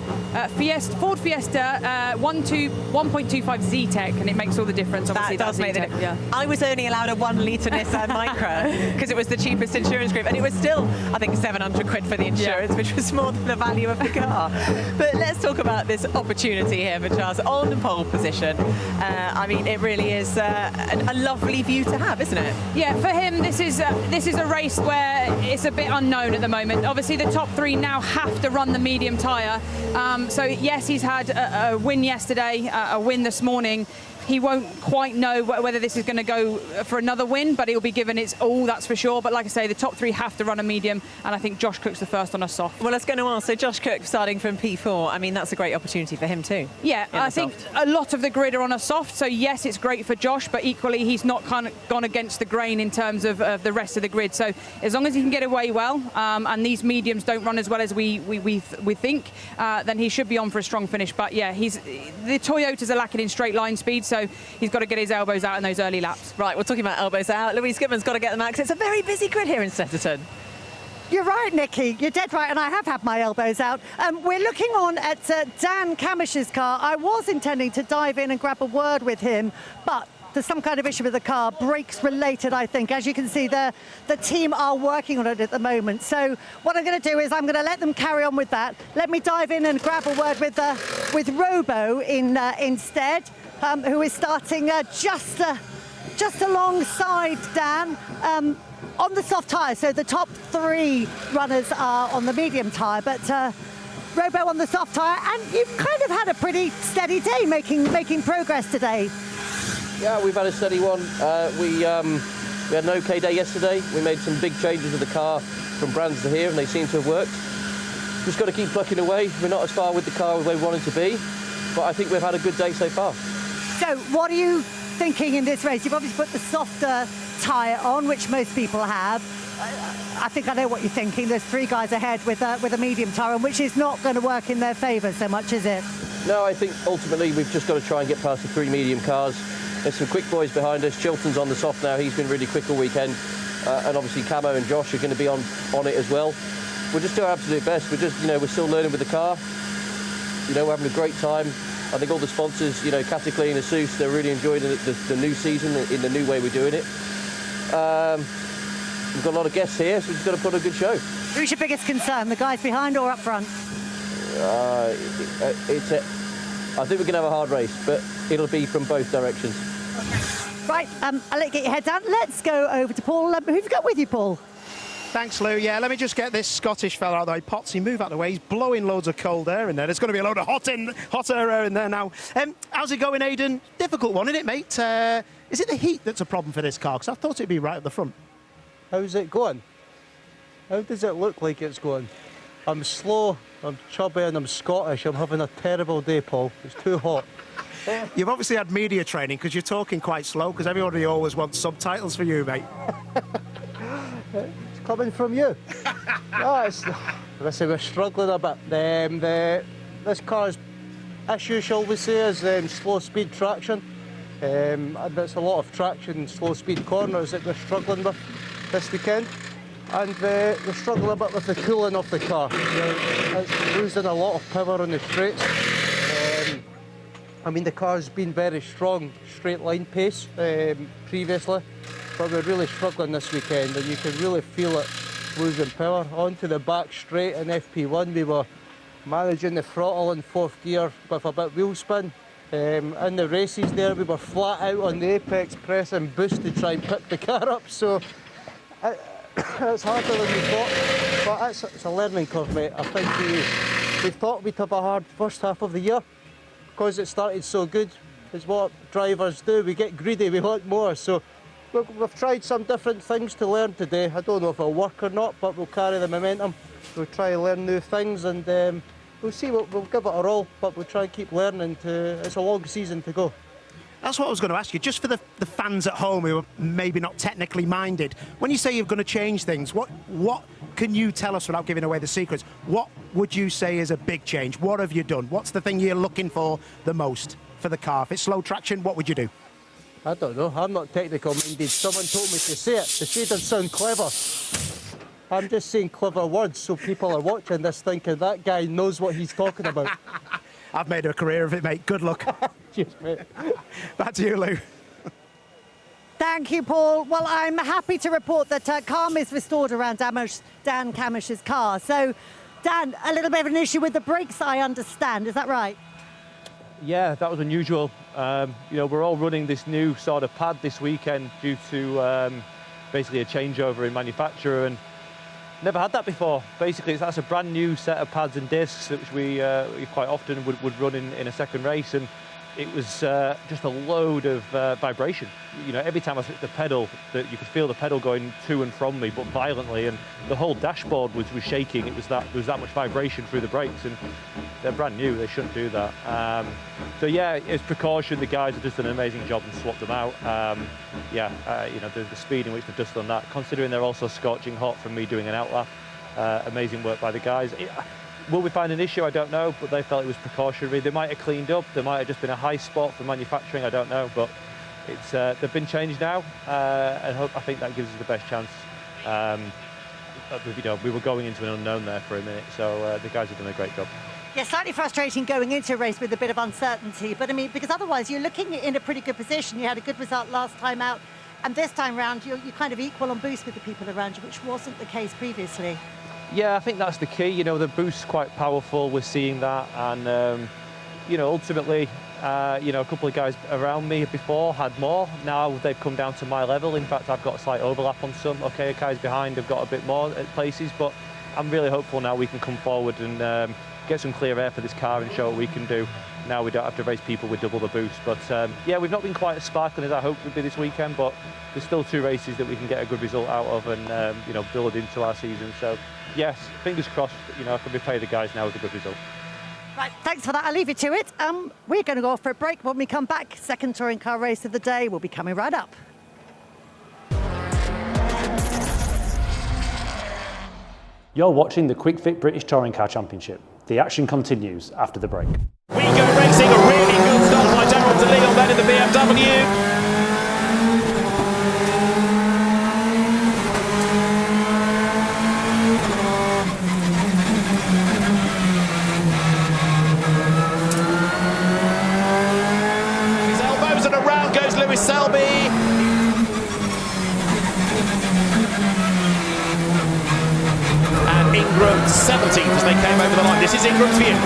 Speaker 25: Ford Fiesta 1.25 Z-Tech, and it makes all the difference. Obviously,
Speaker 1: that does make the difference.
Speaker 25: Yeah.
Speaker 1: I was only allowed a 1 litre Nissan Micra because it was the cheapest insurance group, and it was still, I think, 700 quid for the insurance, which was more than the value of the car. But let's talk about this opportunity here for Charles on the pole position. I mean, it really is a lovely view to have, isn't it?
Speaker 25: Yeah, for him, this is a race where it's a bit unknown at the moment. Obviously, the top three now have to run the medium tyre. So yes, he's had a win yesterday, a win this morning. He won't quite know whether this is going to go for another win, but he'll be given its all, that's for sure. But like I say, the top three have to run a medium, and I think Josh Cook's the first on a soft.
Speaker 1: Well, I was going to ask, so Josh Cook starting from P4, I mean, that's a great opportunity for him too.
Speaker 25: Yeah, I think a lot of the grid are on a soft, so yes, it's great for Josh, but equally he's not kind of gone against the grain in terms of the rest of the grid. So as long as he can get away well, and these mediums don't run as well as we think, then he should be on for a strong finish. But yeah, the Toyotas are lacking in straight line speed, so he's got to get his elbows out in those early laps.
Speaker 1: Right, we're talking about elbows out. Louise Goodman's got to get them out because it's a very busy grid here in Snetterton.
Speaker 13: You're right, Nikki. You're dead right, and I have had my elbows out. We're looking on at Dan Camish's car. I was intending to dive in and grab a word with him, but there's some kind of issue with the car, brakes related, I think. As you can see, the team are working on it at the moment. So what I'm going to do is I'm going to let them carry on with that. Let me dive in and grab a word with Robo instead, who is starting just alongside Dan on the soft tyre. So the top three runners are on the medium tyre, but Robo on the soft tyre, and you've kind of had a pretty steady day making progress today.
Speaker 14: Yeah, we've had a steady one. We had an okay day yesterday. We made some big changes to the car from Brands to here, and they seem to have worked. Just got to keep plucking away. We're not as far with the car as we wanted to be, but I think we've had a good day so far.
Speaker 13: So what are you thinking in this race? You've obviously put the softer tyre on, which most people have. I think I know what you're thinking. There's three guys ahead with a medium tyre, which is not going to work in their favour so much, is it?
Speaker 14: No, I think ultimately we've just got to try and get past the three medium cars. There's some quick boys behind us. Chilton's on the soft now. He's been really quick all weekend. And obviously Camo and Josh are going to be on it as well. We'll just do our absolute best. We're still learning with the car. We're having a great time. I think all the sponsors, Cataclean and Asus, they're really enjoying the new season in the new way we're doing it. We've got a lot of guests here, so we've just got to put a good show.
Speaker 13: Who's your biggest concern, the guys behind or up front?
Speaker 14: I think we're going to have a hard race, but it'll be from both directions.
Speaker 13: Right, I'll let you get your head down. Let's go over to Paul. Who have you got with you, Paul?
Speaker 4: Thanks, Lou. Yeah, let me just get this Scottish fella out of the way. Potsy, move out of the way. He's blowing loads of cold air in there. There's going to be a load of hot air in there now. How's it going, Aidan? Difficult one, isn't it, mate? Is it the heat that's a problem for this car? Because I thought it'd be right at the front.
Speaker 16: How's it going? How does it look like it's going? I'm slow, I'm chubby, and I'm Scottish. I'm having a terrible day, Paul. It's too hot.
Speaker 4: You've obviously had media training because you're talking quite slow, because everybody always wants subtitles for you, mate.
Speaker 16: It's coming from you. Listen, we're struggling a bit. This car's issue, shall we say, is slow speed traction. And there's a lot of traction in slow speed corners that we're struggling with this weekend. And we're struggling a bit with the cooling of the car. It's losing a lot of power on the straights. The car's been very strong straight line pace previously, but we're really struggling this weekend, and you can really feel it losing power. Onto the back straight in FP1, we were managing the throttle in fourth gear with a bit wheel spin, In the races there, we were flat out on the apex, pressing boost to try and pick the car up, so it's harder than we thought, but it's a learning curve, mate. I think we thought we'd have a hard first half of the year because it started so good. It's what drivers do, we get greedy, we want more, so we've tried some different things to learn today. I don't know if it'll work or not, but we'll carry the momentum. We'll try and learn new things, and we'll see. We'll give it a roll, but we'll try and keep learning. It's a long season to go.
Speaker 9: That's what I was going to ask you. Just for the fans at home who are maybe not technically minded, when you say you're going to change things, what can you tell us without giving away the secrets? What would you say is a big change? What have you done? What's the thing you're looking for the most for the car? If it's slow traction, what would you do?
Speaker 16: I don't know. I'm not technical minded. Someone told me to say it. They say it doesn't sound clever. I'm just saying clever words so people are watching this thinking that guy knows what he's talking about.
Speaker 9: I've made a career of it, mate. Good luck.
Speaker 16: Cheers, mate.
Speaker 9: Back to you, Lou.
Speaker 13: Thank you, Paul. Well, I'm happy to report that calm is restored around Dan Camish's car. So, Dan, a little bit of an issue with the brakes, I understand. Is that right?
Speaker 14: Yeah, that was unusual. You know, we're all running this new sort of pad this weekend due to basically a changeover in manufacturer, and never had that before. Basically, that's a brand new set of pads and discs which we quite often would run in a second race, and it was just a load of vibration. You know, every time I hit the pedal, you could feel the pedal going to and from me, but violently, and the whole dashboard was shaking. There was that much vibration through the brakes, and they're brand new. They shouldn't do that. So yeah, it's precaution. The guys have just done an amazing job and swapped them out. You know, the speed in which they've just done that, considering they're also scorching hot from me doing an outlap. Amazing work by the guys. Will we find an issue? I don't know, but they felt it was precautionary. They might have cleaned up. There might have just been a high spot for manufacturing. I don't know, but it's they've been changed now, and I think that gives us the best chance. You know, we were going into an unknown there for a minute, so the guys have done a great job.
Speaker 13: Yeah, slightly frustrating going into a race with a bit of uncertainty, but I mean, because otherwise you're looking in a pretty good position. You had a good result last time out, and this time round you're kind of equal on boost with the people around you, which wasn't the case previously.
Speaker 14: Yeah, I think that's the key. You know, the boost's quite powerful. We're seeing that, and you know, ultimately, you know, a couple of guys around me before had more. Now they've come down to my level. In fact, I've got a slight overlap on some. Okay, guys behind have got a bit more at places, but I'm really hopeful now we can come forward and get some clear air for this car and show what we can do. Now we don't have to race people with double the boost. But yeah, we've not been quite as sparkling as I hoped we'd be this weekend, but there's still 2 races that we can get a good result out of and you know, build into our season. So yes, fingers crossed, you know, I can repay the guys now with a good result.
Speaker 13: Right, thanks for that. I'll leave you to it. We're going to go off for a break. When we come back, second touring car race of the day will be coming right up.
Speaker 11: You're watching the Kwik Fit British Touring Car Championship. The action continues after the break.
Speaker 3: We go racing, a really good start by Daryl De Leon then in the BMW. Ingram 17th as they came over the line. This is Ingram's view.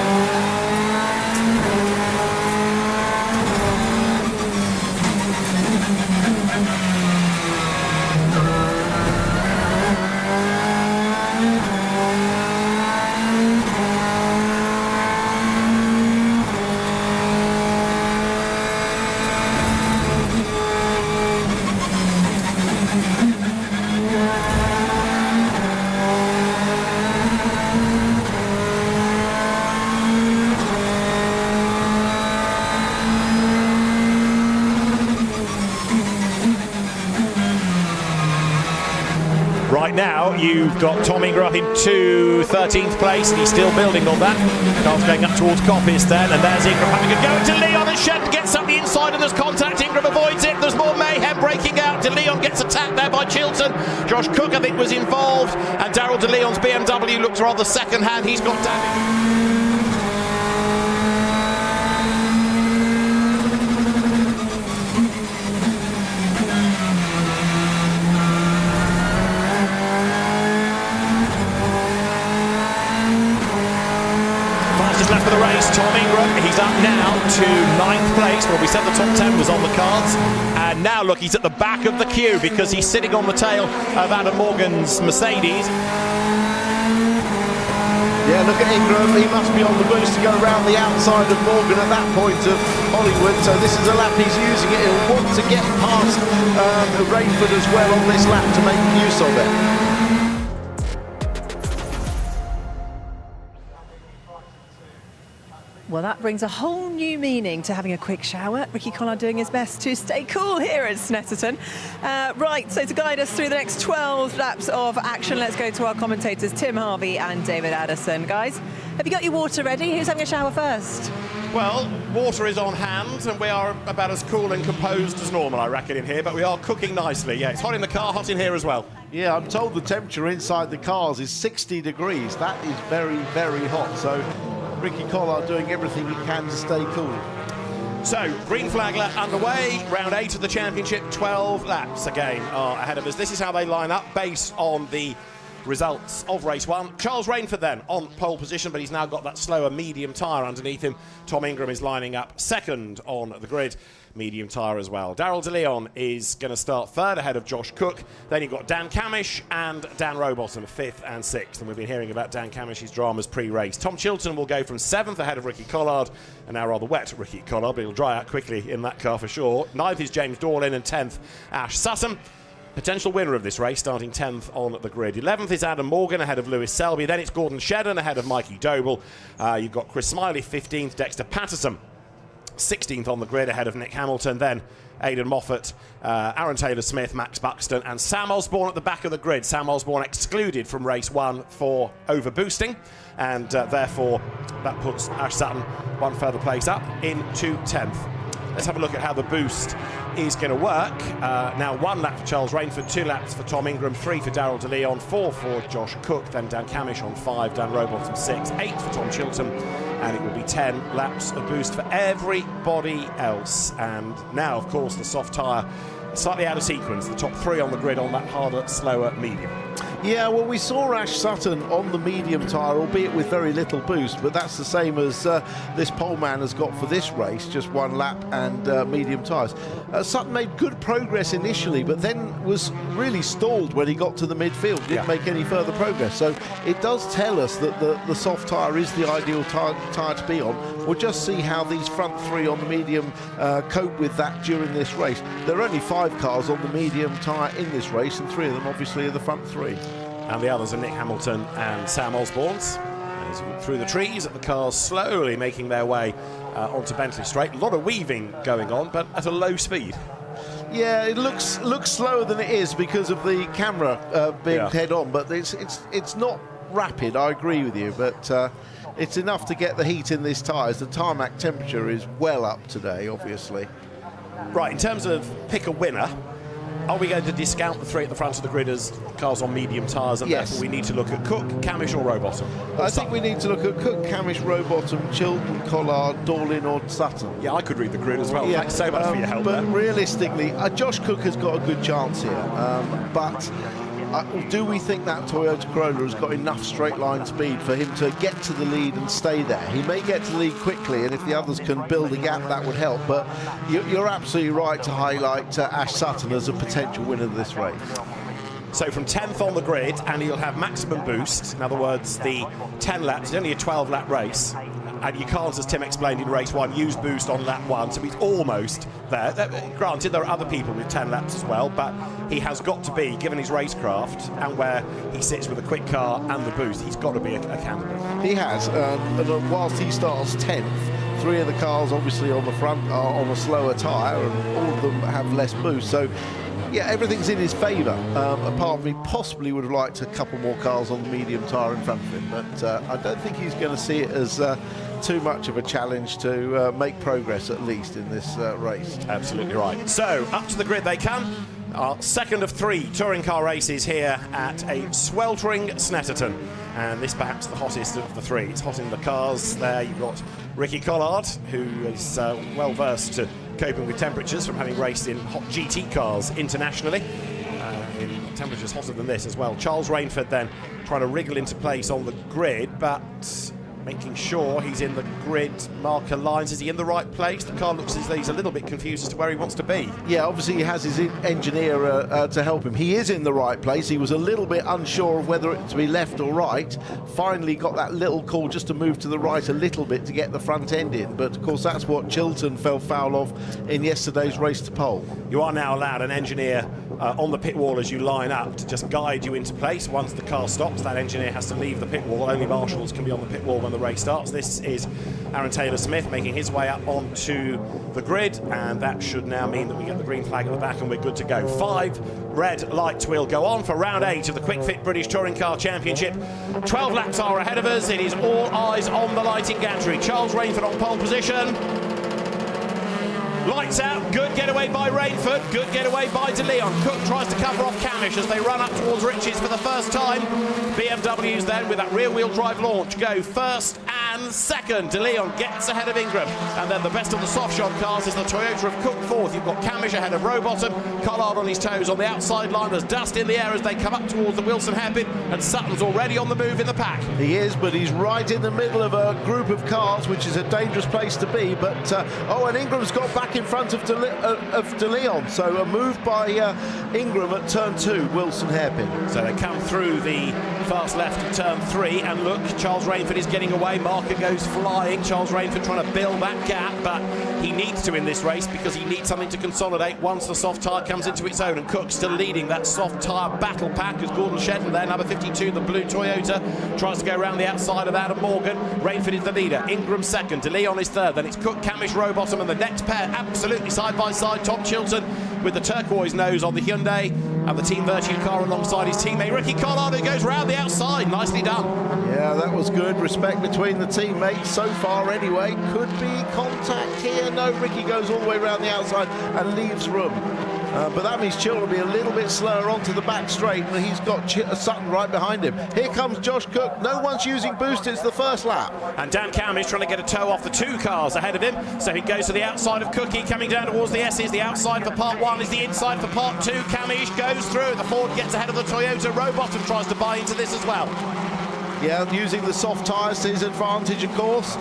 Speaker 3: Right now, you've got Tom Ingram into 13th place, and he's still building on that. Carl's going up towards Coppice then, and there's Ingram having a go to Leon, and Shetton gets up the inside, and there's contact. Ingram avoids it. There's more mayhem breaking out. De Leon gets attacked there by Chilton. Josh Cook, I think, was involved, and Daryl De Leon's BMW looks rather second-hand. He's got damage. Left for the race, Tom Ingram, he's up now to 9th place. Well, we said the top 10 was on the cards. And now, look, he's at the back of the queue because he's sitting on the tail of Adam Morgan's Mercedes.
Speaker 2: Yeah, look at Ingram. He must be on the boost to go around the outside of Morgan at that point of Hollywood. So this is a lap he's using it. He'll want to get past Rainford as well on this lap to make use of it.
Speaker 1: Well, that brings a whole new meaning to having a quick shower. Ricky Collard doing his best to stay cool here at Snetterton. Right, so to guide us through the next 12 laps of action, let's go to our commentators, Tim Harvey and David Addison. Guys, have you got your water ready? Who's having a shower first?
Speaker 3: Well, water is on hand, and we are about as cool and composed as normal, I reckon, in here, but we are cooking nicely. Yeah, it's hot in the car, hot in here as well.
Speaker 2: Yeah, I'm told the temperature inside the cars is 60 degrees. That is very, very hot. So Ricky Collard doing everything he can to stay cool.
Speaker 3: So, green flag lap underway, round 8 of the championship, 12 laps again are ahead of us. This is how they line up based on the results of race 1. Charles Rainford then on pole position, but he's now got that slower medium tyre underneath him. Tom Ingram is lining up second on the grid, medium tyre as well. Daryl De Leon is going to start third ahead of Josh Cook. Then you've got Dan Camish and Dan Rowbottom, 5th and 6th. And we've been hearing about Dan Camish's dramas pre-race. Tom Chilton will go from 7th ahead of Ricky Collard, and now rather wet Ricky Collard, but he'll dry out quickly in that car for sure. 9th is James Dorlin and 10th Ash Sutton. Potential winner of this race, starting 10th on the grid. 11th is Adam Morgan ahead of Lewis Selby. Then it's Gordon Shedden ahead of Mikey Doble. You've got Chris Smiley, 15th, Dexter Patterson, 16th on the grid ahead of Nick Hamilton. Then Aidan Moffat, Aaron Taylor-Smith, Max Buxton, and Sam Osborne at the back of the grid. Sam Osborne excluded from race 1 for overboosting, and therefore that puts Ash Sutton one further place up into 10th. Let's have a look at how the boost is going to work. Now 1 lap for Charles Rainford, 2 laps for Tom Ingram, 3 for Daryl De Leon, 4 for Josh Cook, then Dan Camish on 5, Dan Rowbottom 6, 8 for Tom Chilton, and it will be 10 laps of boost for everybody else. And now, of course, the soft tyre slightly out of sequence. The top 3 on the grid on that harder, slower medium.
Speaker 2: Yeah, well, we saw Ash Sutton on the medium tyre, albeit with very little boost, but that's the same as this pole man has got for this race, just 1 lap and medium tyres. Sutton made good progress initially, but then was really stalled when he got to the midfield, didn't make any further progress. So it does tell us that the soft tyre is the ideal tyre to be on. We'll just see how these front 3 on the medium cope with that during this race. There are only 5 cars on the medium tyre in this race, and 3 of them obviously are the front 3.
Speaker 3: And the others are Nick Hamilton and Sam Osborne's. As we look through the trees at the cars slowly making their way onto Bentley Straight. A lot of weaving going on, but at a low speed.
Speaker 2: Yeah, it looks slower than it is because of the camera being head on, but it's not rapid, I agree with you, but it's enough to get the heat in these tyres. The tarmac temperature is well up today, obviously.
Speaker 3: Right, in terms of pick a winner, are we going to discount the 3 at the front of the grid as cars on medium tyres, and therefore we need to look at Cook, Camish or Rowbottom?
Speaker 2: I think we need to look at Cook, Camish, Rowbottom, Chilton, Collard, Dorlin or Sutton.
Speaker 3: Yeah, I could read the grid as well.
Speaker 2: Yeah,
Speaker 3: thanks so much for your help
Speaker 2: but
Speaker 3: there.
Speaker 2: Realistically, Josh Cook has got a good chance here, but do we think that Toyota Corolla has got enough straight line speed for him to get to the lead and stay there? He may get to the lead quickly, and if the others can build a gap, that would help. But you're absolutely right to highlight Ash Sutton as a potential winner of this race.
Speaker 3: So from 10th on the grid, and he'll have maximum boost. In other words, the 10 laps, it's only a 12-lap race. And you can't, as Tim explained in race 1, use boost on lap 1, so he's almost there. Granted, there are other people with 10 laps as well, but he has got to be, given his racecraft and where he sits with a quick car and the boost, he's got to be a candidate.
Speaker 2: He has, and whilst he starts 10th, 3 of the cars obviously on the front are on a slower tyre, and all of them have less boost. So yeah, everything's in his favour. A part of me possibly would have liked a couple more cars on the medium tyre in front of him, but I don't think he's going to see it as too much of a challenge to make progress, at least in this race.
Speaker 3: Absolutely right. So up to the grid they come. Our second of 3 touring car races here at a sweltering Snetterton, and this perhaps the hottest of the 3. It's hot in the cars. There you've got Ricky Collard, who is well versed to coping with temperatures from having raced in hot GT cars internationally, in temperatures hotter than this as well. Charles Rainford then trying to wriggle into place on the grid, but making sure he's in the grid marker lines. Is he in the right place? The car looks as though he's a little bit confused as to where he wants to be.
Speaker 2: Yeah, obviously he has his engineer to help him. He is in the right place. He was a little bit unsure of whether it to be left or right. Finally got that little call just to move to the right a little bit to get the front end in. But of course that's what Chilton fell foul of in yesterday's race to pole.
Speaker 3: You are now allowed an engineer on the pit wall as you line up to just guide you into place. Once the car stops, that engineer has to leave the pit wall. Only marshals can be on the pit wall when the race starts. This is Aaron Taylor-Smith making his way up onto the grid, and that should now mean that we get the green flag at the back and we're good to go. 5 red lights will go on for round 8 of the Kwik Fit British Touring Car Championship. 12 laps are ahead of us. It is all eyes on the lighting gantry. Charles Rainford on pole position. Lights out, good getaway by Rainford, good getaway by De Leon. Cook tries to cover off Camish as they run up towards Riches for the first time. BMWs then with that rear-wheel drive launch go first and second. De Leon gets ahead of Ingram. And then the best of the soft shod cars is the Toyota of Cook fourth. You've got Camish ahead of Rowbottom, Collard on his toes on the outside line. There's dust in the air as they come up towards the Wilson hairpin, and Sutton's already on the move in the pack.
Speaker 2: He is, but he's right in the middle of a group of cars, which is a dangerous place to be. But, and Ingram's got back in front of De Leon, so a move by Ingram at turn 2, Wilson hairpin.
Speaker 3: So they come through the fast left of turn 3, and look, Charles Rainford is getting away. Marker goes flying. Charles Rainford trying to build that gap, but he needs to in this race because he needs something to consolidate once the soft tyre comes into its own. And Cook still leading that soft tyre battle pack as Gordon Shedden there, number 52, the blue Toyota, tries to go around the outside of Adam Morgan. Rainford is the leader, Ingram second, De Leon is third, then it's Cook, Camish, Rowbottom, and the next pair absolutely side by side. Tom Chilton with the turquoise nose on the Hyundai and the Team Virtue car alongside his teammate Ricky Collard, who goes round the outside. Nicely done.
Speaker 2: Yeah, that was good. Respect between the teammates so far anyway. Could be contact here. No, Ricky goes all the way around the outside and leaves room. But that means Chilton will be a little bit slower onto the back straight, and he's got Sutton right behind him. Here comes Josh Cook. No one's using boost. It's the first lap.
Speaker 3: And Dan Camish trying to get a toe off the 2 cars ahead of him. So he goes to the outside of Cookie, coming down towards the S's. The outside for part 1 is the inside for part 2. Camish goes through. The Ford gets ahead of the Toyota. Rowbottom tries to buy into this as well.
Speaker 2: Yeah, using the soft tyres to his advantage, of course.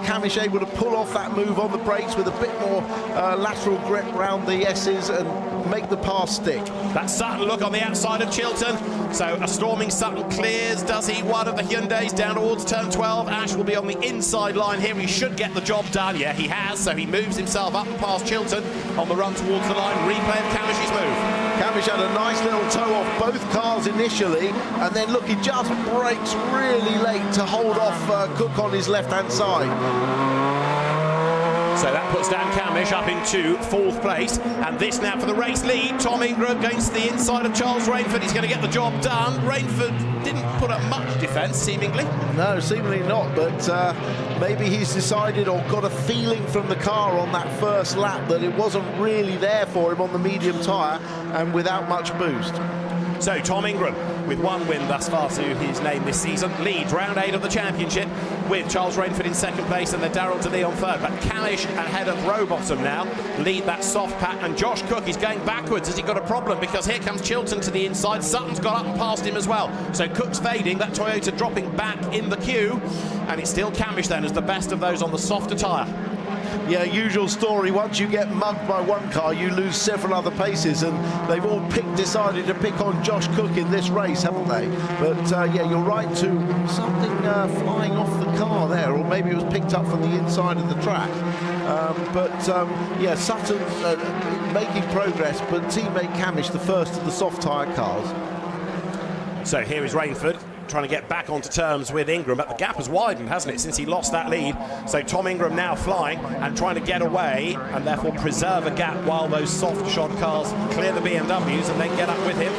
Speaker 2: Camish able to pull off that move on the brakes with a bit more lateral grip around the S's and make the pass stick.
Speaker 3: That's Sutton, look, on the outside of Chilton. So a storming Sutton clears, does he? One of the Hyundais down towards turn 12. Ash will be on the inside line here. He should get the job done. Yeah, he has. So he moves himself up and past Chilton on the run towards the line. Replay of Camish's move.
Speaker 2: Camish had a nice little toe off both cars initially, and then look, he just brakes really late to hold off Cook on his left-hand side.
Speaker 3: So that puts Dan Camish up into 4th place, and this now for the race lead. Tom Ingram against the inside of Charles Rainford. He's going to get the job done. Rainford didn't put up much defence, seemingly.
Speaker 2: No, seemingly not, but maybe he's decided or got a feeling from the car on that first lap that it wasn't really there for him on the medium tyre and without much boost.
Speaker 3: So Tom Ingram, with 1 win thus far to his name this season, leads round 8 of the championship with Charles Rainford in 2nd place and then Darryl De Leon 3rd. But Camish ahead of Rowbottom now lead that soft pack, and Josh Cook is going backwards. Has he got a problem? Because here comes Chilton to the inside. Sutton's got up and past him as well. So Cook's fading, that Toyota dropping back in the queue, and it's still Camish then as the best of those on the softer tyre.
Speaker 2: Yeah, usual story. Once you get mugged by one car, you lose several other places, and they've all decided to pick on Josh Cook in this race, haven't they? But yeah, you're right to something flying off the car there, or maybe it was picked up from the inside of the track. Yeah, Sutton making progress, but teammate Camish the first of the soft tyre cars.
Speaker 3: So here is Rainford trying to get back onto terms with Ingram, but the gap has widened, hasn't it, since he lost that lead. So Tom Ingram now flying and trying to get away and therefore preserve a gap while those soft shod cars clear the BMWs and then get up with him.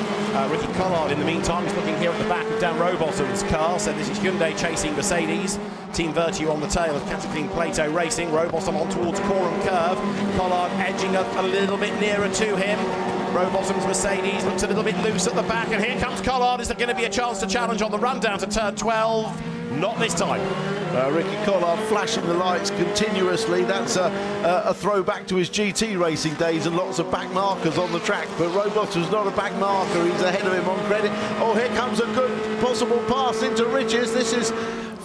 Speaker 3: Ricky Collard in the meantime is looking here at the back of Dan Rowbottom's car. So this is Hyundai chasing Mercedes. Team Virtue on the tail of Caterpillar Plato Racing. Rowbottom on towards Coram Curve. Collard edging up a little bit nearer to him. Rowbottom's Mercedes looks a little bit loose at the back, and here comes Collard. Is there going to be a chance to challenge on the run down to turn 12? Not this time.
Speaker 2: Ricky Collard flashing the lights continuously. That's a throwback to his GT racing days and lots of back markers on the track. But Rowbottom's not a back marker. He's ahead of him on credit. Oh, here comes a good possible pass into Riches. This is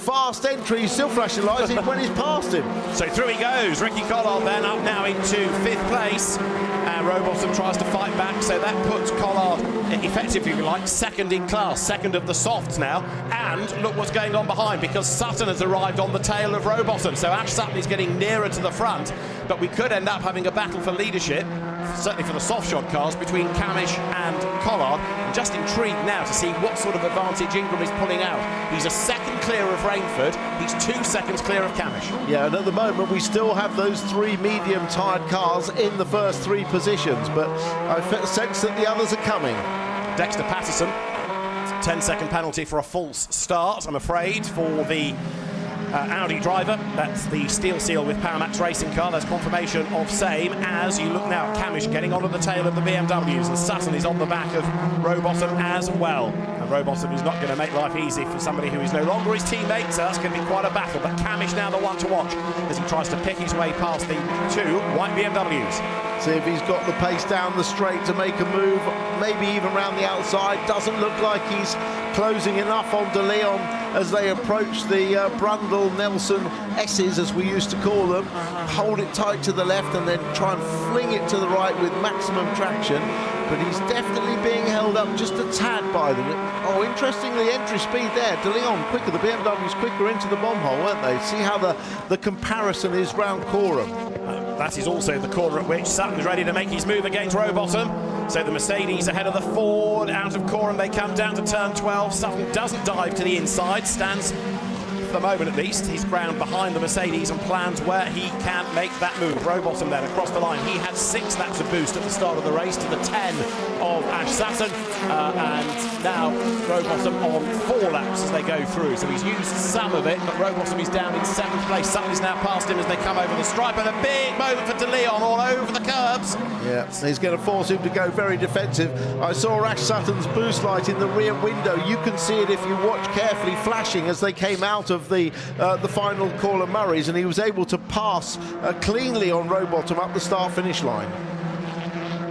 Speaker 2: fast entry. He's still flashing lights even when he's past him.
Speaker 3: So through he goes. Ricky Collard then up now into 5th place. And Rowbottom tries to fight back, so that puts Collard effectively, if you like, second in class, second of the softs now. And look what's going on behind, because Sutton has arrived on the tail of Rowbottom. So Ash Sutton is getting nearer to the front, but we could end up having a battle for leadership, certainly for the soft shod cars, between Camish and Collard. I'm just intrigued now to see what sort of advantage Ingram is pulling out. He's a second clear of Rainford, he's 2 seconds clear of Camish.
Speaker 2: Yeah, and at the moment we still have those 3 medium-tired cars in the first 3 positions, but I sense that the others are coming.
Speaker 3: Dexter Patterson, 10-second penalty for a false start, I'm afraid, for the Audi driver. That's the steel seal with Powermax racing car. There's confirmation of same as you look now at Camish getting onto the tail of the BMWs, and Sutton is on the back of Rowbottom as well. And Rowbottom is not going to make life easy for somebody who is no longer his teammate, so that's going to be quite a battle. But Camish now the one to watch as he tries to pick his way past the 2 white BMWs.
Speaker 2: See if he's got the pace down the straight to make a move, maybe even round the outside. Doesn't look like he's closing enough on De Leon as they approach the Brundle Nelson S's, as we used to call them. Hold it tight to the left and then try and fling it to the right with maximum traction. But he's definitely being held up just a tad by them. Oh, interestingly, entry speed there. De Leon quicker, the BMW's quicker into the bomb hole, weren't they? See how the comparison is round Coram.
Speaker 3: That is also the corner at which Sutton's ready to make his move against Rowbottom. So the Mercedes ahead of the Ford, out of Coram they come down to turn 12. Sutton doesn't dive to the inside, stands, for the moment at least, his ground behind the Mercedes and plans where he can make that move. Rowbottom then across the line. He had 6 laps of boost at the start of the race to the 10 of Ash Sutton, and now Rowbottom on 4 laps as they go through. So he's used some of it, but Rowbottom is down in 7th place. Sutton is now past him as they come over the stripe, and a big moment for De Leon all over the curbs.
Speaker 2: Yeah, he's going to force him to go very defensive. I saw Ash Sutton's boost light in the rear window. You can see it if you watch carefully, flashing as they came out of the final Caller Murray's, and he was able to pass cleanly on Rowbottom up the start-finish line.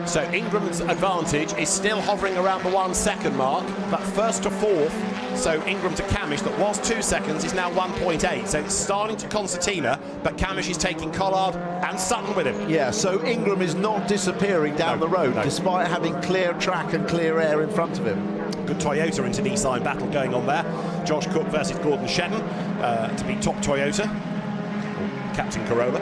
Speaker 3: So Ingram's advantage is still hovering around the 1 second mark, but first to 4th, so Ingram to Camish, that was 2 seconds, is now 1.8. So it's starting to concertina, but Camish is taking Collard and Sutton with him.
Speaker 2: Yeah, so Ingram is not disappearing down the road, despite having clear track and clear air in front of him.
Speaker 3: Good Toyota into Nissan battle going on there. Josh Cook versus Gordon Shedden to be top Toyota. Captain Corolla.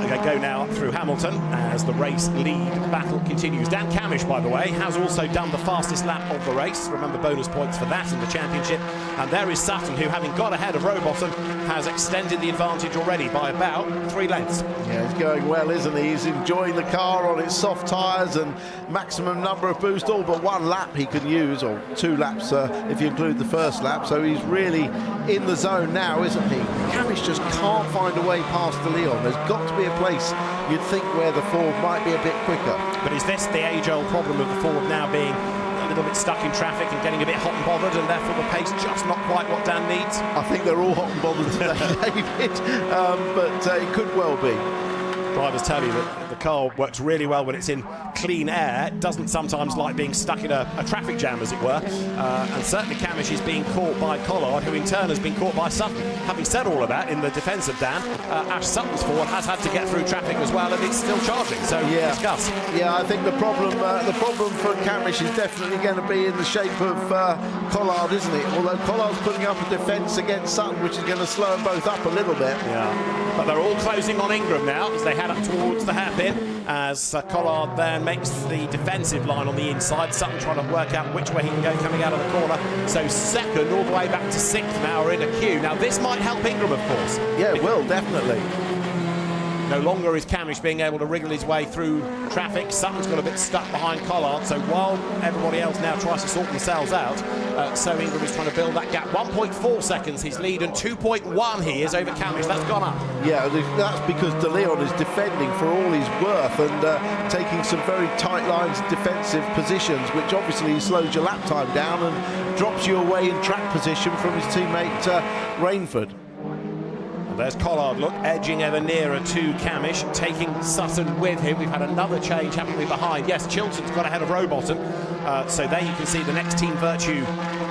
Speaker 3: They go now through Hamilton as the race lead battle continues. Dan Camish, by the way, has also done the fastest lap of the race. Remember, bonus points for that in the championship. And there is Sutton, who, having got ahead of Rowbottom, has extended the advantage already by about 3 lengths.
Speaker 2: Yeah, he's going well, isn't he? He's enjoying the car on its soft tyres and maximum number of boost, all but 1 lap he can use, or 2 laps if you include the first lap. So he's really in the zone now, isn't he? Camish just can't find a way past De Leon. There's got to be a place, you'd think, where the Ford might be a bit quicker.
Speaker 3: But is this the age-old problem of the Ford now being a little bit stuck in traffic and getting a bit hot and bothered, and therefore the pace just not quite what Dan needs?
Speaker 2: I think they're all hot and bothered today, David, but it could well be.
Speaker 3: Drivers tell you that the car works really well when it's in clean air. It doesn't sometimes like being stuck in a traffic jam, as it were. And certainly Camish is being caught by Collard, who in turn has been caught by Sutton. Having said all of that, in the defence of Dan, Ash Sutton's Ford has had to get through traffic as well, and it's still charging. So discuss.
Speaker 2: Yeah, I think the problem for Camish is definitely going to be in the shape of Collard, isn't it? Although Collard's putting up a defence against Sutton, which is going to slow them both up a little bit.
Speaker 3: Yeah, but they're all closing on Ingram now as they head up towards the hairpin, as Collard then makes the defensive line on the inside. Sutton trying to work out which way he can go coming out of the corner. So second all the way back to 6th now are in a queue. Now this might help Ingram, of course.
Speaker 2: Yeah, it will, definitely.
Speaker 3: No longer is Camish being able to wriggle his way through traffic. Sutton's got a bit stuck behind Collard, so while everybody else now tries to sort themselves out, so Ingram is trying to build that gap. 1.4 seconds his lead, and 2.1 he is over Camish. That's gone up.
Speaker 2: Yeah, that's because De Leon is defending for all he's worth and taking some very tight lines, defensive positions, which obviously slows your lap time down and drops you away in track position from his teammate Rainford.
Speaker 3: There's Collard, look, edging ever nearer to Camish, taking Sutton with him. We've had another change, haven't we, behind? Yes, Chilton's got ahead of Rowbottom. So there you can see the next Team Virtue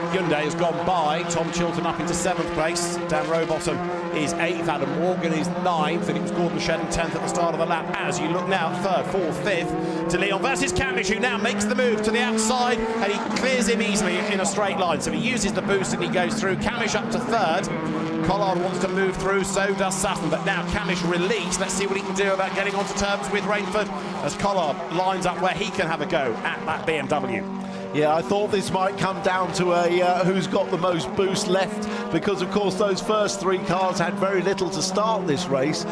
Speaker 3: Hyundai has gone by. Tom Chilton up into 7th place. Dan Rowbottom is 8th. Adam Morgan is 9th. And it was Gordon Shedden 10th at the start of the lap. As you look now, 3rd, 4th, 5th. De Leon versus Camish, who now makes the move to the outside. And he clears him easily in a straight line. So he uses the boost and he goes through. Camish up to 3rd. Collard wants to move through, so does Sutton. But now Camish released. Let's see what he can do about getting onto terms with Rainford as Collard lines up where he can have a go at that BMW.
Speaker 2: Yeah, I thought this might come down to a who's got the most boost left, because of course those first 3 cars had very little to start this race.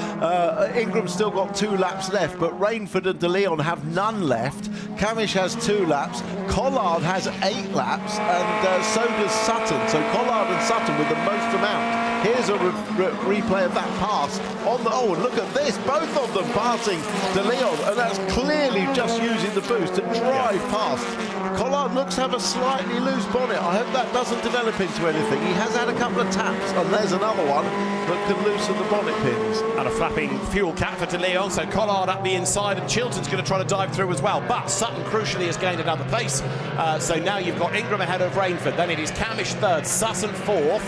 Speaker 2: Ingram's still got 2 laps left, but Rainford and De Leon have none left. Camish has 2 laps, Collard has 8 laps, and so does Sutton. So Collard and Sutton with the most amount. Here's a replay of that pass on the. Oh, and look at this! Both of them passing De Leon, and that's clearly just using the boost to drive past. Collard looks to have a slightly loose bonnet. I hope that doesn't develop into anything. He has had a couple of taps, and there's another one that can loosen the bonnet pins.
Speaker 3: And a flapping fuel cap for De Leon, so Collard up the inside, and Chilton's going to try to dive through as well. But Sutton, crucially, has gained another place. So now you've got Ingram ahead of Rainford. Then it is Camish 3rd, Sutton 4th.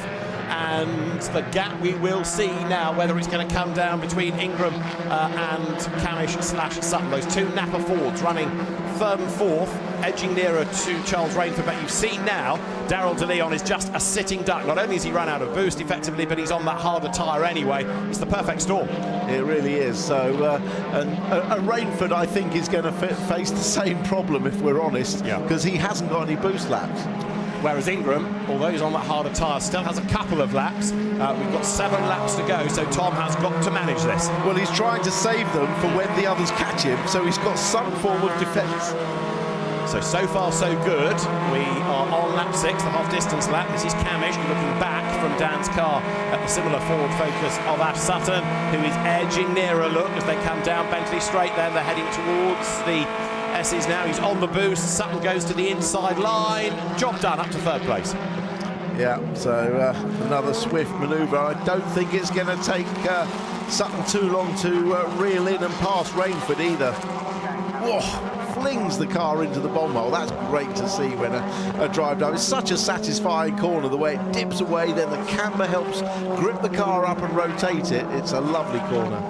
Speaker 3: And the gap we will see now, whether it's going to come down between Ingram and Camish/Sutton. Those 2 Napa Fords running 3rd and 4th, edging nearer to Charles Rainford. But you've seen now, Daryl De Leon is just a sitting duck. Not only has he run out of boost effectively, but he's on that harder tyre anyway. It's the perfect storm.
Speaker 2: It really is. So, and Rainford, I think, is going to face the same problem, if we're honest, because he hasn't got any boost laps.
Speaker 3: Whereas Ingram, although he's on that harder tyre, still has a couple of laps. We've got 7 laps to go, so Tom has got to manage this.
Speaker 2: Well, he's trying to save them for when the others catch him, so he's got some form of defence.
Speaker 3: So far so good. We are on lap 6, the half-distance lap. This is Camish looking back from Dan's car at the similar forward focus of Ash Sutton, who is edging nearer. Look, as they come down Bentley Straight, then they're heading towards the S's now. He's on the boost. Sutton goes to the inside line. Job done, up to 3rd place.
Speaker 2: Yeah, so another swift manoeuvre. I don't think it's going to take Sutton too long to reel in and pass Rainford either. Whoa. Flings the car into the bomb hole. That's great to see when a drive down. It's such a satisfying corner, the way it dips away, then the camber helps grip the car up and rotate it. It's a lovely corner.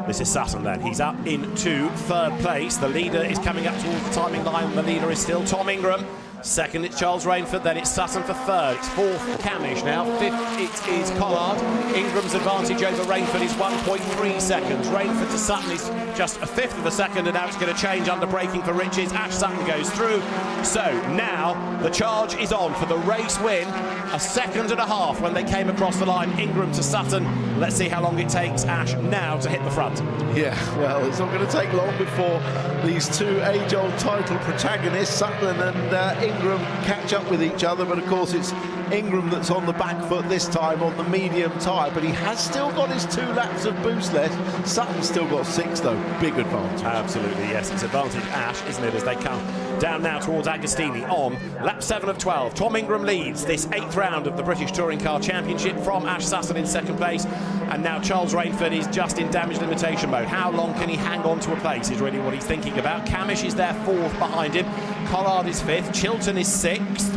Speaker 3: This is Sutton then. He's up into 3rd place. The leader is coming up towards the timing line. The leader is still Tom Ingram. 2nd, it's Charles Rainford. Then it's Sutton for 3rd. It's 4th, Camish now. 5th, it is Collard. Ingram's advantage over Rainford is 1.3 seconds. Rainford to Sutton is just a 5th of a second, and now it's going to change under braking for Riches. Ash Sutton goes through. So now the charge is on for the race win. 1.5 seconds when they came across the line. Ingram to Sutton. Let's see how long it takes Ash now to hit the front.
Speaker 2: Yeah, well, it's not going to take long before these 2 age-old title protagonists, Sutton and Ingram, catch up with each other. But of course it's Ingram that's on the back foot this time on the medium tyre, but he has still got his 2 laps of boost left. Sutton's still got 6 though. Big advantage.
Speaker 3: Absolutely, yes. It's advantage Ash, isn't it, as they come down now towards Agostini on lap 7 of 12. Tom Ingram leads this 8th round of the British Touring Car Championship from Ash Sutton in 2nd place, and now Charles Rainford is just in damage limitation mode. How long can he hang on to a place is really what he's thinking about. Camish is there 4th behind him. Collard is 5th. Chilton is 6th.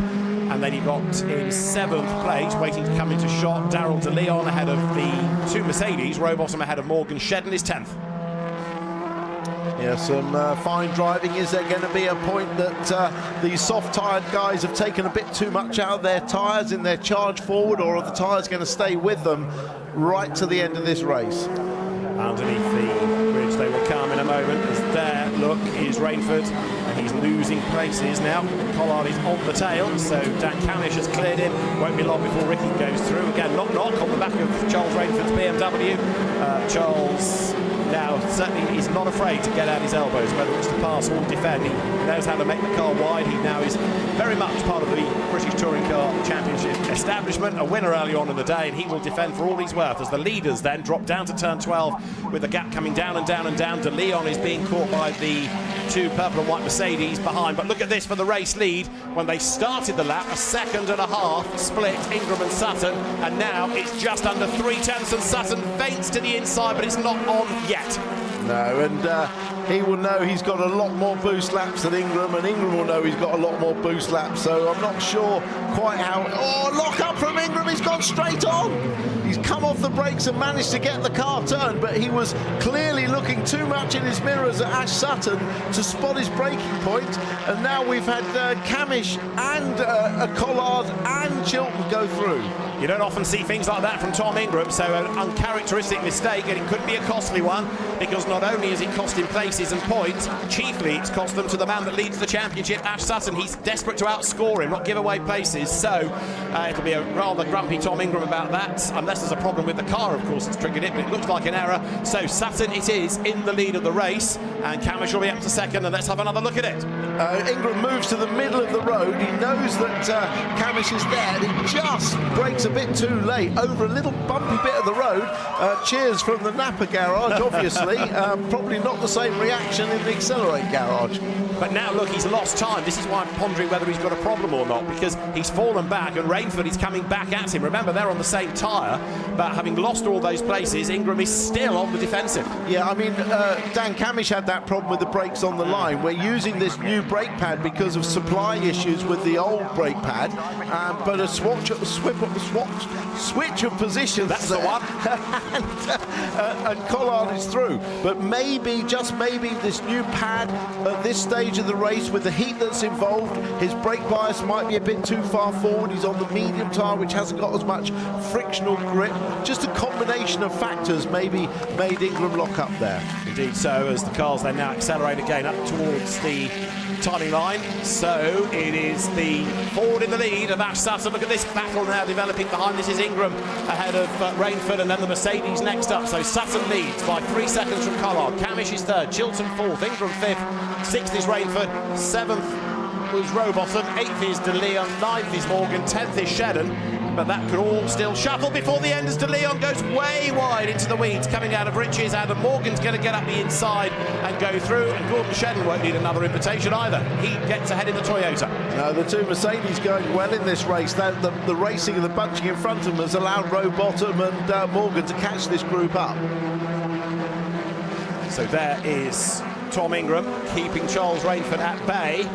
Speaker 3: And then you've got in 7th place, waiting to come into shot, Daryl De Leon ahead of the 2 Mercedes. Rowbottom ahead of Morgan. Shedden is 10th.
Speaker 2: Yeah, some fine driving. Is there going to be a point that these soft-tyred guys have taken a bit too much out of their tyres in their charge forward, or are the tyres going to stay with them right to the end of this race?
Speaker 3: Underneath the bridge they will come in a moment, as there, look, is Rainford, and he's losing places now. Collard is on the tail, so Dan Camish has cleared him. Won't be long before Ricky goes through. Again, knock on the back of Charles Rainford's BMW. Charles now certainly is not afraid to get out his elbows, whether it's to pass or defend. He knows how to make the car wide. He now is very much part of the British Touring Car Championship establishment, a winner early on in the day, and he will defend for all he's worth as the leaders then drop down to turn 12 with the gap coming down and down and down. De Leon is being caught by the 2 purple and white Mercedes behind, but look at this for the race lead. When they started the lap, 1.5 seconds split Ingram and Sutton, and now it's just under 3/10, and Sutton feints to the inside, but it's not on yet.
Speaker 2: No, and he will know he's got a lot more boost laps than Ingram, and Ingram will know he's got a lot more boost laps. So I'm not sure quite how. Oh, lock up from Ingram. He's gone straight on. He's come off the brakes and managed to get the car turned, but he was clearly looking too much in his mirrors at Ash Sutton to spot his braking point. And now we've had Camish and a Collard and Chilton go through.
Speaker 3: You don't often see things like that from Tom Ingram, so an uncharacteristic mistake, and it could be a costly one, because not only has it cost him places and points, chiefly it's cost them to the man that leads the championship, Ash Sutton. He's desperate to outscore him, not give away places, so it'll be a rather grumpy Tom Ingram about that, unless there's a problem with the car, of course, that's triggered it, but it looks like an error. So Sutton it is in the lead of the race, and Camish will be up to second, and let's have another look at it.
Speaker 2: Ingram moves to the middle of the road. He knows that Camish is there, and he just brakes a bit too late over a little bumpy bit of the road. Cheers from the Napa garage, obviously. Probably not the same reaction in the Accelerate garage.
Speaker 3: But now, look, he's lost time. This is why I'm pondering whether he's got a problem or not, because he's fallen back, and Rainford is coming back at him. Remember, they're on the same tyre, but having lost all those places, Ingram is still on the defensive.
Speaker 2: Yeah, I mean, Dan Camish had that problem with the brakes on the line. We're using this new brake pad because of supply issues with the old brake pad, but a switch of positions.
Speaker 3: That's the one.
Speaker 2: and Collard is through. But maybe, just maybe, this new pad at this stage of the race, with the heat that's involved, his brake bias might be a bit too far forward. He's on the medium tyre, which hasn't got as much frictional grip. Just a combination of factors maybe made Ingram lock up there.
Speaker 3: Indeed so, as the cars then now accelerate again up towards the timing line. So it is the forward in the lead of Ash Sutton. Look at this battle now developing behind. This is Ingram ahead of Rainford, and then the Mercedes next up. So Sutton leads by 3 seconds from Collard. Camish is third, Chilton fourth, Ingram fifth, sixth is Rainford, seventh was Rowbottom, eighth is De Leon, ninth is Morgan, 10th is Shedden. But that could all still shuffle before the end as De Leon goes way wide into the weeds, coming out of Riches. Adam Morgan's going to get up the inside and go through, and Gordon Shedden won't need another invitation either. He gets ahead in the Toyota.
Speaker 2: No, the two Mercedes going well in this race. The racing and the bunching in front of them has allowed Rowbottom and Morgan to catch this group up.
Speaker 3: So there is Tom Ingram keeping Charles Rainford at bay,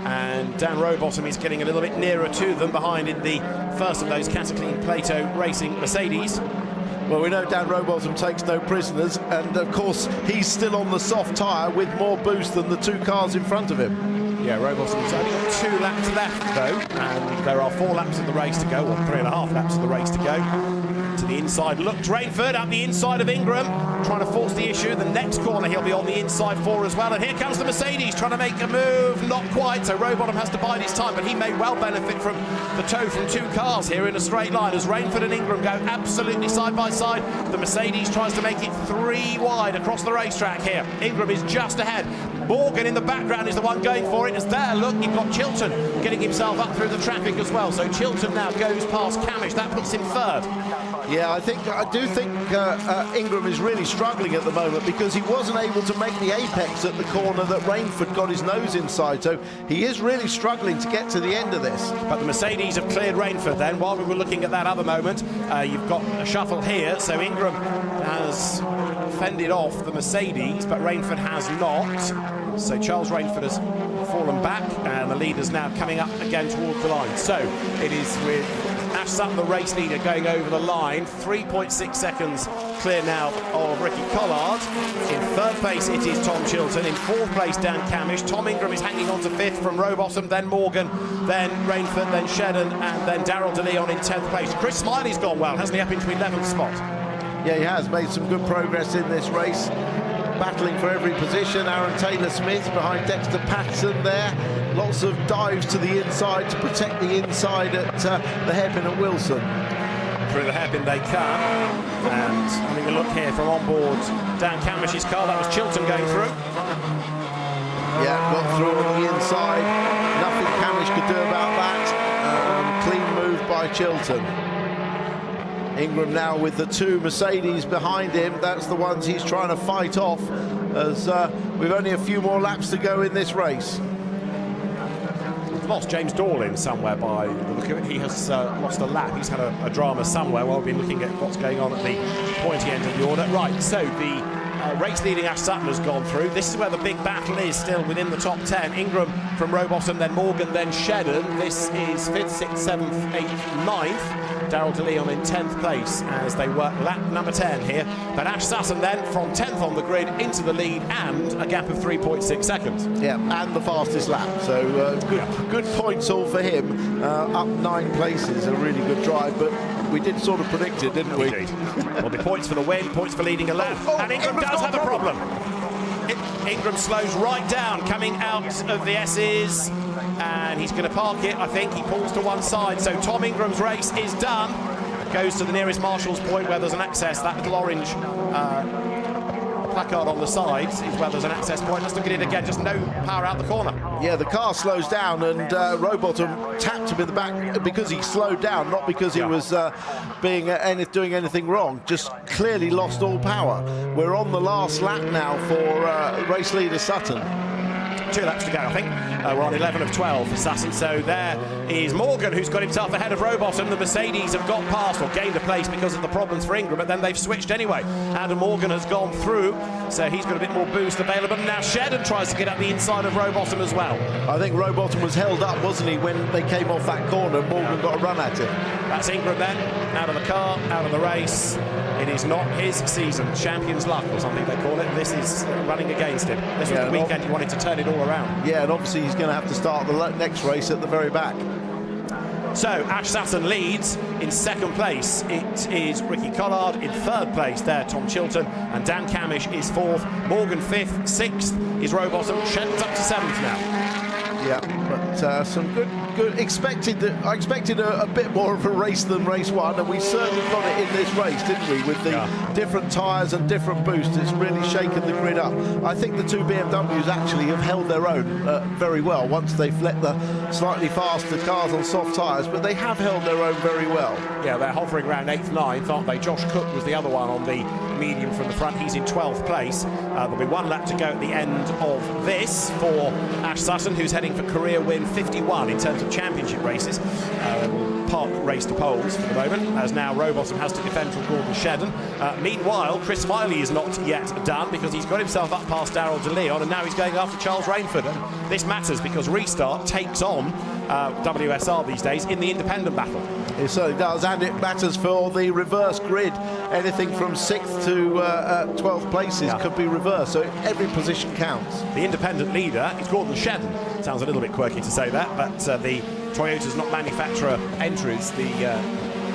Speaker 3: and Dan Rowbottom is getting a little bit nearer to them behind in the first of those Cataclean Plato Racing Mercedes.
Speaker 2: Well, we know Dan Rowbottom takes no prisoners, and of course he's still on the soft tyre with more boost than the two cars in front of him.
Speaker 3: Yeah, Rowbottom's only got 2 laps left though, and there are 4 laps of the race to go, or 3.5 laps of the race to go. To the inside, look, Rainford up the inside of Ingram, trying to force the issue. The next corner he'll be on the inside for as well, and here comes the Mercedes trying to make a move, not quite, so Rowbottom has to bide his time, but he may well benefit from the tow from 2 cars here in a straight line as Rainford and Ingram go absolutely side by side. The Mercedes tries to make it 3 wide across the racetrack here. Ingram is just ahead. Morgan in the background is the one going for it. As there, look, you've got Chilton getting himself up through the traffic as well. So Chilton now goes past Camish. That puts him third.
Speaker 2: Yeah, I do think Ingram is really struggling at the moment, because he wasn't able to make the apex at the corner that Rainford got his nose inside. So he is really struggling to get to the end of this.
Speaker 3: But the Mercedes have cleared Rainford then. While we were looking at that other moment, you've got a shuffle here. So Ingram has fended off the Mercedes, but Rainford has not. So Charles Rainford has fallen back, and the leader's now coming up again towards the line. So it is with Ash Sutton, the race leader, going over the line. 3.6 seconds clear now of Ricky Collard. In third place it is Tom Chilton. In fourth place Dan Camish. Tom Ingram is hanging on to fifth from Rowbottom, then Morgan, then Rainford, then Shedden, and then Darrell De Leon in 10th place. Chris Smiley's gone well, hasn't he, up into 11th spot?
Speaker 2: Yeah, he has made some good progress in this race, battling for every position. Aaron Taylor-Smith behind Dexter Patterson there. Lots of dives to the inside to protect the inside at the hairpin at Wilson.
Speaker 3: Through the hairpin they come, and having a look here from on board Dan Camish's car, that was Chilton going through.
Speaker 2: Yeah, got through on the inside. Nothing Camish could do about that. Clean move by Chilton. Ingram now with the 2 Mercedes behind him. That's the ones he's trying to fight off, as we've only a few more laps to go in this race.
Speaker 3: Lost James Dall in somewhere by the look of it. He has lost a lap. He's had a drama somewhere while we've been looking at what's going on at the pointy end of the order. Right, so the race leading Ash Sutton has gone through. This is where the big battle is still within the top 10. Ingram from Rowbottom, then Morgan, then Shedden. This is 5th, 6th, 7th, 8th, 9th. Daryl DeLeon in 10th place as they work lap number 10 here. But Ash Sutton then from 10th on the grid into the lead and a gap of 3.6 seconds.
Speaker 2: Yeah, and the fastest lap. So good points all for him. Up 9 places, a really good drive. But we did sort of predict it, didn't we?
Speaker 3: Indeed. Well, the points for the win, points for leading a lap. And Ingram does have a problem. Ingram slows right down coming out of the S's. And he's going to park it, I think. He pulls to one side. So Tom Ingram's race is done. Goes to the nearest marshal's point where there's an access. That little orange placard on the side is where there's an access point. Let's look at it again. Just no power out the corner.
Speaker 2: Yeah, the car slows down, and Rowbottom tapped him in the back because he slowed down, not because he was doing anything wrong. Just clearly lost all power. We're on the last lap now for race leader Sutton.
Speaker 3: 2 laps to go, I think. We're on 11 of 12 for Sutton. So there is Morgan, who's got himself ahead of Rowbottom. The Mercedes have got past or gained a place because of the problems for Ingram, but then they've switched anyway. Adam Morgan has gone through, so he's got a bit more boost available. Now Shedden tries to get up the inside of Rowbottom as well.
Speaker 2: I think Rowbottom was held up, wasn't he, when they came off that corner. Morgan got a run at it.
Speaker 3: That's Ingram then, out of the car, out of the race. It is not his season. Champion's luck or something they call it. This is running against him. This was the weekend he wanted to turn it all around.
Speaker 2: Yeah, and obviously he's going to have to start the next race at the very back.
Speaker 3: So Ash Sutton leads in 2nd place. It is Ricky Collard in 3rd place there, Tom Chilton, and Dan Camish is 4th. Morgan 5th, 6th is Rowbottom. Shedden's up to 7th now.
Speaker 2: Yeah, but some good. I expected a bit more of a race than race 1, and we certainly got it in this race, didn't we? With the different tyres and different boosts, it's really shaken the grid up. I think the 2 BMWs actually have held their own very well once they've let the slightly faster cars on soft tyres, but they have held their own very well.
Speaker 3: Yeah, they're hovering around 8th, 9th, aren't they? Josh Cook was the other one on the medium from the front. He's in 12th place. There'll be 1 lap to go at the end of this for Ash Sutton, who's heading for career win 51 in terms of championship races. Park race to poles for the moment, as now Rowbottom has to defend from Gordon Shedden. Meanwhile, Chris Smiley is not yet done because he's got himself up past Daryl DeLeon, and now he's going after Charles Rainford. And this matters because Restart takes on WSR these days in the independent battle.
Speaker 2: It certainly does, and it matters for the reverse grid. Anything from 6th to 12th places could be reversed, so every position counts.
Speaker 3: The independent leader is Gordon Shedden. Sounds a little bit quirky to say that, but the Toyota's not manufacturer entries the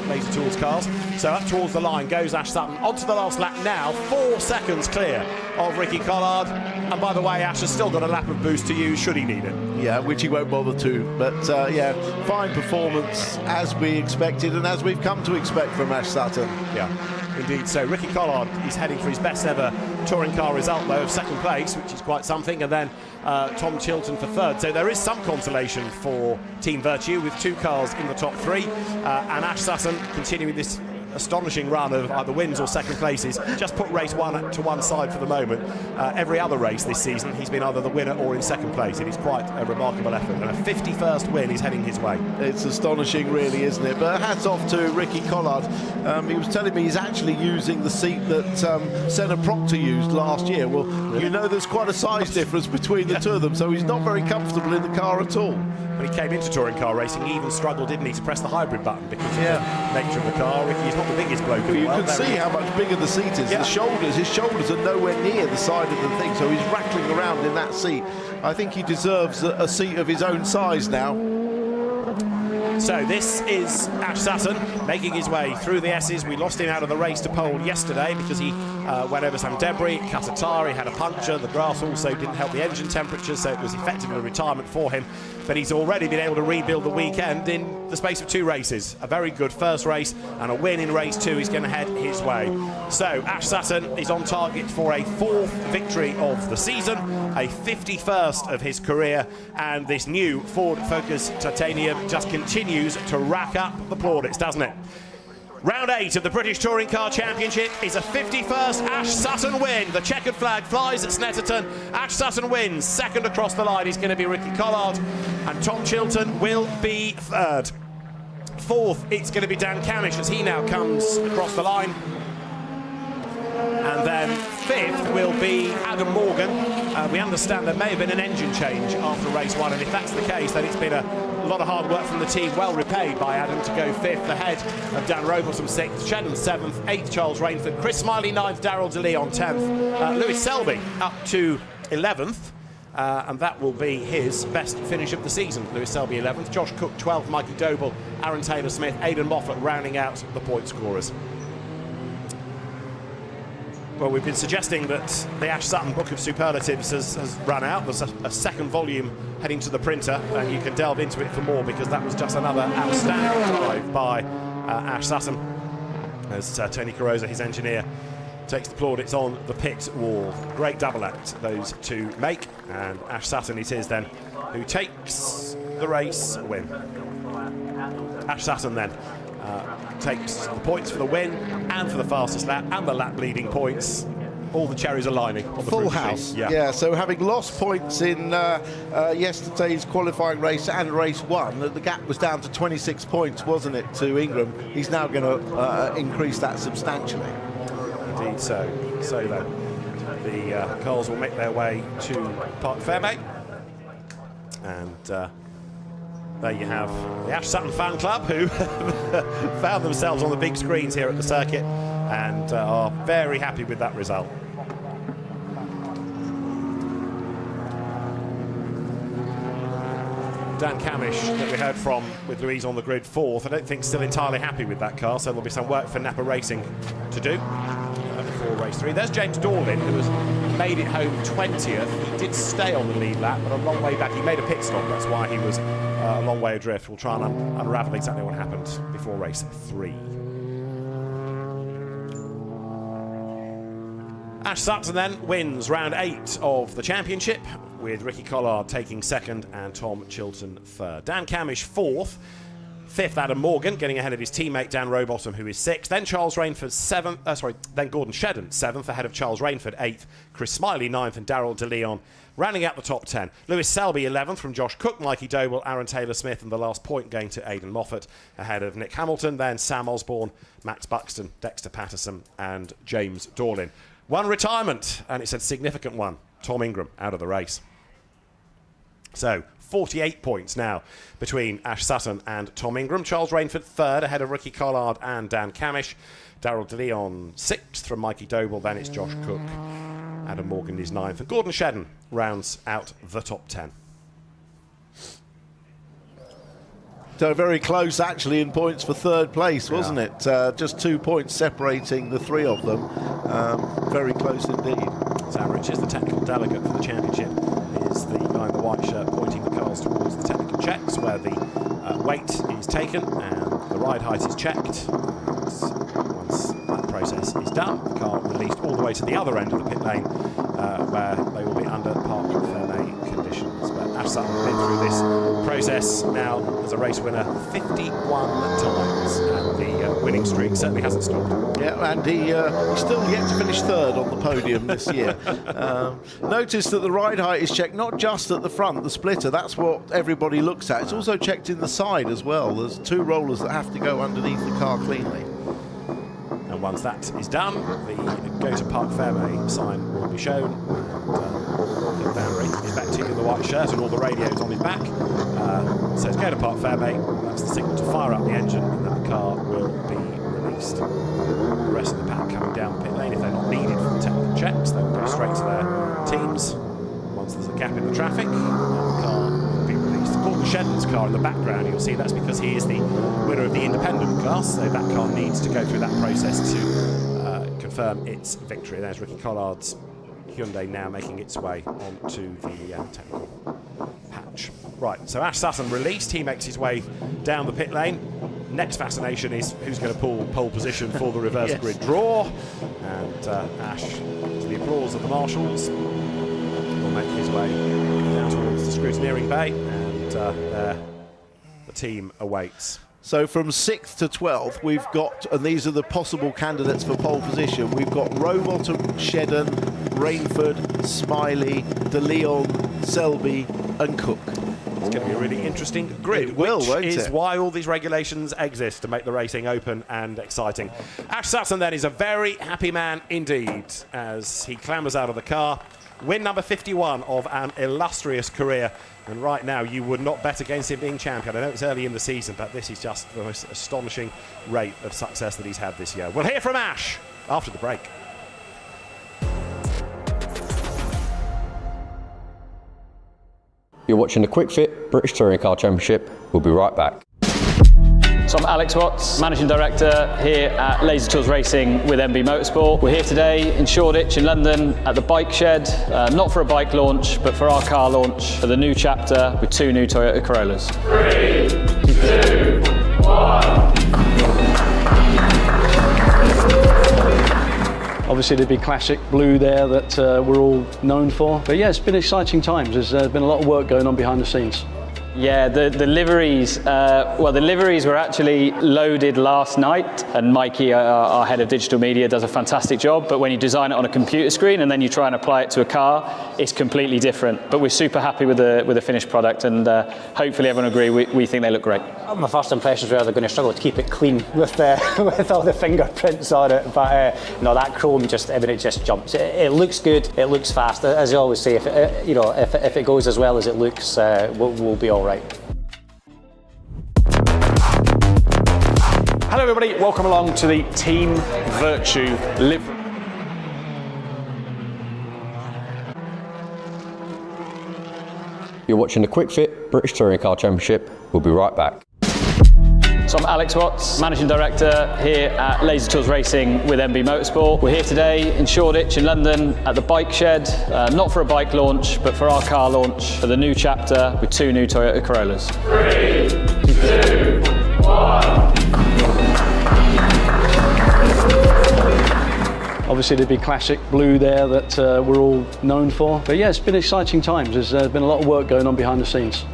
Speaker 3: Laser Tools cars. So up towards the line goes Ash Sutton. Onto the last lap now, 4 seconds clear of Ricky Collard. And by the way, Ash has still got a lap of boost to use should he need it.
Speaker 2: Yeah, which he won't bother to. But yeah, fine performance as we expected and as we've come to expect from Ash Sutton.
Speaker 3: Yeah, indeed. So Ricky Collard is heading for his best ever touring car result, though, of 2nd place, which is quite something. And then Tom Chilton for 3rd. So there is some consolation for Team Virtue with 2 cars in the top 3. And Ash Sutton continuing this astonishing run of either wins or 2nd places. Just put race 1 to one side for the moment. Every other race this season, he's been either the winner or in 2nd place. It is quite a remarkable effort. And a 51st win is heading his way. It's
Speaker 2: astonishing, really, isn't it? But hats off to Ricky Collard. He was telling me he's actually using the seat that Senna Proctor used last year. Well, you know there's quite a size difference between the two of them, so he's not very comfortable in the car at all.
Speaker 3: When he came into touring car racing, he even struggled, didn't he, to press the hybrid button because of the nature of the car. Ricky's not the biggest bloke in the world.
Speaker 2: You can see how much bigger the seat is. The shoulders, his shoulders are nowhere near the side of the thing, so he's rattling around in that seat. I think he deserves a seat of his own size now.
Speaker 3: So this is Ash Sutton making his way through the S's. We lost him out of the race to pole yesterday because he went over some debris, cut a tyre, he had a puncture. The grass also didn't help the engine temperature, so it was effectively a retirement for him. But he's already been able to rebuild the weekend in the space of 2 races. A very good first race and a win in race 2 is going to head his way. So Ash Sutton is on target for a 4th victory of the season, a 51st of his career, and this new Ford Focus Titanium just continues to rack up the plaudits, doesn't it? Round 8 of the British Touring Car Championship is a 51st Ash Sutton win. The checkered flag flies at Snetterton. Ash Sutton wins. 2nd across the line is going to be Ricky Collard, and Tom Chilton will be 3rd. 4th, it's going to be Dan Camish as he now comes across the line. And then fifth will be Adam Morgan. We understand there may have been an engine change after race one, and if that's the case, then it's been a lot of hard work from the team, well repaid by Adam to go fifth ahead of Dan Robotham sixth, Shedden seventh, eighth Charles Rainford, Chris Smiley ninth, Darrell De Leon 10th, Lewis Selby up to 11th. And that will be his best finish of the season. Lewis Selby 11th, Josh Cook 12th, Mikey Doble, Aaron Taylor-Smith, Aidan Moffat rounding out the point scorers. Well, we've been suggesting that the Ash Sutton Book of Superlatives has run out. There's a second volume heading to the printer, and you can delve into it for more, because that was just another outstanding drive by Ash Sutton, as Tony Carosa, his engineer, takes the plaudits on the pit wall. Great double act those two make, and Ash Sutton it is then who takes the race win. Ash Sutton then takes the points for the win and for the fastest lap and the lap leading points. All the cherries are lining on the
Speaker 2: full
Speaker 3: proof
Speaker 2: house.
Speaker 3: sheet.
Speaker 2: Yeah, so having lost points in yesterday's qualifying race and race one, the gap was down to 26 points, wasn't it, to Ingram? He's now going to increase that substantially.
Speaker 3: Indeed so. So then, the cars will make their way to Park Fairbank. And there you have the Ash Sutton fan club, who found themselves on the big screens here at the circuit and are very happy with that result. Dan Camish, that we heard from with Louise on the grid fourth, I don't think still entirely happy with that car, so there'll be some work for Napa Racing to do before race three. There's James Dorlin, who has made it home 20th. He did stay on the lead lap, but a long way back. He made a pit stop, that's why he was a long way adrift. We'll try and unravel exactly what happened before race three. Ash Sutton then wins round 8 of the championship, with Ricky Collard taking second and Tom Chilton third. Dan Camish fourth, fifth Adam Morgan getting ahead of his teammate Dan Robotham, who is sixth. Then Charles Rainford then Gordon Shedden seventh ahead of Charles Rainford eighth, Chris Smiley ninth, and Darrell De Leon rounding out the top 10. Lewis Selby 11th from Josh Cook, Mikey Doble, Aaron Taylor-Smith, and the last point going to Aidan Moffat ahead of Nick Hamilton. Then Sam Osborne, Max Buxton, Dexter Patterson, and James Dorlin. One retirement, and it's a significant one. Tom Ingram out of the race. So 48 points now between Ash Sutton and Tom Ingram. Charles Rainford third ahead of Ricky Collard and Dan Camish. Darrell De Leon sixth from Mikey Doble. Then it's Josh Cook. Adam Morgan is ninth. And Gordon Shedden rounds out the top 10.
Speaker 2: So very close, actually, in points for third place, wasn't it? Just 2 points separating the three of them. Very close indeed.
Speaker 3: Sam Rich is the technical delegate for the championship. Is the guy in the white shirt pointing the cars towards the technical checks, where the weight is taken and the ride height is checked. Once that process is done, the car released all the way to the other end of the pit lane, where they will be under Park Fairbank conditions. But Ash Sutton has been through this process now as a race winner 51 times, and the winning streak certainly hasn't stopped.
Speaker 2: Yeah, and he's still yet to finish third on the podium this year. Notice that the ride height is checked not just at the front, the splitter, that's what everybody looks at. It's also checked in the side as well. There's 2 rollers that have to go underneath the car cleanly.
Speaker 3: And once that is done, the Go to Park Fairway sign will be shown. And Barry is back to you in the white shirt and all the radios on his back. Says Go to Park Fairway. That's the signal to fire up the engine, and then the car will be released. The rest of the pack coming down the pit lane, if they're not needed for the technical checks, they'll go straight to their teams. Once there's a gap in the traffic, the car will be released. Gordon Shedden's car in the background, you'll see that's because he is the winner of the independent class, so that car needs to go through that process to confirm its victory. There's Ricky Collard's Hyundai now making its way onto the technical patch. Right, so Ash Sutton released, he makes his way down the pit lane. Next fascination is who's going to pull pole position for the reverse
Speaker 2: Yes.
Speaker 3: grid draw. And Ash, to the applause of the marshals, will make his way down towards the scrutineering bay, and there the team awaits.
Speaker 2: So from 6th to 12th, we've got, and these are the possible candidates for pole position, we've got Robotham, Shedden, Rainford, Smiley, De Leon, Selby and Cook.
Speaker 3: It's going to be a really
Speaker 17: interesting grid,
Speaker 2: It will,
Speaker 17: which
Speaker 2: won't
Speaker 17: is
Speaker 2: it?
Speaker 17: why all these regulations exist, to make the racing open and exciting. Ash Sutton then is a very happy man indeed as he clambers out of the car. Win number 51 of an illustrious career. And right now, you would not bet against him being champion. I know it's early in the season, but this is just the most astonishing rate of success that he's had this year. We'll hear from Ash after the break.
Speaker 14: You're watching the Kwik Fit British Touring Car Championship. We'll be right back.
Speaker 5: So I'm Alex Watts, Managing Director here at Laser Tools Racing with MB Motorsport. We're here today in Shoreditch in London at the bike shed, not for a bike launch, but for our car launch for the new chapter with 2 new Toyota Corollas.
Speaker 8: 3, 2, 1. Obviously there'd be classic blue there that we're all known for. But yeah, it's been exciting times. There's been a lot of work going on behind the scenes.
Speaker 5: Yeah, the liveries, the liveries were actually loaded last night, and Mikey, our head of digital media, does a fantastic job, but when you design it on a computer screen and then you try and apply it to a car, it's completely different. But we're super happy with the finished product, and hopefully everyone agree, we think they look great.
Speaker 11: My first impressions were they're going to struggle to keep it clean with with all the fingerprints on it, but no, that chrome just, it just jumps. It looks good, it looks fast. As I always say, if it goes as well as it looks, we'll be all right.
Speaker 5: Hello everybody, welcome along to the Team Virtue livery.
Speaker 14: You're watching the Kwik Fit British Touring Car Championship. We'll be right back.
Speaker 5: So I'm Alex Watts, Managing Director here at Laser Tools Racing with MB Motorsport. We're here today in Shoreditch in London at the bike shed, not for a bike launch, but for our car launch for the new chapter with 2 new Toyota Corollas.
Speaker 8: 3, 2, 1. Obviously there'd be classic blue there that we're all known for. But yeah, it's been exciting times. There's been a lot of work going on behind the scenes.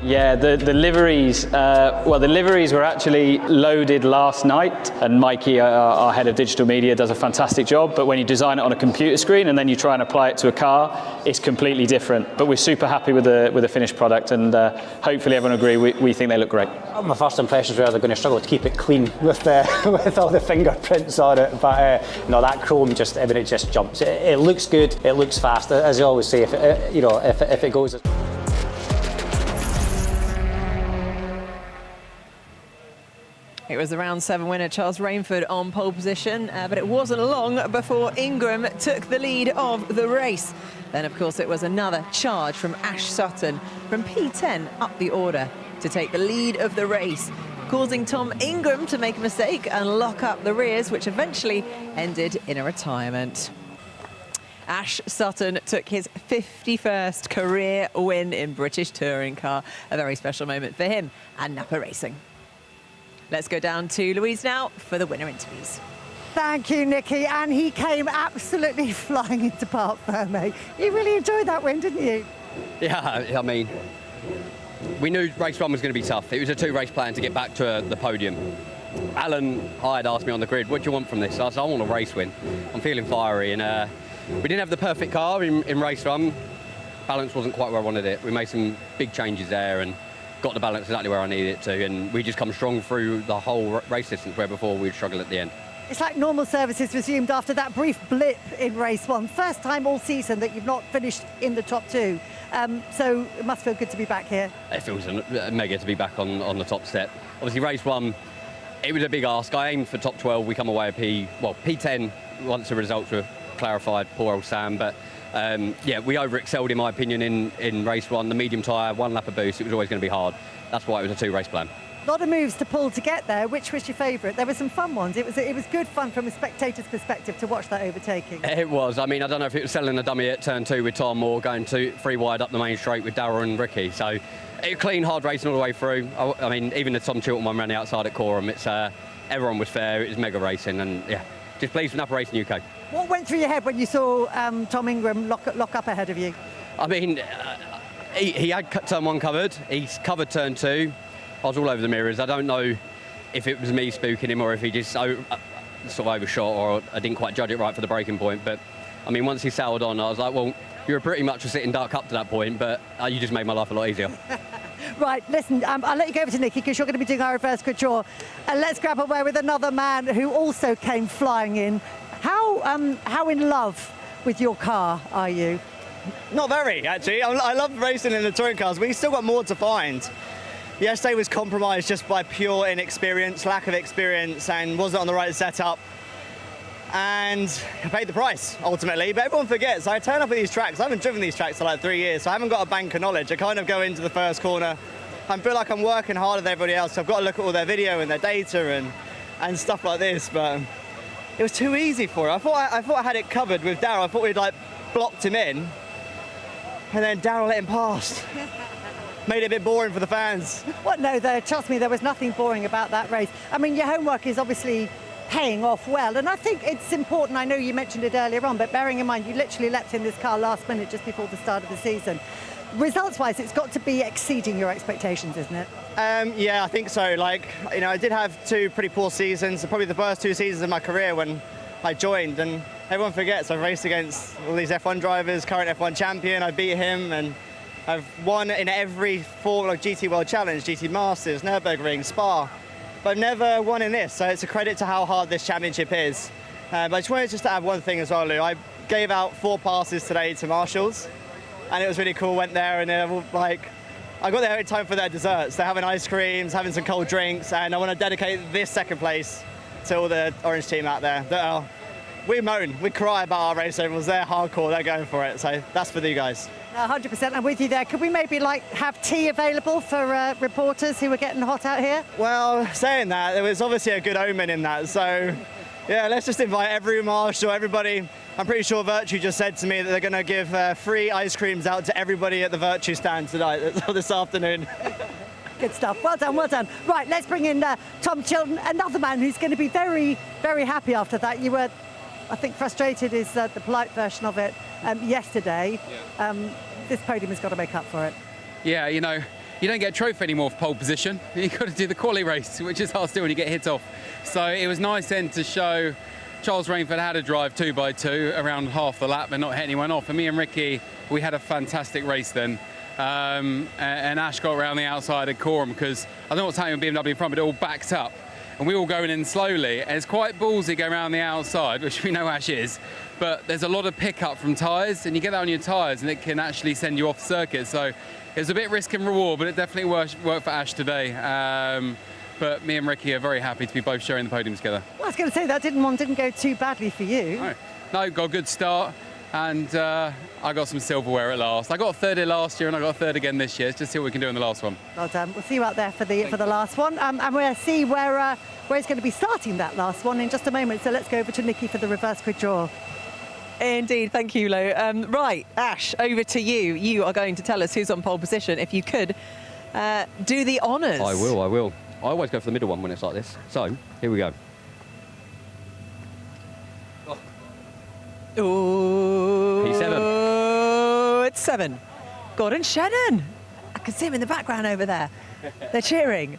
Speaker 5: Yeah, the liveries, the liveries were actually loaded last night, and Mikey, our head of digital media, does a fantastic job, but when you design it on a computer screen and then you try and apply it to a car, it's completely different. But we're super happy with the finished product, and hopefully everyone agree, we think they look great.
Speaker 11: My first impressions were they're going to struggle to keep it clean with all the fingerprints on it, but no, that chrome just, it just jumps. It looks good, it looks fast. As I always say, if it goes.
Speaker 1: It was the round 7 winner, Charles Rainford, on pole position, but it wasn't long before Ingram took the lead of the race. Then, of course, it was another charge from Ash Sutton from P10 up the order to take the lead of the race, causing Tom Ingram to make a mistake and lock up the rears, which eventually ended in a retirement. Ash Sutton took his 51st career win in British touring car, a very special moment for him and Napa Racing. Let's go down to Louise now for the winner interviews.
Speaker 13: Thank you, Nikki. And he came absolutely flying into Parc Fermé. You really enjoyed that win, didn't you?
Speaker 18: Yeah, I mean, we knew race 1 was going to be tough. It was a 2-race plan to get back to the podium. Alan Hyde asked me on the grid, what do you want from this? I said, I want a race win. I'm feeling fiery. And we didn't have the perfect car in race 1. Balance wasn't quite where I wanted it. We made some big changes there and got the balance exactly where I needed it to, and we just come strong through the whole race distance, where before we'd struggle at the end.
Speaker 13: It's like normal services resumed after that brief blip in race 1. First time all season that you've not finished in the top 2. So it must feel good to be back here.
Speaker 18: It feels mega to be back on the top step. Obviously race 1, it was a big ask. I aimed for top 12. We come away at P10 once the results were clarified, poor old Sam, but yeah, we over-excelled in my opinion in race 1. The medium tyre, 1 lap of boost, it was always going to be hard. That's why it was a 2-race plan.
Speaker 13: A lot of moves to pull to get there. Which was your favourite? There were some fun ones. It was good fun from a spectator's perspective to watch that overtaking.
Speaker 18: It was. I mean, I don't know if it was selling a dummy at turn 2 with Tom or going 3 wide up the main straight with Darryl and Ricky. So it was clean, hard racing all the way through. I mean, even the Tom Chilton one ran outside at Coram. Everyone was fair. It was mega racing, and yeah, just pleased with Napa Racing UK.
Speaker 13: What went through your head when you saw Tom Ingram lock up ahead of you?
Speaker 18: I mean, he had turn 1 covered. He's covered turn 2. I was all over the mirrors. I don't know if it was me spooking him or if he just sort of overshot or I didn't quite judge it right for the braking point. But, I mean, once he sailed on, I was like, well, you were pretty much a sitting duck up to that point, but you just made my life a lot easier.
Speaker 13: Right, listen, I'll let you go over to Nikki because you're going to be doing our reverse grid draw. And let's grab away with another man who also came flying in. How in love with your car are you?
Speaker 19: Not very, actually. I love racing in the touring cars. We've still got more to find. Yesterday was compromised just by pure inexperience, lack of experience, and wasn't on the right setup. And I paid the price, ultimately. But everyone forgets, I turn up at these tracks. I haven't driven these tracks for like 3 years, so I haven't got a bank of knowledge. I kind of go into the first corner. I feel like I'm working harder than everybody else, so I've got to look at all their video and their data and stuff like this. But it was too easy for her. I thought I had it covered with Darryl. I thought we'd like blocked him in, and then Darryl let him past. Made it a bit boring for the fans.
Speaker 13: What? No, trust me, there was nothing boring about that race. I mean, your homework is obviously paying off well, and I think it's important. I know you mentioned it earlier on, but bearing in mind you literally leapt in this car last minute just before the start of the season. Results-wise, it's got to be exceeding your expectations, isn't it?
Speaker 19: Yeah, I think so. Like, you know, I did have 2 pretty poor seasons, probably the first 2 seasons of my career when I joined, and everyone forgets I've raced against all these F1 drivers, current F1 champion. I beat him, and I've won in every form, like GT World Challenge, GT Masters, Nürburgring, Spa. But I've never won in this, so it's a credit to how hard this championship is. But I just wanted to add one thing as well, Lou. I gave out 4 passes today to marshals, and it was really cool. Went there, and they're like, I got there in time for their desserts. They're having ice creams, having some cold drinks, and I want to dedicate this second place to all the Orange team out there. We moan, we cry about our race overalls. They're hardcore, they're going for it. So that's for you guys.
Speaker 13: 100%, I'm with you there. Could we maybe have tea available for reporters who are getting hot out here?
Speaker 19: Well, saying that, there was obviously a good omen in that. So yeah, let's just invite every marshal, everybody. I'm pretty sure Virtue just said to me that they're going to give free ice creams out to everybody at the Virtue stand tonight, this afternoon.
Speaker 13: Good stuff. Well done, well done. Right, let's bring in Tom Chilton, another man who's going to be very, very happy after that. You were, I think, frustrated is the polite version of it yesterday. Yeah. This podium has got to make up for it.
Speaker 18: Yeah, you know, you don't get a trophy anymore for pole position. You've got to do the quali race, which is hard to do when you get hit off. So it was nice then to show Charles Rainford how to drive 2x2 around half the lap and not hit anyone off. And me and Ricky, we had a fantastic race then. And Ash got around the outside of Coram because I don't know what's happening with BMW in front, but it all backed up. And we were all going in slowly, and it's quite ballsy going around the outside, which we know Ash is, but there's a lot of pickup from tyres, and you get that on your tyres, and it can actually send you off circuit. So it was a bit risk and reward, but it definitely worked for Ash today. But me and Ricky are very happy to be both sharing the podium together.
Speaker 13: Well, I was going to say, that didn't go too badly for you.
Speaker 18: No, got a good start, and I got some silverware at last. I got third here last year, and I got third again this year. Let's just see what we can do in the last one.
Speaker 13: Well done. We'll see you out there for the last one, and we'll see where he's going to be starting that last one in just a moment. So let's go over to Nikki for the reverse grid draw.
Speaker 1: Indeed, thank you, Lo. Right, Ash, over to you. You are going to tell us who's on pole position. If you could do the honours.
Speaker 18: I will. I always go for the middle one when it's like this. So, here we go.
Speaker 1: Ooh.
Speaker 18: P7.
Speaker 1: Oh, it's 7. Gordon Shedden. I can see him in the background over there. They're cheering.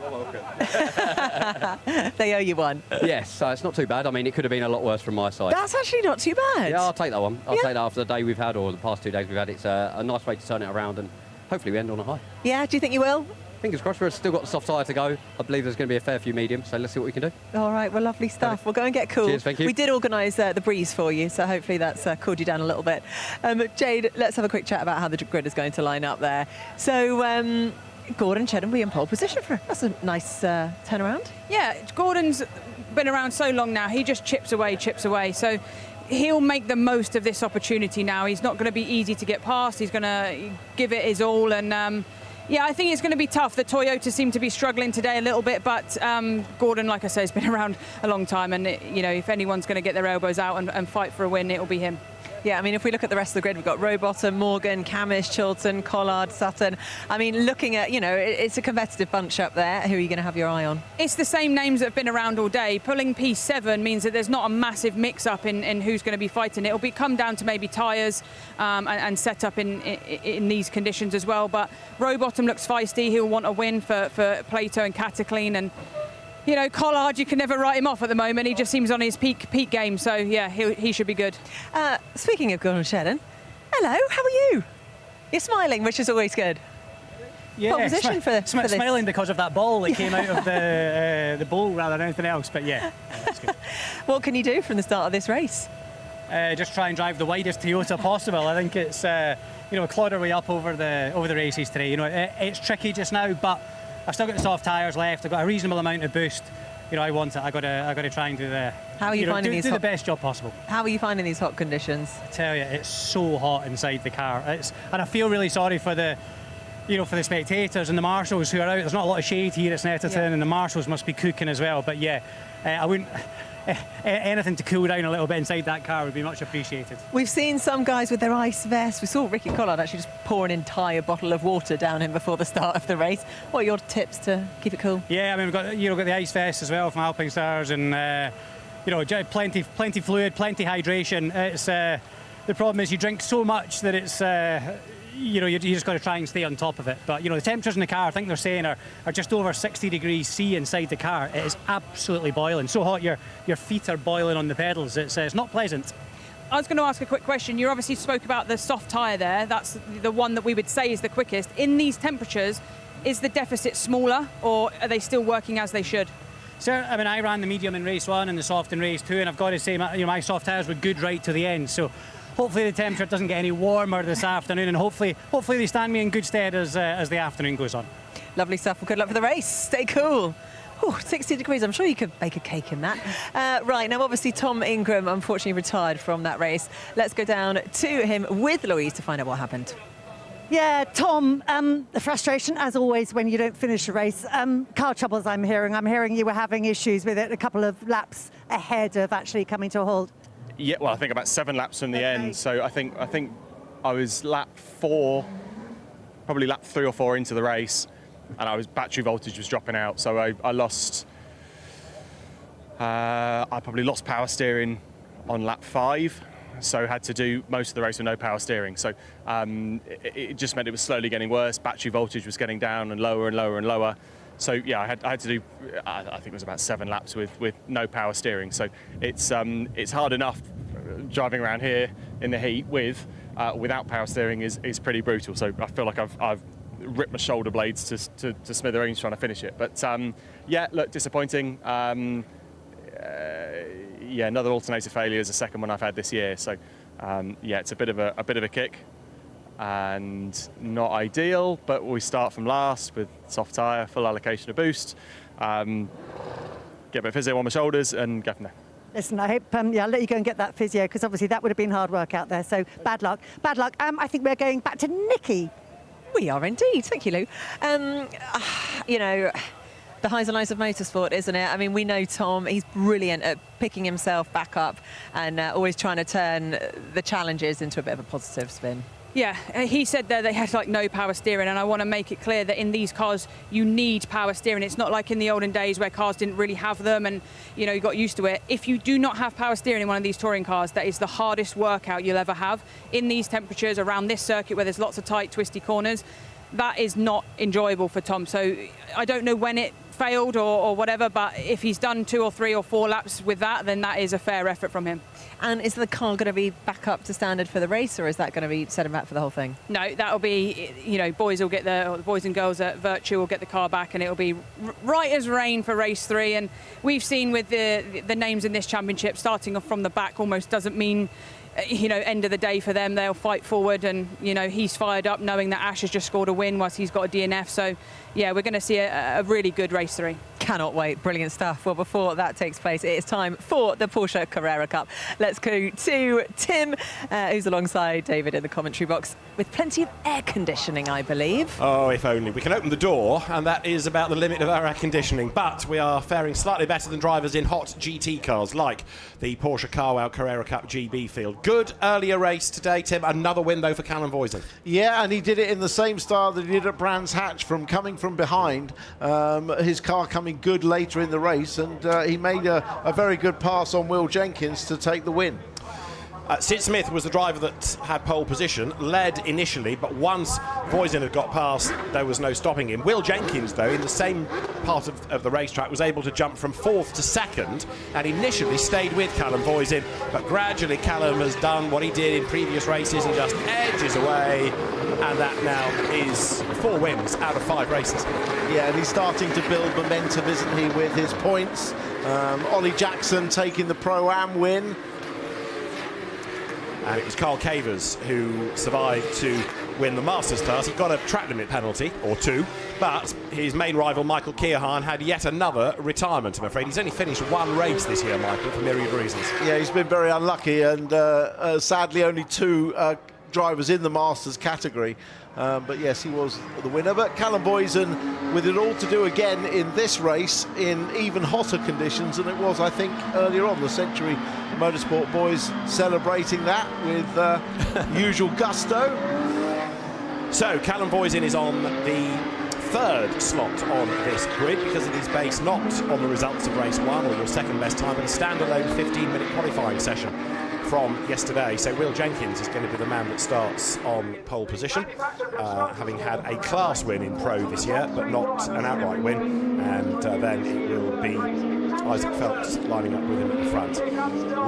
Speaker 18: You're welcome.
Speaker 1: They owe you one.
Speaker 18: Yes, so it's not too bad. I mean, it could have been a lot worse from my side.
Speaker 1: That's actually not too bad.
Speaker 18: Yeah, I'll take that one. I'll take that after the day we've had, or the past 2 days we've had. It's a nice way to turn it around, and hopefully we end on a high.
Speaker 1: Yeah, do you think you will?
Speaker 18: Fingers crossed. We've still got the soft tyre to go. I believe there's going to be a fair few mediums, so let's see what we can do.
Speaker 1: All right, well, lovely stuff. We'll go and get cool.
Speaker 18: Cheers, thank you.
Speaker 1: We did organise the breeze for you, so hopefully that's cooled you down a little bit. Jade, let's have a quick chat about how the grid is going to line up there. So, Gordon Shedden will be in pole position for that's a nice turnaround.
Speaker 25: Yeah, Gordon's been around so long now. He just chips away. So he'll make the most of this opportunity now. He's not going to be easy to get past. He's going to give it his all, and yeah, I think it's going to be tough. The Toyota seem to be struggling today a little bit, but Gordon, like I say, has been around a long time, and you know, if anyone's going to get their elbows out and fight for a win, it'll be him.
Speaker 1: Yeah, I mean, if we look at the rest of the grid, we've got Rowbottom, Morgan, Camish, Chilton, Collard, Sutton. I mean, looking at, you know, it's a competitive bunch up there. Who are you going to have your eye on?
Speaker 25: It's the same names that have been around all day. Pulling P7 means that there's not a massive mix-up in who's going to be fighting. It'll come down to maybe tyres and set up in these conditions as well. But Rowbottom looks feisty. He'll want a win for Plato and Cataclean. And you know, Collard, you can never write him off at the moment. He just seems on his peak game. So, yeah, he should be good.
Speaker 1: Speaking of Gordon Shedden, hello, how are you? You're smiling, which is always good. pole position for this.
Speaker 6: Smiling because of that ball that came out of the bowl rather than anything else. But yeah, that's good.
Speaker 1: What can you do from the start of this race?
Speaker 6: Just try and drive the widest Toyota possible. I think it's clawed our way up over the races today. It's tricky just now, but I've still got the soft tyres left. I've got a reasonable amount of boost. I want it. I got to try and do
Speaker 1: How are you finding these?
Speaker 6: Do the best job possible.
Speaker 1: How are you finding these hot conditions?
Speaker 6: I tell you, it's so hot inside the car. And I feel really sorry for the spectators and the marshals who are out. There's not a lot of shade here at Snetterton, and the marshals must be cooking as well. But yeah, I wouldn't. Anything to cool down a little bit inside that car would be much appreciated.
Speaker 1: We've seen some guys with their ice vests. We saw Ricky Collard actually just pour an entire bottle of water down him before the start of the race. What are your tips to keep it cool?
Speaker 6: Yeah, I mean, we've got the ice vest as well from Alpine Stars, and plenty fluid, plenty hydration. It's the problem is you drink so much that it's you just got to try and stay on top of it. But the temperatures in the car, I think they're saying are just over 60 degrees C inside the car. It is absolutely boiling, so hot your feet are boiling on the pedals. It's not pleasant.
Speaker 25: I was going to ask a quick question. You obviously spoke about the soft tyre there. That's the one that we would say is the quickest. In these temperatures, is the deficit smaller, or are they still working as they should?
Speaker 6: So, I mean, I ran the medium in race 1 and the soft in race 2, and I've got to say, my soft tyres were good right to the end. So hopefully the temperature doesn't get any warmer this afternoon, and hopefully they stand me in good stead as the afternoon goes on.
Speaker 1: Lovely stuff. Well, good luck for the race. Stay cool. Ooh, 60 degrees. I'm sure you could bake a cake in that. Right, now obviously Tom Ingram unfortunately retired from that race. Let's go down to him with Louise to find out what happened.
Speaker 13: Yeah, Tom, the frustration, as always, when you don't finish a race. Car troubles, I'm hearing you were having issues with it a couple of laps ahead of actually coming to a halt.
Speaker 20: Yeah, well, I think about 7 laps from the end. So I think I was lap 4, probably lap 3 or 4 into the race, and battery voltage was dropping out. So I lost. I probably lost power steering on lap 5. So had to do most of the race with no power steering. So it just meant it was slowly getting worse. Battery voltage was getting down and lower and lower and lower. So yeah, I had to do, I think it was about 7 laps with no power steering. So it's hard enough driving around here in the heat without power steering is pretty brutal. So I feel like I've ripped my shoulder blades to smithereens trying to finish it. But yeah, look, disappointing. Yeah, another alternator failure is the second one I've had this year. So yeah, it's a bit of a kick. And not ideal, but we start from last with soft tyre, full allocation of boost, get a bit of physio on my shoulders and go from there.
Speaker 13: Listen, I hope I'll let you go and get that physio, because obviously that would have been hard work out there, so bad luck. I think we're going back to Nikki.
Speaker 1: We are indeed, thank you, Lou. The highs and lows of motorsport, isn't it? I mean, we know Tom, he's brilliant at picking himself back up and always trying to turn the challenges into a bit of a positive spin.
Speaker 25: Yeah, he said there they had no power steering, and I want to make it clear that in these cars you need power steering. It's not like in the olden days where cars didn't really have them and you got used to it. If you do not have power steering in one of these touring cars, that is the hardest workout you'll ever have. In these temperatures around this circuit where there's lots of tight, twisty corners, that is not enjoyable for Tom. So I don't know when it failed or whatever, but if he's done 2 or 3 or 4 laps with that, then that is a fair effort from him.
Speaker 1: And is the car going to be back up to standard for the race, or is that going to be set him back for the whole thing?
Speaker 25: No, that'll be, boys and girls at Virtue will get the car back, and it'll be right as rain for race 3. And we've seen with the names in this championship, starting off from the back almost doesn't mean end of the day for them. They'll fight forward, and he's fired up knowing that Ash has just scored a win whilst he's got a DNF. So yeah, we're going to see a really good race 3.
Speaker 1: Cannot wait. Brilliant stuff. Well, before that takes place, it is time for the Porsche Carrera Cup. Let's go to Tim, who's alongside David in the commentary box with plenty of air conditioning, I believe.
Speaker 17: Oh, if only. We can open the door, and that is about the limit of our air conditioning. But we are faring slightly better than drivers in hot GT cars, like the Porsche Carwow Carrera Cup GB field. Good earlier race today, Tim. Another win, though, for Callum Voisin.
Speaker 2: Yeah, and he did it in the same style that he did at Brands Hatch, from coming from behind. His car coming good later in the race, and he made a very good pass on Will Jenkins to take the win.
Speaker 17: Sid Smith was the driver that had pole position, led initially, but once Voisin had got past, there was no stopping him. Will Jenkins, though, in the same part of the racetrack, was able to jump from 4th to 2nd, and initially stayed with Callum Voisin, but gradually Callum has done what he did in previous races and just edges away and that now is 4 wins out of 5 races.
Speaker 2: Yeah, and he's starting to build momentum, isn't he, with his points. Ollie Jackson taking the Pro-Am win.
Speaker 17: And it was Carl Cavers who survived to win the Masters class. He got a track limit penalty, or 2, but his main rival, Michael Keohane, had yet another retirement, I'm afraid. He's only finished 1 race this year, Michael, for myriad reasons.
Speaker 2: Yeah, he's been very unlucky, and sadly only 2 drivers in the Masters category. But yes, he was the winner. But Callum Boysen with it all to do again in this race in even hotter conditions than it was, I think, earlier on. The Century Motorsport boys celebrating that with usual gusto.
Speaker 17: So Callum Boysen is on the 3rd slot on this grid because it is based not on the results of race 1 or your second best time, but a standalone 15-minute qualifying session from yesterday. So Will Jenkins is going to be the man that starts on pole position, having had a class win in Pro this year, but not an outright win. And then it will be Isaac Phelps lining up with him at the front.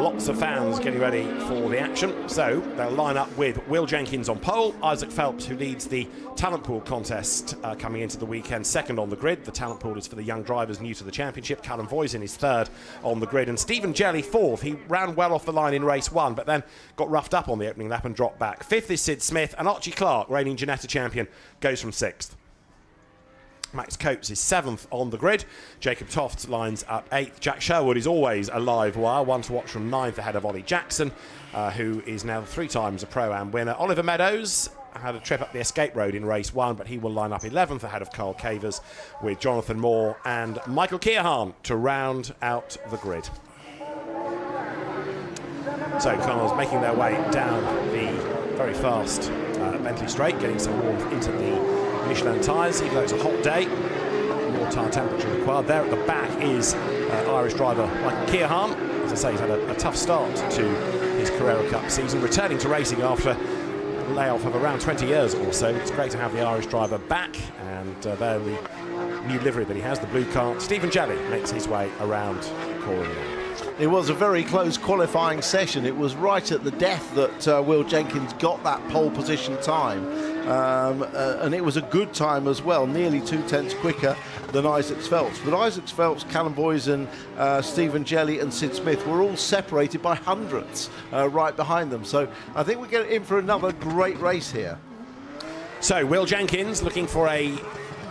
Speaker 17: Lots of fans getting ready for the action. So they'll line up with Will Jenkins on pole, Isaac Phelps, who leads the talent pool contest coming into the weekend, 2nd on the grid. The talent pool is for the young drivers new to the championship. Callum Boysen is 3rd on the grid, and Stephen Jelly 4th. He ran well off the line in race 1, but then got roughed up on the opening lap and dropped back. 5th is Sid Smith, and Archie Clark, reigning Ginetta champion, goes from 6th. Max Coates is 7th on the grid. Jacob Toft lines up 8th. Jack Sherwood is always a live wire, one to watch from 9th ahead of Ollie Jackson, who is now 3 times a Pro-Am winner. Oliver Meadows had a trip up the escape road in race 1, but he will line up 11th ahead of Carl Cavers, with Jonathan Moore and Michael Keohane to round out the grid. So cars making their way down the very fast Bentley Straight, getting some warmth into the Michelin tyres, even though it's a hot day. More tyre temperature required. There at the back is Irish driver Michael Keohane. As I say, he's had a tough start to his Carrera Cup season, returning to racing after a layoff of around 20 years or so. It's great to have the Irish driver back, and there the new livery that he has, the blue car. Stephen Jelly makes his way around Corey.
Speaker 2: It was a very close qualifying session. It was right at the death that Will Jenkins got that pole position time. And it was a good time as well, nearly 2/10 quicker than Isaac Phelps. But Isaac Phelps, Callum Boysen, Stephen Jelly and Sid Smith were all separated by hundredths right behind them. So I think we're getting in for another great race here.
Speaker 17: So Will Jenkins looking for a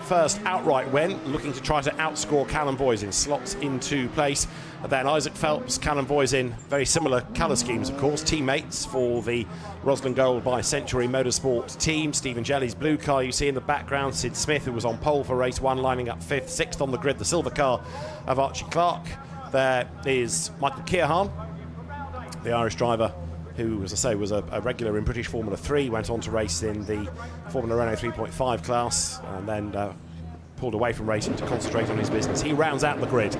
Speaker 17: first outright win, looking to try to outscore Callum Boysen, slots into place. And then Isaac Phelps, Callum Boysen, very similar colour schemes, of course, teammates for the Roslyn Gold by Century Motorsport team. Stephen Jelly's blue car you see in the background. Sid Smith, who was on pole for race 1, lining up 5th, 6th on the grid, the silver car of Archie Clark. There is Michael Keohane, the Irish driver, who, as I say, was a regular in British Formula 3, went on to race in the Formula Renault 3.5 class, and then pulled away from racing to concentrate on his business. He rounds out the grid.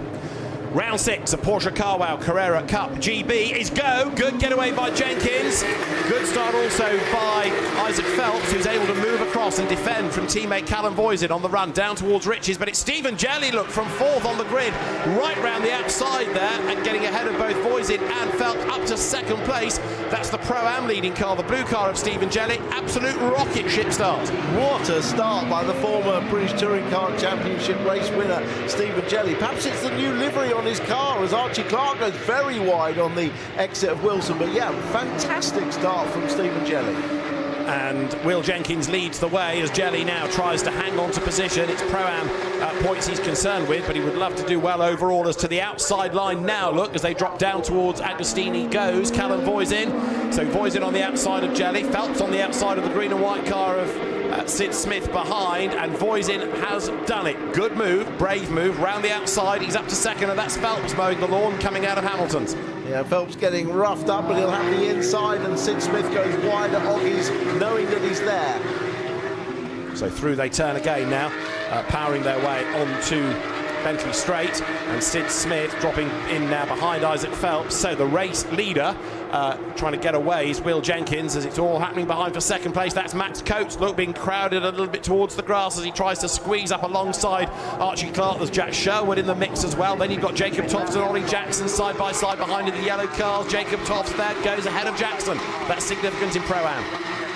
Speaker 17: Round 6, a Porsche Carwow Carrera Cup GB is go. Good getaway by Jenkins. Good start also by Isaac Phelps, who's able to move across and defend from teammate Callum Boysen on the run down towards Riches. But it's Stephen Jelly, look, from 4th on the grid, right round the outside there, and getting ahead of both Boysen and Phelps up to 2nd place. That's the Pro-Am leading car, the blue car of Stephen Jelly. Absolute rocket ship start.
Speaker 2: What a start by the former British Touring Car Championship race winner, Stephen Jelly. Perhaps it's the new livery on his car, as Archie Clark goes very wide on the exit of Wilson. But yeah, fantastic start from Stephen Jelly.
Speaker 17: And Will Jenkins leads the way as Jelly now tries to hang on to position. It's Pro-Am points he's concerned with, but he would love to do well overall. As to the outside line now, look, as they drop down towards Agostini goes Callum Boysen. So Boysen on the outside of Jelly, Phelps on the outside of the green and white car of Sid Smith behind, and Boysen has done it. Good move, brave move, round the outside. He's up to 2nd, and that's Phelps mowing the lawn coming out of Hamilton's.
Speaker 2: Yeah, Phelps getting roughed up, but he'll have the inside, and Sid Smith goes wide at Oggies, knowing that he's there.
Speaker 17: So through they turn again now, powering their way onto Bentley Straight, and Sid Smith dropping in now behind Isaac Phelps. So the race leader trying to get away is Will Jenkins, as it's all happening behind for 2nd place. That's Max Coates, look, being crowded a little bit towards the grass as he tries to squeeze up alongside Archie Clark. There's Jack Sherwood in the mix as well. Then you've got Jacob Toft and Ollie Jackson side by side behind in the yellow cars. Jacob Toft there goes ahead of Jackson. That's significant in Pro-Am.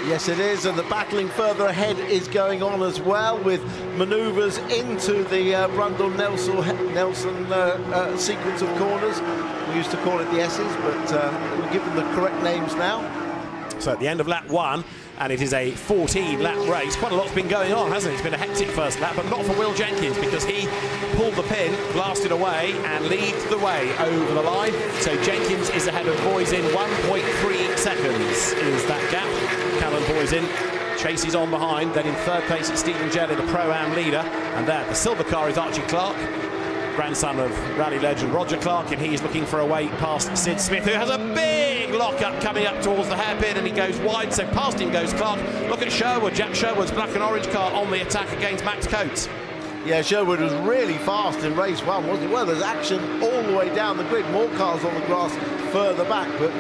Speaker 2: Yes, it is, and the battling further ahead is going on as well, with manoeuvres into the Brundle-Nelson sequence of corners. We used to call it the S's, but we're given the correct names now.
Speaker 17: So at the end of lap 1, and it is a 14-lap race. Quite a lot's been going on, hasn't it? It's been a hectic first lap, but not for Will Jenkins, because he pulled the pin, blasted away, and leads the way over the line. So Jenkins is ahead of Voisin. 1.3 seconds is that gap. Callum Voisin chases on behind. Then in third place it's Stephen Jelly, the Pro-Am leader. And there, the silver car is Archie Clark, grandson of rally legend Roger Clark, and he's looking for a way past Sid Smith, who has a big lock-up coming up towards the hairpin, and he goes wide, so past him goes Clark. Look at Sherwood, Jack Sherwood's black and orange car on the attack against Max Coates.
Speaker 2: Yeah, Sherwood was really fast in race 1, wasn't it? Well, there's action all the way down the grid, more cars on the grass further back, but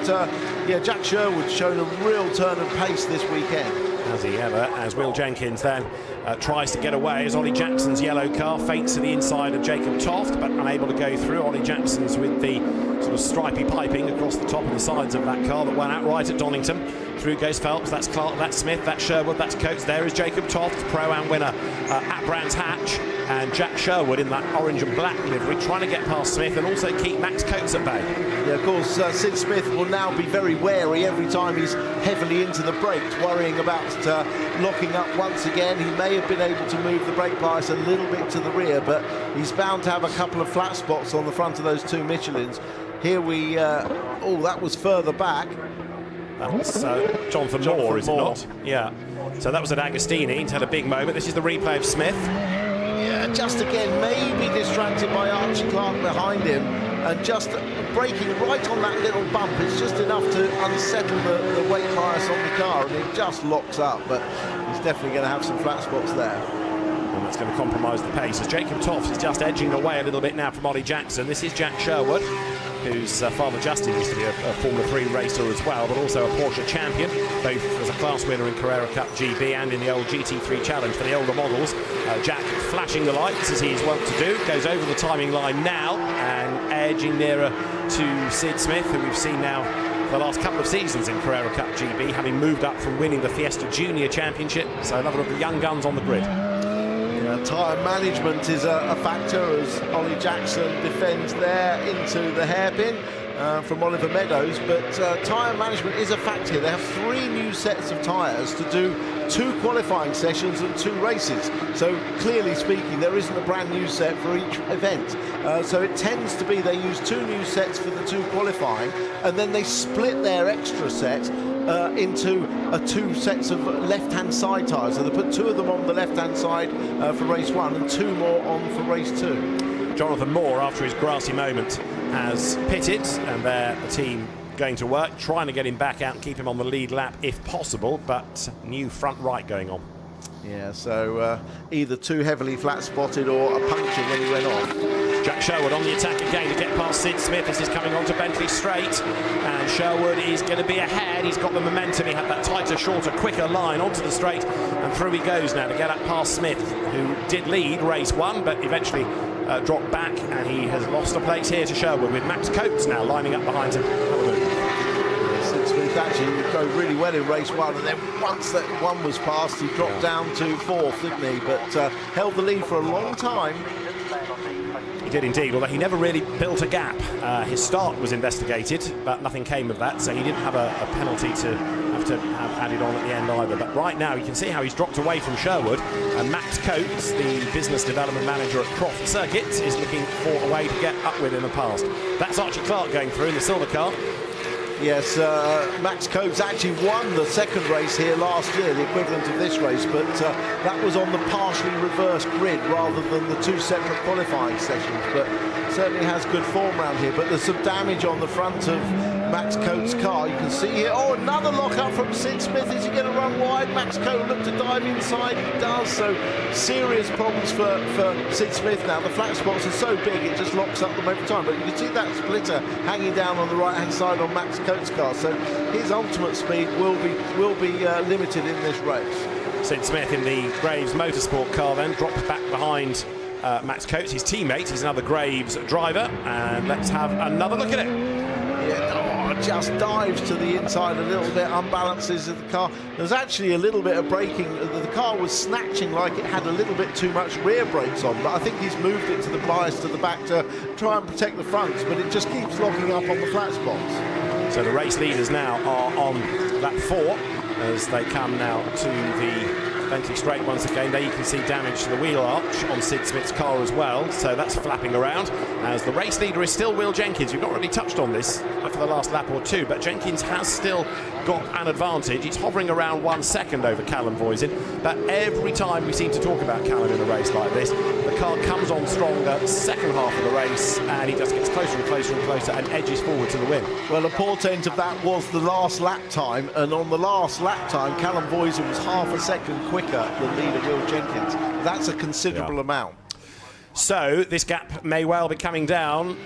Speaker 2: yeah, Jack Sherwood's shown a real turn of pace this weekend.
Speaker 17: As he ever, as Will Jenkins then tries to get away as Ollie Jackson's yellow car feints to the inside of Jacob Toft, but unable to go through. Ollie Jackson's with the sort of stripy piping across the top and the sides of that car that went out right at Donington. Through goes Phelps, that's Clark, that's Smith, that's Sherwood, that's Coates. There is Jacob Toft, Pro-Am winner at Brands Hatch, and Jack Sherwood in that orange and black livery trying to get past Smith and also keep Max Coates at bay.
Speaker 2: Yeah, of course, Sid Smith will now be very wary every time he's heavily into the brakes, worrying about locking up once again. He may have been able to move the brake bias a little bit to the rear, but he's bound to have a couple of flat spots on the front of those two Michelins. Here we, oh, that was further back.
Speaker 17: That's Jonathan Moore, is it not? Yeah. So that was at Agostini. He's had a big moment. This is the replay of Smith.
Speaker 2: Yeah, just again, maybe distracted by Archie Clark behind him, and just braking right on that little bump. It's just enough to unsettle the weight bias on the car, and it just locks up. But he's definitely going to have some flat spots there.
Speaker 17: And that's going to compromise the pace as Jacob Toft is just edging away a little bit now from Ollie Jackson. This is Jack Sherwood, whose father Justin used to be a Formula 3 racer as well, but also a Porsche champion, both as a class winner in Carrera Cup GB and in the old GT3 Challenge for the older models. Jack flashing the lights as he's wont to do, goes over the timing line now and edging nearer to Sid Smith, who we've seen now for the last couple of seasons in Carrera Cup GB, having moved up from winning the Fiesta Junior Championship. So another of the young guns on the grid.
Speaker 2: Tyre management is a factor as Ollie Jackson defends there into the hairpin from Oliver Meadows, but tyre management is a factor here. They have 3 new sets of tyres to do 2 qualifying sessions and 2 races, so clearly speaking there isn't a brand new set for each event, so it tends to be they use 2 new sets for the 2 qualifying, and then they split their extra set into 2 sets of left-hand side tyres. So they put 2 of them on the left-hand side for race 1 and 2 more on for race 2.
Speaker 17: Jonathan Moore, after his grassy moment, has pitted, and there the team going to work, trying to get him back out and keep him on the lead lap if possible, but new front right going on.
Speaker 2: Yeah, so either too heavily flat spotted or a puncture when he went off.
Speaker 17: Jack Sherwood on the attack again to get past Sid Smith. This is coming on to Bentley Straight, and Sherwood is going to be ahead. He's got the momentum. He had that tighter, shorter, quicker line onto the straight, and through he goes now to get up past Smith, who did lead race 1, but eventually dropped back, and he has lost a place here to Sherwood, with Max Coates now lining up behind him.
Speaker 2: Sid Smith actually go really well in race 1, and then once that 1 was passed, he dropped down to 4th, didn't he? But held the lead for a long time.
Speaker 17: He did indeed, although he never really built a gap. His start was investigated, but nothing came of that, so he didn't have a penalty to have added on at the end either. But right now you can see how he's dropped away from Sherwood, and Max Coates, the business development manager at Croft Circuit, is looking for a way to get up with him and past. That's Archie Clark going through in the silver car.
Speaker 2: Yes, Max Coates actually won the 2nd race here last year, the equivalent of this race, but that was on the partially reversed grid rather than the 2 separate qualifying sessions, but certainly has good form round here. But there's some damage on the front of Max Coates' car. You can see here, oh, another lock-up from Sid Smith. Is he going to run wide? Max Coates looked to dive inside. He does, so serious problems for Sid Smith now. The flat spots are so big, it just locks up them every time. But you can see that splitter hanging down on the right-hand side on Max Coates' car, so his ultimate speed will be limited in this race.
Speaker 17: Sid Smith in the Graves Motorsport car then drops back behind Max Coates, his teammate. He's another Graves driver, and let's have another look at it.
Speaker 2: Yeah, just dives to the inside a little bit, unbalances the car. There's actually a little bit of braking. The car was snatching like it had a little bit too much rear brakes on, but I think he's moved it to the bias to the back to try and protect the fronts, but it just keeps locking up on the flat spots.
Speaker 17: So the race leaders now are on lap 4 as they come now to the Bentley straight once again. There you can see damage to the wheel arch on Sid Smith's car as well, so that's flapping around as the race leader is still Will Jenkins. We've not really touched on this for the last lap or two, but Jenkins has still got an advantage. He's hovering around 1 second over Callum Voisin, but every time we seem to talk about Callum in a race like this, the car comes on stronger second half of the race and he just gets closer and closer and closer and edges forward to the win.
Speaker 2: Well, a portent of that was the last lap time, and on the last lap time Callum Voisin was half a second quicker than leader Will Jenkins. That's a considerable amount.
Speaker 17: So this gap may well be coming down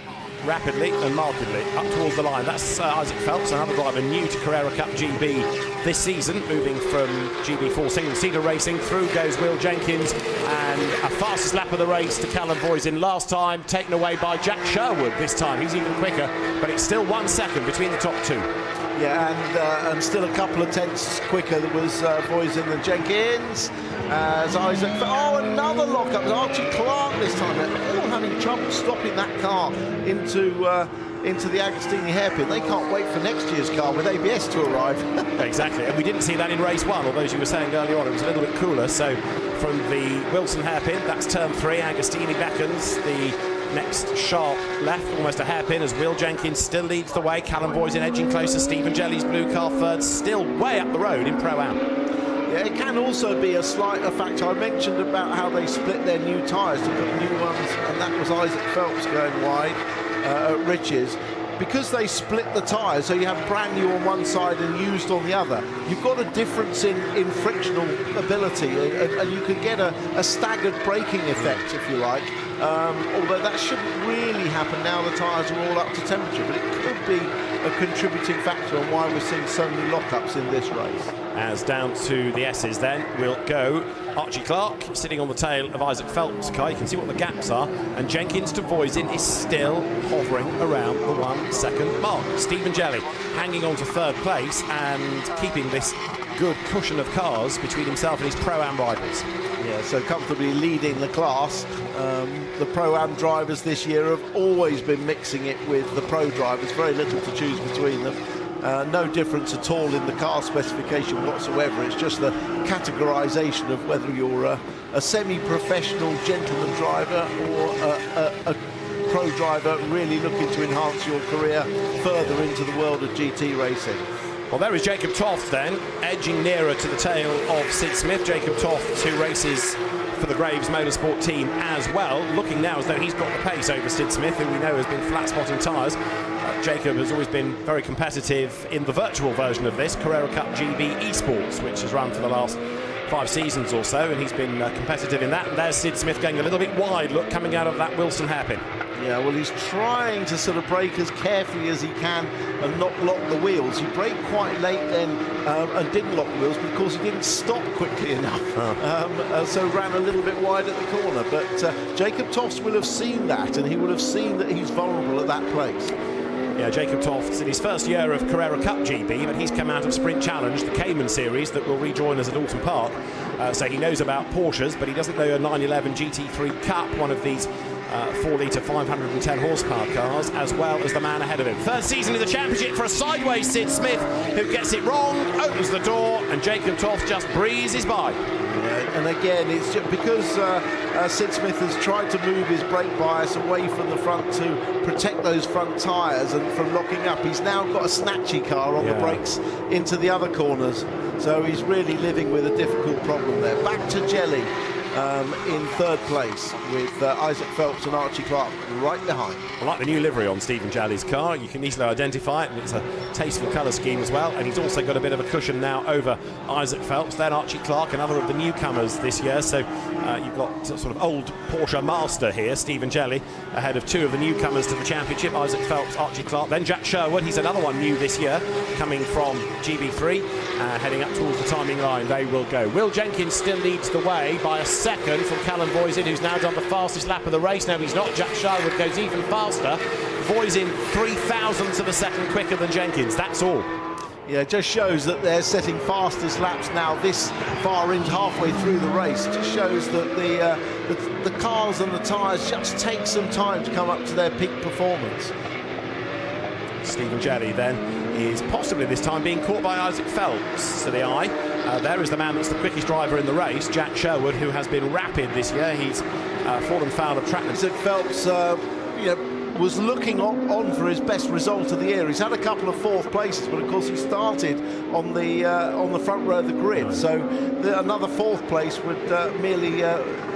Speaker 17: rapidly and markedly up towards the line. That's Isaac Phelps, another driver new to Carrera Cup GB this season, moving from GB4 single-seater racing. Through goes Will Jenkins, and a fastest lap of the race to Callum Voisin last time, taken away by Jack Sherwood this time. He's even quicker, but it's still 1 second between the top two.
Speaker 2: Yeah, and still a couple of tenths quicker. There was Voisin and Jenkins. As Isaac, another lock-up. Archie Clark this time. They're all having trouble stopping that car into the Agostini hairpin. They can't wait for next year's car with ABS to arrive.
Speaker 17: Exactly, and we didn't see that in race 1, although as you were saying earlier on, it was a little bit cooler. So from the Wilson hairpin, that's turn 3, Agostini beckons the next sharp left, almost a hairpin, as Will Jenkins still leads the way. Callum Voisin edging closer. Stephen Jelly's blue car third, still way up the road in Pro-Am.
Speaker 2: Yeah, it can also be a factor. I mentioned about how they split their new tyres to put new ones, and that was Isaac Phelps going wide at Riches. Because they split the tyres, so you have brand new on one side and used on the other, you've got a difference in frictional ability, and you can get a staggered braking effect, if you like. Although that shouldn't really happen now the tyres are all up to temperature, but it could be a contributing factor on why we're seeing so many lockups in this race.
Speaker 17: As down to the S's then will go Archie Clark, sitting on the tail of Isaac Phelps' car. You can see what the gaps are, and Jenkins to Voisin is still hovering around the 1 second mark. Stephen Jelly hanging on to third place and keeping this good cushion of cars between himself and his Pro-Am rivals.
Speaker 2: Yeah, so comfortably leading the class. The Pro-Am drivers this year have always been mixing it with the Pro drivers, very little to choose between them. No difference at all in the car specification whatsoever. It's just the categorisation of whether you're a semi-professional gentleman driver or a pro driver really looking to enhance your career further into the world of GT racing.
Speaker 17: Well, there is Jacob Toft then, edging nearer to the tail of Sid Smith. Jacob Toft, who races for the Graves Motorsport team as well, looking now as though he's got the pace over Sid Smith, who we know has been flat-spotting tyres. Jacob has always been very competitive in the virtual version of this, Carrera Cup GB Esports, which has run for the last 5 seasons or so, and he's been competitive in that. And there's Sid Smith going a little bit wide, look, coming out of that Wilson hairpin.
Speaker 2: Yeah, well, he's trying to sort of brake as carefully as he can and not lock the wheels. He braked quite late then and didn't lock the wheels, but of course he didn't stop quickly enough. So ran a little bit wide at the corner. But Jacob Tofts will have seen that, and he would have seen that he's vulnerable at that place.
Speaker 17: Yeah, Jacob Tofts in his first year of Carrera Cup GB, but he's come out of Sprint Challenge, the Cayman series that will rejoin us at Alton Park. So he knows about Porsches, but he doesn't know a 911 GT3 Cup, one of these 4-litre 510 horsepower cars, as well as the man ahead of him. Third season in the championship for a sideways Sid Smith, who gets it wrong, opens the door, and Jacob Toft just breezes by.
Speaker 2: Yeah, and again, it's just because Sid Smith has tried to move his brake bias away from the front to protect those front tyres and from locking up. He's now got a snatchy car on the brakes into the other corners, so he's really living with a difficult problem there. Back to Jelly. In third place with Isaac Phelps and Archie Clark right behind.
Speaker 17: I like the new livery on Stephen Jelly's car. You can easily identify it, and it's a tasteful colour scheme as well. And he's also got a bit of a cushion now over Isaac Phelps, then Archie Clark, another of the newcomers this year. So you've got sort of old Porsche master here, Stephen Jelly, ahead of 2 of the newcomers to the championship, Isaac Phelps, Archie Clark, then Jack Sherwood. He's another one new this year, coming from GB3, heading up out towards the timing line they will go. Will Jenkins still leads the way by a second from Callum Voisin, who's now done the fastest lap of the race. No, he's not. Jack Sherwood goes even faster. Voisin 3,000ths of a second quicker than Jenkins. That's all.
Speaker 2: Yeah, it just shows that they're setting fastest laps now this far in, halfway through the race. It just shows that the cars and the tyres just take some time to come up to their peak performance.
Speaker 17: Stephen Jelly then is possibly this time being caught by Isaac Phelps to the eye. There is the man that's the quickest driver in the race, Jack Sherwood, who has been rapid this year. He's fallen foul of track.
Speaker 2: Isaac Phelps was looking on for his best result of the year. He's had a couple of fourth places, but of course he started on the front row of the grid. So another fourth place would merely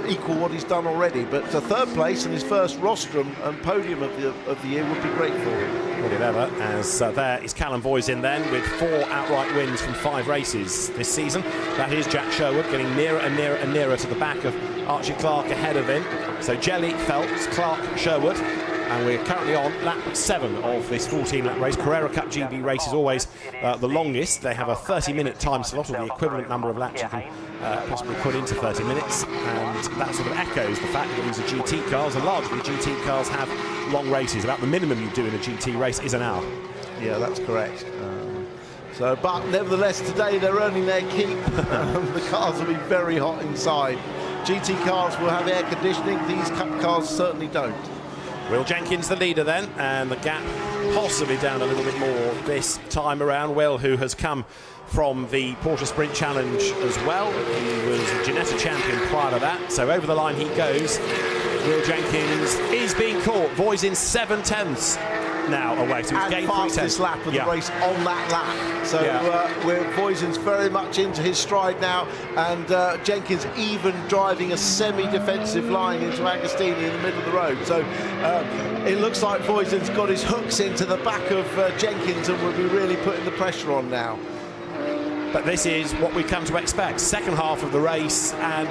Speaker 2: equal what he's done already. But a third place in his first rostrum and podium of the year would be great for him.
Speaker 17: Would it ever? As there is Callum Voisin then with 4 outright wins from 5 races this season. That is Jack Sherwood getting nearer and nearer and nearer to the back of Archie Clark ahead of him. So Jelly, Phelps, Clark, Sherwood. And we're currently on lap 7 of this 14-lap race. Carrera Cup GB race is always the longest. They have a 30-minute time slot, or the equivalent number of laps you can possibly put into 30 minutes. And that sort of echoes the fact that these are GT cars, and largely GT cars have long races. About the minimum you do in a GT race is an hour.
Speaker 2: Yeah, that's correct. But nevertheless, today they're earning their keep. The cars will be very hot inside. GT cars will have air conditioning. These Cup cars certainly don't.
Speaker 17: Will Jenkins the leader then, and the gap possibly down a little bit more this time around. Will, who has come from the Porsche Sprint Challenge as well. He was a Ginetta champion prior to that. So over the line he goes. Will Jenkins is being caught. Voisin 7/10ths now away. So he's gained 3
Speaker 2: fastest lap of the race on that lap. So Voisin's very much into his stride now, and Jenkins even driving a semi-defensive line into Agostini in the middle of the road. So it looks like Voisin's got his hooks into the back of Jenkins and will be really putting the pressure on now.
Speaker 17: But this is what we come to expect. Second half of the race, and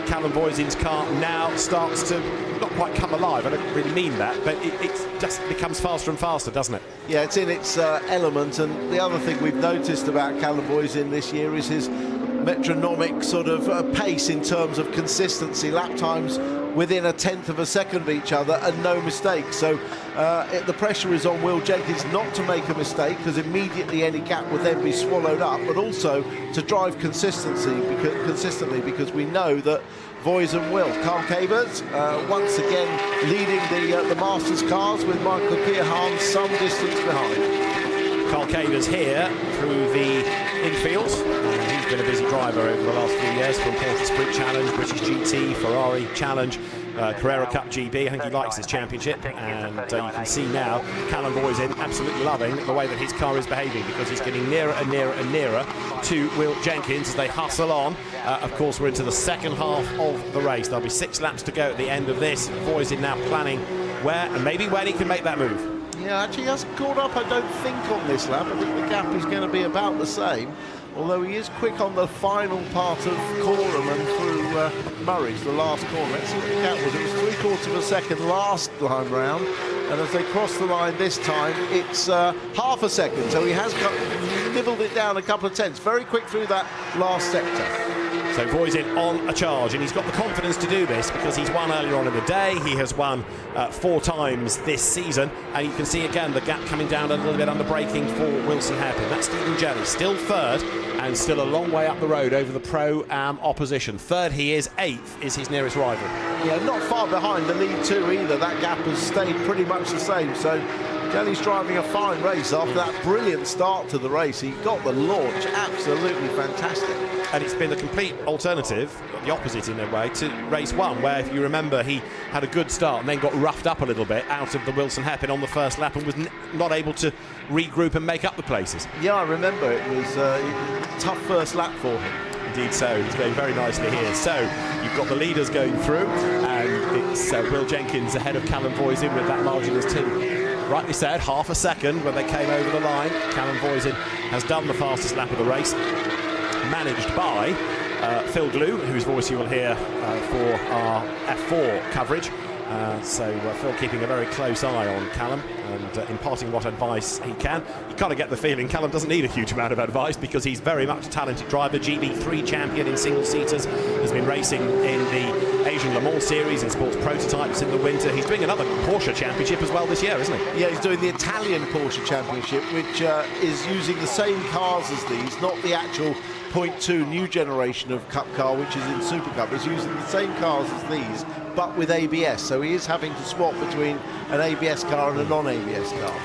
Speaker 17: Callum Voisin's car now starts to not quite come alive. I don't really mean that, but it just becomes faster and faster, doesn't it?
Speaker 2: Yeah, it's in its element. And the other thing we've noticed about Callum Voisin this year is his metronomic sort of pace in terms of consistency. Lap times within 1/10 of a second of each other and no mistakes. So the pressure is on Will Jenkins not to make a mistake, because immediately any gap would then be swallowed up, but also to drive consistently because we know that Voisin will. Carl Cavers once again leading the Masters cars with Michael Kearhan some distance behind.
Speaker 17: Carl Cavers here through the infield. He's been a busy driver over the last few years from Porsche Sprint Challenge, British GT, Ferrari Challenge, Carrera Cup GB. I think he likes his championship, and you can see now Callum Voisin absolutely loving the way that his car is behaving, because he's getting nearer and nearer and nearer to Will Jenkins as they hustle on. Of course, we're into the second half of the race. There'll be 6 laps to go at the end of this. Voisin now planning where and maybe when he can make that move.
Speaker 2: Yeah, actually he hasn't caught up, I don't think, on this lap. I think the gap is going to be about the same, although he is quick on the final part of Corham and through Murray's, the last corner. Let's see what the gap was. It was 3/4 of a second last time round, and as they cross the line this time, it's half a second. So he has nibbled it down a couple of tenths. Very quick through that last sector.
Speaker 17: So Voisin on a charge, and he's got the confidence to do this because he's won earlier on in the day. He has won 4 times this season, and you can see again the gap coming down a little bit under braking for Wilson Hairpin. That's Stephen Jelly, still third, and still a long way up the road over the Pro-Am opposition. Third he is, 8th is his nearest rival.
Speaker 2: Yeah, not far behind the lead 2 either. That gap has stayed pretty much the same. So Jelly's driving a fine race after that brilliant start to the race. He got the launch absolutely fantastic.
Speaker 17: And it's been the complete alternative, the opposite in a way, to race 1, where, if you remember, he had a good start and then got roughed up a little bit out of the Wilson Hairpin on the first lap and was not able to regroup and make up the places.
Speaker 2: Yeah, I remember. It was a tough first lap for him.
Speaker 17: Indeed so. He's going very nicely here. So you've got the leaders going through, and it's Will Jenkins ahead of Callum Voisin with that margin, as Tim rightly said, half a second when they came over the line. Callum Voisin has done the fastest lap of the race, managed by Phil Glue, whose voice you will hear for our F4 coverage. So Phil keeping a very close eye on Callum and imparting what advice he can. You kind of get the feeling Callum doesn't need a huge amount of advice because he's very much a talented driver. GB3 champion in single-seaters, has been racing in the Asian Le Mans series in sports prototypes in the winter. He's doing another Porsche championship as well this year, isn't he?
Speaker 2: Yeah, he's doing the Italian Porsche championship, which is using the same cars as these, not the actual .2 new generation of Cup car, which is in Super Cup. It's using the same cars as these, but with ABS. So he is having to swap between an ABS car and a non-ABS car.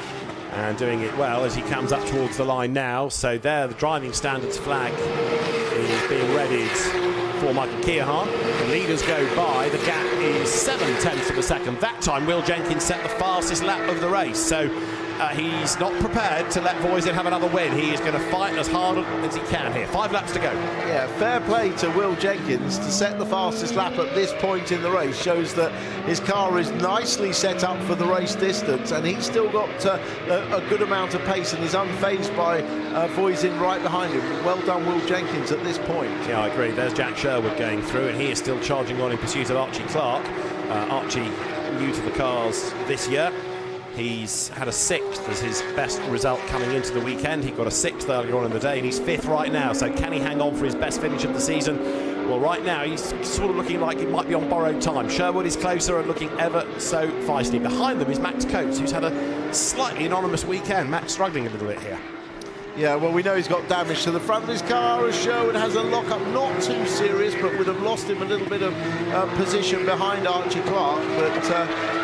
Speaker 17: And doing it well as he comes up towards the line now. So there, the driving standards flag is being readied for Michael Keohane. The leaders go by. The gap is 7/10 of a second. That time, Will Jenkins set the fastest lap of the race. So he's not prepared to let Voisin have another win. He is going to fight as hard as he can here. 5 laps to go.
Speaker 2: Yeah, fair play to Will Jenkins to set the fastest lap at this point in the race. Shows that his car is nicely set up for the race distance, and he's still got a good amount of pace and is unfazed by Voisin right behind him. Well done, Will Jenkins, at this point.
Speaker 17: Yeah, I agree. There's Jack Sherwood going through, and he is still charging on in pursuit of Archie Clark. Archie, new to the cars this year. He's had a 6th as his best result coming into the weekend. He got a 6th earlier on in the day, and he's 5th right now. So can he hang on for his best finish of the season? Well, right now, he's sort of looking like it might be on borrowed time. Sherwood is closer and looking ever so feisty. Behind them is Max Coates, who's had a slightly anonymous weekend. Max struggling a little bit here.
Speaker 2: Yeah, well, we know he's got damage to the front of his car as Sherwood has a lock-up, not too serious, but would have lost him a little bit of position behind Archie Clark. But,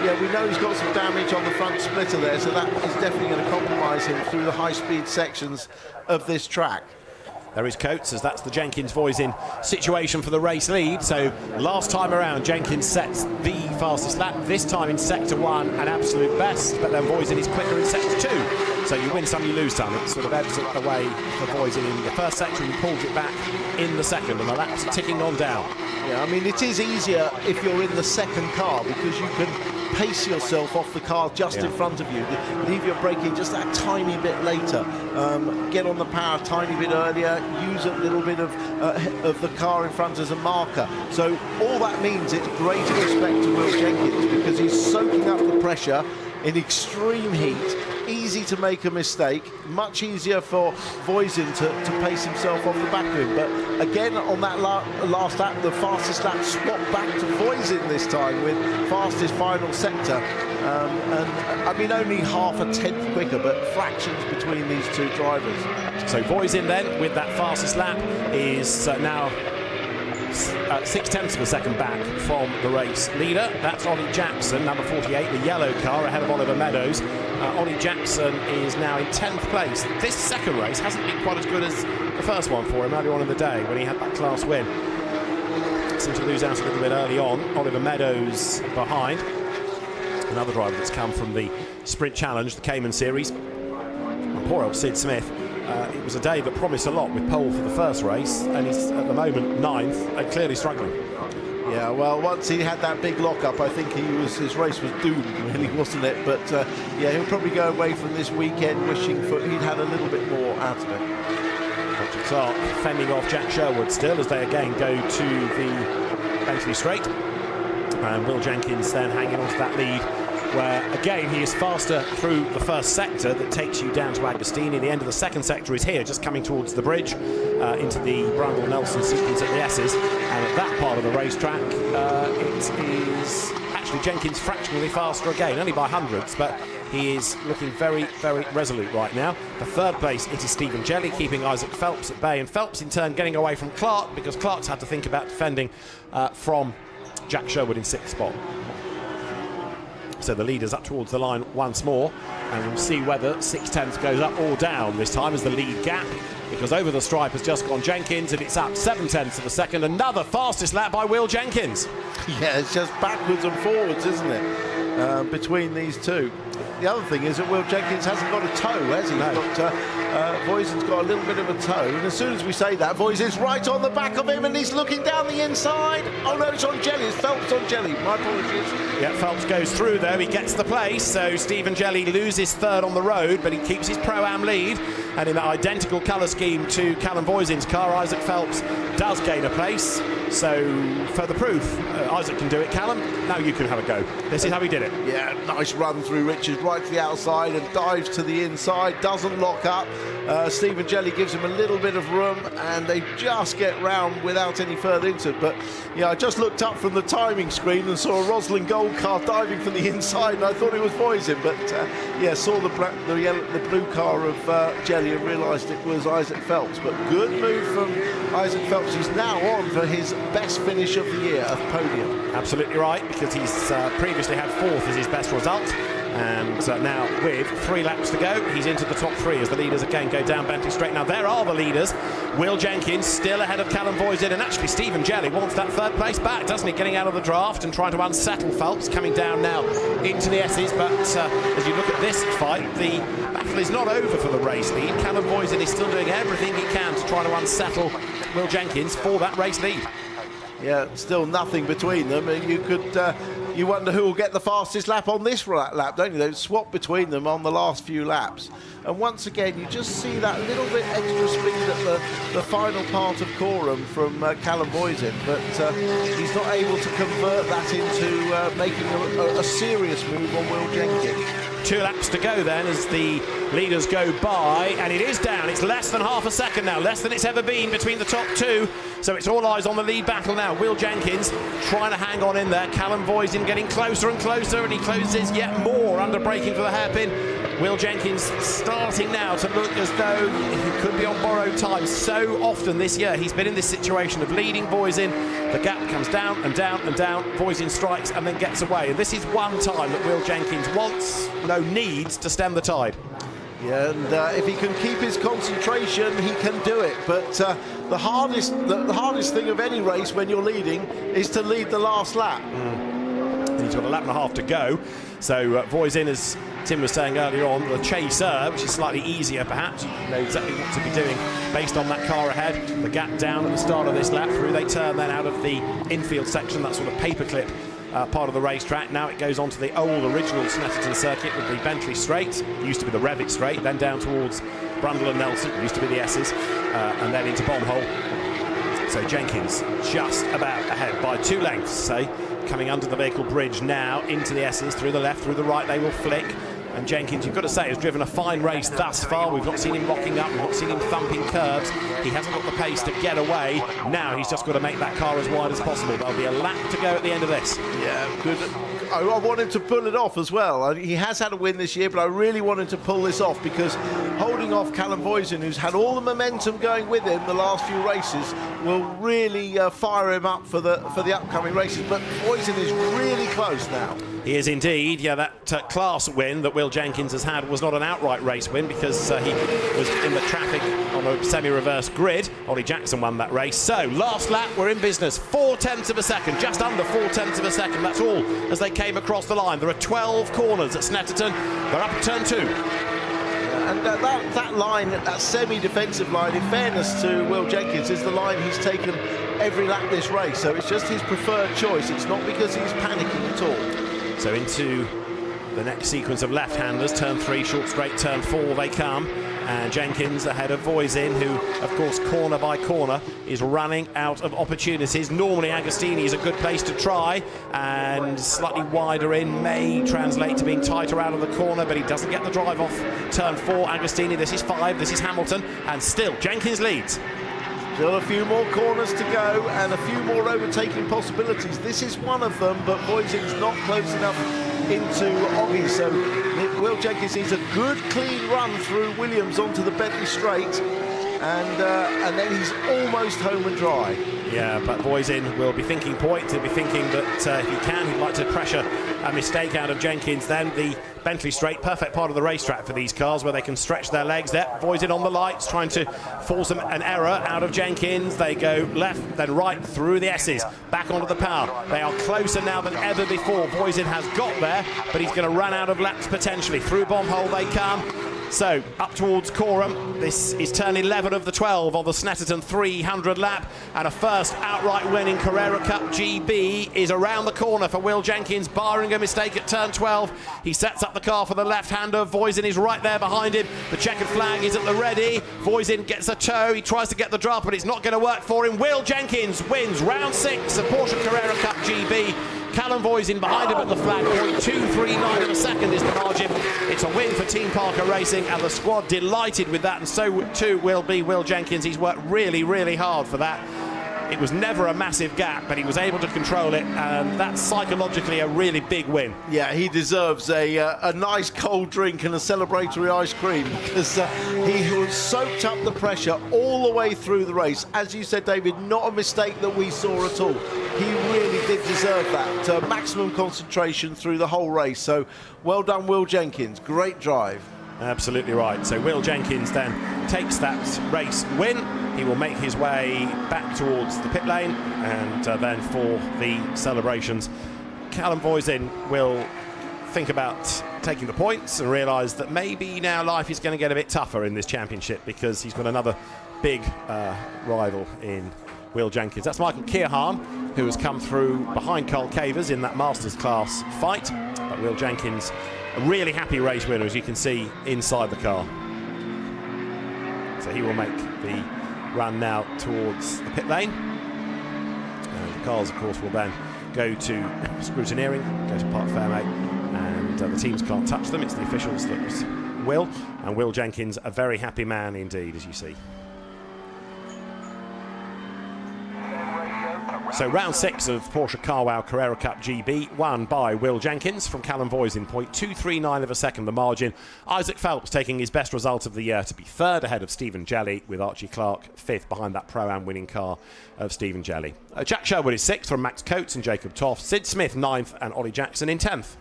Speaker 2: yeah, we know he's got some damage on the front splitter there, so that is definitely going to compromise him through the high-speed sections of this track.
Speaker 17: There is Coates, as that's the Jenkins-Voisin situation for the race lead. So last time around, Jenkins sets the fastest lap. This time in Sector 1, an absolute best, but then Voisin is quicker in Sector 2. So you win some, you lose some. It sort of ebbs it away for Voisin in the first sector and pulls it back in the second, and the laps are ticking on down.
Speaker 2: Yeah, I mean, it is easier if you're in the second car because you can pace yourself off the car just in front of you. Leave your braking just that tiny bit later. Get on the power a tiny bit earlier. Use a little bit of the car in front as a marker. So all that means it's great respect to Will Jenkins because he's soaking up the pressure in extreme heat. Easy to make a mistake, much easier for Voisin to pace himself off the back of him. But again, on that last lap, the fastest lap swapped back to Voisin this time with fastest final sector. And I mean, only half a tenth quicker, but fractions between these two drivers.
Speaker 17: So Voisin then, with that fastest lap, is now 6/10 of a second back from the race leader. That's Ollie Jackson, number 48, the yellow car, ahead of Oliver Meadows. Ollie Jackson is now in 10th place. This second race hasn't been quite as good as the first one for him earlier on in the day when he had that class win. Seemed to lose out a little bit early on. Oliver Meadows behind. Another driver that's come from the Sprint Challenge, the Cayman Series. And poor old Sid Smith. It was a day that promised a lot with pole for the first race, and he's at the moment 9th and clearly struggling.
Speaker 2: Yeah, well, once he had that big lock-up, I think his race was doomed, really, wasn't it? But yeah, he'll probably go away from this weekend wishing he'd had a little bit more out of it.
Speaker 17: Archie Clark fending off Jack Sherwood still as they again go to the Bentley Straight, and Will Jenkins then hanging on to that lead, where again he is faster through the first sector that takes you down to Agostini. The end of the second sector is here, just coming towards the bridge into the Brundle-Nelson sequence at the S's, and at that part of the racetrack it is actually Jenkins fractionally faster again, only by hundredths, but he is looking very, very resolute right now. For third place it is Stephen Jelly, keeping Isaac Phelps at bay, and Phelps in turn getting away from Clark because Clark's had to think about defending from Jack Sherwood in 6th spot. So the leader's up towards the line once more, and we'll see whether 6/10 goes up or down this time as the lead gap, because over the stripe has just gone Jenkins, and it's up 7/10 of a second. Another fastest lap by Will Jenkins.
Speaker 2: Yeah, it's just backwards and forwards, isn't it, between these two. The other thing is that Will Jenkins hasn't got a toe, has he? No. Voisin's got a little bit of a toe, and as soon as we say that, Voisin's right on the back of him, and he's looking down the inside. Oh no, it's on Jelly. It's Phelps on Jelly. My apologies.
Speaker 17: Yeah, Phelps goes through though. He gets the place, so Stephen Jelly loses third on the road, but he keeps his Pro-Am lead, and in that identical colour scheme to Callum Voisin's car, Isaac Phelps does gain a place. So further proof, Isaac can do it, Callum. now you can have a go. This is how he did it.
Speaker 2: Yeah, nice run through Richards right to the outside and dives to the inside, doesn't lock up. Stephen Jelly gives him a little bit of room and they just get round without any further incident. But yeah, I just looked up from the timing screen and saw a Rosalind Gold car diving from the inside and I thought it was Voisin, but yeah, saw the blue car of Jelly and realised it was Isaac Phelps. But good move from Isaac Phelps. He's now on for his best finish of the year, a podium.
Speaker 17: Absolutely right, because he's previously had 4th as his best result. And now with 3 laps to go, he's into the top 3 as the leaders again go down Bentley Straight. Now there are the leaders. Will Jenkins still ahead of Callum Voisin, and actually Stephen Jelly wants that 3rd place back, doesn't he? Getting out of the draft and trying to unsettle Phelps, coming down now into the S's. But as you look at this fight, the battle is not over for the race lead. Callum Voisin is still doing everything he can to try to unsettle Will Jenkins for that race lead.
Speaker 2: Yeah, still nothing between them. You wonder who will get the fastest lap on this lap, don't you? They swap between them on the last few laps. And once again, you just see that little bit extra speed at the final part of Coram from Callum Voisin, but he's not able to convert that into making a serious move on Will Jenkins.
Speaker 17: 2 laps to go then as the leaders go by, and it is down. It's less than half a second now, less than it's ever been between the top 2. So it's all eyes on the lead battle now. Will Jenkins trying to hang on in there. Callum Voisin getting closer and closer, and he closes yet more under braking for the hairpin. Will Jenkins starting now to look as though he could be on borrowed time. So often this year he's been in this situation of leading Voisin. The gap comes down and down and down. Voisin strikes and then gets away. And this is one time that Will Jenkins wants, needs to stem the tide.
Speaker 2: Yeah, and if he can keep his concentration, he can do it. But the hardest thing of any race when you're leading is to lead the last lap.
Speaker 17: He's got a lap and a half to go. So Voisin, as Tim was saying earlier on, the chaser, which is slightly easier perhaps. You know exactly what to be doing based on that car ahead. The gap down at the start of this lap through. They turn then out of the infield section, that sort of paperclip part of the racetrack. Now it goes on to the old original Snetterton circuit with the Bentley Straight. It used to be the Revit Straight, then down towards Brundle and Nelson. It used to be the S's, and then into Bombhole. So Jenkins just about ahead by 2 lengths, say. Coming under the vehicle bridge now into the S's, through the left, through the right, they will flick. And Jenkins, you've got to say, has driven a fine race thus far. We've not seen him locking up, we've not seen him thumping curbs. He hasn't got the pace to get away. Now he's just got to make that car as wide as possible. There'll be a lap to go at the end of this.
Speaker 2: Yeah, good. I want him to pull it off as well. He has had a win this year, but I really want him to pull this off, because holding off Callum Voisin, who's had all the momentum going with him the last few races, will really fire him up for the upcoming races. But Voisin is really close now.
Speaker 17: He is indeed. Yeah, that class win that Will Jenkins has had was not an outright race win, because he was in the traffic on a semi-reverse grid. Ollie Jackson won that race. So last lap, we're in business. 0.4 of a second, just under 0.4 of a second. That's all as they came across the line. There are 12 corners at Snetterton. They're up at turn 2.
Speaker 2: And that line, that semi-defensive line, in fairness to Will Jenkins, is the line he's taken every lap this race. So it's just his preferred choice. It's not because he's panicking at all.
Speaker 17: So into the next sequence of left-handers, turn 3, short straight, turn 4 they come. And Jenkins ahead of Voisin, who, of course, corner by corner, is running out of opportunities. Normally, Agostini is a good place to try, and slightly wider in may translate to being tighter out of the corner, but he doesn't get the drive off turn 4. Agostini, this is 5, this is Hamilton, and still Jenkins leads.
Speaker 2: Still a few more corners to go and a few more overtaking possibilities. This is one of them, but Voisin's not close enough into Oggy. So Will Jenkins needs a good, clean run through Williams onto the Bentley Straight, and then he's almost home and dry.
Speaker 17: Yeah, but Voisin will be thinking points. He'll be thinking that if he can, he'd like to pressure a mistake out of Jenkins. Then the Bentley Straight, perfect part of the racetrack for these cars, where they can stretch their legs. There, Voisin on the lights, trying to force an error out of Jenkins. They go left, then right through the S's, back onto the power. They are closer now than ever before. Voisin has got there, but he's going to run out of laps potentially. Through Bombhole they come. So up towards Coram. This is turn 11 of the 12 of the Snetterton 300 lap, and a first outright win in Carrera Cup GB is around the corner for Will Jenkins, barring a mistake at turn 12. He sets up the car for the left-hander. Voisin is right there behind him. The checkered flag is at the ready. Voisin gets a tow. He tries to get the draft, but it's not going to work for him. Will Jenkins wins round 6 of Porsche Carrera Cup GB. Callum Voisin behind him at the flag point. 2.39 of a second is the margin. It's a win for Team Parker Racing, and the squad delighted with that, and so too will be Will Jenkins. He's worked really, really hard for that. It was never a massive gap, but he was able to control it, and that's psychologically a really big win.
Speaker 2: Yeah, he deserves a nice cold drink and a celebratory ice cream, because he soaked up the pressure all the way through the race. As you said, David, not a mistake that we saw at all. He really did deserve that. Maximum concentration through the whole race. So well done, Will Jenkins. Great drive.
Speaker 17: Absolutely right. So Will Jenkins then takes that race win. He will make his way back towards the pit lane, and then for the celebrations, Callum Voisin will think about taking the points and realise that maybe now life is going to get a bit tougher in this championship, because he's got another big rival in Will Jenkins. That's Michael Kearhan, who has come through behind Carl Cavers in that Masters class fight. But Will Jenkins, a really happy race winner, as you can see inside the car. So he will make the run now towards the pit lane. And the cars, of course, will then go to scrutineering, go to Parc Fermé, and the teams can't touch them. It's the officials that will. And Will Jenkins, a very happy man indeed, as you see. So round 6 of Porsche Carwow Carrera Cup GB, won by Will Jenkins from Callum Voisin, 0.239 of a second the margin. Isaac Phelps taking his best result of the year to be third ahead of Stephen Jelly, with Archie Clark fifth behind that Pro-Am winning car of Stephen Jelly. Jack Sherwood is sixth from Max Coates and Jacob Toft. Sid Smith ninth, and Ollie Jackson in 10th.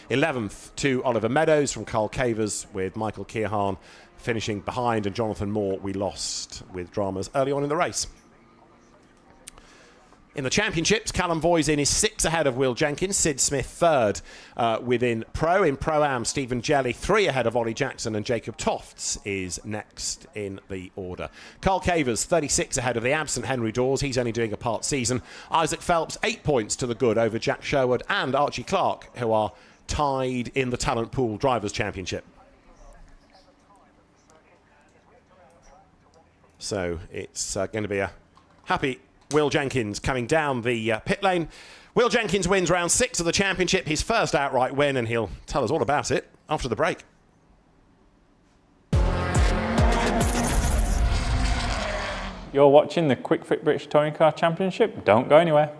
Speaker 17: 11th to Oliver Meadows from Carl Cavers, with Michael Kearhan finishing behind, and Jonathan Moore we lost with dramas early on in the race. In the championships, Callum Voisin is 6 ahead of Will Jenkins, Sid Smith third within Pro. In Pro-Am, Stephen Jelly 3 ahead of Ollie Jackson, and Jacob Tofts is next in the order. Carl Cavers 36 ahead of the absent Henry Dawes, he's only doing a part season. Isaac Phelps 8 points to the good over Jack Sherwood and Archie Clark, who are tied in the Talent Pool Drivers' Championship. So it's going to be a happy Will Jenkins coming down the pit lane. Will Jenkins wins round 6 of the championship, his first outright win, and he'll tell us all about it after the break.
Speaker 15: You're watching the Kwik Fit British Touring Car Championship. Don't go anywhere.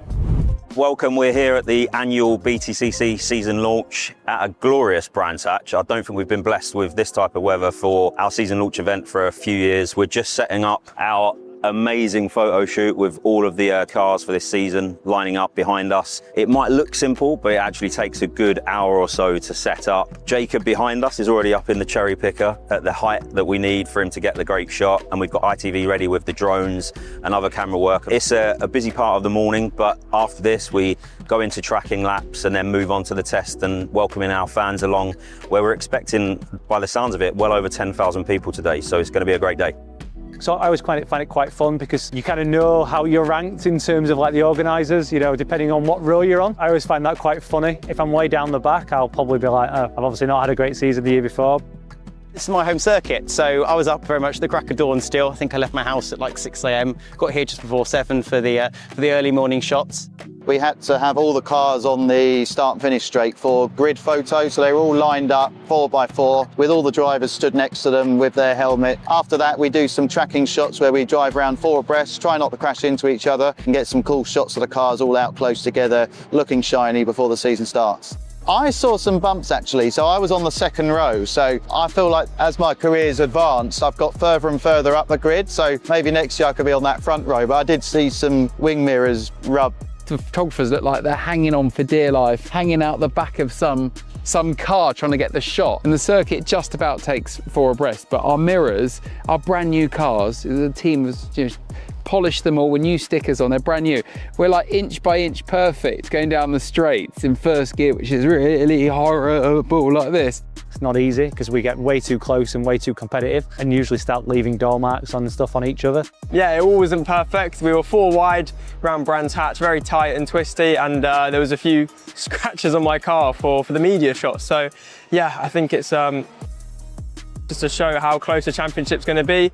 Speaker 21: Welcome, we're here at the annual BTCC season launch at a glorious Brands Hatch. I don't think we've been blessed with this type of weather for our season launch event for a few years. We're just setting up our amazing photo shoot with all of the cars for this season lining up behind us. It might look simple, but it actually takes a good hour or so to set up. Jacob behind us is already up in the cherry picker at the height that we need for him to get the great shot, and we've got ITV ready with the drones and other camera work. It's a busy part of the morning, but after this we go into tracking laps and then move on to the test and welcoming our fans along, where we're expecting, by the sounds of it, well over 10,000 people today, so it's going to be a great day.
Speaker 22: So I always find it quite fun, because you kind of know how you're ranked in terms of like the organisers, you know, depending on what row you're on. I always find that quite funny. If I'm way down the back, I'll probably be like, I've obviously not had a great season the year before.
Speaker 23: This is my home circuit, so I was up very much the crack of dawn still. I think I left my house at like 6 a.m, got here just before 7 for the early morning shots.
Speaker 24: We had to have all the cars on the start and finish straight for grid photos, so they were all lined up 4x4 with all the drivers stood next to them with their helmet. After that we do some tracking shots where we drive around 4 abreast, try not to crash into each other, and get some cool shots of the cars all out close together, looking shiny before the season starts. I saw some bumps actually, so I was on the second row, so I feel like as my career's advanced I've got further and further up the grid, so maybe next year I could be on that front row, but I did see some wing mirrors rub.
Speaker 26: The photographers look like they're hanging on for dear life, hanging out the back of some car trying to get the shot. And the circuit just about takes 4 abreast, but our mirrors are brand new cars. The team has just polished them all with new stickers on, they're brand new. We're like inch by inch perfect going down the straights in first gear, which is really horrible like this.
Speaker 22: It's not easy because we get way too close and way too competitive and usually start leaving door marks on stuff on each other.
Speaker 27: Yeah, it all wasn't perfect. We were 4 wide around Brands Hatch, very tight and twisty, and there was a few scratches on my car for the media shot. So yeah, I think it's just to show how close the championship's going to be.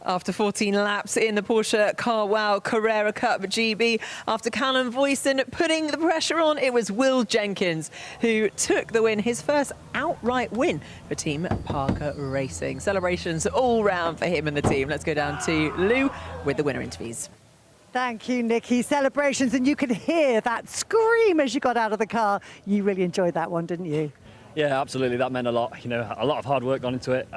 Speaker 1: After 14 laps in the Porsche Carrera Cup GB, after Callum Voisin putting the pressure on, it was Will Jenkins who took the win, his first outright win for Team Parker Racing. Celebrations all round for him and the team. Let's go down to Lou with the winner interviews.
Speaker 13: Thank you, Nikki. Celebrations, and you could hear that scream as you got out of the car. You really enjoyed that one, didn't you?
Speaker 3: Yeah, absolutely. That meant a lot. You know, a lot of hard work gone into it.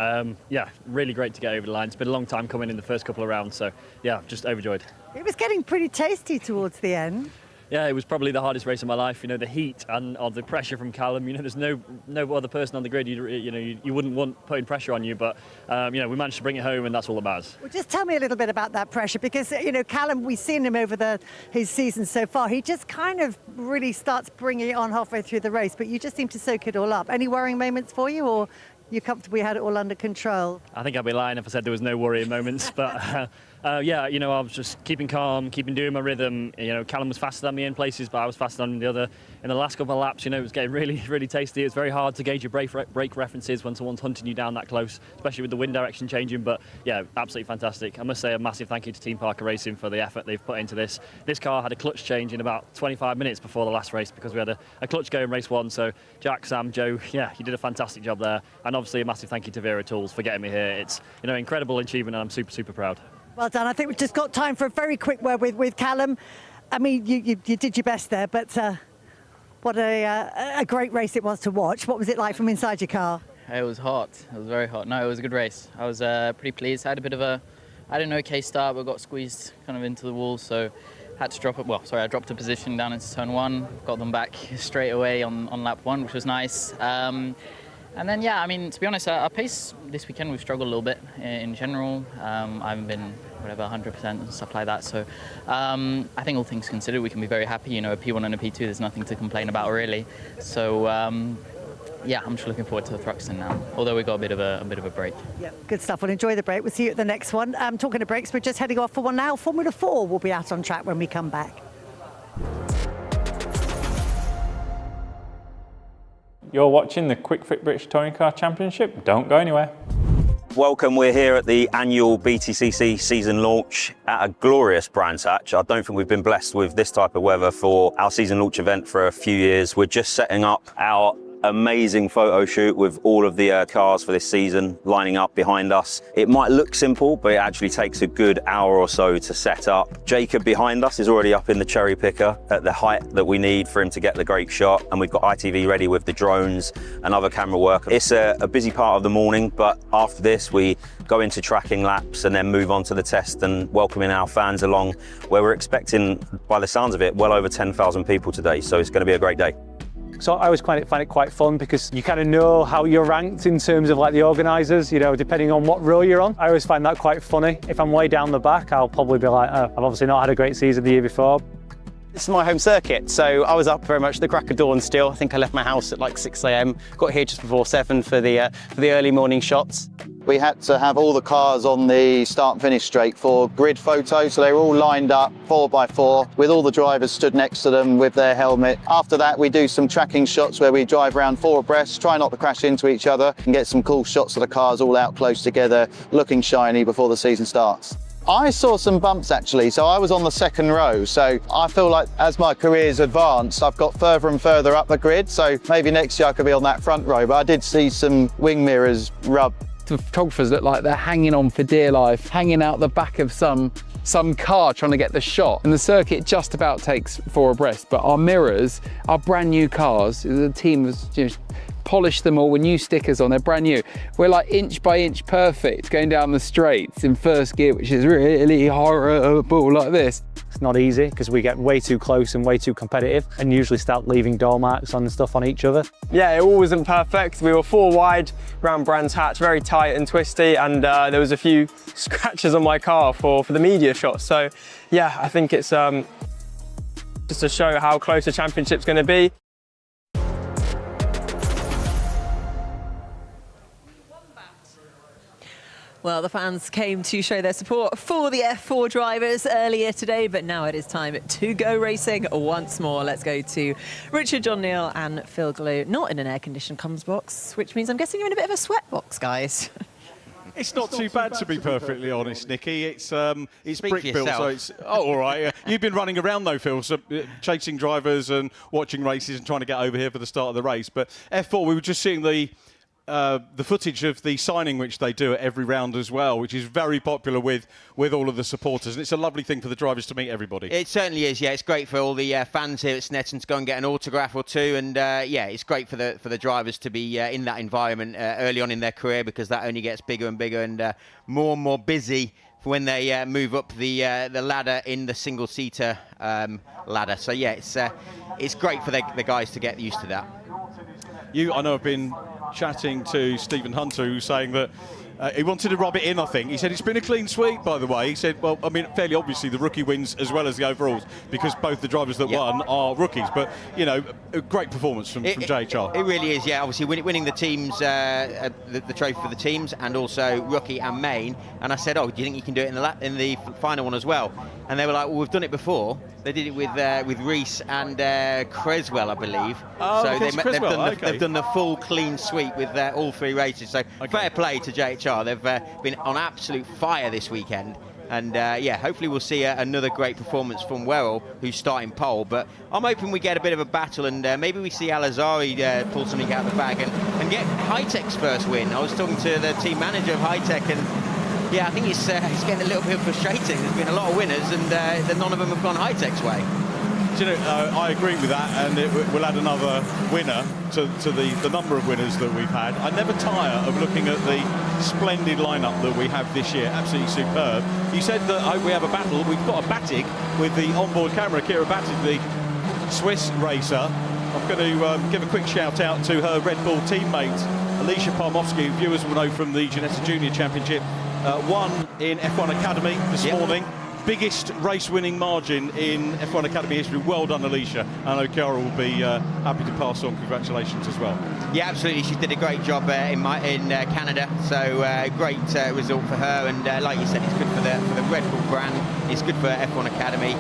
Speaker 3: Yeah, really great to get over the line. It's been a long time coming in the first couple of rounds, so yeah, just overjoyed.
Speaker 13: It was getting pretty tasty towards the end.
Speaker 3: Yeah, it was probably the hardest race of my life. You know, the heat and the pressure from Callum. You know, there's no other person on the grid. You wouldn't want putting pressure on you, but you know, we managed to bring it home, and that's all that matters.
Speaker 13: Well, just tell me a little bit about that pressure, because you know, Callum, we've seen him over his season so far. He just kind of really starts bringing it on halfway through the race, but you just seem to soak it all up. Any worrying moments for you, or you're comfortable you had it all under control?
Speaker 3: I think I'd be lying if I said there was no worrying moments, but. Yeah, you know, I was just keeping calm, keeping doing my rhythm. You know, Callum was faster than me in places, but I was faster than the other. In the last couple of laps, you know, it was getting really, really tasty. It's very hard to gauge your brake references when someone's hunting you down that close, especially with the wind direction changing. But yeah, absolutely fantastic. I must say a massive thank you to Team Parker Racing for the effort they've put into this. This car had a clutch change in about 25 minutes before the last race because we had a clutch go in race one. So Jack, Sam, Joe, yeah, you did a fantastic job there. And obviously a massive thank you to Wera Tools for getting me here. It's, you know, incredible achievement, and I'm super, super proud.
Speaker 13: Well done. I think we've just got time for a very quick word with Callum. I mean, you did your best there, but what a great race it was to watch. What was it like from inside your car?
Speaker 4: It was hot. It was very hot. No, it was a good race. I was pretty pleased. I had an okay start, but got squeezed kind of into the wall, so had to drop it. Well, sorry, I dropped a position down into turn one, got them back straight away on lap one, which was nice. And then, yeah, I mean, to be honest, our pace this weekend, we've struggled a little bit in general. I haven't been, 100% and stuff like that. So I think all things considered, we can be very happy. You know, a P1 and a P2, there's nothing to complain about, really. So, yeah, I'm just looking forward to the Thruxton now, although we got a bit of a break.
Speaker 13: Yeah, good stuff. Well, enjoy the break. We'll see you at the next one. Talking of breaks, we're just heading off for one now. Formula 4 will be out on track when we come back.
Speaker 15: You're watching the Kwik British Touring Car Championship. Don't go anywhere.
Speaker 21: Welcome, we're here at the annual BTCC season launch at a glorious Brands Hatch. I don't think we've been blessed with this type of weather for our season launch event for a few years. We're just setting up our amazing photo shoot with all of the cars for this season lining up behind us. It might look simple, but it actually takes a good hour or so to set up. Jacob behind us is already up in the cherry picker at the height that we need for him to get the great shot, and we've got ITV ready with the drones and other camera work. It's a busy part of the morning, but after this we go into tracking laps and then move on to the test and welcoming our fans along, where we're expecting, by the sounds of it, well over 10,000 people today, so it's going to be a great day.
Speaker 22: So I always find it quite fun because you kind of know how you're ranked in terms of like the organisers, you know, depending on what row you're on. I always find that quite funny. If I'm way down the back, I'll probably be like, I've obviously not had a great season the year before.
Speaker 23: This is my home circuit, so I was up very much the crack of dawn still. I think I left my house at like 6 a.m. Got here just before 7 for the early morning shots.
Speaker 24: We had to have all the cars on the start and finish straight for grid photo, so they were all lined up 4x4 with all the drivers stood next to them with their helmet. After that, we do some tracking shots where we drive around 4 abreast, try not to crash into each other, and get some cool shots of the cars all out close together, looking shiny before the season starts. I saw some bumps actually, so I was on the second row, so I feel like as my career's advanced, I've got further and further up the grid, so maybe next year I could be on that front row, but I did see some wing mirrors rub.
Speaker 26: The photographers look like they're hanging on for dear life, hanging out the back of some car trying to get the shot. And the circuit just about takes 4 abreast, but our mirrors are brand new cars. The team has polished them all with new stickers on, they're brand new. We're like inch by inch perfect going down the straights in first gear, which is really horrible like this.
Speaker 22: It's not easy because we get way too close and way too competitive and usually start leaving door marks and stuff on each other.
Speaker 27: Yeah, it all wasn't perfect. We were 4 wide around Brands Hatch, very tight and twisty, and there was a few scratches on my car for the media shot. So yeah, I think it's just to show how close the championship's going to be.
Speaker 1: Well, the fans came to show their support for the F4 drivers earlier today, but now it is time to go racing once more. Let's go to Richard, John Neal and Phil Glue. Not in an air-conditioned comms box, which means I'm guessing you're in a bit of a sweat box, guys.
Speaker 7: It's not too bad, to be perfectly honest, Nicky. It's
Speaker 8: Speak
Speaker 7: brick
Speaker 8: for
Speaker 7: built, so
Speaker 8: yourself.
Speaker 7: it's all right. You've been running around though, Phil, so, chasing drivers and watching races and trying to get over here for the start of the race. But F4, we were just seeing the footage of the signing which they do at every round as well, which is very popular with all of the supporters, and it's a lovely thing for the drivers to meet everybody.
Speaker 8: It certainly is, yeah. It's great for all the fans here at Snetterton to go and get an autograph or two, and yeah, it's great for the drivers to be in that environment early on in their career, because that only gets bigger and bigger and more busy for when they move up the ladder in the single-seater ladder. So yeah, it's great for the guys to get used to that.
Speaker 7: I know I've been chatting to Stephen Hunter, who's saying that he wanted to rub it in, I think. He said it's been a clean sweep, by the way. He said, well, I mean, fairly obviously the rookie wins as well as the overalls, because both the drivers that won are rookies. But, you know, a great performance from JHR.
Speaker 8: It really is, yeah. Obviously winning the teams, the trophy for the teams, and also rookie and main. And I said, oh, do you think you can do it in the final one as well? And they were like, well, we've done it before. They did it with Reese and Creswell, I believe.
Speaker 7: Oh,
Speaker 8: so
Speaker 7: okay,
Speaker 8: they've done the full clean sweep with all three races. So fair play to JHR. They've been on absolute fire this weekend. And yeah, hopefully we'll see another great performance from Wera, who's starting pole. But I'm hoping we get a bit of a battle, and maybe we see Al-Azhari pull something out of the bag and get High-Tech's first win. I was talking to the team manager of High-Tech, and yeah, I think it's getting a little bit frustrating. There's been a lot of winners, and none of them have gone High-Tech's way.
Speaker 7: Do you know, I agree with that, and we'll add another winner to the number of winners that we've had. I never tire of looking at the splendid lineup that we have this year. Absolutely superb. You said that I hope we have a battle. We've got a Batig with the onboard camera. Kira Batig, the Swiss racer. I'm going to give a quick shout out to her Red Bull teammate, Alicia Parmovsky, who viewers will know from the Ginetta Junior Championship. Won in F1 Academy this morning. Biggest race-winning margin in F1 Academy history. Well done, Alicia. I know Chiara will be happy to pass on congratulations as well.
Speaker 8: Yeah, absolutely. She did a great job in Canada. So great result for her. And like you said, it's good for the Red Bull brand. It's good for F1 Academy.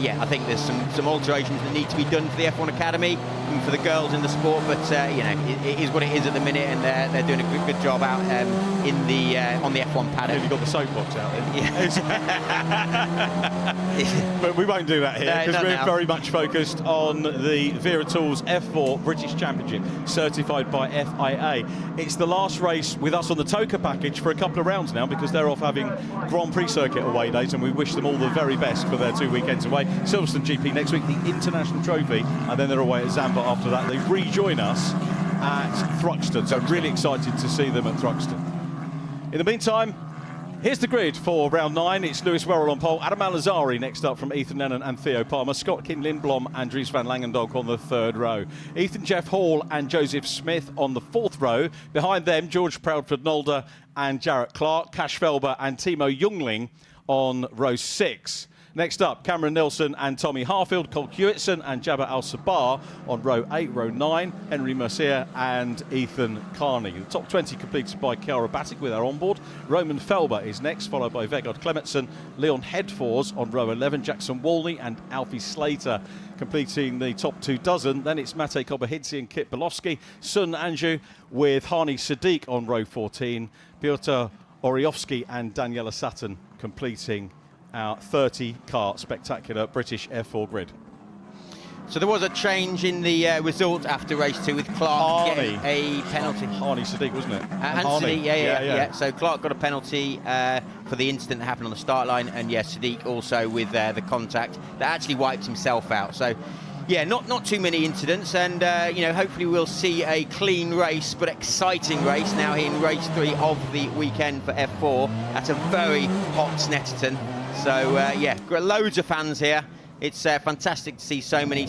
Speaker 8: Yeah, I think there's some alterations that need to be done for the F1 Academy and for the girls in the sport. But you know, it is what it is at the minute, and they're doing a good job out on the F1 paddock.
Speaker 7: You've got the soapbox out there. Yeah. But we won't do that here, because we're very much focused on the Wera Tools F4 British Championship, certified by FIA. It's the last race with us on the Toka package for a couple of rounds now, because they're off having Grand Prix circuit away days, and we wish them all the very best for their 2 weekends away. Silverstone GP next week, the International Trophy, and then they're away at Zandvoort after that. They rejoin us at Thruxton, so really excited to see them at Thruxton. In the meantime, here's the grid for round 9. It's Lewis Werrell on pole, Adam Al-Azhari next up from Ethan Lennon and Theo Palmer, Scott Lindblom and Dries van Langendonk on the 3rd row. Ethan Jeff Hall and Joseph Smith on the 4th row. Behind them, George Proudford-Nolder and Jarrett Clark, Cash Felber and Timo Jungling on row 6. Next up, Cameron Nelson and Tommy Harfield, Cole Hewitson and Jabba Al-Sabah on row 8, row 9, Henry Mercier and Ethan Carney. The top 20 completed by Chiara Batic with our onboard. Roman Felber is next, followed by Vegard Clementson, Leon Headfors on row 11, Jackson Walney and Alfie Slater completing the top 2 dozen. Then it's Matej Kobahidze and Kit Belowski, Sun Anju with Hani Sadiq on row 14, Piotr Oriovsky and Daniela Sutton completing our 30-car spectacular British F4 grid.
Speaker 8: So there was a change in the result after race 2 with Clark getting a penalty.
Speaker 7: Hani Sadiq, wasn't it?
Speaker 8: Sadiq, yeah. So Clark got a penalty for the incident that happened on the start line, and Sadiq also with the contact that actually wiped himself out. So yeah, not too many incidents, and you know, hopefully we'll see a clean race but exciting race now here in race 3 of the weekend for F4 at a very hot Snetterton. So yeah, loads of fans here. It's fantastic to see so many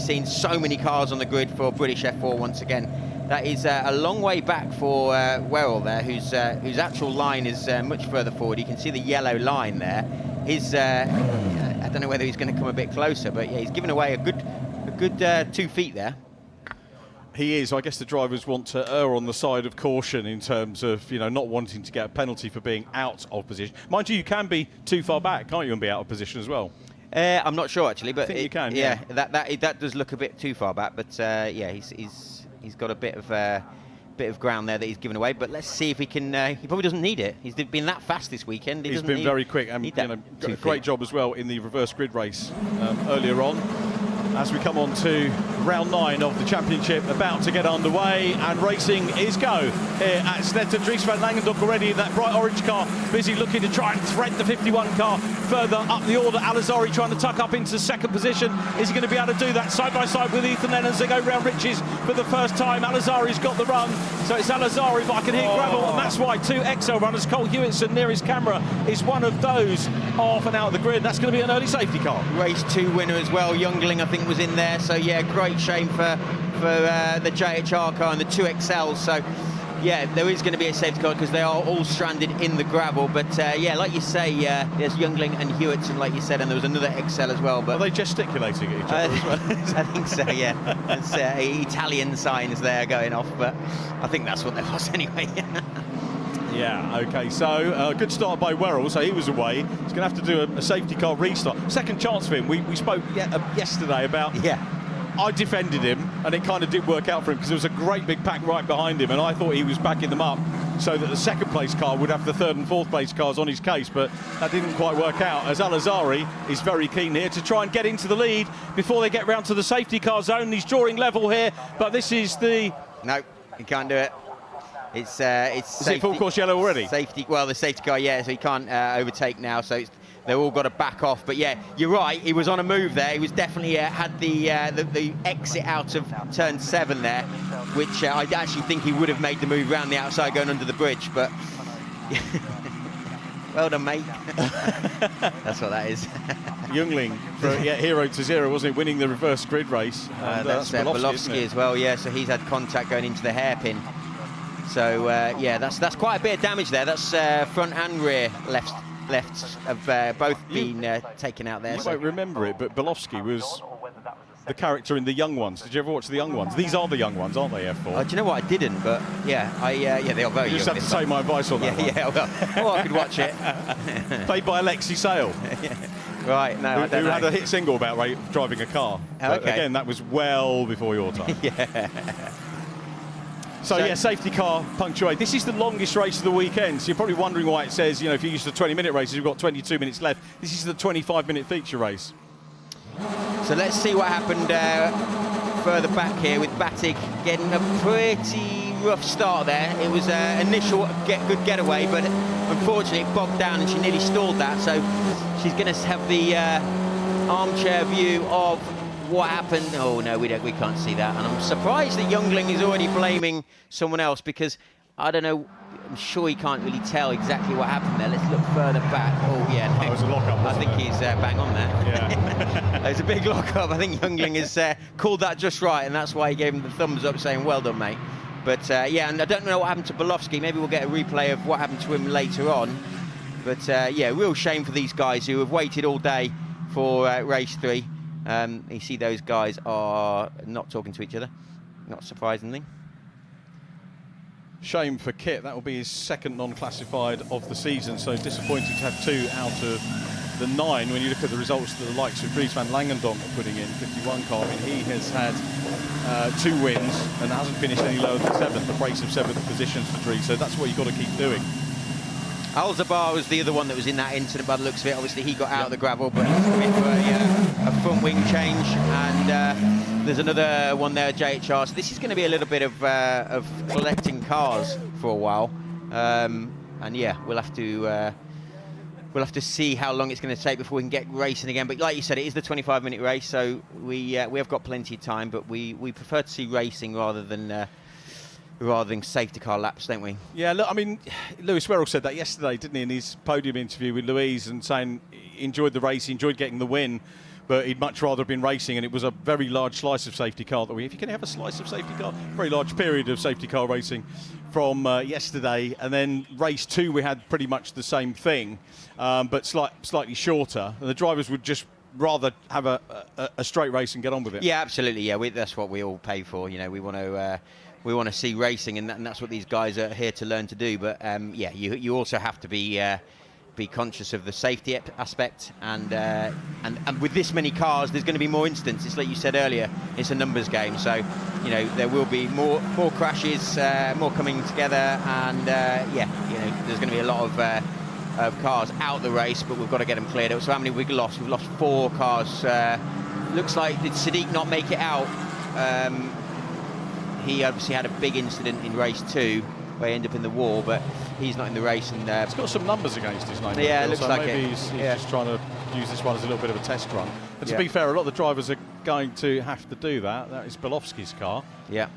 Speaker 8: cars on the grid for British F4 once again. That is a long way back for Werrell there, whose actual line is much further forward. You can see the yellow line there. I don't know whether he's going to come a bit closer, but yeah, he's given away a good 2 feet there.
Speaker 7: He is. I guess the drivers want to err on the side of caution in terms of, you know, not wanting to get a penalty for being out of position. Mind you can be too far back, can't you, and be out of position as well?
Speaker 8: I'm not sure actually, but
Speaker 7: I think you can.
Speaker 8: Yeah, that does look a bit too far back, but yeah, he's got a bit of bit of ground there that he's given away, but let's see if he can. He probably doesn't need it. He's been that fast this weekend.
Speaker 7: He's been very quick, and great job as well in the reverse grid race earlier on. As we come on to round 9 of the championship, about to get underway, and racing is go here at Snetterton. Dries van Langendonk already in that bright orange car, busy looking to try and thread the 51 car further up the order. Alazari trying to tuck up into second position. Is he going to be able to do that side by side with Ethan Lennon? They go round Riches for the first time. Alazari's got the run, so it's Alazari, but I can hear gravel, and that's why 2 XL runners. Cole Hewitson near his camera is one of those off and out of the grid. That's going to be an early safety car.
Speaker 8: Race 2 winner as well, Youngling, I think, was in there. So yeah, great shame for the JHR car and the 2 XLs. So yeah, there is going to be a safety car because they are all stranded in the gravel. But yeah, like you say, there's Youngling and Hewitson, like you said, and there was another XL as well. But
Speaker 7: are they gesticulating at each other as well?
Speaker 8: I think so, yeah. There's Italian signs there going off, but I think that's what there was anyway.
Speaker 7: Yeah, okay, so good start by Wera, so he was away. He's going to have to do a safety car restart. Second chance for him. We spoke yesterday about...
Speaker 8: Yeah.
Speaker 7: I defended him, and it kind of did work out for him because there was a great big pack right behind him, and I thought he was backing them up so that the second place car would have the third and fourth place cars on his case, but that didn't quite work out, as Alazari is very keen here to try and get into the lead before they get round to the safety car zone. He's drawing level here, but this is the...
Speaker 8: No, he can't do it. It's
Speaker 7: is it full course yellow already?
Speaker 8: Safety, well, the safety car, yeah, so he can't overtake now, so they've all got to back off. But yeah, you're right, he was on a move there. He was definitely had the exit out of turn 7 there, which I actually think he would have made the move round the outside going under the bridge, but well done, mate. That's what that is.
Speaker 7: Youngling, hero to zero, wasn't it, winning the reverse grid race?
Speaker 8: That's Belovsky as well, yeah, so he's had contact going into the hairpin. So yeah, that's quite a bit of damage there. That's front and rear lefts have both been taken out there.
Speaker 7: You won't remember it, but Belovsky was the character in The Young Ones. Did you ever watch The Young Ones? These are The Young Ones, aren't they, F4?
Speaker 8: Do you know what? I didn't, but yeah, they are very young.
Speaker 7: You just have to take my advice on that one.
Speaker 8: Yeah, well, I could watch it.
Speaker 7: Played by Alexi Sale.
Speaker 8: Right, no, I don't know.
Speaker 7: Who had a hit single about driving a car.
Speaker 8: Okay.
Speaker 7: Again, that was well before your time.
Speaker 8: Yeah.
Speaker 7: So yeah, safety car punctuate. This is the longest race of the weekend, so you're probably wondering why it says, if you use the 20-minute races, you've got 22 minutes left. This is the 25-minute feature race.
Speaker 8: So let's see what happened further back here with Batig getting a pretty rough start there. It was an initial good getaway, but unfortunately it bogged down and she nearly stalled that. So she's going to have the armchair view of what happened. Oh no, we can't see that, and I'm surprised that Youngling is already blaming someone else, because I don't know, I'm sure he can't really tell exactly what happened there. Let's look further back. Oh yeah, no.
Speaker 7: That was a lock-up,
Speaker 8: I think he's bang on there.
Speaker 7: Yeah.
Speaker 8: There's a big lock-up. I think Youngling has called that just right, and that's why he gave him the thumbs up saying well done, mate. But yeah, and I don't know what happened to Belovsky. Maybe we'll get a replay of what happened to him later on. But yeah, real shame for these guys who have waited all day for race 3. You see those guys are not talking to each other, not surprisingly.
Speaker 7: Shame for Kit, that will be his second non-classified of the season, so disappointing to have 2 out of the 9 when you look at the results that the likes of Dries van Langendonk are putting in, 51 car. I mean, he has had 2 wins and hasn't finished any lower than 7th, a brace of 7th positions for Dries, so that's what you've got to keep doing.
Speaker 8: Alzabar was the other one that was in that incident by the looks of it. Obviously he got out of the gravel, but he's come in for a front wing change, and there's another one there, JHR. So this is going to be a little bit of collecting cars for a while, and yeah, we'll have to see how long it's going to take before we can get racing again. But like you said, it is the 25-minute race, so we have got plenty of time, but we prefer to see racing rather than safety car laps, don't we?
Speaker 7: Yeah, look, I mean, Lewis Werrell said that yesterday, didn't he, in his podium interview with Louise, and saying he enjoyed the race, he enjoyed getting the win, but he'd much rather have been racing, and it was a very large slice of safety car that if you can have a slice of safety car, very large period of safety car racing from yesterday, and then race 2 we had pretty much the same thing, but slightly shorter, and the drivers would just rather have a straight race and get on with it.
Speaker 8: Yeah, absolutely. Yeah, that's what we all pay for. We want to see racing, and that's what these guys are here to learn to do. But yeah, you also have to be be conscious of the safety aspect, and with this many cars, there's going to be more incidents. It's like you said earlier, it's a numbers game, so you know there will be more crashes, more coming together, and there's going to be a lot of cars out the race, but we've got to get them cleared up. So how many we've lost? We've lost 4 cars. Looks like, did Sadiq not make it out? He obviously had a big incident in race 2 where he ended up in the wall, but he's not in the race. And
Speaker 7: he's got some numbers against his name.
Speaker 8: Yeah, it looks
Speaker 7: so
Speaker 8: like
Speaker 7: maybe
Speaker 8: it.
Speaker 7: he's just trying to use this one as a little bit of a test run. And to be fair, a lot of the drivers are going to have to do that. That is Belovski's car.
Speaker 8: Yeah.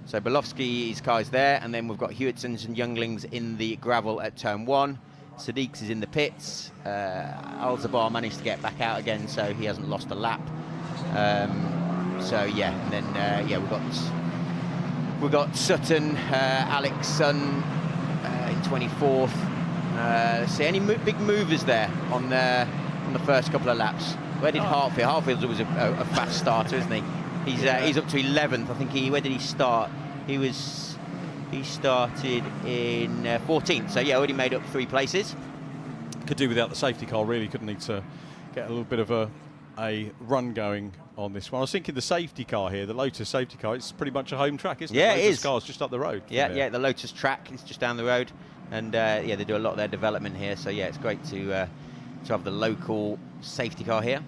Speaker 8: So Belovski's car is there, and then we've got Hewittson's and Younglings in the gravel at turn 1. Sadiq's is in the pits. Al-Zabar managed to get back out again, so he hasn't lost a lap. And then we've got Sutton, Alex Sun in 24th. See any big movers there on the first couple of laps? Where did Hartfield? Hartfield's always a fast starter, isn't he? He's up to 11th. I think where did he start? He started in 14th. So yeah, already made up 3 places.
Speaker 7: Could do without the safety car, really, couldn't he, to get a little bit of a run going on this one. I was thinking the safety car here, the Lotus safety car, it's pretty much a home track, isn't it?
Speaker 8: Yeah,
Speaker 7: Lotus
Speaker 8: it is.
Speaker 7: Car's just up the road.
Speaker 8: Yeah, the Lotus track is just down the road, and they do a lot of their development here. So yeah, it's great to have the local safety car here.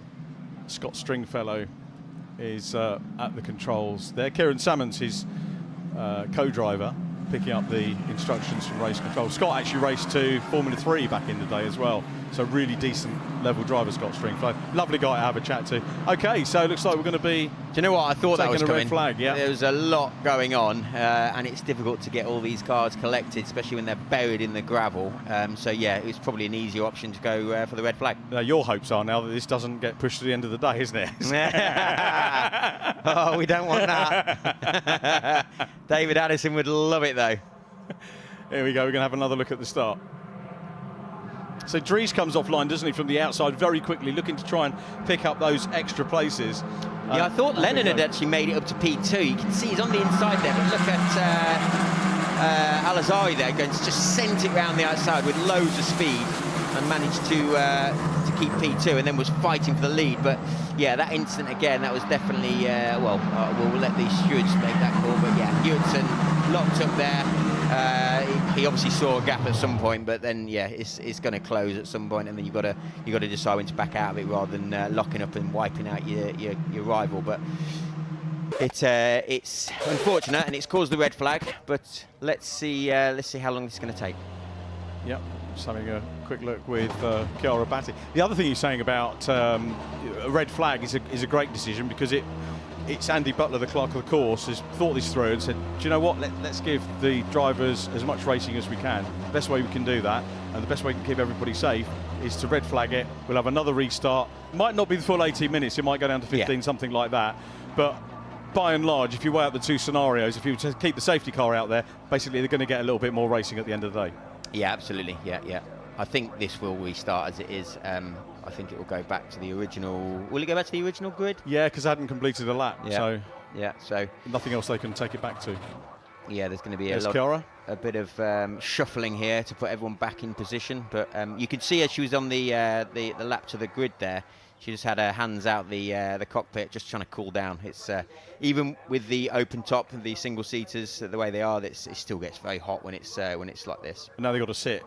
Speaker 7: Scott Stringfellow is at the controls there. Kieran Salmons, his co-driver, picking up the instructions from race control. Scott actually raced to Formula 3 back in the day as well, so really decent level driver, Scott Stringfellow. Lovely guy to have a chat to. Okay, so it looks like we're going to be...
Speaker 8: Do you know what? I thought that was coming.
Speaker 7: Red flag, yeah.
Speaker 8: There was a lot going on, and it's difficult to get all these cars collected, especially when they're buried in the gravel. So yeah, it's probably an easier option to go for the red flag.
Speaker 7: Your hopes are now that this doesn't get pushed to the end of the day, isn't it?
Speaker 8: Oh, we don't want that. David Addison would love it, though.
Speaker 7: Here we go. We're going to have another look at the start. So Dries comes offline, doesn't he, from the outside very quickly, looking to try and pick up those extra places.
Speaker 8: Yeah, I thought Lennon had actually made it up to P2. You can see he's on the inside there, but look at Al-Azhari there, going to just sent it round the outside with loads of speed and managed to keep P2, and then was fighting for the lead. But yeah, that incident again, that was definitely we'll let these stewards make that call. But yeah, Hewitson locked up there. He obviously saw a gap at some point, but then yeah, it's going to close at some point, and then you've got to decide when to back out of it rather than locking up and wiping out your rival. But it's unfortunate, and it's caused the red flag. But let's see how long this is going to take.
Speaker 7: Yep. Just having a quick look with Chiara Batty. The other thing you're saying about a red flag is a great decision, because it's Andy Butler, the clerk of the course, has thought this through and said, do you know what, let's give the drivers as much racing as we can. The best way we can do that, and the best way we can keep everybody safe, is to red flag it. We'll have another restart. Might not be the full 18 minutes, it might go down to 15, something like that. But by and large, if you weigh up the 2 scenarios, if you just keep the safety car out there, basically they're going to get a little bit more racing at the end of the day.
Speaker 8: Yeah, absolutely. Yeah. I think this will restart as it is. I think it will go back to the original. Will it go back to the original grid?
Speaker 7: Yeah, because I hadn't completed a lap.
Speaker 8: Yeah.
Speaker 7: So nothing else they can take it back to.
Speaker 8: Yeah, there's going to be a bit of shuffling here to put everyone back in position. But you could see as she was on the lap to the grid there, she just had her hands out the cockpit, just trying to cool down. It's even with the open top and the single seaters the way they are, it still gets very hot when it's like this.
Speaker 7: And now they've got to sit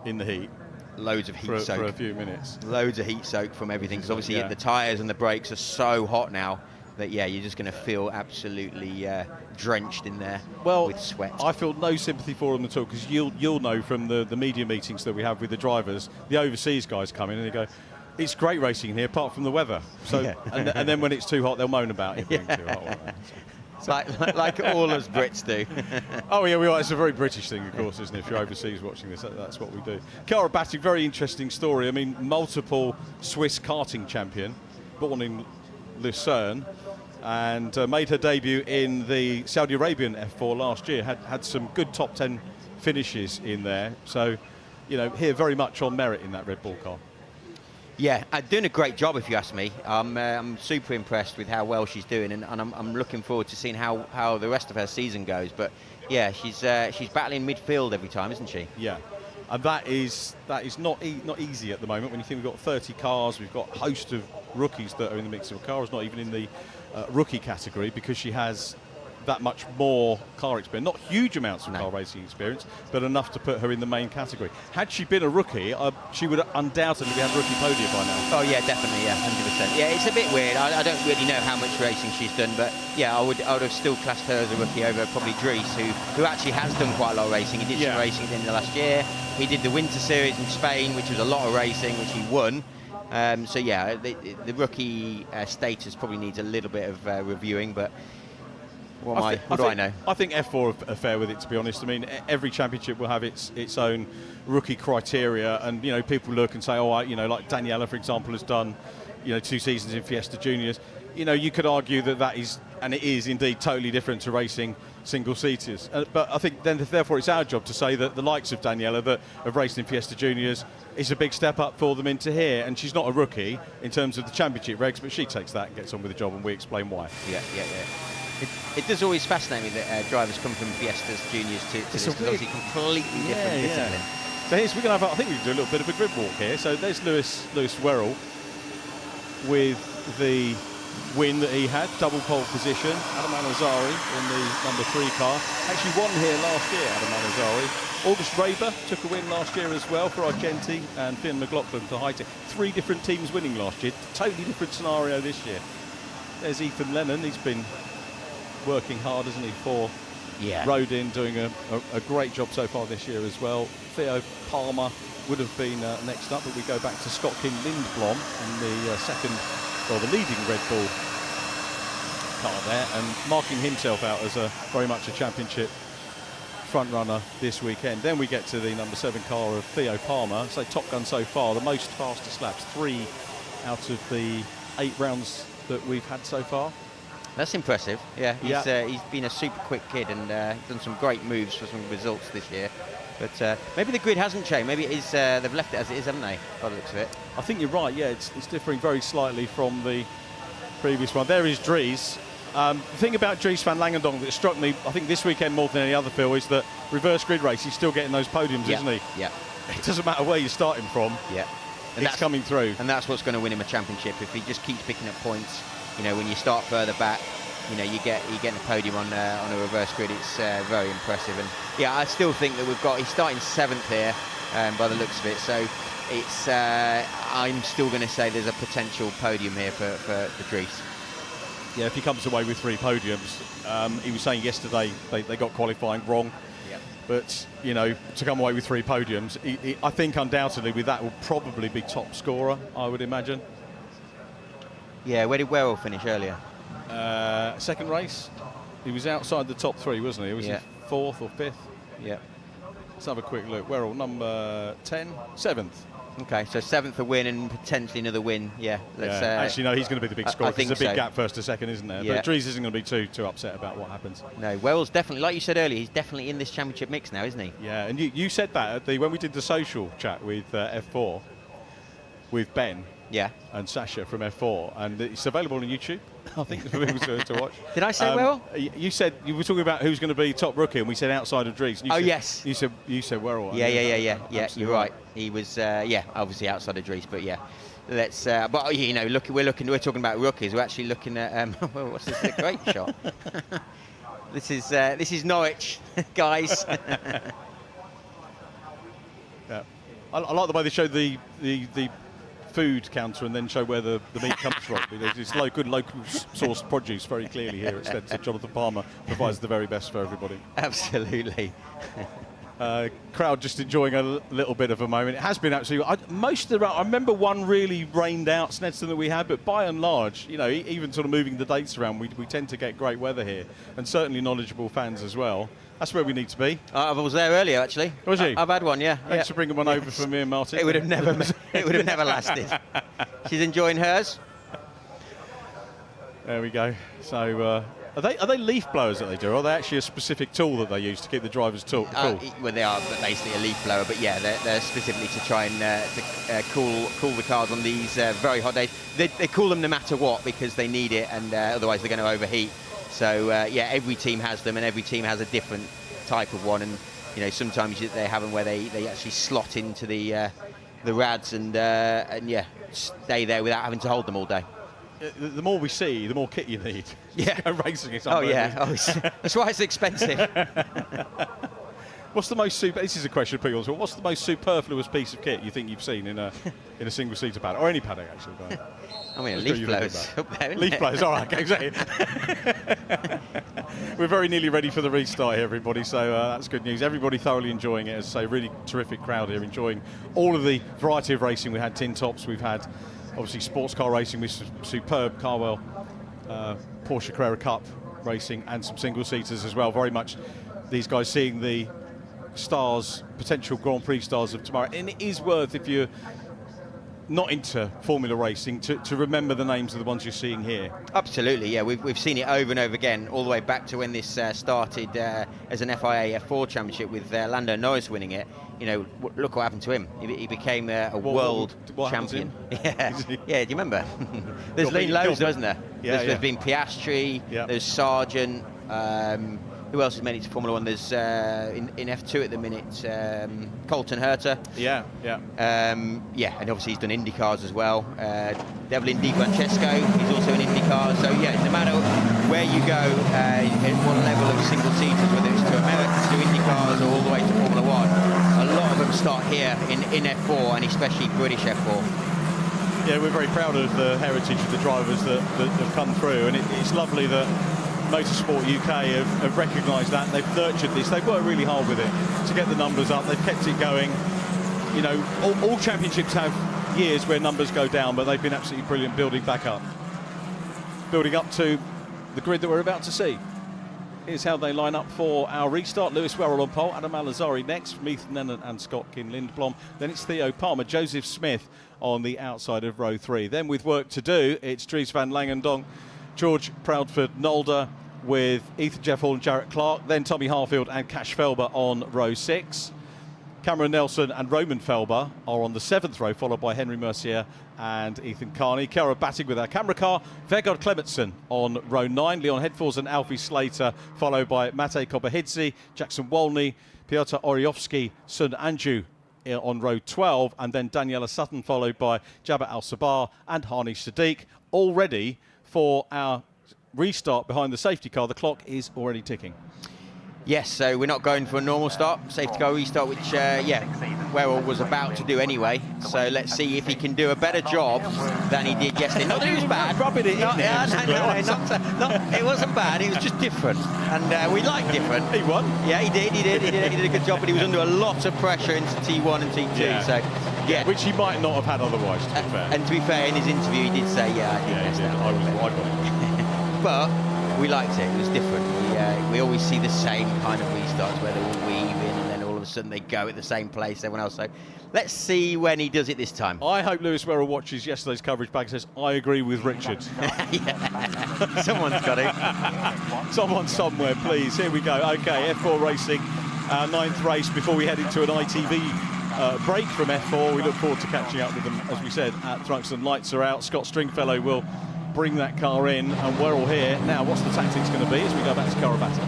Speaker 7: in the heat.
Speaker 8: Loads of heat soak
Speaker 7: for a few minutes.
Speaker 8: Loads of heat soak from everything, because obviously the tyres and the brakes are so hot now that you're just going to feel absolutely drenched in there with sweat.
Speaker 7: I feel no sympathy for them at all, because you'll know from the media meetings that we have with the drivers, the overseas guys come in and they go, it's great racing in here apart from the weather. So and then when it's too hot, they'll moan about it being too hot.
Speaker 8: like all us Brits do.
Speaker 7: Oh yeah, it's a very British thing, of course, isn't it? If you're overseas watching this, that's what we do. Chiara Batty, very interesting story. I mean, multiple Swiss karting champion, born in Lucerne, and made her debut in the Saudi Arabian F4 last year. Had some good top 10 finishes in there. So, here very much on merit in that Red Bull car.
Speaker 8: Yeah, doing a great job, if you ask me. I'm super impressed with how well she's doing, and I'm looking forward to seeing how the rest of her season goes. But yeah, she's battling midfield every time, isn't she?
Speaker 7: Yeah. And that is not easy at the moment when you think we've got 30 cars, we've got a host of rookies that are in the mix. Of Cara's not even in the rookie category because she has that much more car experience. Not huge amounts of car racing experience, but enough to put her in the main category. Had she been a rookie, she would undoubtedly have rookie podium by now.
Speaker 8: Oh yeah, definitely, yeah, 100%. Yeah, it's a bit weird. I don't really know how much racing she's done, but yeah, I would have still classed her as a rookie over probably Dries, who actually has done quite a lot of racing. He did some racing at the end of last year. He did the Winter Series in Spain, which was a lot of racing, which he won. So yeah, the rookie status probably needs a little bit of reviewing, but what do I know?
Speaker 7: I think F4 are fair with it, to be honest. I mean, every championship will have its own rookie criteria, and people look and say, oh, like Daniela, for example, has done 2 seasons in Fiesta Juniors. You could argue that is, and it is indeed, totally different to racing single-seaters. But I think therefore it's our job to say that the likes of Daniela that have raced in Fiesta Juniors is a big step up for them into here, and she's not a rookie in terms of the championship regs, but she takes that and gets on with the job, and we explain why.
Speaker 8: Yeah. It does always fascinate me that drivers come from Fiestas Juniors to this, because obviously completely different discipline.
Speaker 7: So we're going to have, I think we can do a little bit of a grid walk here. So there's Lewis Werrell with the win that he had, double pole position. Adam Alazari in the number 3 car. Actually won here last year, Adam Alazari. August Raber took a win last year as well for Argenti, and Finn McLaughlin for Hightech. 3 different teams winning last year. Totally different scenario this year. There's Ethan Lennon. He's been working hard, isn't he, for Rodin, doing a great job so far this year as well. Theo Palmer would have been next up, but we go back to Scott King Lindblom in the the leading Red Bull car there, and marking himself out as very much a championship front runner this weekend. Then we get to the number 7 car of Theo Palmer. So Top Gun so far, the most fastest laps, 3 out of the 8 rounds that we've had so far.
Speaker 8: That's impressive. Yeah, he's been a super quick kid and done some great moves for some results this year. But maybe the grid hasn't changed. Maybe it is, they've left it as it is, haven't they, by the looks of it?
Speaker 7: I think you're right, yeah. It's differing very slightly from the previous one. There is Dries. The thing about Dries van Langendonk that struck me, I think this weekend more than any other, Phil, is that reverse grid race, he's still getting those podiums, isn't he?
Speaker 8: Yeah.
Speaker 7: It doesn't matter where you're starting from.
Speaker 8: Yeah.
Speaker 7: And it's coming through.
Speaker 8: And that's what's going to win him a championship. If he just keeps picking up points, when you start further back, you're getting a podium on a reverse grid. It's very impressive. And yeah, I still think that he's starting 7th here by the looks of it. So it's I'm still going to say there's a potential podium here for Dries.
Speaker 7: Yeah, if he comes away with 3 podiums, he was saying yesterday they got qualifying wrong.
Speaker 8: Yep.
Speaker 7: But to come away with 3 podiums, I think undoubtedly with that will probably be top scorer, I would imagine.
Speaker 8: Yeah, where did Werrell finish earlier?
Speaker 7: Second race. He was outside the top 3, wasn't he? Was he 4th or 5th?
Speaker 8: Yeah.
Speaker 7: Let's have a quick look. Werrell, number 10, 7th.
Speaker 8: Okay, so 7th a win and potentially another win. Yeah.
Speaker 7: Actually, no, he's going to be the big scorer.
Speaker 8: I think
Speaker 7: there's a big
Speaker 8: so.
Speaker 7: gap first to second, isn't there?
Speaker 8: Yeah.
Speaker 7: But Dries isn't going to be too upset about what happens.
Speaker 8: No, Werrell's definitely, like you said earlier, he's definitely in this championship mix now, isn't he?
Speaker 7: Yeah, and you said that when we did the social chat with F4, with Ben.
Speaker 8: Yeah.
Speaker 7: And Sasha from F4, and it's available on YouTube, I think, for people to watch.
Speaker 8: Did I say Werrell?
Speaker 7: You said you were talking about who's going to be top rookie, and we said outside of Dries.
Speaker 8: Yes.
Speaker 7: You said Werrell.
Speaker 8: Yeah. You're right. He was obviously outside of Dries, but yeah. Let's. But we're talking about rookies. We're actually looking at what's this? A great shot. This is Norwich, guys.
Speaker 7: Yeah. I like the way they showed the food counter and then show where the meat comes from. It's good local sourced produce very clearly here at Snetterton. Jonathan Palmer provides the very best for everybody.
Speaker 8: Absolutely.
Speaker 7: Crowd just enjoying a little bit of a moment. It has been absolutely. I remember one really rained out Snetterton that we had, but by and large, even sort of moving the dates around, we tend to get great weather here, and certainly knowledgeable fans as well. That's where we need to be.
Speaker 8: I was there earlier, actually.
Speaker 7: Was you?
Speaker 8: I've had one, yeah.
Speaker 7: Thanks for bringing one over for me and Martin.
Speaker 8: It would have never lasted. She's enjoying hers.
Speaker 7: There we go. So, are they leaf blowers that they do, or are they actually a specific tool that they use to keep the drivers cool?
Speaker 8: Well, they are basically a leaf blower, but yeah, they're specifically to try and cool the cars on these very hot days. They cool them no matter what because they need it, and otherwise they're going to overheat. So yeah, every team has them, and every team has a different type of one. And you know, sometimes they have them where they actually slot into the rads and yeah, stay there without having to hold them all day.
Speaker 7: The more we see, the more kit you need.
Speaker 8: Yeah,
Speaker 7: go racing.
Speaker 8: Oh yeah, that's why it's expensive.
Speaker 7: What's the most This is a question for people. What's the most superfluous piece of kit you think you've seen in a single-seater paddock, or any paddock actually?
Speaker 8: I mean, leaf blowers up there.
Speaker 7: Leaf blowers, all right, exactly. We're very nearly ready for the restart here, everybody. So that's good news. Everybody thoroughly enjoying it. As I say, really terrific crowd here, enjoying all of the variety of racing. We had tin tops. We've had obviously sports car racing with superb Carwell Porsche Carrera Cup racing, and some single-seaters as well. Very much these guys seeing the stars, potential Grand Prix stars of tomorrow. And it is worth, if you're not into Formula racing, to remember the names of the ones you're seeing here.
Speaker 8: Absolutely, yeah. We've seen it over and over again, all the way back to when this started as an FIA F4 championship with Lando Norris winning it. You know, look what happened to him. He became a world champion. Yeah, yeah. Do you remember? There's been loads, wasn't there?
Speaker 7: Yeah,
Speaker 8: there's been Piastri.
Speaker 7: Yeah.
Speaker 8: There's Sargent. Who else has made it to Formula One? There's in F2 at the minute, Colton Herta.
Speaker 7: Yeah.
Speaker 8: Yeah, and obviously he's done IndyCars as well. Devlin Di Francesco, he's also in IndyCars. So yeah, no matter where you go, at what level of single seaters, whether it's to America, to IndyCars, or all the way to Formula One, a lot of them start here in F4, and especially British F4.
Speaker 7: Yeah, we're very proud of the heritage of the drivers that have come through, and it's lovely that Motorsport UK have recognised that. They've nurtured this. They've worked really hard with it to get the numbers up. They've kept it going. You know, all championships have years where numbers go down, but they've been absolutely brilliant building back up. Building up to the grid that we're about to see. Here's how they line up for our restart. Lewis Wera on pole, Adam Alazari next, Ethan Lennon and Scott Kin-Lindblom. Then it's Theo Palmer, Joseph Smith on the outside of row 3. Then with work to do, it's Dries van Langendonk, George Proudford-Nolder, with Ethan Jeff Hall and Jarrett Clark, then Tommy Harfield and Cash Felber on row 6. Cameron Nelson and Roman Felber are on the 7th row, followed by Henry Mercier and Ethan Carney. Chiara batting with our camera car. Vegard Clementson on row 9. Leon Headforth and Alfie Slater, followed by Matej Kobahidze, Jackson Wolney, Piotr Oriovsky, Sun Anju on row 12, and then Daniela Sutton, followed by Jabba Al-Sabah and Hani Sadiq. All ready for our restart behind the safety car. The clock is already ticking.
Speaker 8: Yes, so we're not going for a normal start, safety car restart, which, Wera was about to do anyway. So let's see if he can do a better job than he did yesterday. Not that it was bad.
Speaker 7: Rubbing it in there.
Speaker 8: It wasn't bad. It was just different, and we like different.
Speaker 7: He won.
Speaker 8: Yeah, he did. He did a good job, but he was under a lot of pressure into T1 and T2.
Speaker 7: Yeah.
Speaker 8: So, yeah,
Speaker 7: which he might not have had otherwise. To be fair.
Speaker 8: And to be fair, in his interview, he did say, "Yeah, I did mess that up."
Speaker 7: I got it.
Speaker 8: But we liked it. It was different. We always see the same kind of restarts where they're all weaving and then all of a sudden they go at the same place as everyone else. So let's see when he does it this time.
Speaker 7: I hope Lewis Wera watches yesterday's coverage back and says, I agree with Richard.
Speaker 8: Someone's got it.
Speaker 7: Someone somewhere, please. Here we go. OK, F4 racing, our 9th race before we head into an ITV break from F4. We look forward to catching up with them, as we said, at Thruxton. Lights are out. Scott Stringfellow will bring that car in, and we're all here. Now, what's the tactics going to be as we go back to Karabata?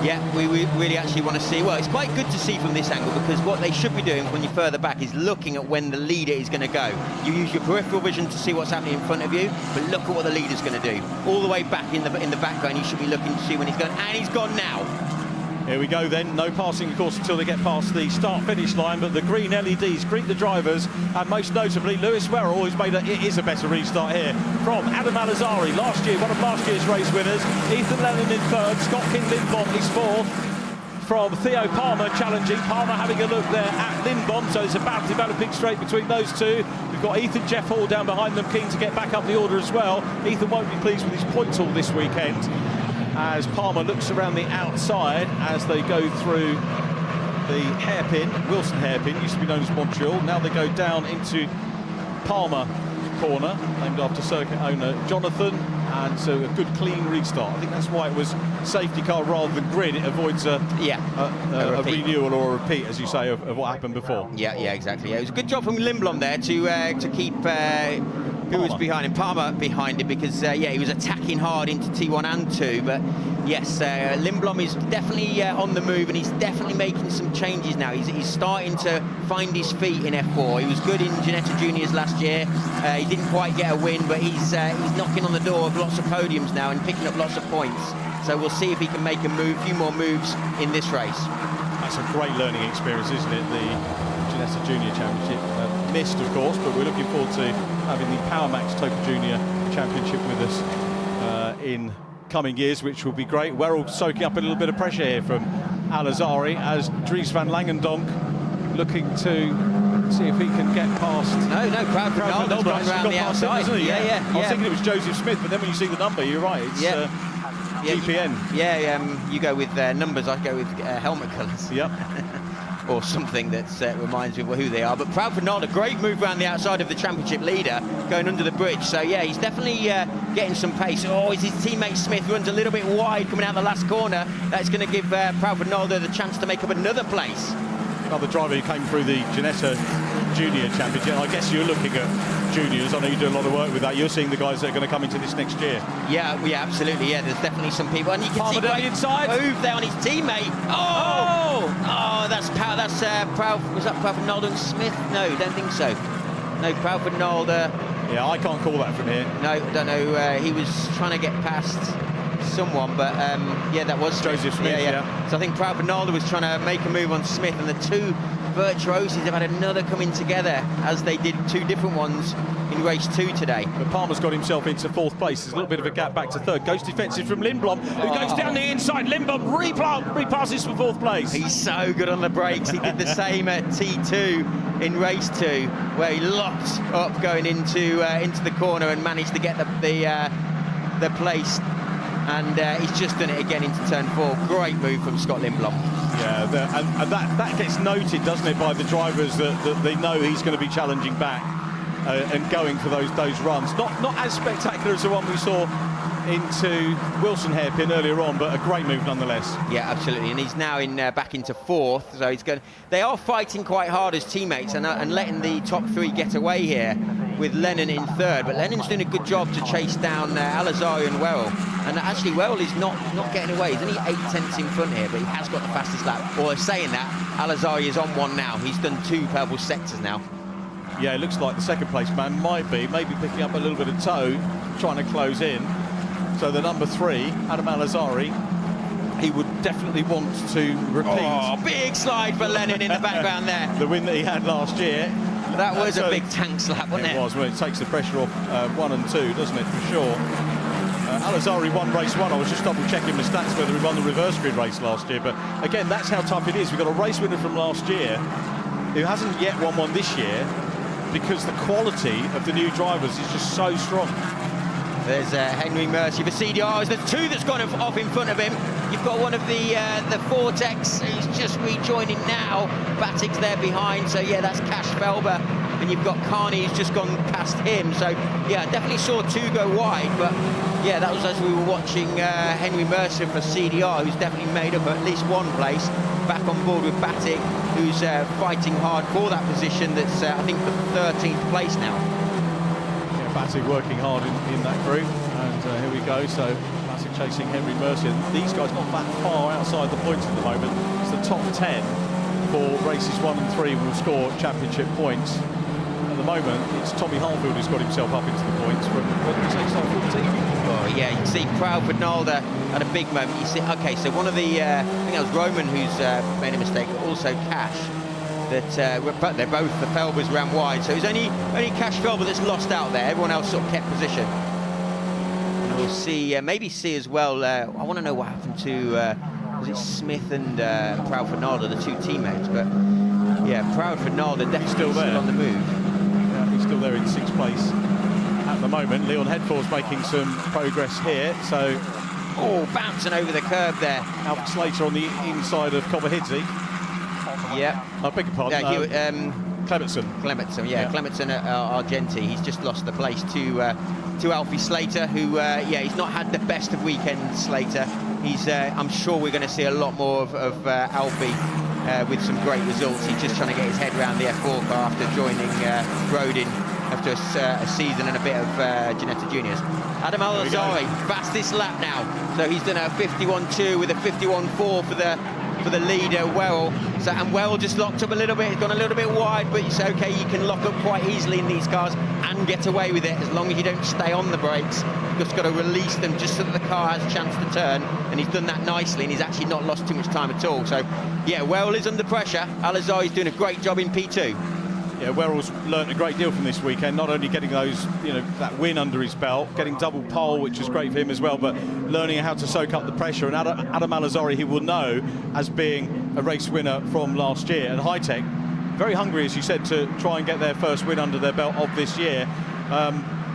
Speaker 8: Yeah, we really actually want to see, well, it's quite good to see from this angle, because what they should be doing when you're further back is looking at when the leader is going to go. You use your peripheral vision to see what's happening in front of you, but look at what the leader's going to do. All the way back in the background, you should be looking to see when he's going, and he's gone now.
Speaker 7: Here we go then, no passing of course until they get past the start-finish line, but the green LEDs greet the drivers, and most notably Lewis Wera, who's made it is a better restart here, from Adam Alazari, last year, one of last year's race winners, Ethan Lennon in 3rd, Scott Kin-Lindblom is 4th, from Theo Palmer challenging, Palmer having a look there at Lindblom, so it's about developing straight between those two. We've got Ethan Jeff Hall down behind them, keen to get back up the order as well. Ethan won't be pleased with his points haul this weekend, as Palmer looks around the outside as they go through the hairpin, Wilson hairpin, used to be known as Montreal. Now they go down into Palmer corner, named after circuit owner Jonathan, and so a good clean restart. I think that's why it was safety car rather than grid. It avoids a renewal or a repeat, as you say, of what happened before.
Speaker 8: Yeah, exactly. Yeah, it was a good job from Lindblom there to keep Who was behind him? Palmer behind him because, yeah, he was attacking hard into T1 and 2. But, yes, Lindblom is definitely on the move, and he's definitely making some changes now. He's starting to find his feet in F4. He was good in Ginetta Juniors last year. He didn't quite get a win, but he's knocking on the door of lots of podiums now and picking up lots of points. So we'll see if he can make a few more moves in this race.
Speaker 7: That's a great learning experience, isn't it? The Ginetta Junior Championship. Missed, of course, but we're looking forward to having the Power Max Toka Junior Championship with us in coming years, which will be great. We're all soaking up a little bit of pressure here from Al-Azhari as Dries van Langendonk looking to see if he can get past.
Speaker 8: No, Proud Ronaldo's gone around the outside. Yeah.
Speaker 7: I was thinking it was Joseph Smith, but then when you see the number, you're right. It's GPN.
Speaker 8: You go with numbers, I go with helmet colours.
Speaker 7: Yep.
Speaker 8: Or something that reminds me of who they are. But Proud Ronaldo, great move around the outside of the championship leader, going under the bridge. So, yeah, he's definitely getting some pace. Oh, his teammate Smith runs a little bit wide coming out the last corner. That's going to give Proud Ronaldo the chance to make up another place.
Speaker 7: Another driver who came through the Ginetta Junior Championship. I guess you're looking at juniors. I know you do a lot of work with that. You're seeing the guys that are going to come into this next year.
Speaker 8: Yeah, absolutely. Yeah, there's definitely some people, and you can see
Speaker 7: the inside
Speaker 8: move there on his teammate. Oh, that's Proud. Was that Proud Ronaldo and Smith? No, don't think so. No, Proud Ronaldo.
Speaker 7: Yeah, I can't call that from here.
Speaker 8: No, don't know. He was trying to get past someone, but yeah, that was
Speaker 7: Joseph Smith. Yeah.
Speaker 8: So I think Proud Ronaldo was trying to make a move on Smith, and the two virtuoses have had another coming together as they did two different ones in race 2 today.
Speaker 7: But Palmer's got himself into 4th place. There's a little bit of a gap back to 3rd. Goes defensive from Lindblom, who goes down the inside. Lindblom repasses for 4th place.
Speaker 8: He's so good on the brakes. He did the same at T2 in race 2, where he locked up going into the corner and managed to get the place. And he's just done it again into turn 4. Great move from Scott Lindblom.
Speaker 7: Yeah, and that gets noted, doesn't it, by the drivers that they know he's going to be challenging back and going for those runs. Not as spectacular as the one we saw into Wilson hairpin earlier on, but a great move nonetheless.
Speaker 8: Yeah, absolutely, and he's now back into 4th, so he's going. They are fighting quite hard as teammates and letting the top 3 get away here, with Lennon in 3rd, but Lennon's doing a good job to chase down Al-Azhari and Werrell. And actually, Werrell is not getting away. He's only 8 tenths in front here, but he has got the fastest lap. Or saying that, Al-Azhari is on 1 now. He's done 2 purple sectors now.
Speaker 7: Yeah, it looks like the 2nd place man might be maybe picking up a little bit of toe, trying to close in. So the number 3, Adam Al-Azhari, he would definitely want to repeat.
Speaker 8: Oh, big slide for Lennon in the background there.
Speaker 7: The win that he had last year.
Speaker 8: That was a big tank slap, wasn't it?
Speaker 7: It was. Well, it takes the pressure off 1 and 2, doesn't it, for sure. Al-Azhari won race 1. I was just double-checking the stats whether he won the reverse grid race last year. But, again, that's how tough it is. We've got a race winner from last year who hasn't yet won one this year because the quality of the new drivers is just so strong.
Speaker 8: There's Henry Mercier for CDRs. There's 2 that's gone off in front of him. You've got one of the Vortex who's just rejoining now. Batik's there behind, so yeah, that's Cash Felber. And you've got Carney who's just gone past him. So yeah, definitely saw 2 go wide, but yeah, that was as we were watching Henry Mercier for CDR, who's definitely made up at least 1 place. Back on board with Batik, who's fighting hard for that position. That's I think the 13th place now.
Speaker 7: Batik working hard in that group, and here we go. So Batik chasing Henry Mercier. These guys not that far outside the points at the moment. It's the top 10 for races 1 and 3 will score championship points. At the moment, it's Tommy Harfield who's got himself up into the points from, what did we say, start 14?
Speaker 8: Oh yeah, you can see Proud Ronaldo at a big moment. You see, okay, so one of the, I think that was Roman who's made a mistake, but also Cash. But they're both, the Felbers ran wide, so it's only Cash Felber that's lost out there. Everyone else sort of kept position. And we'll see, maybe see as well, I want to know what happened to, was it Smith and Proud Ronaldo, the 2 teammates, but yeah, Proud Ronaldo definitely still on the move.
Speaker 7: Yeah, he's still there in 6th place at the moment. Leon Headforth's making some progress here, so...
Speaker 8: Oh, bouncing over the curb there.
Speaker 7: Alfred Slater on the inside of Copperhidze.
Speaker 8: Yeah.
Speaker 7: I beg your pardon. Clementson,
Speaker 8: yeah. Clementson at Argenti. He's just lost the place to Alfie Slater, who, yeah, he's not had the best of weekends, Slater. He's, I'm sure we're going to see a lot more of Alfie with some great results. He's just trying to get his head around the F4 car after joining Rodin after a season and a bit of Ginetta Juniors. Adam Al-Azari, fastest lap now. So he's done a 51.2 with a 51.4 for the leader, Wera. So, and Wera just locked up a little bit. He's gone a little bit wide, but it's okay. You can lock up quite easily in these cars and get away with it as long as you don't stay on the brakes. You've just got to release them just so that the car has a chance to turn, and he's done that nicely, and he's actually not lost too much time at all. So, yeah, Wera is under pressure. Al-Azari's doing a great job in P2.
Speaker 7: Yeah, Wera's learnt a great deal from this weekend, not only getting those, that win under his belt, getting double pole, which was great for him as well, but learning how to soak up the pressure. And Adam Al-Azari, he will know as being a race winner from last year. And Hi-Tech, very hungry, as you said, to try and get their first win under their belt of this year.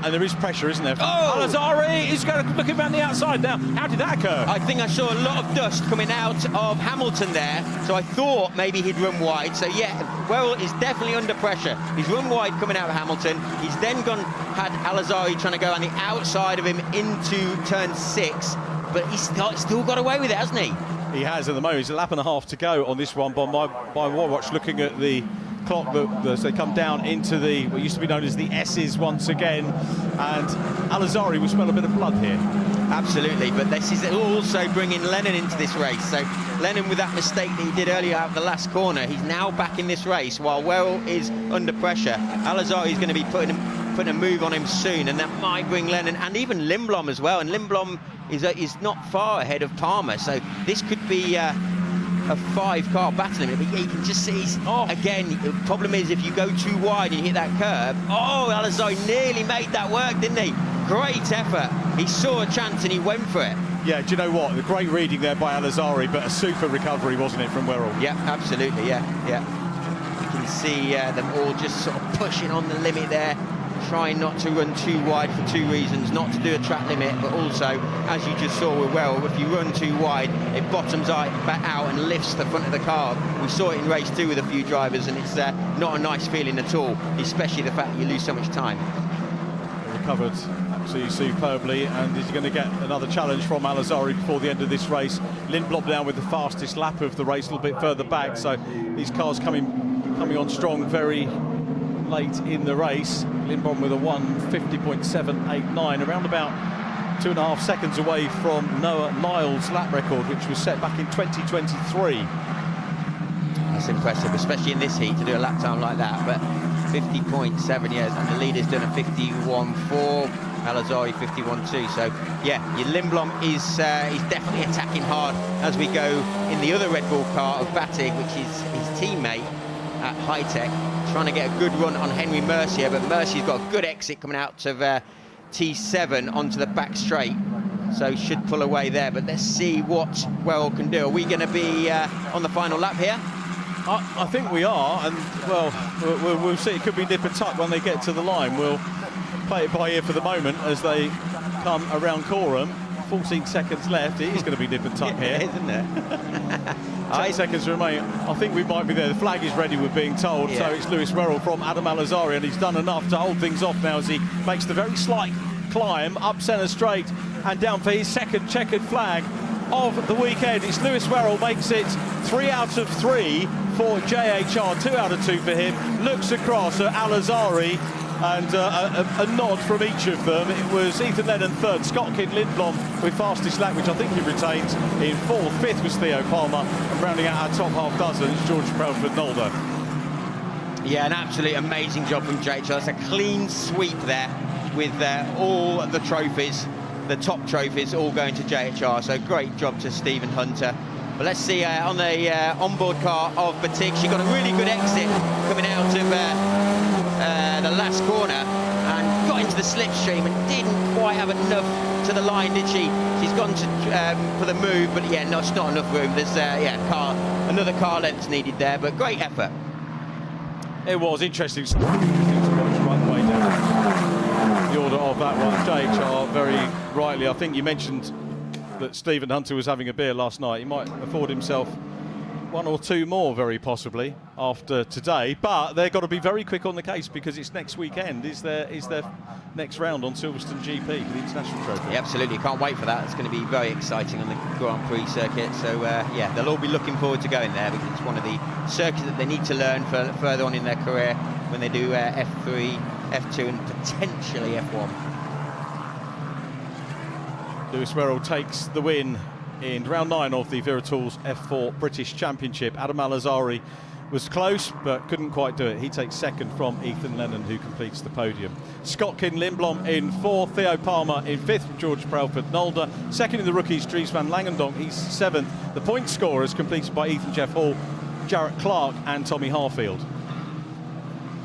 Speaker 7: And there is pressure, isn't there?
Speaker 8: Oh!
Speaker 7: Al-Azari is going to look around the outside now. How did that occur?
Speaker 8: I think I saw a lot of dust coming out of Hamilton there, so I thought maybe he'd run wide. So yeah, Wera is definitely under pressure. He's run wide coming out of Hamilton. He's then had Al-Azari trying to go on the outside of him into turn 6, but he's still got away with it, hasn't he?
Speaker 7: He has at the moment. He's a lap and a half to go on this one by my watch, looking at the clock as they come down into what used to be known as the S's once again, and Al-Azari will smell a bit of blood here.
Speaker 8: Absolutely, but this is also bringing Lennon into this race. So Lennon, with that mistake that he did earlier out of the last corner, he's now back in this race while Wera is under pressure. Al-Azari is going to be putting a move on him soon, and that might bring Lennon and even Lindblom as well. And Lindblom is not far ahead of Palmer, so this could be a 5-car battle limit. But yeah, you can just see, again, the problem is if you go too wide and you hit that curb. Oh, Al-Azari nearly made that work, didn't he? Great effort. He saw a chance and he went for it.
Speaker 7: Yeah, do you know what? The great reading there by Al-Azari, but a super recovery, wasn't it, from Wera?
Speaker 8: Yeah, absolutely, yeah. You can see them all just sort of pushing on the limit there, trying not to run too wide for 2 reasons: not to do a track limit, but also, as you just saw with Wera, if you run too wide, it bottoms back out and lifts the front of the car. We saw it in race 2 with a few drivers, and it's not a nice feeling at all, especially the fact that you lose so much time.
Speaker 7: Recovered absolutely superbly, and is going to get another challenge from Al-Azari before the end of this race. Lindblom down with the fastest lap of the race, a little bit further back, so these cars coming on strong very late in the race. Lindblom with a 1:50.789, around about 2.5 seconds away from Noah Lyle's lap record, which was set back in 2023.
Speaker 8: That's impressive, especially in this heat, to do a lap time like that. But 50.7 years, and the leader's done a 51.4, Al-Azari 51.2. So yeah, your Lindblom is definitely attacking hard as we go in the other Red Bull car of Batig, which is his teammate at Hi-Tech, trying to get a good run on Henry Mercier, but Mercier's got a good exit coming out of T7 onto the back straight, so should pull away there. But let's see what Wera can do. Are we going to be on the final lap here?
Speaker 7: I think we are, and well, we'll see. It could be nip and tuck when they get to the line. We'll play it by ear for the moment as they come around Coram. 14 seconds left. It is going to be nip and tuck here,
Speaker 8: isn't it?
Speaker 7: 10 seconds remain. I think we might be there. The flag is ready, we're being told. So it's Lewis Wera from Adam Al-Azari, and he's done enough to hold things off now as he makes the very slight climb up centre straight and down for his second checkered flag of the weekend. It's Lewis Wera, makes it 3 out of 3 for JHR, 2 out of 2 for him. Looks across at Al-Azari, and a nod from each of them. It was Ethan Lennon third, Scott Kidd Lindblom with fastest lap, which I think he retains in fourth. Fifth was Theo Palmer, and rounding out our top half dozen is George Proudfoot-Nolder.
Speaker 8: Yeah, an absolutely amazing job from JHR. It's a clean sweep there with all the trophies, the top trophies, all going to JHR. So great job to Stephen Hunter. But let's see on the onboard car of Batig. She got a really good exit coming out of the last corner and got into the slipstream and didn't quite have enough to the line, did she? She's gone to for the move, but yeah, no, it's not enough room. There's another car length needed there, but great effort.
Speaker 7: It was interesting. Right way down the order of that one. JHR very rightly. I think you mentioned that Stephen Hunter was having a beer last night. He might afford himself 1 or 2 more, very possibly, after today. But they've got to be very quick on the case because it's next weekend. Is their next round on Silverstone GP for the International Trophy.
Speaker 8: Yeah, absolutely. Can't wait for that. It's going to be very exciting on the Grand Prix circuit. So, yeah, they'll all be looking forward to going there because it's one of the circuits that they need to learn for further on in their career when they do F3 F2 and potentially F1.
Speaker 7: Lewis Werrell takes the win in round 9 of the Wera Tools F4 British Championship. Adam Al-Azhari was close but couldn't quite do it. He takes second from Ethan Lennon, who completes the podium. Scotkin Lindblom in 4th, Theo Palmer in 5th from George Prelford Nolde. Second in the rookies, Dries van Langendonk, he's 7th. The point scorers completed by Ethan Jeff Hall, Jarrett Clark and Tommy Harfield.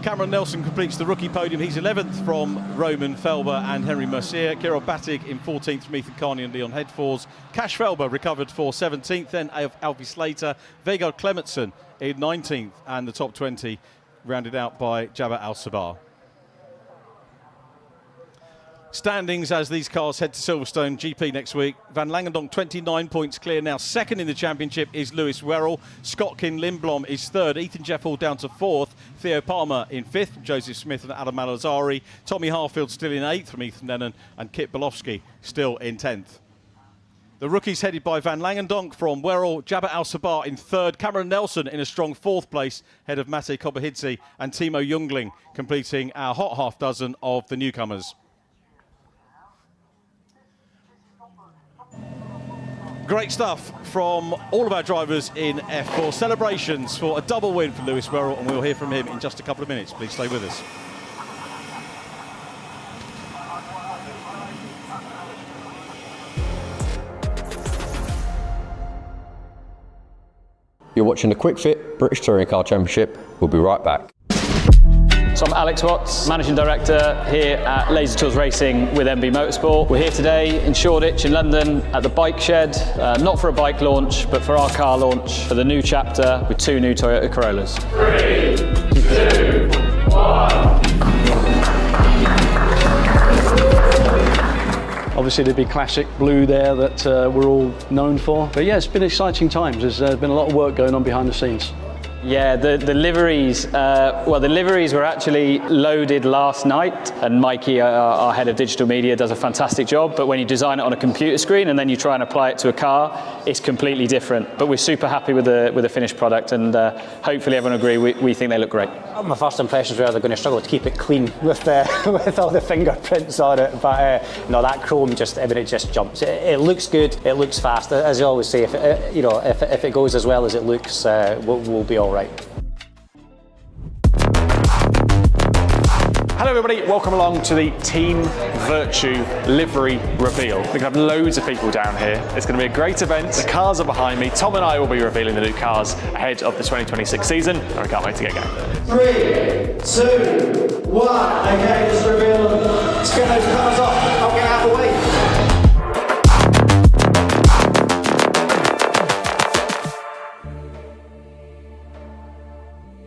Speaker 7: Cameron Nelson completes the rookie podium. He's 11th from Roman Felber and Henry Mercier. Kirill Batig in 14th from Ethan Carney and Leon Headfors. Cash Felber recovered for 17th, then Alfie Slater. Vegard Clementson in 19th, and the top 20 rounded out by Jabba Al-Sabah. Standings as these cars head to Silverstone GP next week. Van Langendonk 29 points clear now. Second in the championship is Lewis Werrell. Scotkin Lindblom is 3rd. Ethan Jeff Hall down to 4th. Theo Palmer in 5th. Joseph Smith and Adam Al-Azhari. Tommy Harfield still in 8th from Ethan Lennon. And Kit Bolofsky still in 10th. The rookies headed by Van Langendonk from Werrell. Jabba Al-Sabah in 3rd. Cameron Nelson in a strong 4th place, ahead of Mate Kobahidze and Timo Jungling, completing our hot half dozen of the newcomers. Great stuff from all of our drivers in F4. Celebrations for a double win for Lewis Werrell, and we'll hear from him in just a couple of minutes. Please stay with us.
Speaker 5: You're watching the Kwik Fit British Touring Car Championship. We'll be right back.
Speaker 22: So I'm Alex Watts, Managing Director here at Laser Tools Racing with MB Motorsport. We're here today in Shoreditch in London at the bike shed, not for a bike launch, but for our car launch for the new chapter with 2 new Toyota Corollas.
Speaker 9: 3, 2, 1.
Speaker 10: Obviously the big classic blue there that we're all known for. But yeah, it's been exciting times. There's been a lot of work going on behind the scenes.
Speaker 22: Yeah, the liveries, the liveries were actually loaded last night, and Mikey, our head of digital media, does a fantastic job, but when you design it on a computer screen and then you try and apply it to a car, it's completely different. But we're super happy with the finished product, and hopefully everyone agree, we think they look great.
Speaker 11: My first impressions were they're going to struggle to keep it clean with all the fingerprints on it, but no, that chrome it just jumps. It looks good, it looks fast. As I always say, if it goes as well as it looks, we'll be all right.
Speaker 17: Hello everybody, welcome along to the Team Virtue livery reveal. We're going to have loads of people down here. It's going to be a great event. The cars are behind me. Tom and I will be revealing the new cars ahead of the 2026 season, and I can't wait to get going.
Speaker 9: 3, 2, 1. Okay, just reveal them. Let's get those cars off. I'll get out of the way.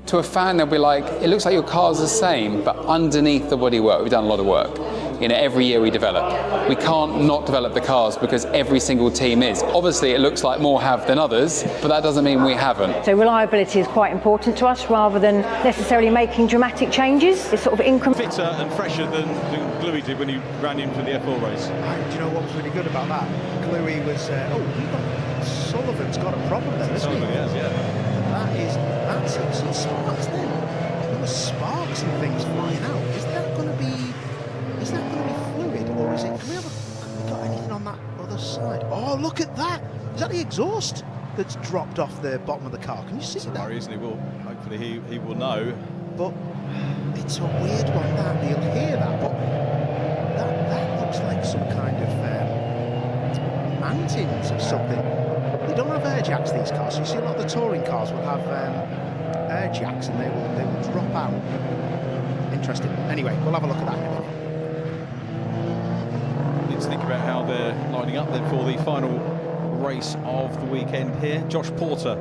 Speaker 26: To a fan, they'll be like, it looks like your car's the same, but underneath the bodywork, we've done a lot of work. Every year we develop. We can't not develop the cars because every single team is. Obviously, it looks like more have than others, but that doesn't mean we haven't.
Speaker 12: So reliability is quite important to us, rather than necessarily making dramatic changes. It's sort of increment.
Speaker 7: Fitter and fresher than Gluey did when he ran in for the F4 race.
Speaker 14: Do you know what was really good about that? Gluey was, Sullivan's got a problem there, isn't he?
Speaker 7: Yes, yeah.
Speaker 14: That's some sparks then. There were sparks and things flying out. Is that going to be fluid, or is it? Have we got anything on that other side? Oh, look at that! Is that the exhaust that's dropped off the bottom of the car? Can you see that?
Speaker 7: Sorry, isn't he? Well, hopefully he will know.
Speaker 14: But it's a weird one. That you'll hear that, but that looks like some kind of mountains of something. They don't have air jacks, these cars. So you see a lot of the touring cars will have air jacks, and they will drop out. Interesting. Anyway, we'll have a look at that in a minute.
Speaker 7: Let's think about how they're lining up then for the final race of the weekend here. Josh Porter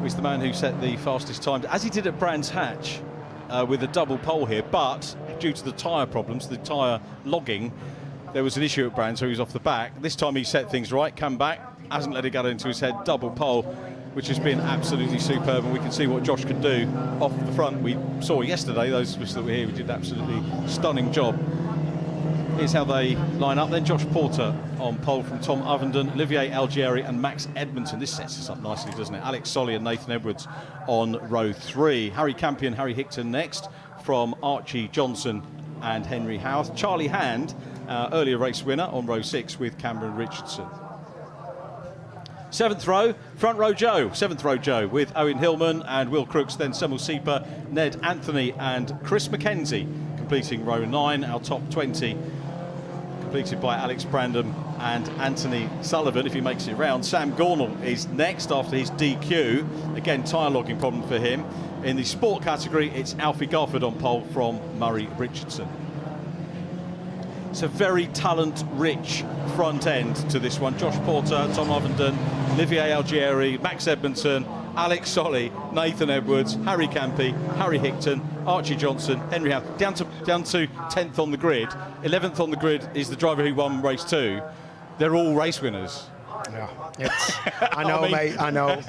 Speaker 7: was the man who set the fastest time, as he did at Brands Hatch, with a double pole here, but due to the tyre problems, the tyre logging, there was an issue at Brands, so he was off the back. This time he set things right, come back, hasn't let it get into his head, double pole, which has been absolutely superb, and we can see what Josh can do off the front. We saw yesterday, those of us that were here, we did an absolutely stunning job. Here's how they line up then. Josh Porter on pole from Tom Ovenden, Olivier Algieri and Max Edmonton. This sets us up nicely, doesn't it? Alex Solly and Nathan Edwards on row 3. Harry Campion, Harry Hickton next. from Archie Johnson and Henry Howarth. Charlie Hand, earlier race winner on row 6 with Cameron Richardson. 7th row, front row Joe. 7th row Joe with Owen Hillman and Will Crooks, then Semel Sieper, Ned Anthony and Chris Mackenzie completing row 9. Our top 20 completed by Alex Brandon and Anthony Sullivan, if he makes it round. Sam Gornall is next after his DQ. Again, tyre logging problem for him. In the sport category, it's Alfie Garford on pole from Murray Richardson. It's a very talent-rich front end to this one. Josh Porter, Tom Ovenden, Olivier Algieri, Max Edmondson, Alex Solly, Nathan Edwards, Harry Campy, Harry Hickton, Archie Johnson, Henry Howe, down to 10th on the grid. 11th on the grid is the driver who won race 2. They're all race winners.
Speaker 14: Yeah, I know, mate, I know.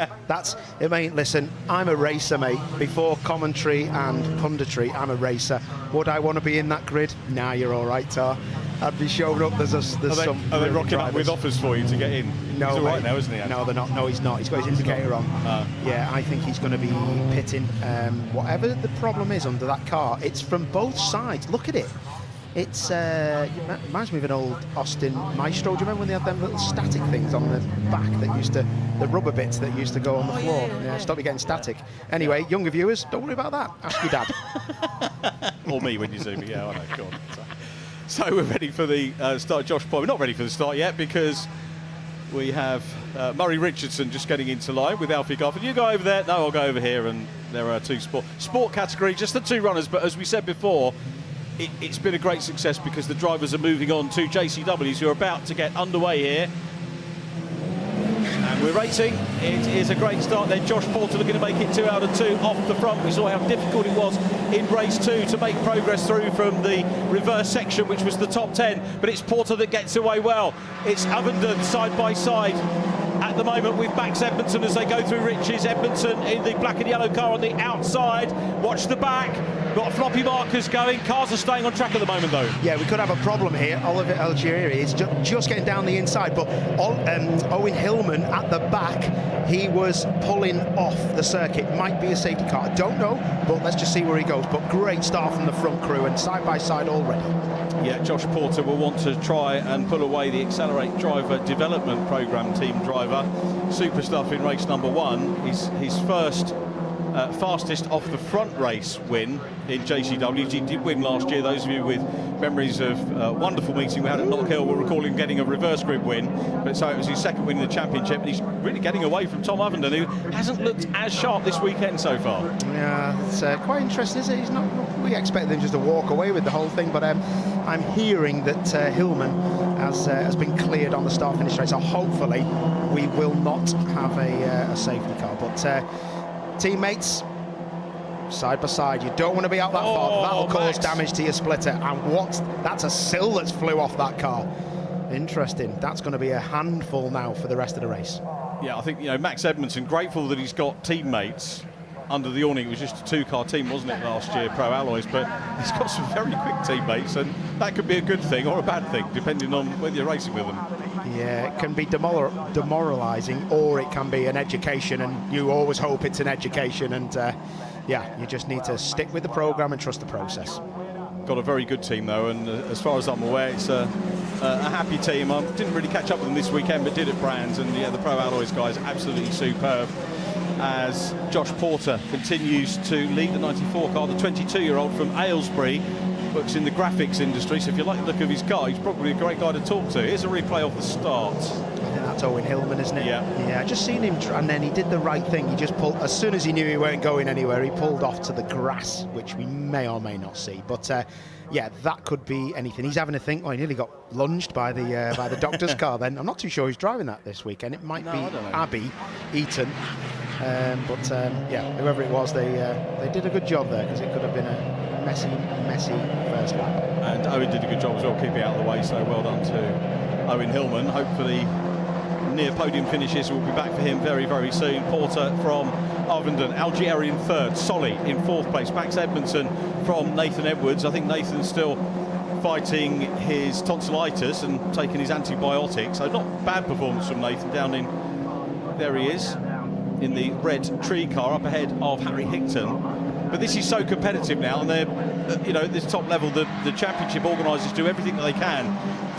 Speaker 14: Listen, I'm a racer, mate. Before commentary and punditry, I'm a racer. Would I want to be in that grid? Nah, you're all right, Tar. I'd be showing up. Are they
Speaker 7: rocking up with offers for you to get in?
Speaker 14: No,
Speaker 7: he's all right now, isn't he?
Speaker 14: No, they're not. No, he's not. He's got his indicator on. Yeah, I think he's going to be pitting. Whatever the problem is under that car, it's from both sides. Look at it. It reminds me of an old Austin Maestro. Do you remember when they had them little static things on the back the rubber bits that used to go on the floor? Yeah, stop you getting static. Anyway, younger viewers, don't worry about that. Ask your dad.
Speaker 7: Or me when you zoom me. Yeah, I know. Go on. So we're ready for the start. Josh Paul, we're not ready for the start yet because we have Murray Richardson just getting into line with Alfie Garford. You go over there. No, I'll go over here. And there are 2 sport category, just the 2 runners. But as we said before, it's been a great success because the drivers are moving on to JCWs who are about to get underway here. And we're racing. It is a great start there. Josh Porter looking to make it 2 out of 2 off the front. We saw how difficult it was in race 2 to make progress through from the reverse section, which was the top 10. But it's Porter that gets away well. It's Ovenden side by side at the moment with Max Edmondson as they go through Rich's. Edmondson in the black and yellow car on the outside. Watch the back. Got floppy markers going. Cars are staying on track at the moment, though.
Speaker 14: Yeah, we could have a problem here. Oliver Algieri is just getting down the inside, but Owen Hillman at the back, he was pulling off the circuit. Might be a safety car. I don't know, but let's just see where he goes. But great start from the front crew and side by side already.
Speaker 7: Yeah, Josh Porter will want to try and pull away the Accelerate Driver Development Programme team driver. Super stuff in race number 1. His first fastest off the front race win in JCWs. He did win last year. Those of you with memories of a wonderful meeting we had at Knock Hill will recall him getting a reverse grid win. But so it was his second win in the championship, and he's really getting away from Tom Ovenden, who hasn't looked as sharp this weekend so far.
Speaker 14: Yeah, it's quite interesting, isn't it? He's not. We expected him just to walk away with the whole thing, but I'm hearing that Hillman has been cleared on the start-finish race, so hopefully we will not have a safety car. But teammates, side by side, you don't want to be out that far. That'll cause damage to your splitter. And that's a sill that's flew off that car. Interesting. That's going to be a handful now for the rest of the race.
Speaker 7: Yeah, I think, Max Edmondson, grateful that he's got teammates under the awning. It was just a 2-car team, wasn't it, last year, Pro Alloys, but he's got some very quick teammates, and that could be a good thing or a bad thing, depending on whether you're racing with them.
Speaker 14: Yeah, it can be demoralising, or it can be an education, and you always hope it's an education, and yeah, you just need to stick with the programme and trust the process.
Speaker 7: Got a very good team, though, and as far as I'm aware, it's a happy team. I didn't really catch up with them this weekend, but did at Brands, and yeah, the Pro Alloys guys absolutely superb. As Josh Porter continues to lead the 94 car, the 22-year-old from Aylesbury, works in the graphics industry, so if you like the look of his car, he's probably a great guy to talk to. Here's a replay of the start.
Speaker 14: I think that's Owen Hillman, isn't it?
Speaker 7: Yeah.
Speaker 14: I just seen him, and then he did the right thing. He just pulled, as soon as he knew he weren't going anywhere, he pulled off to the grass, which we may or may not see. But yeah, that could be anything. He's having a think. Oh, he nearly got lunged by the doctor's car then. I'm not too sure who's driving that this weekend. It might be Abby Eaton. But yeah, whoever it was, they did a good job there, because it could have been a messy first lap.
Speaker 7: And Owen did a good job as well, keeping it out of the way, so well done to Owen Hillman. Hopefully near podium finishes will be back for him very, very soon. Porter from Ovenden, Algieri in 3rd, Solly in 4th place, Max Edmondson from Nathan Edwards. I think Nathan's still fighting his tonsillitis and taking his antibiotics, so not bad performance from Nathan down in, there he is, in the red tree car up ahead of Harry Hickton. But this is so competitive now, and they're, at this top level, the championship organisers do everything that they can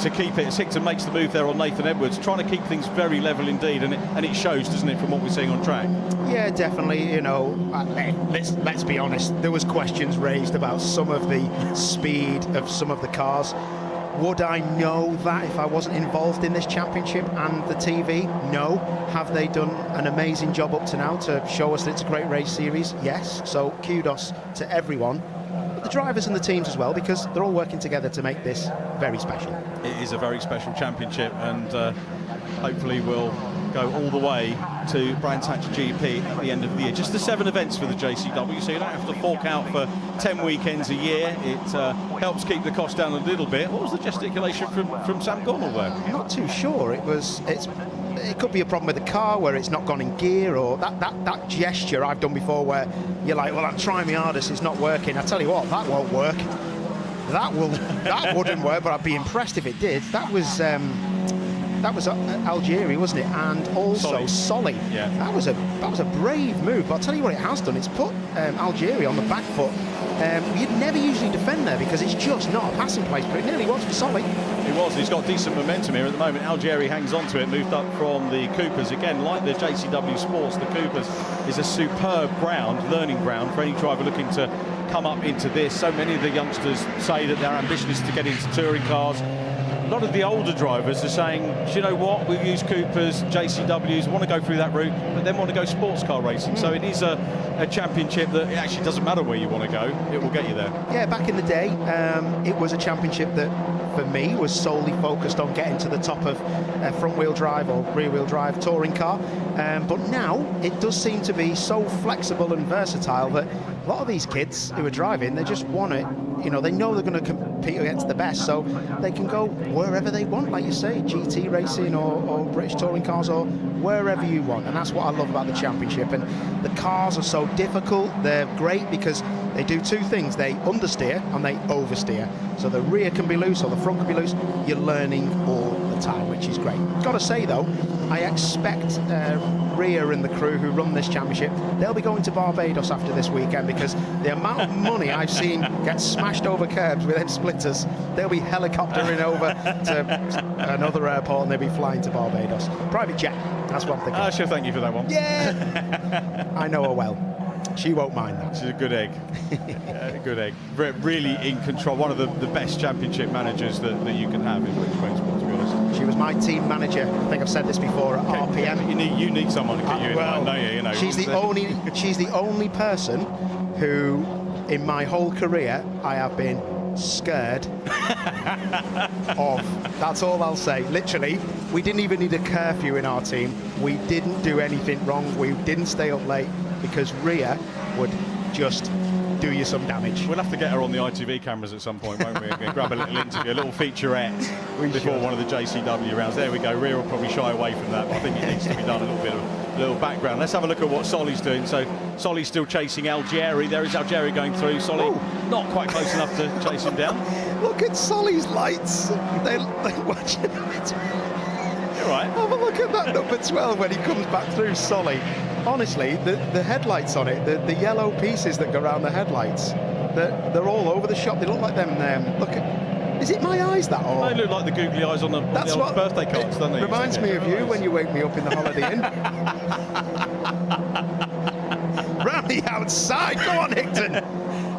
Speaker 7: to keep it. As Hickton makes the move there on Nathan Edwards, trying to keep things very level indeed, and it shows, doesn't it, from what we're seeing on track?
Speaker 14: Yeah, definitely. Let's be honest. There was questions raised about some of the speed of some of the cars. Would I know that if I wasn't involved in this championship and the TV? No. Have they done an amazing job up to now to show us that it's a great race series? Yes. So kudos to everyone, but the drivers and the teams as well, because they're all working together to make this very special.
Speaker 7: It is a very special championship, and hopefully we'll go all the way to Brands Hatch GP at the end of the year. Just the 7 events for the JCW, so you don't have to fork out for 10 weekends a year. It helps keep the cost down a little bit. What was the gesticulation from Sam Gornall there?
Speaker 14: I'm not too sure. It could be a problem with the car where it's not gone in gear, or that gesture I've done before where you're like, well, I'm trying my hardest, it's not working. I tell you what, that won't work. That wouldn't work, but I'd be impressed if it did. That was Algeria, wasn't it? And also Solly.
Speaker 7: Yeah.
Speaker 14: That was a brave move. But I'll tell you what it has done. It's put Algeria on the back foot. You'd never usually defend there because it's just not a passing place, but it nearly was for Solly.
Speaker 7: It was. He's got decent momentum here at the moment. Algeria hangs on to it, moved up from the Coopers. Again, like the JCW Sports, the Coopers is a superb learning ground for any driver looking to come up into this. So many of the youngsters say that their ambition is to get into touring cars. A lot of the older drivers are saying, do you know what, we'll use Coopers, JCWs, want to go through that route, but then want to go sports car racing. So it is a championship that it actually doesn't matter where you want to go, it will get you there.
Speaker 14: Yeah, back in the day, it was a championship that, for me, was solely focused on getting to the top of a front-wheel drive or rear-wheel drive touring car. But now, it does seem to be so flexible and versatile that a lot of these kids who are driving, they just want it. They know they're going to compete against the best, so they can go wherever they want, like you say, GT racing or British touring cars or wherever you want. And that's what I love about the championship. And the cars are so difficult. They're great because they do 2 things. They understeer and they oversteer. So the rear can be loose or the front can be loose. You're learning all the time, which is great. Got to say, though, I expect Rhea and the crew who run this championship, they'll be going to Barbados after this weekend, because the amount of money I've seen get smashed over curbs with them splitters, they'll be helicoptering over to another airport and they'll be flying to Barbados. Private jet, that's what I'm thinking.
Speaker 7: She'll thank you for that one.
Speaker 14: Yeah! I know her well. She won't mind that.
Speaker 7: She's a good egg. Good egg. Really in control. One of the best championship managers that you can have in British motorsport, to be honest.
Speaker 14: She was my team manager. I think I've said this before, at RPM.
Speaker 7: You need someone to keep you in mind, don't you?
Speaker 14: She's the only person who, in my whole career, I have been scared of. That's all I'll say. Literally, we didn't even need a curfew in our team. We didn't do anything wrong. We didn't stay up late, because Rhea would just do you some damage.
Speaker 7: We'll have to get her on the ITV cameras at some point, won't we? Grab a little interview, a little featurette before one of the JCW rounds. There we go. Rhea will probably shy away from that, but I think it needs to be done a little bit of little background. Let's have a look at what Solly's doing. So Solly's still chasing Algeri. There is Algeri going through. Solly not quite close enough to chase him down.
Speaker 14: Look at Solly's lights. They're watching it.
Speaker 7: You're right.
Speaker 14: Have a look at that number 12 when he comes back through Solly. Honestly, the headlights on it, the yellow pieces that go around the headlights, they're all over the shop. They look like them. Look at, is it my eyes that? Or
Speaker 7: they look like the googly eyes on the old birthday cards, don't they?
Speaker 14: Reminds me of you when you wake me up in the Holiday Inn. Round the outside, go on, Hickton.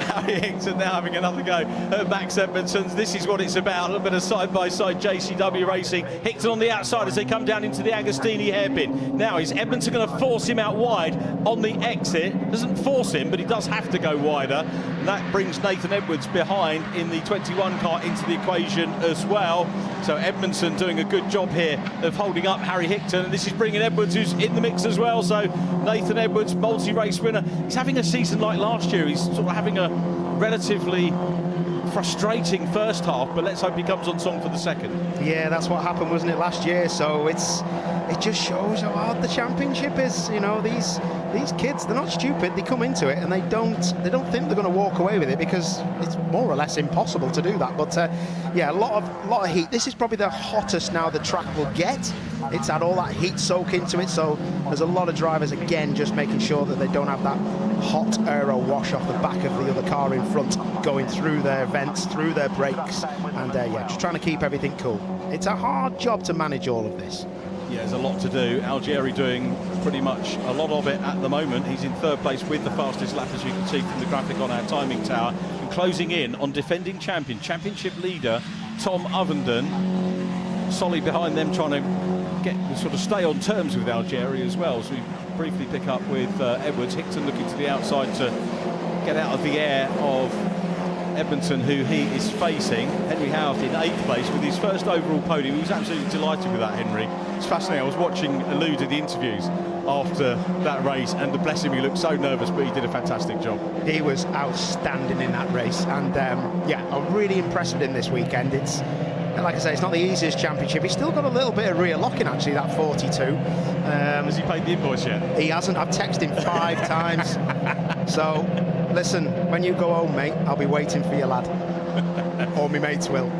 Speaker 7: Harry Hickton now having another go at Max Edmondson's. This is what it's about, a little bit of side-by-side JCW racing. Hickton on the outside as they come down into the Agostini hairpin. Now, is Edmondson going to force him out wide on the exit? Doesn't force him, but he does have to go wider. And that brings Nathan Edwards behind in the 21 car into the equation as well. So Edmondson doing a good job here of holding up Harry Hickton. And this is bringing Edwards, who's in the mix as well. So Nathan Edwards, multi-race winner. He's having a season like last year. He's sort of having a relatively frustrating first half, but let's hope he comes on song for the second.
Speaker 14: Yeah, that's what happened, wasn't it, last year? So it just shows how hard the championship is. You know, these these kids, they're not stupid. They come into it and they don't think they're going to walk away with it, because it's more or less impossible to do that. But yeah, a lot of heat. This is probably the hottest now the track will get. It's had all that heat soak into it, so there's a lot of drivers again just making sure that they don't have that hot aero wash off the back of the other car in front, going through their vents, through their brakes, and yeah, just trying to keep everything cool. It's a hard job to manage all of this.
Speaker 7: Yeah, there's a lot to do. Algieri doing pretty much a lot of it at the moment. He's in third place with the fastest lap, as you can see from the graphic on our timing tower, and closing in on defending champion, championship leader Tom Ovenden. Solly behind them, trying to sort of stay on terms with Algieri as well. So we briefly pick up with Edwards. Hickton looking to the outside to get out of the air of Edmondson, who he is facing. Henry Howarth in 8th place with his first overall podium. He was absolutely delighted with that, Henry. It's fascinating. I was watching Lou do the interviews after that race, and bless him, he looked so nervous, but he did a fantastic job.
Speaker 14: He was outstanding in that race, and yeah, I'm really impressed with him this weekend. It's, like I say, it's not the easiest championship. He's still got a little bit of rear locking, actually, that 42.
Speaker 7: Has he paid the invoice yet?
Speaker 14: He hasn't. I've texted him 5 times. So, listen, when you go home, mate, I'll be waiting for you, lad. Or my mates will.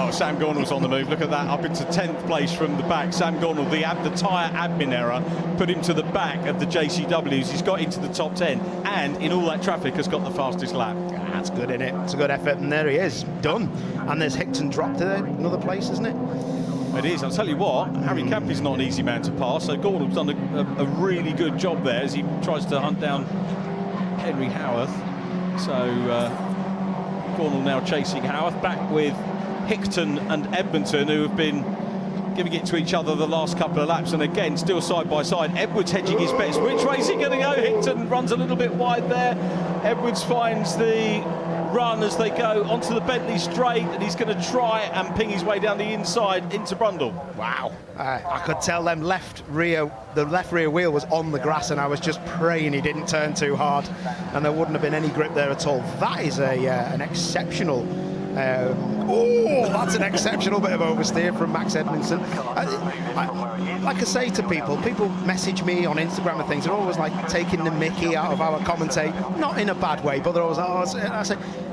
Speaker 7: Oh, Sam Gornall's on the move. Look at that, up into 10th place from the back. Sam Gornall, the tyre admin error put him to the back of the JCWs. He's got into the top 10, and in all that traffic has got the fastest lap.
Speaker 14: That's good, isn't it? It's a good effort, and there he is, done. And there's Hickton dropped to another place, isn't it?
Speaker 7: It is. I'll tell you what, Harry Campy's not an easy man to pass, so Gornall's done a really good job there as he tries to hunt down Henry Howarth. So Gornall now chasing Howarth, back with Hickton and Edmonton, who have been giving it to each other the last couple of laps, and again still side by side. Edwards hedging his bets. Which way is he going to go? Hickton runs a little bit wide there. Edwards finds the run as they go onto the Bentley straight, and he's going to try and ping his way down the inside into Brundle.
Speaker 14: Wow. I could tell the left rear wheel was on the grass, and I was just praying he didn't turn too hard, and there wouldn't have been any grip there at all. That is an exceptional that's an exceptional bit of oversteer from Max Edmondson. Like I say to people message me on Instagram and things, they're always like taking the mickey out of our commentate, not in a bad way, but they're always I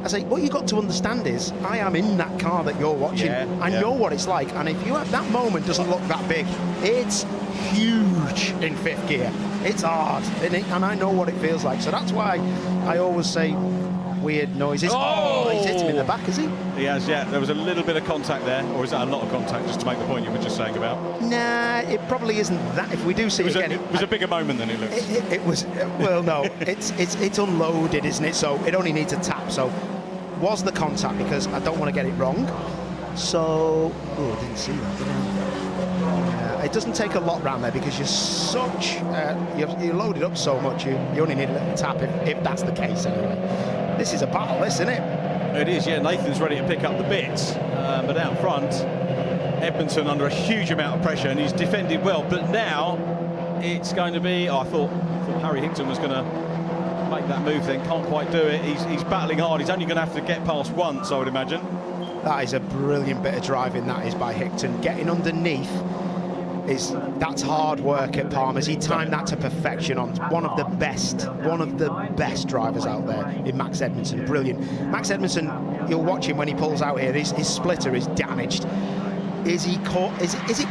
Speaker 14: say, what you got to understand is, I am in that car that you're watching. I know what it's like, and if you have that moment doesn't look that big, it's huge in 5th gear. It's hard, and I know what it feels like, so that's why I always say weird noises. Oh, he's hit him in the back, is he?
Speaker 7: He has, yeah. There was a little bit of contact there, or is that a lot of contact, just to make the point you were just saying about?
Speaker 14: Nah, it probably isn't that. If we do see it again...
Speaker 7: It was a bigger moment than it looks.
Speaker 14: It was, well, no, it's unloaded, isn't it? So it only needs a tap. So was the contact, because I don't want to get it wrong. So, oh, I didn't see that, did I? It doesn't take a lot round there, because you're such, you're loaded up so much, you only need a little tap if that's the case anyway. This is a battle, isn't it?
Speaker 7: It is, yeah. Nathan's ready to pick up the bits, but out front, Edmondson under a huge amount of pressure, and he's defended well. But now it's going to be. I thought Harry Hickton was going to make that move, then can't quite do it. He's battling hard. He's only going to have to get past once, I would imagine.
Speaker 14: That is a brilliant bit of driving. That is by Hickton, getting underneath. That's hard work at Palmer's. He timed that to perfection on one of the best drivers out there in Max Edmondson. Brilliant. Max Edmondson, you'll watch him when he pulls out here, his splitter is damaged. Is it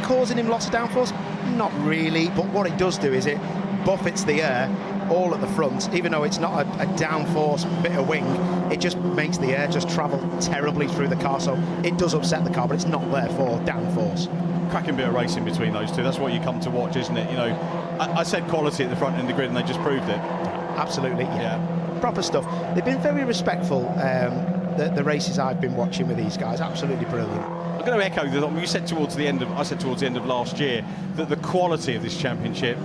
Speaker 14: causing him lots of downforce? Not really, but what it does do is it buffets the air all at the front. Even though it's not a downforce bit of wing, it just makes the air just travel terribly through the car, so it does upset the car, but it's not there for downforce.
Speaker 7: Cracking bit of racing between those two. That's what you come to watch, isn't it? You know, I said quality at the front end of the grid, and they just proved it.
Speaker 14: Absolutely, yeah. Proper stuff. They've been very respectful. The races I've been watching with these guys, absolutely brilliant.
Speaker 7: I'm going to echo that you said towards the end of last year that the quality of this championship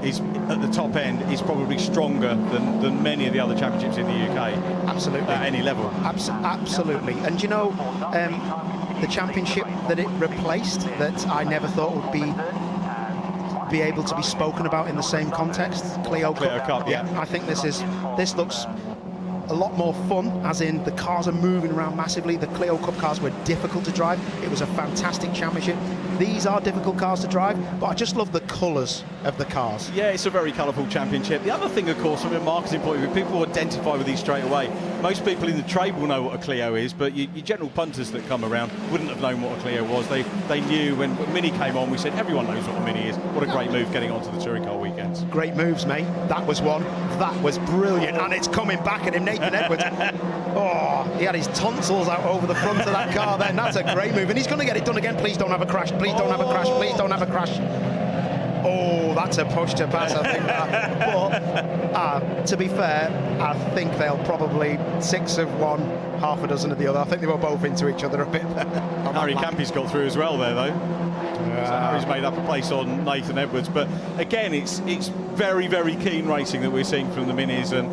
Speaker 7: is at the top end is probably stronger than many of the other championships in the UK.
Speaker 14: Absolutely.
Speaker 7: At any level.
Speaker 14: Absolutely. And you know, the championship that it replaced, that I never thought would be able to be spoken about in the same context, Clio Cup.
Speaker 7: Yeah.
Speaker 14: I think this looks a lot more fun, as in the cars are moving around massively. The Clio Cup cars were difficult to drive. It was a fantastic championship. these are difficult cars to drive, but I just love the colours of the cars.
Speaker 7: Yeah, it's a very colourful championship. The other thing, of course, from a marketing point of view, people will identify with these straight away. Most people in the trade will know what a Clio is, but your general punters that come around wouldn't have known what a Clio was. They knew when Mini came on, we said everyone knows what a Mini is. What a great move getting onto the touring car weekends.
Speaker 14: Great moves, mate. That was one. That was brilliant, and it's coming back at him, Nathan Edwards. Oh, he had his tonsils out over the front of that car then. That's a great move, and he's going to get it done again. Please don't have a crash. Please don't have a crash. Please don't have a crash. Oh, that's a push to pass, I think. But to be fair, I think they'll probably 6 of one, half a dozen of the other. I think they were both into each other a bit there.
Speaker 7: Harry Campy's got through as well there, though. So Harry's made up a place on Nathan Edwards. But again, it's very, very keen racing that we're seeing from the Minis, and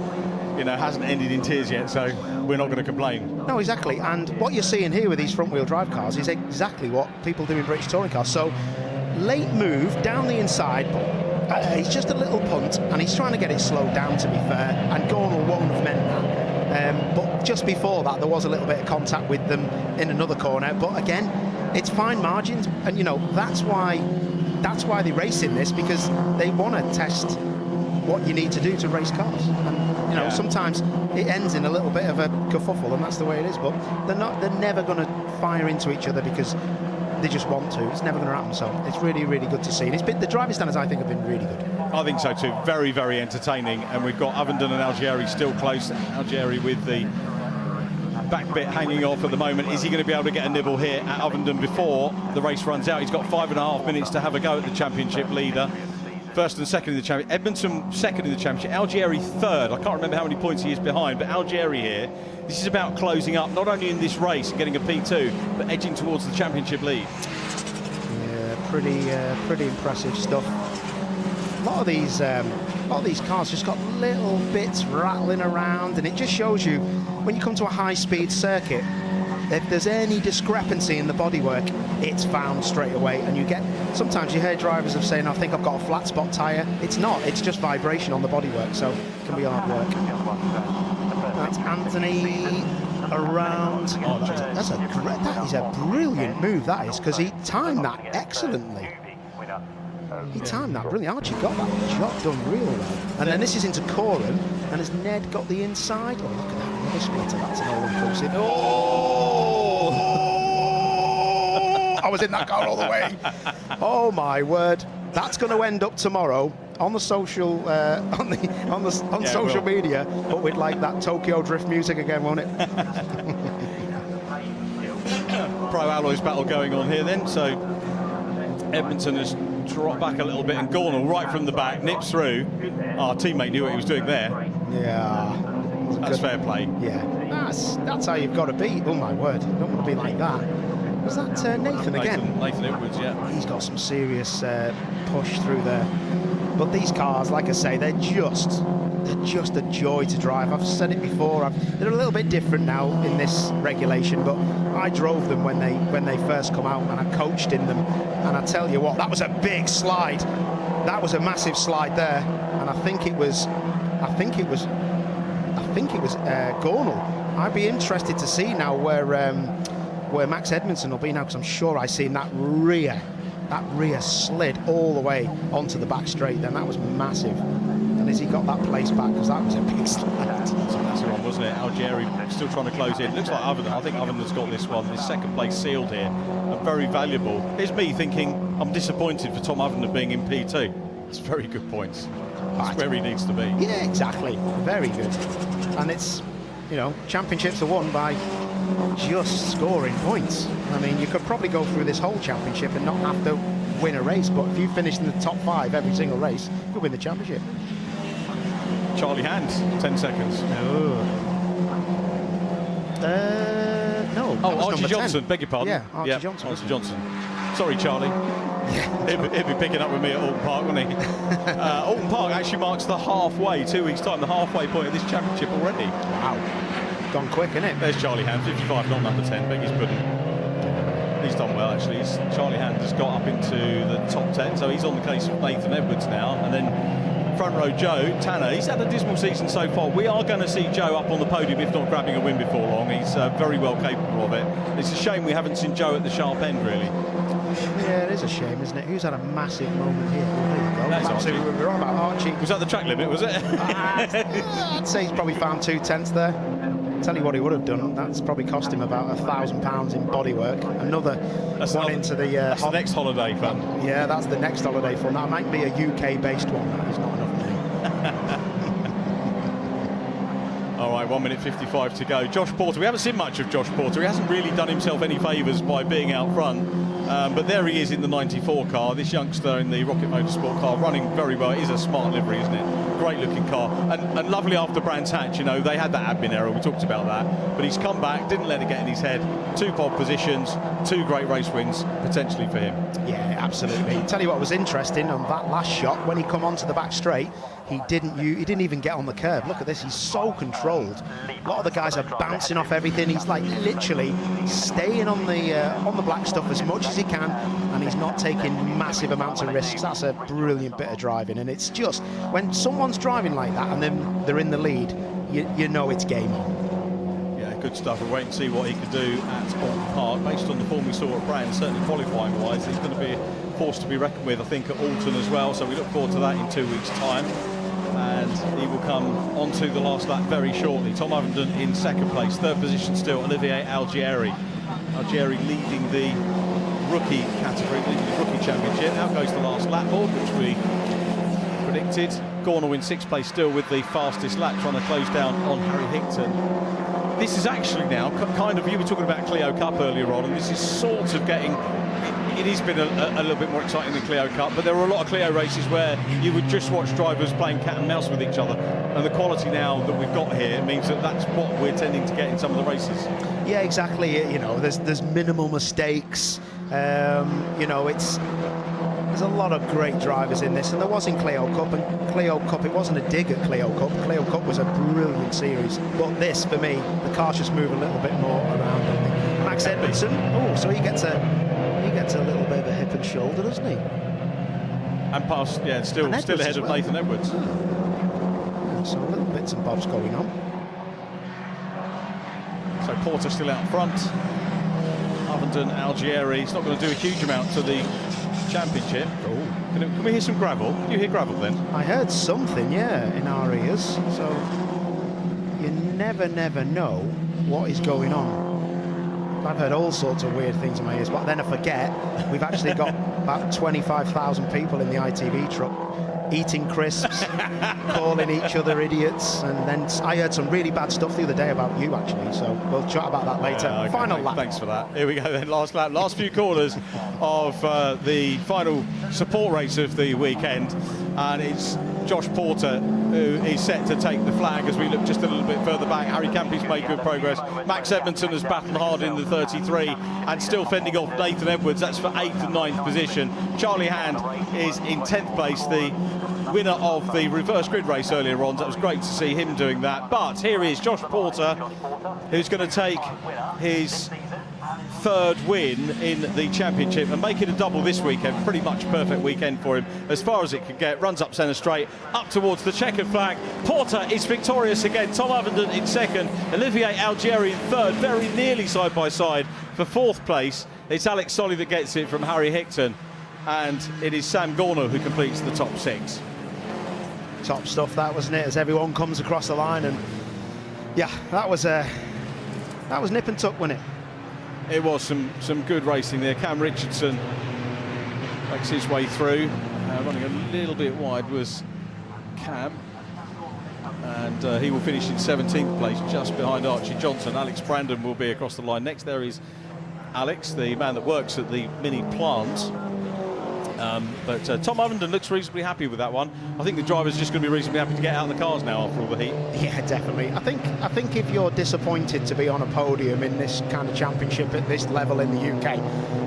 Speaker 7: hasn't ended in tears yet, so we're not going to complain.
Speaker 14: No, exactly. And what you're seeing here with these front-wheel drive cars is exactly what people do in British touring cars. So late move down the inside, he's just a little punt, and he's trying to get it slowed down, to be fair, and Gornall won't have meant that. But just before that, there was a little bit of contact with them in another corner. But again, it's fine margins, and that's why they race in this, because they want to test what you need to do to race cars. And sometimes it ends in a little bit of a kerfuffle, and that's the way it is. But they're never going to fire into each other because they just want to. It's never going to happen. So it's really, really good to see. And the driving standards, I think, have been really good.
Speaker 7: I think so too. Very, very entertaining. And we've got Ovenden and Algieri still close. Algieri with the back bit hanging off at the moment. Is he going to be able to get a nibble here at Ovenden before the race runs out? He's got 5.5 minutes to have a go at the championship leader. First and second in the championship. Edmondson second in the championship. Algieri third. I can't remember how many points he is behind, but Algieri here, this is about closing up, not only in this race and getting a P2, but edging towards the championship lead.
Speaker 14: Yeah, pretty impressive stuff. A lot of these cars just got little bits rattling around, and it just shows you when you come to a high-speed circuit, if there's any discrepancy in the bodywork, it's found straight away. And sometimes you hear drivers of saying, I think I've got a flat spot tyre. It's not, it's just vibration on the bodywork, so it can be hard work. That's Anthony around. Oh, that is a brilliant move, that is, because he timed that excellently. He timed that brilliantly. Archie got that job done real well. And then this is into Coram, and has Ned got the inside? Oh, look at that, another splitter. That's an all-inclusive. I was in that car all the way. Oh my word! That's going to end up tomorrow on the social social media, but with like that Tokyo Drift music again, won't it?
Speaker 7: Pro Alloys battle going on here then. So Edmondson has dropped back a little bit, and Gornall right from the back nips through. Our teammate knew what he was doing there.
Speaker 14: Yeah,
Speaker 7: that's fair play.
Speaker 14: Yeah, that's how you've got to be. Oh my word! Don't want to be like that. Was that Nathan again?
Speaker 7: Nathan Edwards, yeah.
Speaker 14: He's got some serious push through there. But these cars, like I say, they're just a joy to drive. I've said it before. They're a little bit different now in this regulation, but I drove them when they first come out, and I coached in them. And I tell you what, that was a big slide. That was a massive slide there, and I think it was Gornall. I'd be interested to see now where Max Edmondson will be now, because I'm sure I seen that rear slid all the way onto the back straight then. That was massive. And has he got that place back? Because that was a big slide.
Speaker 7: That's a massive one, wasn't it? Algieri still trying to close in. Looks like Ovenden. I think Ovenden's got this one. His second place sealed here. And very valuable. Here's me thinking, I'm disappointed for Tom Ovenden being in P2. That's very good points. That's where he needs to be.
Speaker 14: Yeah, exactly. Very good. And it's, championships are won by just scoring points. I mean, you could probably go through this whole championship and not have to win a race, but if you finish in the top 5 every single race, you win the championship.
Speaker 7: Charlie Hand, 10 seconds.
Speaker 14: No.
Speaker 7: Archie Johnson,
Speaker 14: 10.
Speaker 7: beg your pardon.
Speaker 14: Yeah, Archie Johnson.
Speaker 7: Archie Johnson. Sorry, Charlie. He'll be picking up with me at Alton Park, won't he? Alton Park actually marks the halfway, 2 weeks' time, the halfway point of this championship already.
Speaker 14: Wow. Gone quick, isn't it?
Speaker 7: There's Charlie Hand, 55, not number 10. Beg his pudding. He's done well, actually. Charlie Hand has got up into the top 10, so he's on the case of Nathan Edwards now. And then front row Joe Tanner, he's had a dismal season so far. We are going to see Joe up on the podium, if not grabbing a win before long. He's very well capable of it. It's a shame we haven't seen Joe at the sharp end, really.
Speaker 14: Yeah, it is a shame, isn't it? Who's had a massive moment here? Well, there you go.
Speaker 7: That's
Speaker 14: Back to,
Speaker 7: Archie.
Speaker 14: we're on about Archie.
Speaker 7: Was that the track limit, was it?
Speaker 14: I'd say he's probably found 2/10 there. Tell you what he would have done. That's probably cost him about £1,000 in bodywork. Another one into the...
Speaker 7: that's the next holiday fund.
Speaker 14: Yeah, that's the next holiday fund. That might be a UK-based one. That is not enough money.
Speaker 7: All right, 1:55 to go. Josh Porter, we haven't seen much of Josh Porter. He hasn't really done himself any favours by being out front. But there he is in the 94 car, this youngster in the Rocket Motorsport car, running very well. It is a smart livery, isn't it? Great looking car. And lovely after Brands Hatch, you know, they had that admin error, we talked about that. But he's come back, didn't let it get in his head. 2 pole positions, 2 great race wins, potentially for him.
Speaker 14: Yeah, absolutely. Tell you what was interesting on that last shot, when he come onto the back straight, he didn't even get on the curb. Look at this, he's so controlled. A lot of the guys are bouncing off everything. He's like literally staying on the black stuff as much as he can, and he's not taking massive amounts of risks. That's a brilliant bit of driving, and it's just when someone's driving like that and then they're in the lead, you know it's game on.
Speaker 7: Yeah, good stuff. We'll wait and see what he can do at Alton Park. Based on the form we saw at Brands, certainly qualifying wise, he's going to be a force to be reckoned with, I think, at Alton as well. So we look forward to that in 2 weeks' time. And he will come onto the last lap very shortly. Tom Ovenden in second place, third position still, Olivier Algieri. Algieri leading the rookie category, leading the rookie championship. Out goes the last lap board, which we predicted. Gornall in sixth place still with the fastest lap, trying to close down on Harry Hickton. This is actually now kind of, you were talking about Clio Cup earlier on, and this is sort of getting, it has been a little bit more exciting than Clio Cup, but there are a lot of Clio races where you would just watch drivers playing cat and mouse with each other, and the quality now that we've got here means that that's what we're tending to get in some of the races.
Speaker 14: Yeah, exactly. You know, there's minimal mistakes. You know, there's a lot of great drivers in this, and there was in Clio Cup, and Clio Cup, it wasn't a dig at Clio Cup. Clio Cup was a brilliant series, but this, for me, the cars just move a little bit more around, don't they? Max Edmondson, so he gets a little bit of a hip and shoulder, doesn't he?
Speaker 7: And past, yeah, still ahead of Nathan Edwards.
Speaker 14: So little bits and bobs going on.
Speaker 7: So Porter still out front. Ovenden, Algieri, he's not going to do a huge amount to the championship. Can we hear some gravel? Can you hear gravel then?
Speaker 14: I heard something, yeah, in our ears. So you never know what is going on. I've heard all sorts of weird things in my ears, but then I forget we've actually got about 25,000 people in the ITV truck eating crisps, calling each other idiots, and then I heard some really bad stuff the other day about you, actually, so we'll chat about that later.
Speaker 7: Okay,
Speaker 14: Final lap.
Speaker 7: Thanks for that. Here we go then, last lap, last few corners of the final support race of the weekend, and it's Josh Porter who is set to take the flag as we look just a little bit further back. Harry Campy's made good progress. Max Edmondson has battled hard in the 33 and still fending off Nathan Edwards. That's for 8th and 9th position. Charlie Hand is in 10th place, the winner of the reverse grid race earlier on. That was great to see him doing that. But here is Josh Porter, who's going to take his third win in the championship and make it a double this weekend. Pretty much perfect weekend for him as far as it could get. Runs up centre straight, up towards the checkered flag. Porter is victorious again. Tom Ovenden in second, Olivier Algieri in third, very nearly side by side for 4th place. It's Alex Solly that gets it from Harry Hickton, and it is Sam Gornall who completes the top 6.
Speaker 14: Top stuff that, wasn't it, as everyone comes across the line, and yeah, that was nip and tuck, wasn't it?
Speaker 7: It was some good racing there. Cam Richardson makes his way through. Running a little bit wide was Cam. And he will finish in 17th place, just behind Archie Johnson. Alex Brandon will be across the line. Next there is Alex, the man that works at the mini plant. But Tom Ovenden looks reasonably happy with that one. I think the driver's just going to be reasonably happy to get out of the cars now after all the heat.
Speaker 14: Yeah, definitely. I think if you're disappointed to be on a podium in this kind of championship at this level in the UK,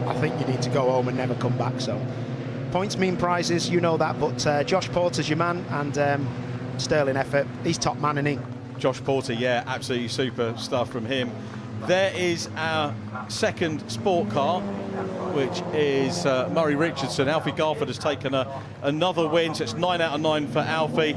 Speaker 14: I think you need to go home and never come back. So points mean prizes, you know that, but Josh Porter's your man, and sterling effort. He's top man, isn't he?
Speaker 7: Josh Porter, yeah, absolutely super stuff from him. There is our second sport car, which is Murray Richardson. Alfie Garford has taken another win, so it's 9 out of 9 for Alfie.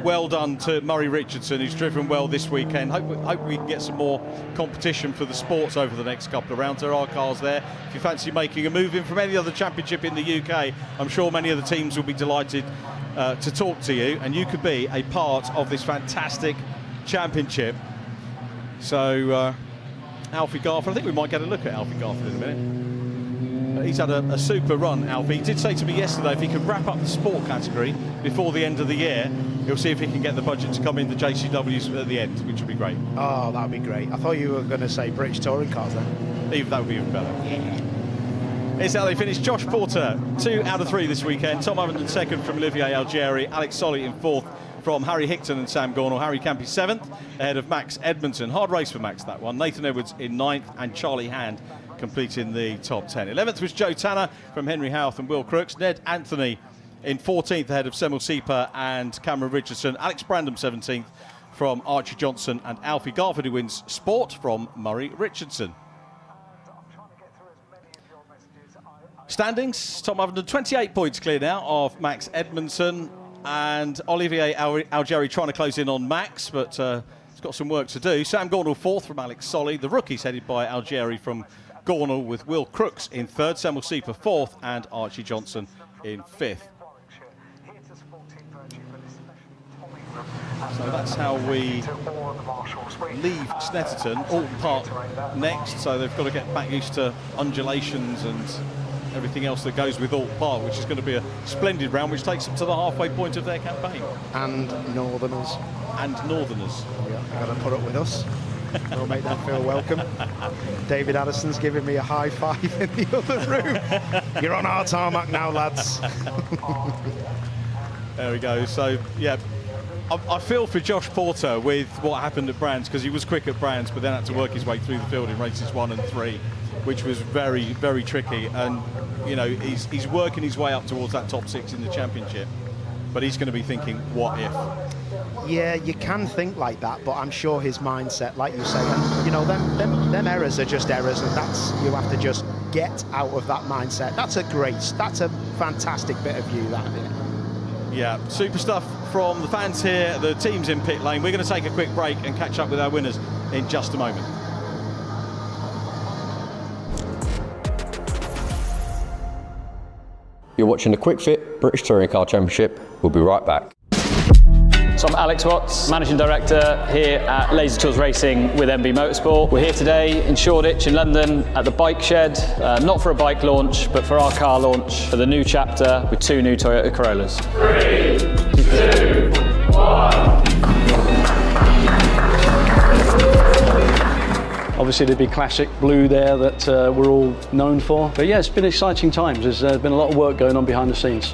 Speaker 7: well done to Murray Richardson, who's driven well this weekend. Hope we can get some more competition for the sports over the next couple of rounds. There are cars there. If you fancy making a move in from any other championship in the UK, I'm sure many of the teams will be delighted to talk to you, and you could be a part of this fantastic championship. So Alfie Garford, I think we might get a look at Alfie Garford in a minute. He's had a super run, Alfie. He did say to me yesterday if he could wrap up the sport category before the end of the year, he'll see if he can get the budget to come in the JCWs at the end, which would be great.
Speaker 14: Oh, that would be great. I thought you were going to say British touring cars then.
Speaker 7: Even that would be even better. Yeah. It's how they finished. Josh Porter, 2 out of 3 this weekend. Tom Ovenden second from Olivier Algieri. Alex Solly in 4th from Harry Hickton and Sam Gornall. Harry Campy 7th, ahead of Max Edmondson. Hard race for Max, that one. Nathan Edwards in 9th, and Charlie Hand completing the top 10. 11th was Joe Tanner from Henry Houth and Will Crooks. Ned Anthony in 14th, ahead of Semel Sieper and Cameron Richardson. Alex Brandham 17th from Archie Johnson, and Alfie Garford, who wins sport from Murray Richardson. Standings, Tom Ovenden 28 points clear now of Max Edmondson, and Olivier Algieri trying to close in on Max, but he's got some work to do. Sam Gornall 4th from Alex Solly. The rookies headed by Algieri from Gornall, with Will Crooks in 3rd, Semel Sieper 4th, and Archie Johnson in 5th. So that's how we leave Snetterton. Alton Park next, so they've got to get back used to undulations and everything else that goes with Alton Park, which is going to be a splendid round, which takes them to the halfway point of their campaign.
Speaker 14: And Northerners.
Speaker 7: And Northerners.
Speaker 14: Yeah, they've got to put up with us. We'll make them feel welcome. David Addison's giving me a high five in the other room. You're on our tarmac now, lads.
Speaker 7: There we go. So, yeah, I feel for Josh Porter with what happened at Brands, because he was quick at Brands, but then had to work his way through the field in races 1 and 3, which was very, very tricky. And, you know, he's working his way up towards that top 6 in the championship. But he's going to be thinking, what if?
Speaker 14: Yeah, you can think like that, but I'm sure his mindset, like you say, and, you know, them errors are just errors, and that's, you have to just get out of that mindset. That's a fantastic bit of you, that, isn't it?
Speaker 7: Yeah, super stuff from the fans here, the teams in pit lane. We're going to take a quick break and catch up with our winners in just a moment.
Speaker 5: You're watching the Kwik Fit British Touring Car Championship. We'll be right back.
Speaker 22: So I'm Alex Watts, Managing Director here at Laser Tools Racing with MB Motorsport. We're here today in Shoreditch in London at the bike shed, not for a bike launch, but for our car launch for the new chapter with 2 new Toyota Corollas. 3, 2, 1.
Speaker 10: Obviously the big classic blue there that we're all known for. But yeah, it's been exciting times. There's been a lot of work going on behind the scenes.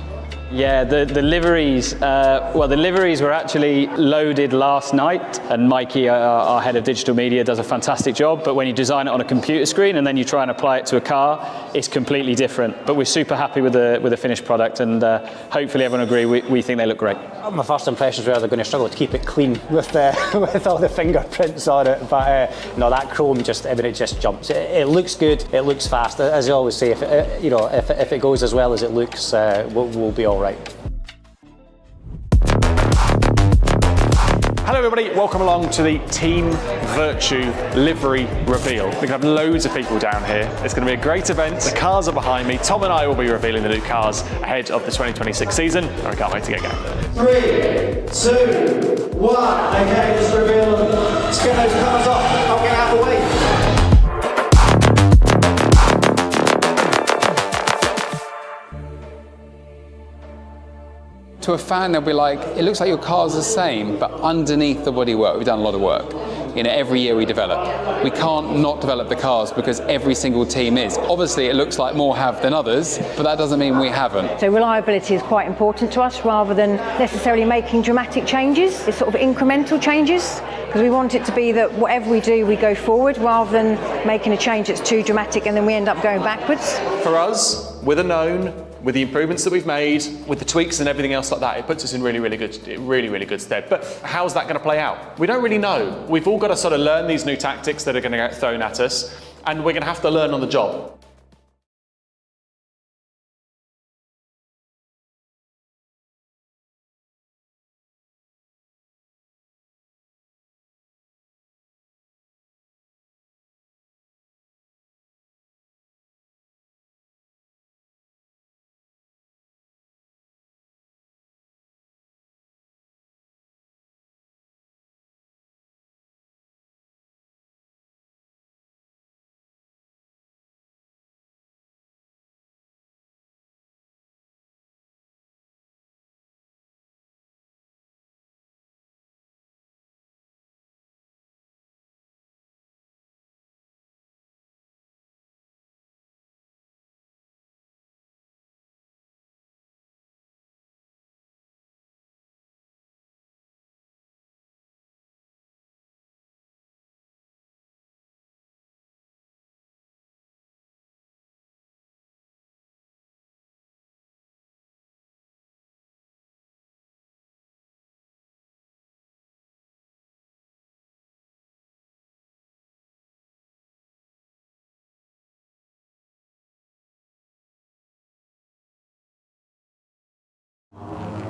Speaker 22: Yeah, the liveries, the liveries were actually loaded last night, and Mikey, our head of digital media, does a fantastic job, but when you design it on a computer screen and then you try and apply it to a car, it's completely different. But we're super happy with the finished product, and hopefully everyone agree, we think they look great.
Speaker 11: My first impressions were they're going to struggle to keep it clean with with all the fingerprints on it, but no, that chrome just jumps. It looks good, it looks fast. As I always say, if it goes as well as it looks, we'll be all right.
Speaker 2: Hello everybody, welcome along to the Team Virtue livery reveal. We're going to have loads of people down here. It's going to be a great event. The cars are behind me. Tom and I will be revealing the new cars ahead of the 2026 season, and I can't wait to get going.
Speaker 9: 3, 2, 1. Okay, just reveal them. Let's get those cars off. I'll get out of the way.
Speaker 26: To a fan, they'll be like, it looks like your car's the same, but underneath the bodywork, we've done a lot of work. You know, every year we develop. We can't not develop the cars because every single team is. Obviously, it looks like more have than others, but that doesn't mean we haven't.
Speaker 12: So reliability is quite important to us, rather than necessarily making dramatic changes. It's sort of incremental changes, because we want it to be that whatever we do, we go forward, rather than making a change that's too dramatic and then we end up going backwards.
Speaker 2: For us, with a known, with the improvements that we've made, with the tweaks and everything else like that, it puts us in really good stead. But how's that going to play out? We don't really know. We've all got to sort of learn these new tactics that are going to get thrown at us, and we're going to have to learn on the job.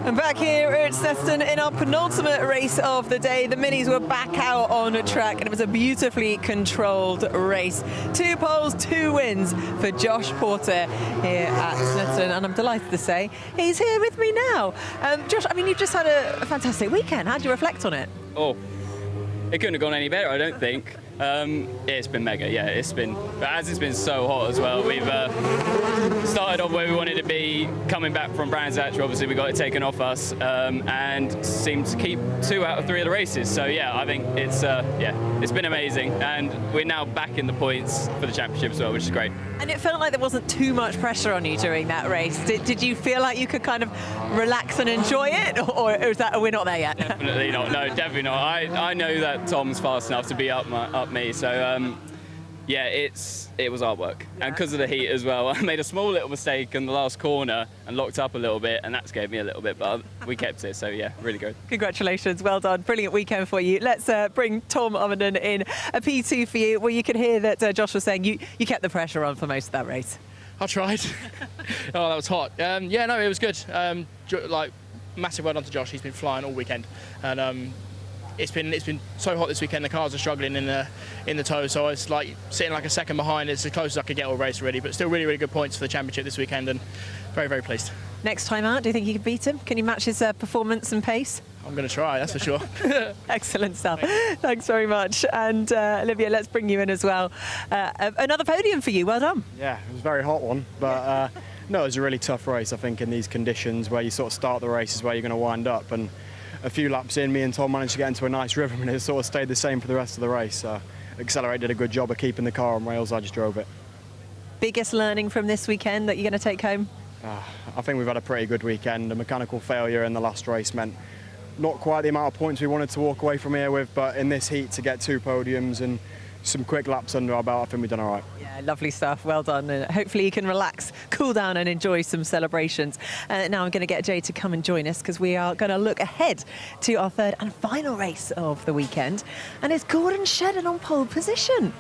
Speaker 1: And back here at Snetterton in our penultimate race of the day, the minis were back out on track and it was a beautifully controlled race. 2 poles, 2 wins for Josh Porter here at Snetterton, and I'm delighted to say he's here with me now. Josh, I mean, you've just had a fantastic weekend. How do you reflect on it?
Speaker 3: Oh, it couldn't have gone any better, I don't think. It's been mega, yeah, but as it's been so hot as well, we've started off where we wanted to be, coming back from Brands Hatch, obviously we got it taken off us, and seemed to keep 2 out of 3 of the races, so yeah, I think it's been amazing, and we're now back in the points for the championship as well, which is great.
Speaker 1: And it felt like there wasn't too much pressure on you during that race. Did you feel like you could kind of relax and enjoy it, or is that, we're not there yet?
Speaker 3: Definitely not, no, definitely not. I know that Tom's fast enough to be up me, so yeah, it was hard work, and because of the heat as well, I made a small little mistake in the last corner and locked up a little bit, and that scared me a little bit, but we kept it, so yeah, really good.
Speaker 1: Congratulations, well done, brilliant weekend for you. Let's bring Tom Overton in a P2 for you, where you could hear that Josh was saying you kept the pressure on for most of that race.
Speaker 6: I tried. Oh, that was hot. Yeah, no, it was good. Like, massive well done to Josh. He's been flying all weekend, and it's been so hot this weekend. The cars are struggling in the tow, so it's like sitting like a second behind. It's the closest I could get all race already, but still really, really good points for the championship this weekend, and very, very pleased.
Speaker 1: Next time out, do you think you can beat him? Can you match his performance and pace?
Speaker 6: I'm going to try, that's for sure.
Speaker 1: Excellent stuff. Thanks very much. And Olivia, let's bring you in as well. Another podium for you. Well done.
Speaker 16: Yeah, it was a very hot one, but no, it was a really tough race. I think in these conditions where you sort of start the race is where you're going to wind up, and a few laps in, me and Tom managed to get into a nice rhythm, and it sort of stayed the same for the rest of the race. Accelerate did a good job of keeping the car on rails. I just drove it.
Speaker 1: Biggest learning from this weekend that you're going to take home?
Speaker 16: I think we've had a pretty good weekend. A mechanical failure in the last race meant not quite the amount of points we wanted to walk away from here with, but in this heat to get 2 podiums and some quick laps under our belt, I think we've done all right.
Speaker 1: Yeah, lovely stuff. Well done. And hopefully you can relax, cool down and enjoy some celebrations. Now I'm going to get Jay to come and join us, because we are going to look ahead to our 3rd and final race of the weekend. And it's Gordon Shedden on pole position.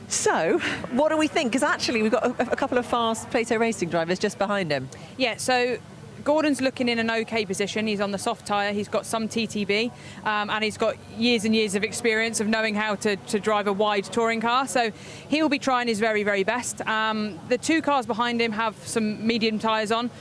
Speaker 1: So, what do we think? Because actually we've got a couple of fast Plato Racing drivers just behind him.
Speaker 18: Yeah, so Gordon's looking in an okay position. He's on the soft tyre, he's got some TTB, and he's got years and years of experience of knowing how to drive a wide touring car, so he will be trying his very, very best. The 2 cars behind him have some medium tyres on,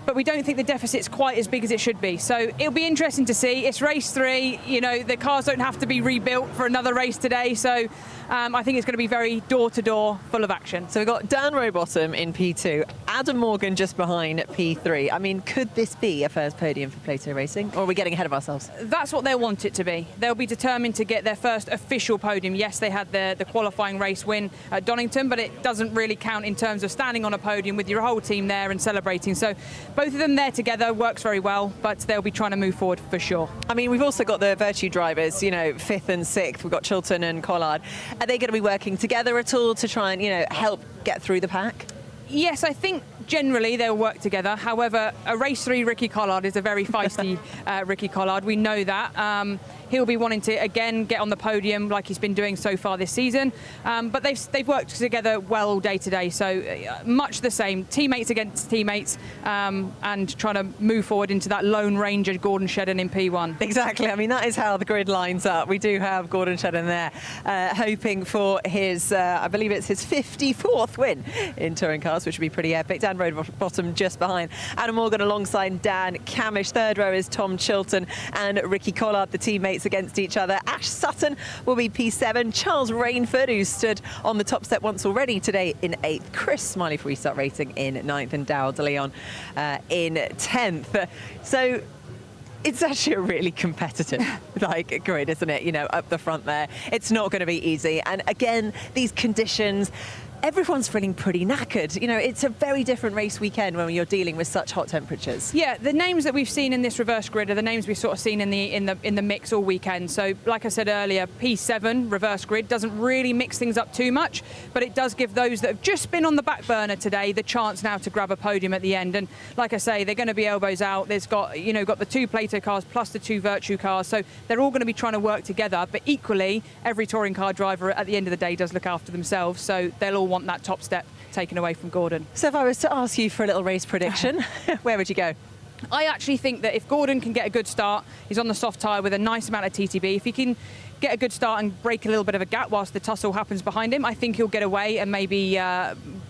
Speaker 18: but we don't think the deficit's quite as big as it should be. So it'll be interesting to see. It's race 3, you know, the cars don't have to be rebuilt for another race today, so I think it's going to be very door-to-door, full of action.
Speaker 1: So we've got Dan Rowbottom in P2, Adam Morgan just behind P3. I mean, could this be a first podium for Plato Racing, or are we getting ahead of ourselves?
Speaker 18: That's what they'll want it to be. They'll be determined to get their first official podium. Yes, they had the qualifying race win at Donington, but it doesn't really count in terms of standing on a podium with your whole team there and celebrating. So both of them there together works very well, but they'll be trying to move forward for sure.
Speaker 1: I mean, we've also got the Virtue drivers, you know, 5th and 6th. We've got Chilton and Collard. Are they going to be working together at all to try and, you know, help get through the pack?
Speaker 18: Yes, I think generally they'll work together. However, a race 3 Ricky Collard is a very feisty Ricky Collard. We know that. He'll be wanting to, again, get on the podium like he's been doing so far this season. But they've worked together well all day today, so much the same. Teammates against teammates, and trying to move forward into that Lone Ranger Gordon Shedden in P1.
Speaker 1: Exactly. I mean, that is how the grid lines up. We do have Gordon Shedden there, hoping for his, I believe it's his 54th win in touring cars, which would be pretty epic. Dan Rowbottom just behind. Adam Morgan alongside Dan Camish. 3rd row is Tom Chilton and Ricky Collard, the teammates against each other. Ash Sutton will be P7. Charles Rainford, who stood on the top step once already today, in 8th. Chris Smiley for Restart Racing in 9th, and Darryl De Leon in 10th. So it's actually a really competitive grid, isn't it? You know, up the front there. It's not going to be easy. And again, these conditions, everyone's feeling pretty knackered. You know, it's a very different race weekend when you're dealing with such hot temperatures.
Speaker 18: Yeah, the names that we've seen in this reverse grid are the names we've sort of seen in the mix all weekend. So, like I said earlier, P7 reverse grid doesn't really mix things up too much, but it does give those that have just been on the back burner today the chance now to grab a podium at the end. And like I say, they're going to be elbows out. There's got the 2 Plato cars plus the 2 Virtue cars, so they're all going to be trying to work together. But equally, every touring car driver at the end of the day does look after themselves, so they'll all want that top step taken away from Gordon.
Speaker 1: So if I was to ask you for a little race prediction, where would you go?
Speaker 18: I actually think that if Gordon can get a good start, he's on the soft tyre with a nice amount of TTB. If he can get a good start and break a little bit of a gap whilst the tussle happens behind him, I think he'll get away and maybe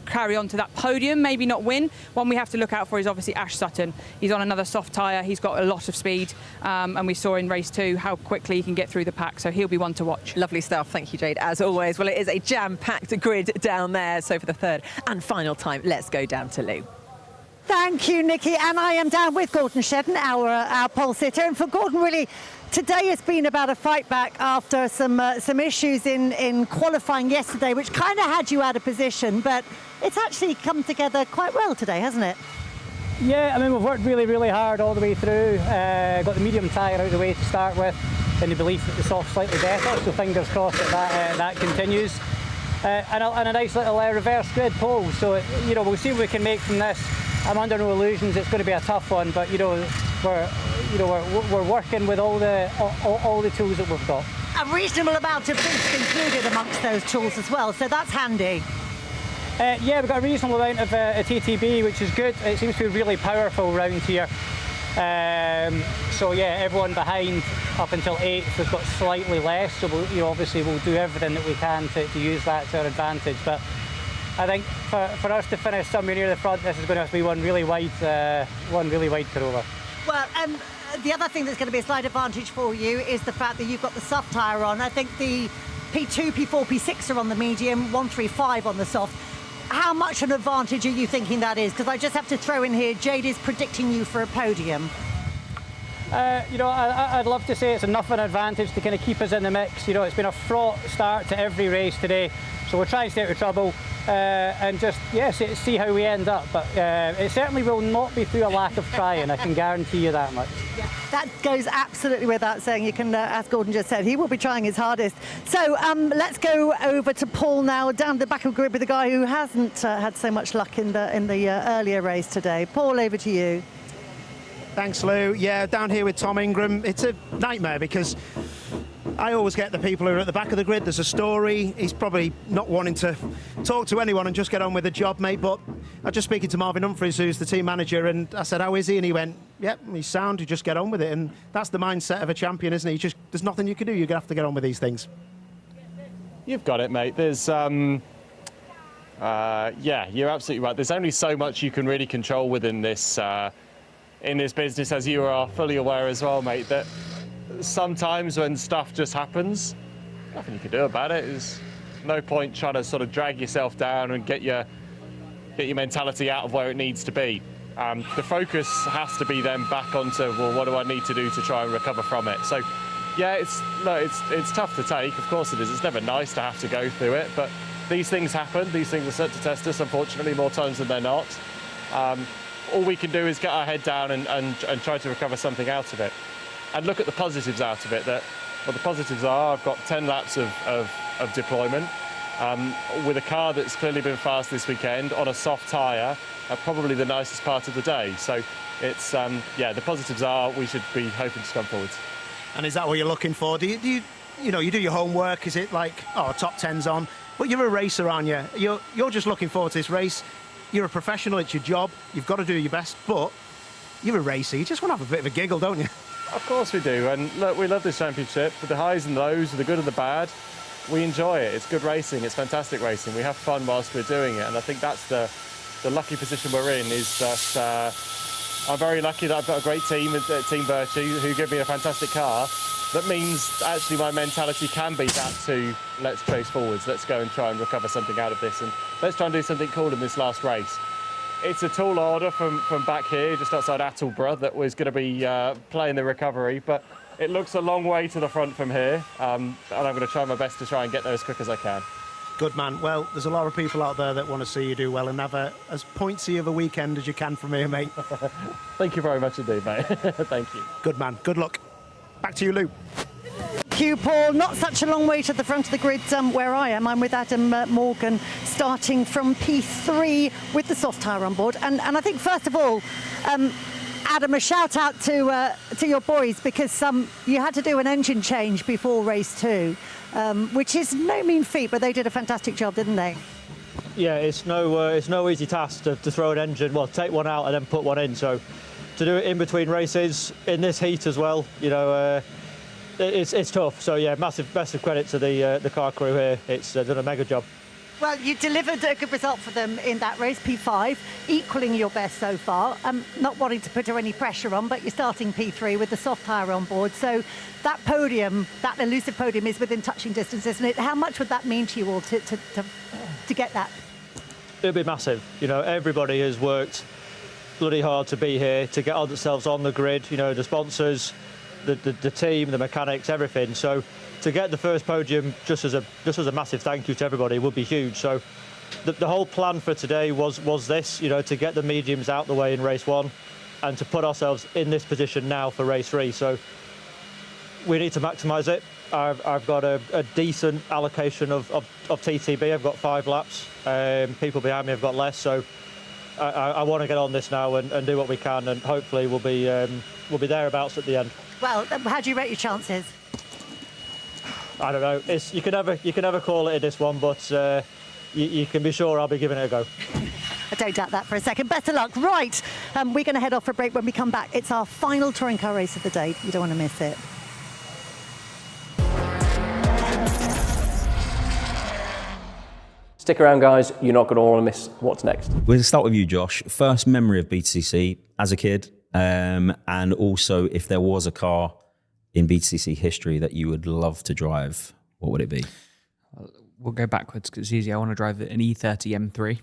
Speaker 18: carry on to that podium, maybe not win. One we have to look out for is obviously Ash Sutton. He's on another soft tyre, he's got a lot of speed, and we saw in race 2 how quickly he can get through the pack, so he'll be one to watch.
Speaker 1: Lovely stuff, thank you Jade, as always. Well, it is a jam-packed grid down there, so for the third and final time, let's go down to Lou.
Speaker 4: Thank you, Nikki. And I am down with Gordon Shedden, our pole sitter. And for Gordon, really, today has been about a fight back after some issues in qualifying yesterday, which kind of had you out of position. But it's actually come together quite well today, hasn't it?
Speaker 22: Yeah, I mean, we've worked really, really hard all the way through. Got the medium tyre out of the way to start with, in the belief that the soft's slightly better. So fingers crossed that that continues. And a nice little reverse grid pole. So, you know, we'll see what we can make from this. I'm under no illusions it's going to be a tough one, but we're working with all the tools that we've got.
Speaker 4: A reasonable amount of boost included amongst those tools as well, so that's handy.
Speaker 22: Yeah, we've got a reasonable amount of TTB, which is good. It seems to be really powerful round here. So yeah, everyone behind up until 8th has got slightly less. So obviously we'll do everything that we can to use that to our advantage. But I think for us to finish somewhere near the front, this is going to have to be one really wide Corolla.
Speaker 4: Well, the other thing that's going to be a slight advantage for you is the fact that you've got the soft tyre on. I think the P2, P4, P6 are on the medium, 135 on the soft. How much an advantage are you thinking that is? Because I just have to throw in here, Jade is predicting you for a podium.
Speaker 22: I'd love to say it's enough of an advantage to kind of keep us in the mix. You know, it's been a fraught start to every race today, so we'll try and stay out of trouble and just, see how we end up. But it certainly will not be through a lack of trying, I can guarantee you that much.
Speaker 4: Yeah, that goes absolutely without saying. You can, as Gordon just said, he will be trying his hardest. So let's go over to Paul now, down the back of the grid with the guy who hasn't had so much luck in the earlier race today. Paul, over to you.
Speaker 14: Thanks, Lou. Yeah, down here with Tom Ingram, it's a nightmare because I always get the people who are at the back of the grid. There's a story. He's probably not wanting to talk to anyone and just get on with the job, mate. But I was just speaking to Marvin Humphreys, who's the team manager, and I said, how is he? And he went, yep, he's sound. You just get on with it. And that's the mindset of a champion, isn't it? There's nothing you can do. You're going to have to get on with these things.
Speaker 2: You've got it, mate. There's, yeah, you're absolutely right. There's only so much you can really control within this business, as you are fully aware as well, mate, that sometimes when stuff just happens, nothing you can do about it. There's no point trying to sort of drag yourself down and get your mentality out of where it needs to be. The focus has to be then back onto, well, what do I need to do to try and recover from it? So, yeah, it's tough to take. Of course it is. It's never nice to have to go through it, but these things happen. These things are set to test us, unfortunately, more times than they're not. All we can do is get our head down and try to recover something out of it. And look at the positives out of it. The positives are I've got 10 laps of deployment with a car that's clearly been fast this weekend on a soft tyre, probably the nicest part of the day. So it's, the positives are we should be hoping to come forwards.
Speaker 14: And is that what you're looking for? Do you do your homework? Is it like, top 10's on? But you're a racer, aren't you? You're just looking forward to this race. You're a professional, it's your job, you've got to do your best, but you're a racer, you just want to have a bit of a giggle, don't you?
Speaker 2: Of course we do, and look, we love this championship, with the highs and lows, with the good and the bad. We enjoy it, it's good racing, it's fantastic racing, we have fun whilst we're doing it, and I think that's the lucky position we're in, is that I'm very lucky that I've got a great team at Team Virtue, who give me a fantastic car. That means actually my mentality can be that to let's chase forwards, let's go and try and recover something out of this, and let's try and do something cool in this last race. It's a tall order from back here, just outside Attleborough, that was going to be playing the recovery, but it looks a long way to the front from here, and I'm going to try my best to try and get there as quick as I can.
Speaker 14: Good man. Well, there's a lot of people out there that want to see you do well and have as pointsy of a weekend as you can from here, mate.
Speaker 2: Thank you very much indeed, mate. Thank you.
Speaker 14: Good man. Good luck. Back to you, Lou.
Speaker 4: Thank you, Paul. Not such a long way to the front of the grid where I am. I'm with Adam Morgan, starting from P3 with the soft tyre on board. And I think, first of all, Adam, a shout out to your boys, because you had to do an engine change before race 2, which is no mean feat, but they did a fantastic job, didn't they?
Speaker 13: Yeah, it's no easy task to throw an engine, well, take one out and then put one in. So to do it in between races in this heat as well, you know, it's tough. So yeah, massive credit to the car crew here. It's done a mega job.
Speaker 4: Well, you delivered a good result for them in that race, P5, equaling your best so far. Not wanting to put any pressure on, but you're starting P3 with the soft tyre on board. So that podium, that elusive podium, is within touching distance, isn't it? How much would that mean to you all to get that?
Speaker 13: It'll be massive. You know, everybody has worked bloody hard to be here, to get themselves on the grid. You know, the sponsors, the team, the mechanics, everything. So to get the first podium, just as a massive thank you to everybody, would be huge. So the whole plan for today was this, you know, to get the mediums out the way in race 1 and to put ourselves in this position now for race 3. So we need to maximise it. I've got a decent allocation of TTB. I've got 5 laps. People behind me have got less. So I want to get on this now and do what we can, and hopefully we'll be thereabouts at the end.
Speaker 4: Well, how do you rate your chances?
Speaker 13: I don't know. You can never call it in this one, but you can be sure I'll be giving it a go.
Speaker 4: I don't doubt that for a second. Best of luck. Right, we're going to head off for a break. When we come back, it's our final touring car race of the day. You don't want to miss it.
Speaker 5: Stick around, guys. You're not going to want to miss what's next.
Speaker 15: We'll start with you, Josh. First memory of BTCC as a kid, and also if there was a car in BTCC history that you would love to drive, what would it be?
Speaker 19: We'll go backwards because it's easy. I want to drive an E30 M3.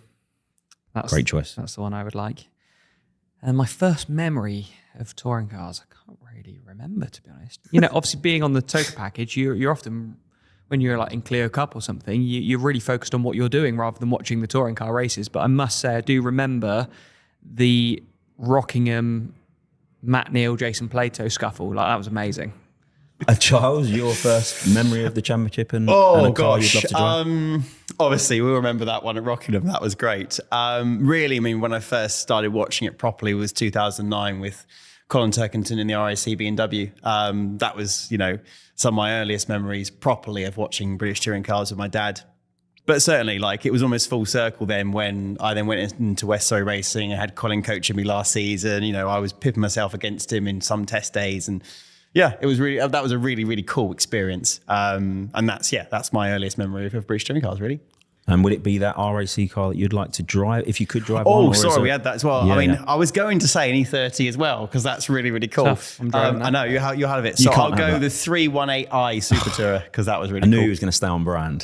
Speaker 15: Great choice.
Speaker 19: That's the one I would like. And my first memory of touring cars, I can't really remember, to be honest. You know, obviously being on the Toka package, you're often, when you're like in Clio Cup or something, you're really focused on what you're doing rather than watching the touring car races. But I must say, I do remember the Rockingham Matt Neal, Jason Plato scuffle. Like, that was amazing.
Speaker 15: Charles, your first memory of the championship and a car you'd love to drive?
Speaker 20: Obviously, we'll remember that one at Rockingham. That was great. Really, I mean, when I first started watching it properly was 2009 with Colin Turkington in the RAC BMW. That was, you know, some of my earliest memories properly of watching British touring cars with my dad. But certainly, like, it was almost full circle then when I then went into West Surrey Racing. I had Colin coaching me last season. You know, I was pipping myself against him in some test days. And yeah, it was really, that was a really, really cool experience. And that's my earliest memory of British touring cars, really.
Speaker 15: And would it be that RAC car that you'd like to drive, if you could drive
Speaker 20: one?
Speaker 15: Oh,
Speaker 20: sorry, we had that as well.
Speaker 15: Yeah,
Speaker 20: I mean, I was going to say an E30 as well, because that's really, really cool. I know, you'll have it. So I'll go the 318i Super Tourer, because that was really cool.
Speaker 15: I knew he was going to stay on brand.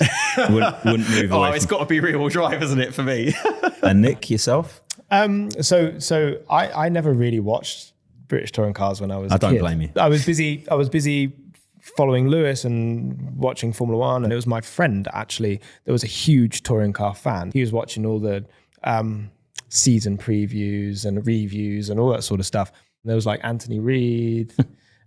Speaker 15: wouldn't move away.
Speaker 20: It's got to be rear-wheel drive, isn't it, for me?
Speaker 15: And Nick, yourself?
Speaker 21: So I never really watched British touring cars when I was a kid.
Speaker 15: I don't blame you.
Speaker 21: I was busy following Lewis and watching Formula One, and it was my friend actually that was a huge touring car fan. He was watching all the season previews and reviews and all that sort of stuff. And there was like Anthony Reid,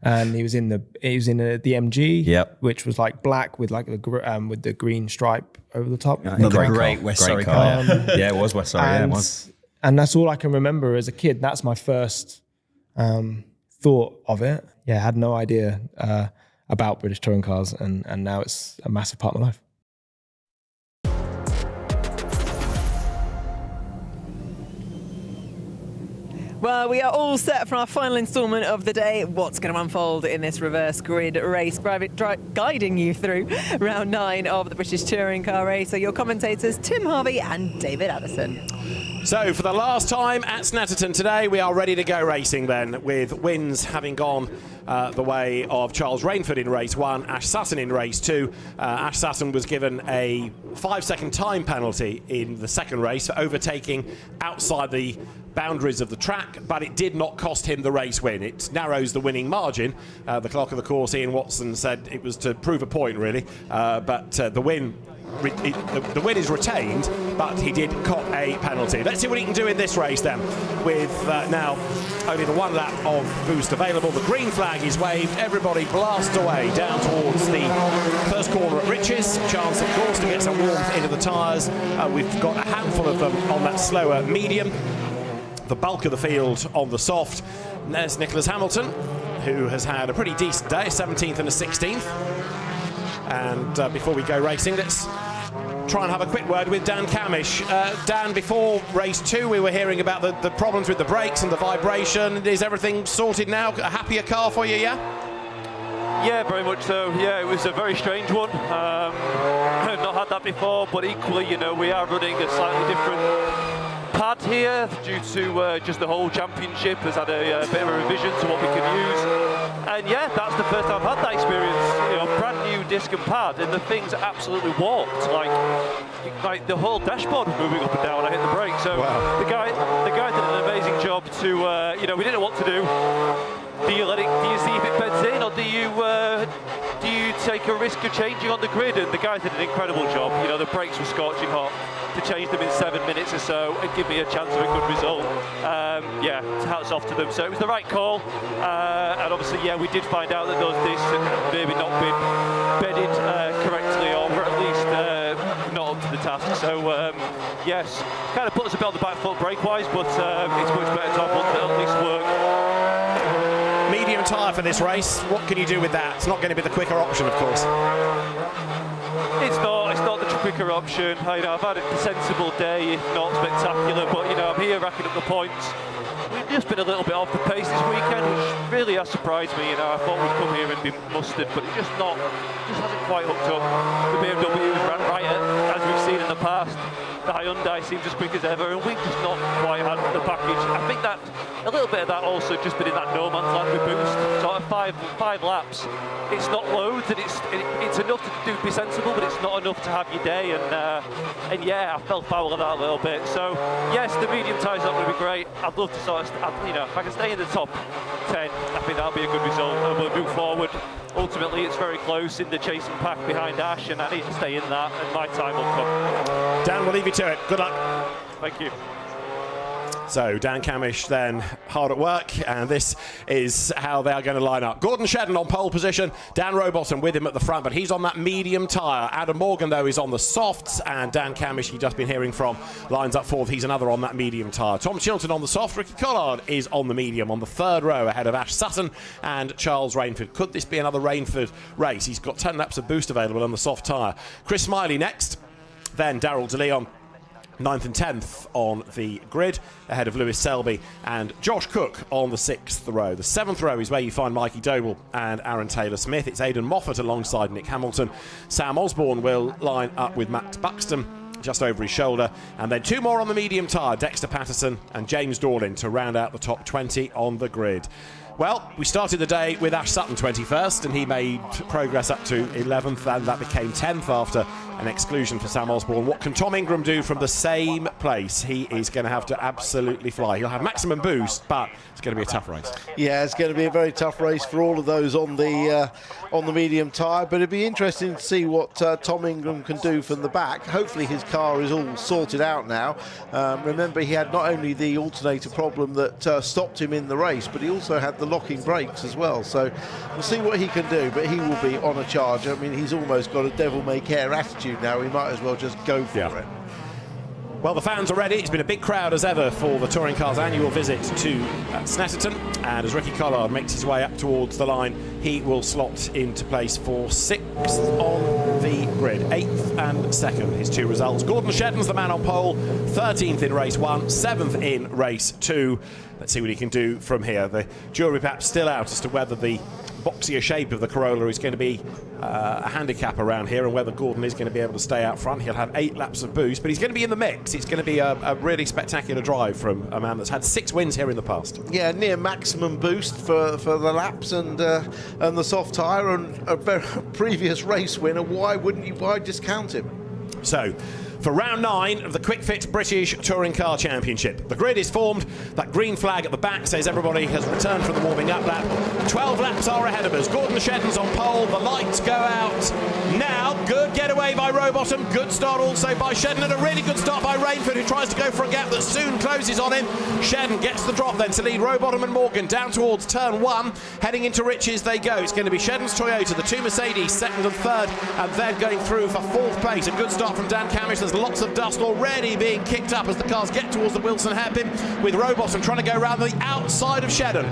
Speaker 21: and he was in the MG, which was like black with like with the green stripe over the top.
Speaker 20: Another great West Surrey car.
Speaker 15: Yeah, it was West Surrey. Yeah, it was.
Speaker 21: And that's all I can remember as a kid. That's my first thought of it. Yeah, I had no idea about British touring cars, and now it's a massive part of my life.
Speaker 1: Well, we are all set for our final instalment of the day. What's going to unfold in this reverse grid race? Guiding you through round 9 of the British touring car race are your commentators Tim Harvey and David Addison.
Speaker 17: So for the last time at Snetterton today, we are ready to go racing then, with wins having gone the way of Charles Rainford in race 1, Ash Sutton in race 2. Ash Sutton was given a 5-second time penalty in the second race for overtaking outside the boundaries of the track, but it did not cost him the race win. It narrows the winning margin. The clerk of the course, Ian Watson, said it was to prove a point, really, but the win is retained, but he did cop a penalty. Let's see what he can do in this race then, with now only the 1 lap of boost available. The green flag is waved. Everybody blasts away down towards the first corner at Riches. Chance, of course, to get some warmth into the tyres. We've got a handful of them on that slower medium. The bulk of the field on the soft. And there's Nicholas Hamilton, who has had a pretty decent day, 17th and a 16th. And before we go racing, let's try and have a quick word with Dan Camish. Dan, before race 2, we were hearing about the problems with the brakes and the vibration. Is everything sorted now? A happier car for you, yeah?
Speaker 7: Yeah, very much so. Yeah, it was a very strange one. I've not had that before, but equally, you know, we are running a slightly different pad here due to just the whole championship has had a bit of a revision to what we can use. And yeah, that's the first time I've had that experience. You know, brand new disc and pad, and the thing's absolutely warped. Like the whole dashboard was moving up and down when I hit the brake. So wow. the guy did an amazing job to, you know, we didn't know what to do. Do you see if it beds in, or do you take a risk of changing on the grid? And the guy did an incredible job. You know, the brakes were scorching hot. To change them in 7 minutes or so and give me a chance of a good result. Yeah, hats off to them. So it was the right call. And obviously, yeah, we did find out that those discs had maybe not been bedded correctly, or at least not up to the task. So yes, kind of put us a bit on the back foot brake-wise, but it's much better to have one that at least work.
Speaker 17: Medium tyre for this race. What can you do with that? It's not going to be the quicker option, of course.
Speaker 7: It's not the quicker option. You know, I've had a sensible day, if not spectacular, but you know, I'm here racking up the points. We've just been a little bit off the pace this weekend, which really has surprised me. You know, I thought we'd come here and be mustered, but it just hasn't quite hooked up. The BMW ran right as we've seen in the past. The Hyundai seems as quick as ever, and we've just not quite had the package. I think that a little bit of that also just been in that no man's land with boost. So at five laps, it's not loads, and it's enough to be sensible, but it's not enough to have your day. And yeah, I fell foul of that a little bit. So yes, the medium tyre's not going to be great. I'd love to sort of, you know, if I can stay in the top 10, I think that'll be a good result, and we'll move forward. Ultimately, it's very close in the chasing pack behind Ash, and I need to stay in that, and my time will come.
Speaker 17: Dan, we'll leave you to it. Good luck.
Speaker 7: Thank you.
Speaker 17: So Dan Camish then hard at work, and this is how they are going to line up. Gordon Shedden on pole position, Dan Rowbottom with him at the front, but he's on that medium tyre. Adam Morgan, though, is on the softs, and Dan Camish, you've just been hearing from, lines up fourth. He's another on that medium tyre. Tom Chilton on the soft. Ricky Collard is on the medium on the third row ahead of Ash Sutton and Charles Rainford. Could this be another Rainford race? He's got 10 laps of boost available on the soft tyre. Chris Smiley next, then Darryl DeLeon 9th and 10th on the grid, ahead of Lewis Selby and Josh Cook on the 6th row. The 7th row is where you find Mikey Doble and Aaron Taylor-Smith. It's Aidan Moffat alongside Nick Hamilton. Sam Osborne will line up with Matt Buxton just over his shoulder. And then two more on the medium tyre, Dexter Patterson and James Dorlin, to round out the top 20 on the grid. Well, we started the day with Ash Sutton 21st, and he made progress up to 11th, and that became 10th after an exclusion for Sam Osborne. What can Tom Ingram do from the same place? He is going to have to absolutely fly. He'll have maximum boost, but it's going to be a tough race.
Speaker 8: Yeah, it's going to be a very tough race for all of those on the medium tyre, but it'd be interesting to see what Tom Ingram can do from the back. Hopefully his car is all sorted out now. Remember, he had not only the alternator problem that stopped him in the race, but he also had the locking brakes as well. So we'll see what he can do, but he will be on a charge. I mean, he's almost got a devil-may-care attitude now. He might as well just go for it.
Speaker 17: Well, the fans are ready. It's been a big crowd as ever for the Touring Car's annual visit to Snetterton, and as Ricky Collard makes his way up towards the line, he will slot into place for 6th on the grid. 8th and 2nd, his two results. Gordon Shedden's the man on pole, 13th in race 1, 7th in race 2. Let's see what he can do from here. The jury perhaps still out as to whether the boxier shape of the Corolla is going to be a handicap around here, and whether Gordon is going to be able to stay out front. He'll have 8 laps of boost, but he's going to be in the mix. It's going to be a really spectacular drive from a man that's had 6 wins here in the past.
Speaker 8: Yeah, near maximum boost for the laps and the soft tyre, and a very previous race winner. Why discount him?
Speaker 17: So, for round 9 of the Kwik Fit British Touring Car Championship, the grid is formed. That green flag at the back says everybody has returned from the warming up lap. 12 laps are ahead of us. Gordon Shedden's on pole. The lights go out now. Good getaway by Rowbottom. Good start also by Shedden, and a really good start by Rainford, who tries to go for a gap that soon closes on him. Shedden gets the drop then to lead Rowbottom and Morgan down towards turn 1. Heading into Riches they go. It's going to be Shedden's Toyota, the 2 Mercedes, 2nd and 3rd, and then going through for 4th place. A good start from Dan Camish, the There's lots of dust already being kicked up as the cars get towards the Wilson hairpin, with Rowbottom trying to go around the outside of Shedden.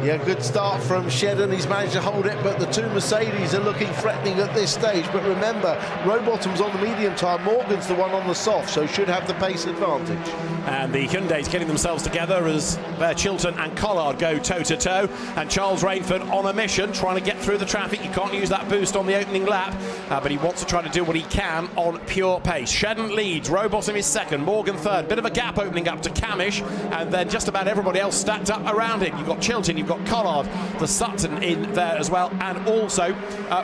Speaker 8: Yeah, good start from Shedden. He's managed to hold it, but the two Mercedes are looking threatening at this stage. But remember, Rowbottom's on the medium tyre, Morgan's the one on the soft, so should have the pace advantage.
Speaker 17: And the Hyundai's getting themselves together as Chilton and Collard go toe-to-toe. And Charles Rainford on a mission, trying to get through the traffic. You can't use that boost on the opening lap, but he wants to try to do what he can on pure pace. Shedden leads, Rowbottom is second, Morgan third. Bit of a gap opening up to Camish, and then just about everybody else stacked up around him. You've got Chilton, you've got Collard, the Sutton in there as well, and also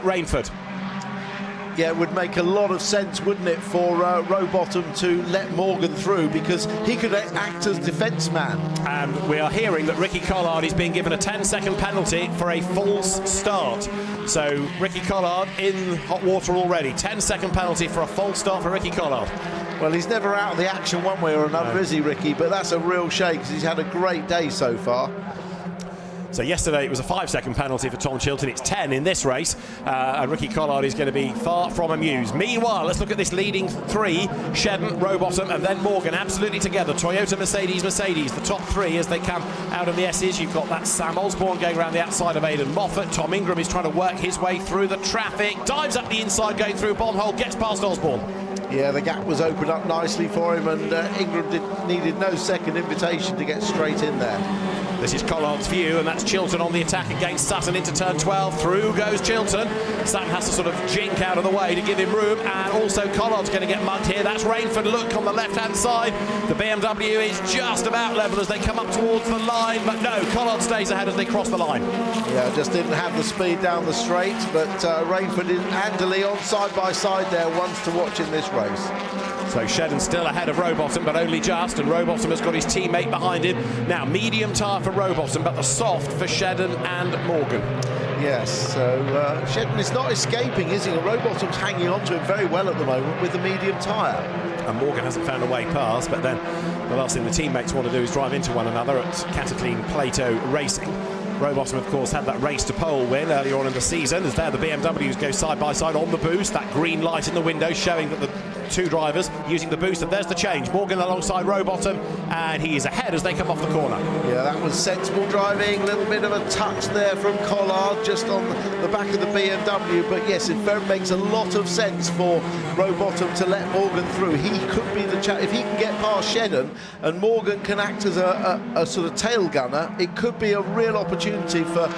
Speaker 17: Rainford.
Speaker 8: Yeah, it would make a lot of sense, wouldn't it, for Rowbottom to let Morgan through, because he could act as defence man.
Speaker 17: And we are hearing that Ricky Collard is being given a 10-second penalty for a false start. So Ricky Collard in hot water already. 10-second penalty for a false start for Ricky Collard.
Speaker 8: Well, he's never out of the action one way or another, is he, Ricky? But that's a real shame, because he's had a great day so far.
Speaker 17: So yesterday it was a 5-second penalty for Tom Chilton. It's 10 in this race, and Ricky Collard is going to be far from amused. Meanwhile, let's look at this leading three: Shedden, Rowbottom, and then Morgan, absolutely together. Toyota, Mercedes, Mercedes, the top three as they come out of the S's. You've got that Sam Osborne going around the outside of Aidan Moffat. Tom Ingram is trying to work his way through the traffic, dives up the inside going through Bonhole, gets past Osborne.
Speaker 8: Yeah, the gap was opened up nicely for him, and Ingram needed no second invitation to get straight in there.
Speaker 17: This is Collard's view, and that's Chilton on the attack against Sutton into turn 12. Through goes Chilton. Sutton has to sort of jink out of the way to give him room, and also Collard's going to get mugged here. That's Rainford. Look on the left-hand side. The BMW is just about level as they come up towards the line, but no, Collard stays ahead as they cross the line.
Speaker 8: Yeah, just didn't have the speed down the straight, but Rainford and De Leon side by side there, ones to watch in this race.
Speaker 17: So Shedden still ahead of Rowbottom, but only just, and Rowbottom has got his teammate behind him. Now, medium tyre for Rowbottom, but the soft for Shedden and Morgan.
Speaker 8: Yes, so Shedden is not escaping, is he? Rowbottom's hanging on to him very well at the moment with the medium tyre.
Speaker 17: And Morgan hasn't found a way past, but then the last thing the teammates want to do is drive into one another at Cataclean Plateau Racing. Rowbottom, of course, had that race to pole win earlier on in the season, as there the BMWs go side by side on the boost. That green light in the window showing that the two drivers using the boost, and there's the change. Morgan alongside Rowbottom, and he is ahead as they come off the corner.
Speaker 8: Yeah, that was sensible driving. A little bit of a touch there from Collard just on the back of the BMW, but yes, it makes a lot of sense for Rowbottom to let Morgan through. He could be the if he can get past Shedden and Morgan can act as a sort of tail gunner, it could be a real opportunity for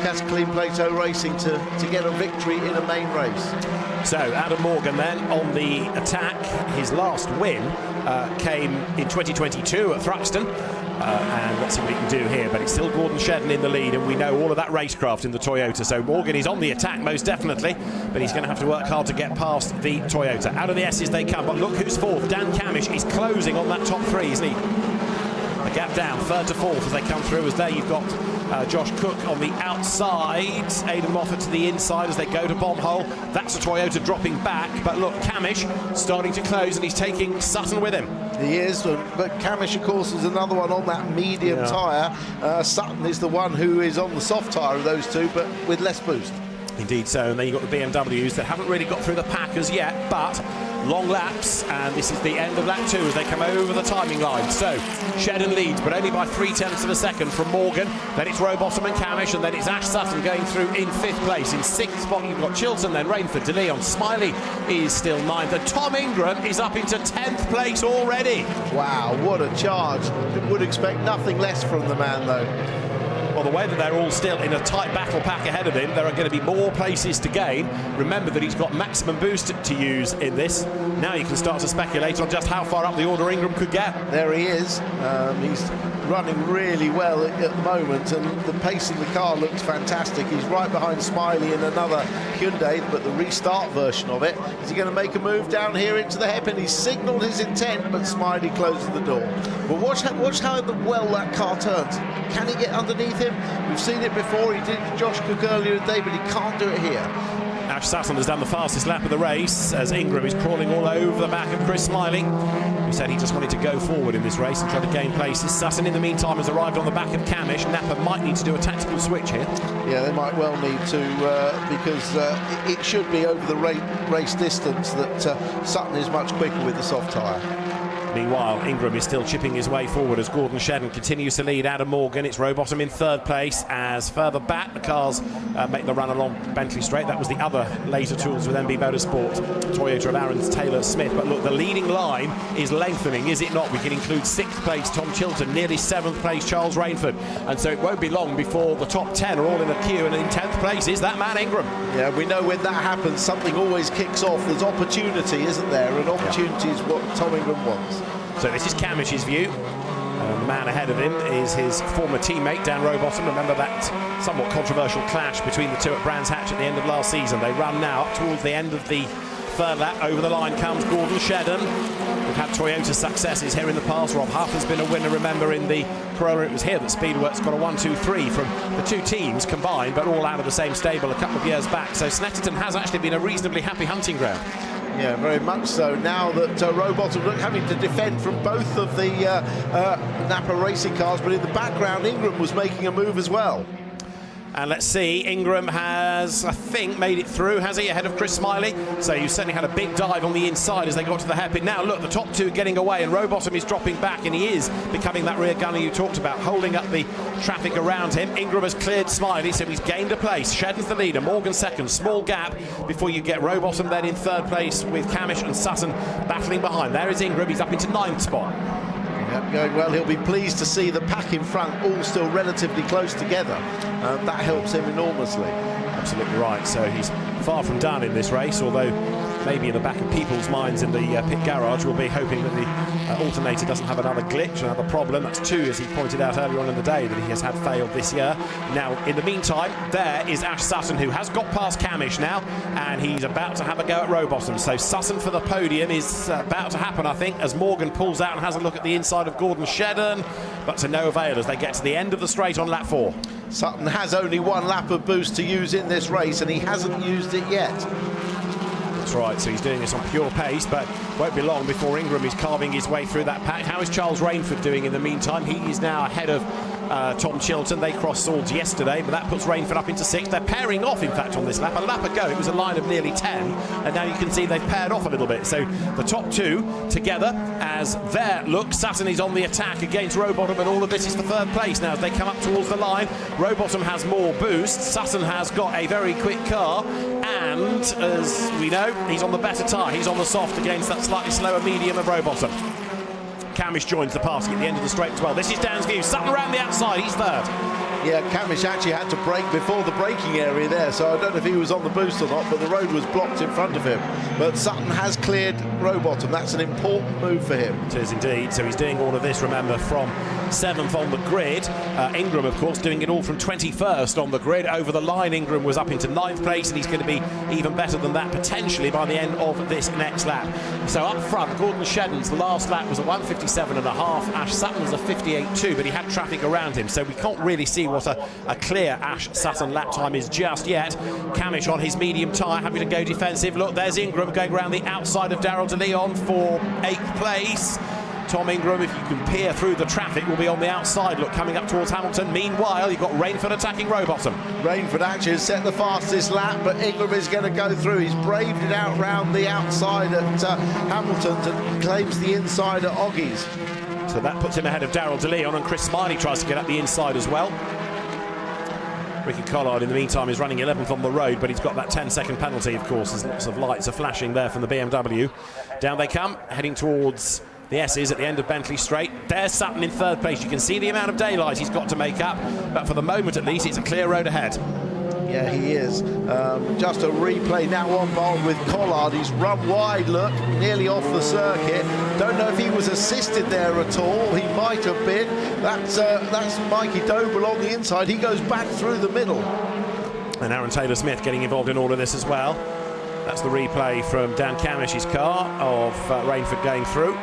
Speaker 8: Cataclean Plateau Racing to get a victory in a main race.
Speaker 17: So Adam Morgan then on the attack. His last win came in 2022 at Thruxton, and let's see what he can do here, but it's still Gordon Shedden in the lead, and we know all of that racecraft in the Toyota, so Morgan is on the attack most definitely, but he's going to have to work hard to get past the Toyota. Out of the S's they come, but look who's fourth. Dan Camish is closing on that top three, isn't he? A gap down, third to fourth as they come through, as there you've got Josh Cook on the outside, Aidan Moffat to the inside as they go to Bombhole. That's a Toyota dropping back, but look, Camish starting to close, and he's taking Sutton with him.
Speaker 8: He is, but Camish, of course, is another one on that medium tyre. Sutton is the one who is on the soft tyre of those two, but with less boost.
Speaker 17: Indeed so, and then you've got the BMWs that haven't really got through the pack as yet, but long laps, and this is the end of lap 2 as they come over the timing line. So Shedden leads, but only by 0.3 of a second from Morgan. Then it's Rowbottom and Camish, and then it's Ash Sutton going through in 5th place. In 6th spot you've got Chilton, then Rainford, De Leon, Smiley is still 9th, and Tom Ingram is up into 10th place already.
Speaker 8: Wow, what a charge. Would expect nothing less from the man though.
Speaker 17: Well, the way that they're all still in a tight battle pack ahead of him, there are going to be more places to gain. Remember that he's got maximum boost to use in this. Now you can start to speculate on just how far up the order Ingram could get.
Speaker 8: There he is. He's running really well at the moment, and the pace in the car looks fantastic. He's right behind Smiley in another Hyundai, but the restart version of it. Is he going to make a move down here into the hairpin? He's signalled his intent, but Smiley closes the door. But watch how well that car turns. Can he get underneath him? We've seen it before. He did Josh Cook earlier in the day, but he can't do it here.
Speaker 17: Ash Sutton has done the fastest lap of the race as Ingram is crawling all over the back of Chris Smiley. who said he just wanted to go forward in this race and try to gain places. Sutton, in the meantime, has arrived on the back of Camish. Napa might need to do a tactical switch here.
Speaker 8: Yeah, they might well need to, because it should be over the race distance that Sutton is much quicker with the soft tyre.
Speaker 17: Meanwhile, Ingram is still chipping his way forward as Gordon Shedden continues to lead Adam Morgan. It's Rowbottom in third place as further back the cars make the run along Bentley Straight. That was the other Laser Tools with MB Motorsport, Toyota of Aaron's Taylor Smith. But look, the leading line is lengthening, is it not? We can include 6th place Tom Chilton, nearly 7th place Charles Rainford. And so it won't be long before the top 10 are all in a queue, and in 10th place is that man Ingram.
Speaker 8: Yeah, we know when that happens, something always kicks off. There's opportunity, isn't there? And opportunity is what Tom Ingram wants.
Speaker 17: So this is Camish's view. The man ahead of him is his former teammate, Dan Rowbottom. Remember that somewhat controversial clash between the two at Brands Hatch at the end of last season. They run now up towards the end of the third lap. Over the line comes Gordon Shedden. We've had Toyota successes here in the past. Rob Huff has been a winner, remember, in the Corolla. It was here that Speedworks got a 1-2-3 from the two teams combined, but all out of the same stable a couple of years back. So Snetterton has actually been a reasonably happy hunting ground.
Speaker 8: Yeah, very much so. Now that Rowbottom having to defend from both of the Napa racing cars, but in the background Ingram was making a move as well.
Speaker 17: And let's see, Ingram has, I think, made it through, has he, ahead of Chris Smiley? So you certainly had a big dive on the inside as they got to the hairpin. Now, look, the top two getting away, and Rowbottom is dropping back, and he is becoming that rear gunner you talked about, holding up the traffic around him. Ingram has cleared Smiley, so he's gained a place. Shedden's the leader, Morgan second, small gap before you get Rowbottom then in third place with Camish and Sutton battling behind. There is Ingram, he's up into 9th spot.
Speaker 8: Yep, going well. He'll be pleased to see the pack in front all still relatively close together. That helps him enormously.
Speaker 17: Absolutely right. So he's far from done in this race, although maybe in the back of people's minds in the pit garage we'll be hoping that the alternator doesn't have another glitch, another problem. That's 2, as he pointed out earlier on in the day, that he has had failed this year. Now, in the meantime, there is Ash Sutton, who has got past Camish now, and he's about to have a go at Rowbottom. So Sutton for the podium is about to happen, I think, as Morgan pulls out and has a look at the inside of Gordon Shedden, but to no avail as they get to the end of the straight on lap 4.
Speaker 8: Sutton has only 1 lap of boost to use in this race, and he hasn't used it yet.
Speaker 17: That's right, so he's doing this on pure pace, but won't be long before Ingram is carving his way through that pack. How is Charles Rainford doing in the meantime? He is now ahead of Tom Chilton. They crossed swords yesterday, but that puts Rainford up into 6th. They're pairing off, in fact, on this lap. A lap ago, it was a line of nearly 10, and now you can see they've paired off a little bit. So the top two together as there. Look, Sutton is on the attack against Rowbottom, and all of this is for third place now as they come up towards the line. Rowbottom has more boost. Sutton has got a very quick car, and as we know, he's on the better tyre. He's on the soft against that slightly slower medium of Rowbottom. Camish joins the party at the end of the straight as well. This is Dan's view. Sutton around the outside, he's third.
Speaker 8: Yeah, Camish actually had to brake before the braking area there, so I don't know if he was on the boost or not, but the road was blocked in front of him. But Sutton has cleared Rowbottom. That's an important move for him.
Speaker 17: It is indeed. So he's doing all of this, remember, from 7th on the grid. Ingram, of course, doing it all from 21st on the grid. Over the line, Ingram was up into 9th place, and he's going to be even better than that potentially by the end of this next lap. So up front, Gordon Shedden's last lap was a 1:57.5. Ash Sutton was a 58.2, but he had traffic around him, so we can't really see what a clear Ash Sutton lap time is just yet. Camish on his medium tyre, happy to go defensive. Look, there's Ingram going around the outside of Darrell De Leon for 8th place. Tom Ingram, if you can peer through the traffic, will be on the outside. Look, coming up towards Hamilton. Meanwhile, you've got Rainford attacking Rowbottom.
Speaker 8: Rainford actually has set the fastest lap, but Ingram is going to go through. He's braved it out round the outside at Hamilton and claims the inside at Oggies.
Speaker 17: So that puts him ahead of Darrell De Leon, and Chris Smiley tries to get up the inside as well. Ricky Collard, in the meantime, is running 11th on the road, but he's got that 10-second penalty, of course, as lots of lights are flashing there from the BMW. Down they come, heading towards the S's at the end of Bentley Straight. There's Sutton in third place. You can see the amount of daylight he's got to make up, but for the moment, at least, it's a clear road ahead.
Speaker 8: Yeah, he is. Just a replay now on board with Collard. He's run wide, look, nearly off the circuit. Don't know if he was assisted there at all. He might have been. That's Mikey Doble on the inside. He goes back through the middle.
Speaker 17: And Aaron Taylor-Smith getting involved in all of this as well. That's the replay from Dan Camish's car of Rainford going through.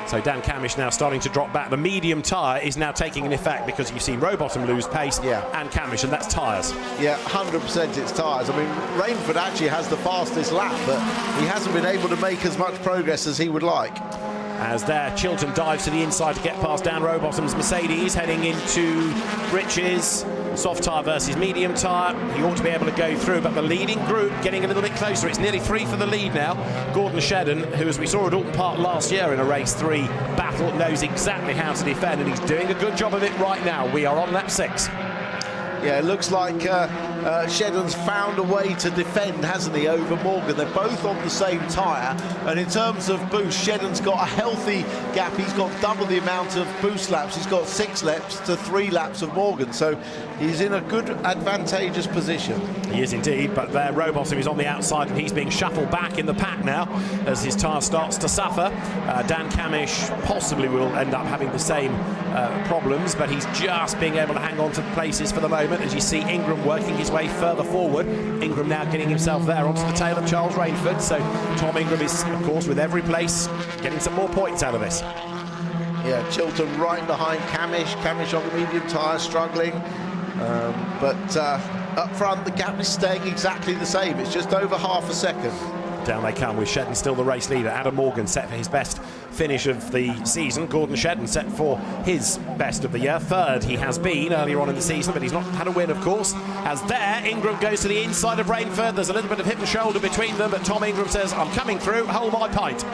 Speaker 17: So Dan Camish now starting to drop back. The medium tyre is now taking an effect because you've seen Rowbottom lose pace and Camish, and that's tyres.
Speaker 8: Yeah, 100% it's tyres. I mean, Rainford actually has the fastest lap, but he hasn't been able to make as much progress as he would like.
Speaker 17: As there, Chilton dives to the inside to get past Dan Rowbottom's Mercedes, heading into Rich's. Soft tyre versus medium tyre. He ought to be able to go through, but the leading group getting a little bit closer. It's nearly 3 for the lead now. Gordon Shedden, who, as we saw at Alton Park last year in a race 3 battle, knows exactly how to defend, and he's doing a good job of it right now. We are on lap 6.
Speaker 8: Yeah, it looks like Shedden's found a way to defend, hasn't he, over Morgan. They're both on the same tyre, and in terms of boost, Shedden's got a healthy gap. He's got double the amount of boost laps. He's got 6 laps to 3 laps of Morgan, so he's in a good, advantageous position.
Speaker 17: He is indeed, but there Rowbottom is on the outside, and he's being shuffled back in the pack now as his tyre starts to suffer. Dan Camish possibly will end up having the same problems, but he's just being able to hang on to places for the moment. As you see Ingram working his way further forward. Ingram now getting himself there onto the tail of Charles Rainford. So Tom Ingram is, of course, with every place, getting some more points out of this.
Speaker 8: Yeah, Chilton right behind Camish. Camish on the medium tyre, struggling. But up front, the gap is staying exactly the same. It's just over half a second.
Speaker 17: Down they come with Shedden still the race leader. Adam Morgan set for his best finish of the season. Gordon Shedden set for his best of the year. 3rd he has been earlier on in the season, but he's not had a win, of course. As there, Ingram goes to the inside of Rainford. There's a little bit of hip and shoulder between them, but Tom Ingram says, I'm coming through, hold my pint.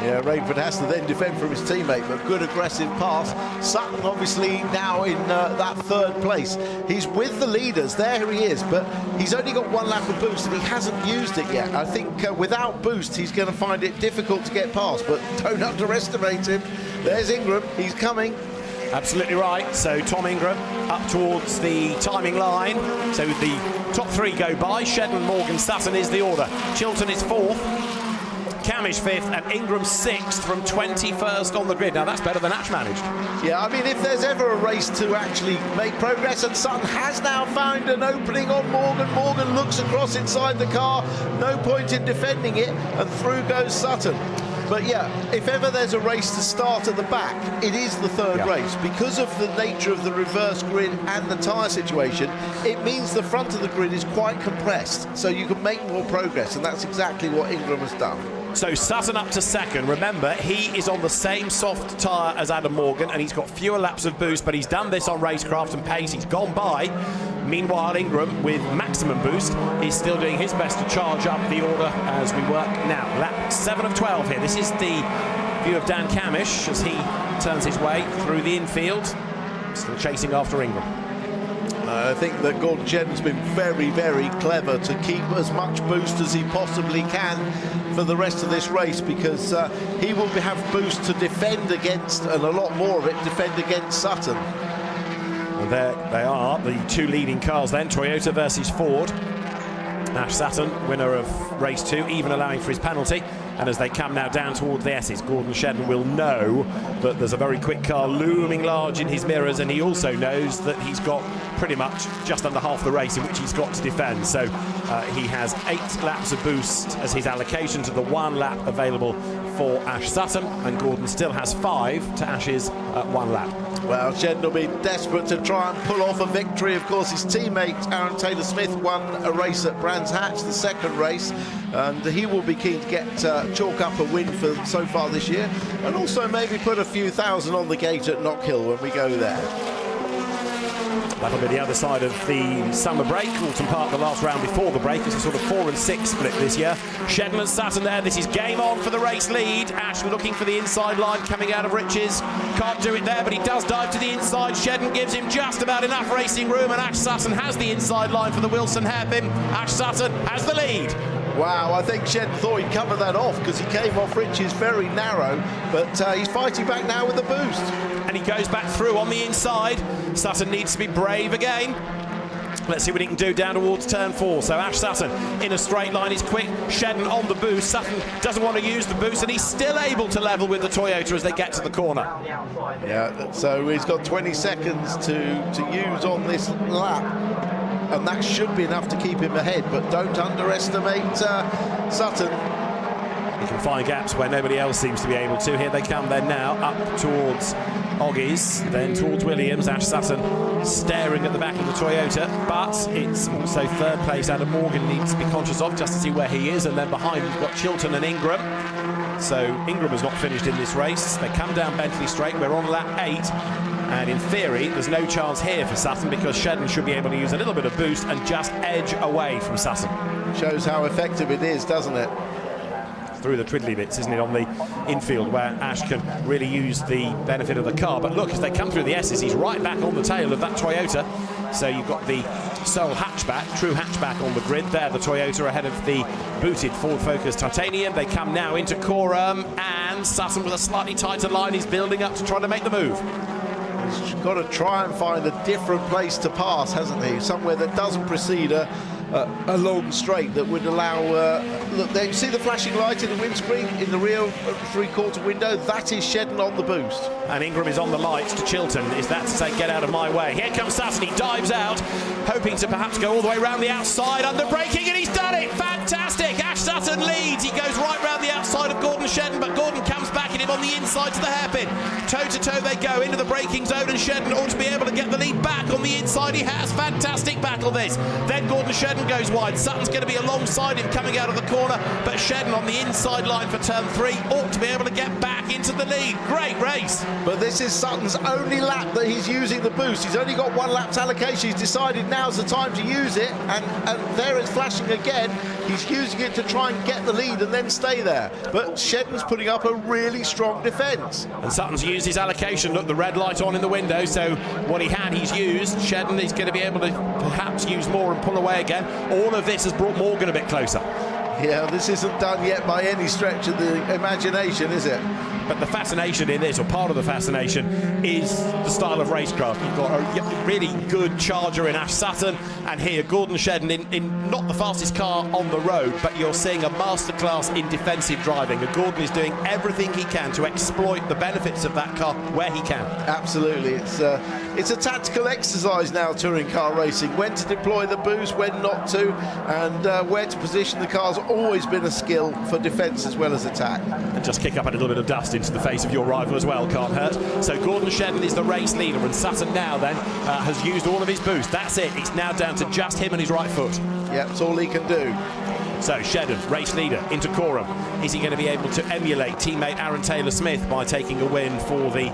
Speaker 8: Yeah, Rainford has to then defend from his teammate, but good aggressive pass. Sutton obviously now in that 3rd place. He's with the leaders, there he is, but he's only got 1 lap of boost and he hasn't used it yet. I think without boost he's going to find it difficult to get past, but don't underestimate him. There's Ingram, he's coming.
Speaker 17: Absolutely right. So Tom Ingram up towards the timing line. So the top 3 go by. Shedden, Morgan, Sutton is the order. Chilton is 4th. Camish 5th and Ingram 6th from 21st on the grid. Now that's better than Ash managed.
Speaker 8: Yeah, I mean, if there's ever a race to actually make progress, and Sutton has now found an opening on Morgan. Morgan looks across inside the car, no point in defending it, and through goes Sutton. But yeah, if ever there's a race to start at the back, it is the 3rd race. Because of the nature of the reverse grid and the tyre situation, it means the front of the grid is quite compressed, so you can make more progress, and that's exactly what Ingram has done.
Speaker 17: So Sutton up to 2nd. Remember, he is on the same soft tyre as Adam Morgan, and he's got fewer laps of boost, but he's done this on racecraft and pace. He's gone by. Meanwhile, Ingram, with maximum boost, is still doing his best to charge up the order as we work now. Lap 7 of 12 here. This is the view of Dan Camish as he turns his way through the infield, still chasing after Ingram.
Speaker 8: I think that Gordon Shedden's been very, very clever to keep as much boost as he possibly can for the rest of this race, because he will have boost to defend against, and a lot more of it, defend against Sutton.
Speaker 17: Well, there they are, the 2 leading cars then, Toyota versus Ford. Ash Sutton, winner of race 2, even allowing for his penalty. And as they come now down towards the S's, Gordon Shedden will know that there's a very quick car looming large in his mirrors, and he also knows that he's got pretty much just under half the race in which he's got to defend. So he has 8 laps of boost as his allocation to the 1 lap available for Ash Sutton, and Gordon still has 5 to Ash's 1 lap.
Speaker 8: Well, Shedden will be desperate to try and pull off a victory. Of course, his teammate Aaron Taylor-Smith won a race at Brands Hatch, the 2nd race, and he will be keen to get chalk up a win for so far this year, and also maybe put a few thousand on the gate at Knockhill when we go there.
Speaker 17: That'll be the other side of the summer break. Alton Park, the last round before the break. It's a sort of 4 and 6 split this year. Shedden and Sutton there. This is game on for the race lead. Ash looking for the inside line coming out of Rich's. Can't do it there, but he does dive to the inside. Shedden gives him just about enough racing room, and Ash Sutton has the inside line for the Wilson hairpin. Ash Sutton has the lead.
Speaker 8: Wow, I think Shedden thought he'd cover that off because he came off Rich's very narrow, but he's fighting back now with the boost.
Speaker 17: And he goes back through on the inside. Sutton needs to be brave again. Let's see what he can do down towards turn 4. So Ash Sutton in a straight line is quick. Shedden on the boost. Sutton doesn't want to use the boost, and he's still able to level with the Toyota as they get to the corner.
Speaker 8: Yeah, so he's got 20 seconds to use on this lap, and that should be enough to keep him ahead, but don't underestimate Sutton.
Speaker 17: He can find gaps where nobody else seems to be able to. Here they come then now, up towards Oggies, then towards Williams. Ash Sutton staring at the back of the Toyota, but it's also 3rd place Adam Morgan needs to be conscious of, just to see where he is, and then behind we've got Chilton and Ingram. So Ingram has not finished in this race. They come down Bentley Straight. We're on lap 8. And in theory, there's no chance here for Sutton because Shedden should be able to use a little bit of boost and just edge away from Sutton.
Speaker 8: Shows how effective it is, doesn't it?
Speaker 17: Through the twiddly bits, isn't it, on the infield where Ash can really use the benefit of the car. But look, as they come through the S's, he's right back on the tail of that Toyota. So you've got the sole hatchback, true hatchback on the grid there, the Toyota ahead of the booted Ford Focus Titanium. They come now into Coram, and Sutton with a slightly tighter line is building up to try to make the move.
Speaker 8: He's got to try and find a different place to pass, hasn't he? Somewhere that doesn't precede a long straight that would allow... look, there you see the flashing light in the windscreen in the rear three-quarter window? That is Shedden on the boost.
Speaker 17: And Ingram is on the lights to Chilton. Is that to say, get out of my way? Here comes Sutton. He dives out, hoping to perhaps go all the way around the outside, under braking, and he's done it! Fantastic! Ash Sutton leads. He goes right round the outside of Gordon Shedden, but Gordon comes back at him on the inside to the hairpin. Toe-to-toe they go into the braking zone, and Shedden ought to be able to get the lead back on the inside. He has. Fantastic battle this. Then Gordon Shedden goes wide. Sutton's going to be alongside him coming out of the corner, but Shedden on the inside line for turn 3 ought to be able to get back into the lead. Great race.
Speaker 8: But this is Sutton's only lap that he's using the boost. He's only got 1 lap's allocation. He's decided now's the time to use it, and there it's flashing again. He's using it to try and get the lead and then stay there. But Shedden's putting up a really strong defence.
Speaker 17: And Sutton's used his allocation. Look, the red light on in the window, so what he had, he's used. Shedden is going to be able to perhaps use more and pull away again. All of this has brought Morgan a bit closer.
Speaker 8: Yeah, this isn't done yet by any stretch of the imagination, is it?
Speaker 17: But the fascination in this, or part of the fascination, is the style of racecraft. You've got a really good charger in Ash Sutton, and here Gordon Shedden in not the fastest car on the road, but you're seeing a masterclass in defensive driving. And Gordon is doing everything he can to exploit the benefits of that car where he can.
Speaker 8: Absolutely. It's a tactical exercise now, touring car racing. When to deploy the boost, when not to, and where to position the car's always been a skill for defence as well as attack.
Speaker 17: And just kick up a little bit of dust into the face of your rival as well, can't hurt. So Gordon Shedden is the race leader, and Sutton now then has used all of his boost. That's it. It's now down to just him and his right foot.
Speaker 8: Yeah, that's all he can do.
Speaker 17: So Shedden, race leader, into Coram. Is he going to be able to emulate teammate Aaron Taylor-Smith by taking a win for the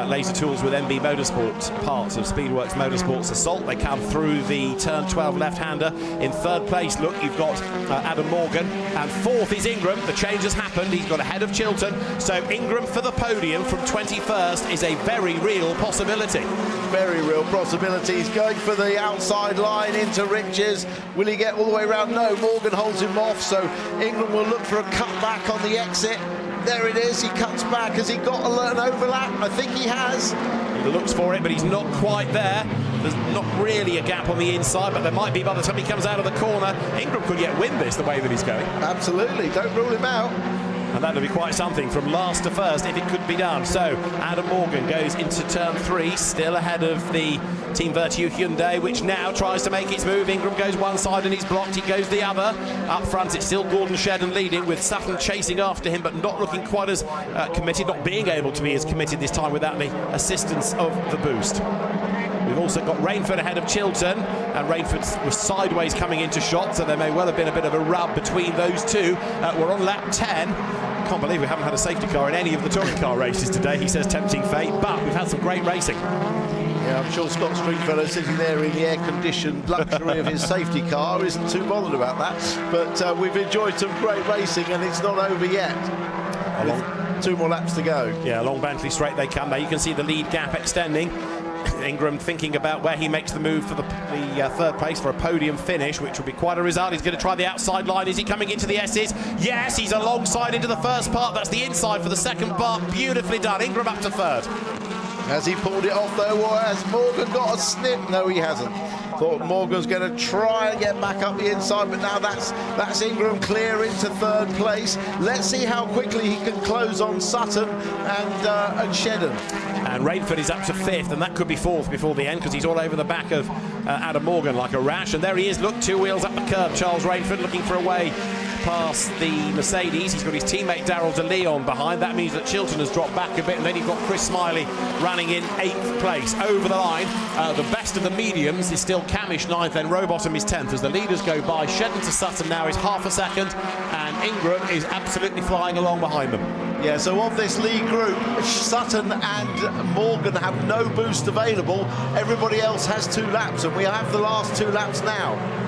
Speaker 17: Laser Tools with MB Motorsport, parts of Speedworks Motorsports Assault? They come through the turn 12 left-hander. In 3rd place, look, you've got Adam Morgan, and 4th is Ingram. The change has happened. He's got ahead of Chilton. So Ingram for the podium from 21st is a very real possibility.
Speaker 8: Very real possibility. He's going for the outside line into Riches. Will he get all the way around? No, Morgan holds him off, so Ingram will look for a cutback on the exit. There it is, he cuts back. Has he got an overlap? I think he has.
Speaker 17: He looks for it, but he's not quite there. There's not really a gap on the inside, but there might be by the time he comes out of the corner. Ingram could yet win this the way that he's going.
Speaker 8: Absolutely, don't rule him out.
Speaker 17: And that would be quite something from last to first if it could be done. So Adam Morgan goes into turn 3, still ahead of the Team Virtue Hyundai, which now tries to make its move. Ingram goes one side and he's blocked. He goes the other. Up front, it's still Gordon Shedden leading, with Sutton chasing after him, but not looking quite as committed, not being able to be as committed this time without the assistance of the boost. We've also got Rainford ahead of Chilton, and Rainford was sideways coming into shot, so there may well have been a bit of a rub between those two. We're on lap 10. Can't believe we haven't had a safety car in any of the touring car races today. He says tempting fate, but we've had some great racing.
Speaker 8: Yeah, I'm sure Scott Stringfellow sitting there in the air-conditioned luxury of his safety car isn't too bothered about that. But we've enjoyed some great racing, and it's not over yet. With 2 more laps to go.
Speaker 17: Yeah, along Bentley Straight they come. Now you can see the lead gap extending. Ingram thinking about where he makes the move for the 3rd place for a podium finish, which would be quite a result. He's going to try the outside line. Is he coming into the S's? Yes, he's alongside into the first part. That's the inside for the second part. Beautifully done. Ingram up to 3rd.
Speaker 8: Has he pulled it off though, or has Morgan got a snip? No, he hasn't. Thought Morgan's going to try and get back up the inside, but now that's Ingram clear into 3rd place. Let's see how quickly he can close on Sutton and Shedden.
Speaker 17: And Rainford is up to 5th, and that could be 4th before the end, because he's all over the back of Adam Morgan like a rash. And there he is, look, 2 wheels up the curb. Charles Rainford looking for a way past the Mercedes. He's got his teammate Daryl De Leon behind. That means that Chilton has dropped back a bit, and then you've got Chris Smiley running in 8th place. Over the line, the best of the mediums is still Camish 9th, then Rowbottom is 10th. As the leaders go by, Shedden to Sutton now is half a second, and Ingram is absolutely flying along behind them.
Speaker 8: Yeah, so of this lead group, Sutton and Morgan have no boost available. Everybody else has 2 laps, and we have the last 2 laps now.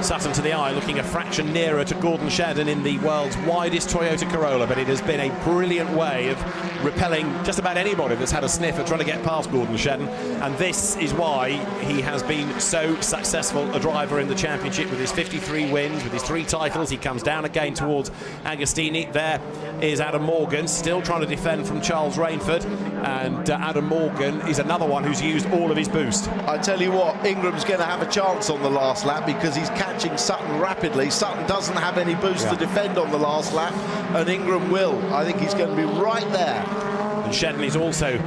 Speaker 17: Sutton to the eye, looking a fraction nearer to Gordon Shedden in the world's widest Toyota Corolla, but it has been a brilliant way of repelling just about anybody that's had a sniff at trying to get past Gordon Shedden, and this is why he has been so successful a driver in the championship with his 53 wins, with his 3 titles. He comes down again towards Agostini. There is Adam Morgan, still trying to defend from Charles Rainford, and Adam Morgan is another one who's used all of his boost.
Speaker 8: I tell you what, Ingram's going to have a chance on the last lap because he's catching Sutton rapidly. Sutton doesn't have any boost to defend on the last lap, and Ingram will. I think he's going to be right there.
Speaker 17: And Shedden is also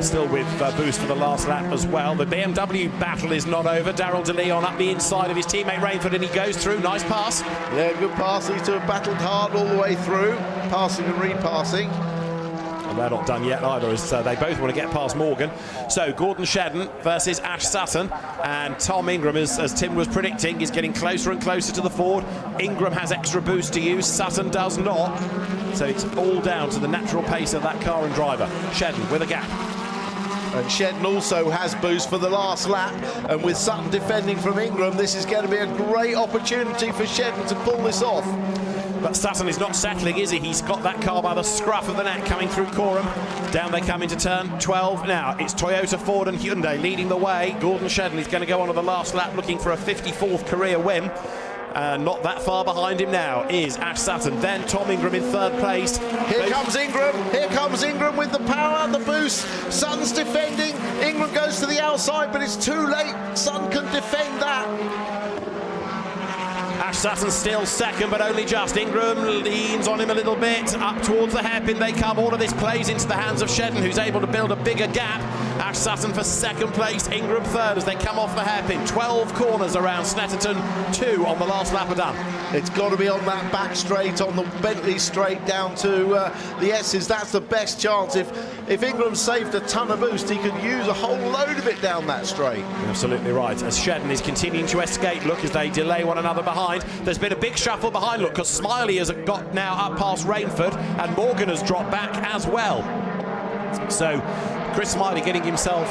Speaker 17: still with boost for the last lap as well. The BMW battle is not over. Daryl De Leon up the inside of his teammate Rainford, and he goes through. Nice pass.
Speaker 8: Yeah, good pass. These two have battled hard all the way through, passing and repassing.
Speaker 17: And they're not done yet either, as they both want to get past Morgan. So Gordon Shedden versus Ash Sutton, and Tom Ingram, as Tim was predicting, is getting closer and closer to the Ford. Ingram has extra boost to use, Sutton does not. So it's all down to the natural pace of that car and driver. Shedden with a gap.
Speaker 8: And Shedden also has boost for the last lap, and with Sutton defending from Ingram, this is going to be a great opportunity for Shedden to pull this off.
Speaker 17: But Sutton is not settling, is he? He's got that car by the scruff of the neck coming through Coram. Down they come into turn 12 now. It's Toyota, Ford and Hyundai leading the way. Gordon Shedden is going to go on to the last lap looking for a 54th career win. Not that far behind him now is Ash Sutton. Then Tom Ingram in 3rd place.
Speaker 8: Here comes Ingram. Here comes Ingram with the power, the boost. Sutton's defending. Ingram goes to the outside, but it's too late. Sutton can defend that.
Speaker 17: Ash Sutton still 2nd, but only just. Ingram leans on him a little bit. Up towards the hairpin they come. All of this plays into the hands of Shedden, who's able to build a bigger gap. Ash Sutton for 2nd place. Ingram 3rd as they come off the hairpin. 12 corners around Snetterton. 2 on the last lap are done.
Speaker 8: It's got to be on that back straight, on the Bentley straight down to the S's. That's the best chance. If Ingram saved a ton of boost, he could use a whole load of it down that straight.
Speaker 17: Absolutely right. As Shedden is continuing to escape, look, as they delay one another behind. There's been a big shuffle behind, look, because Smiley has got now up past Rainford, and Morgan has dropped back as well. So Chris Smiley getting himself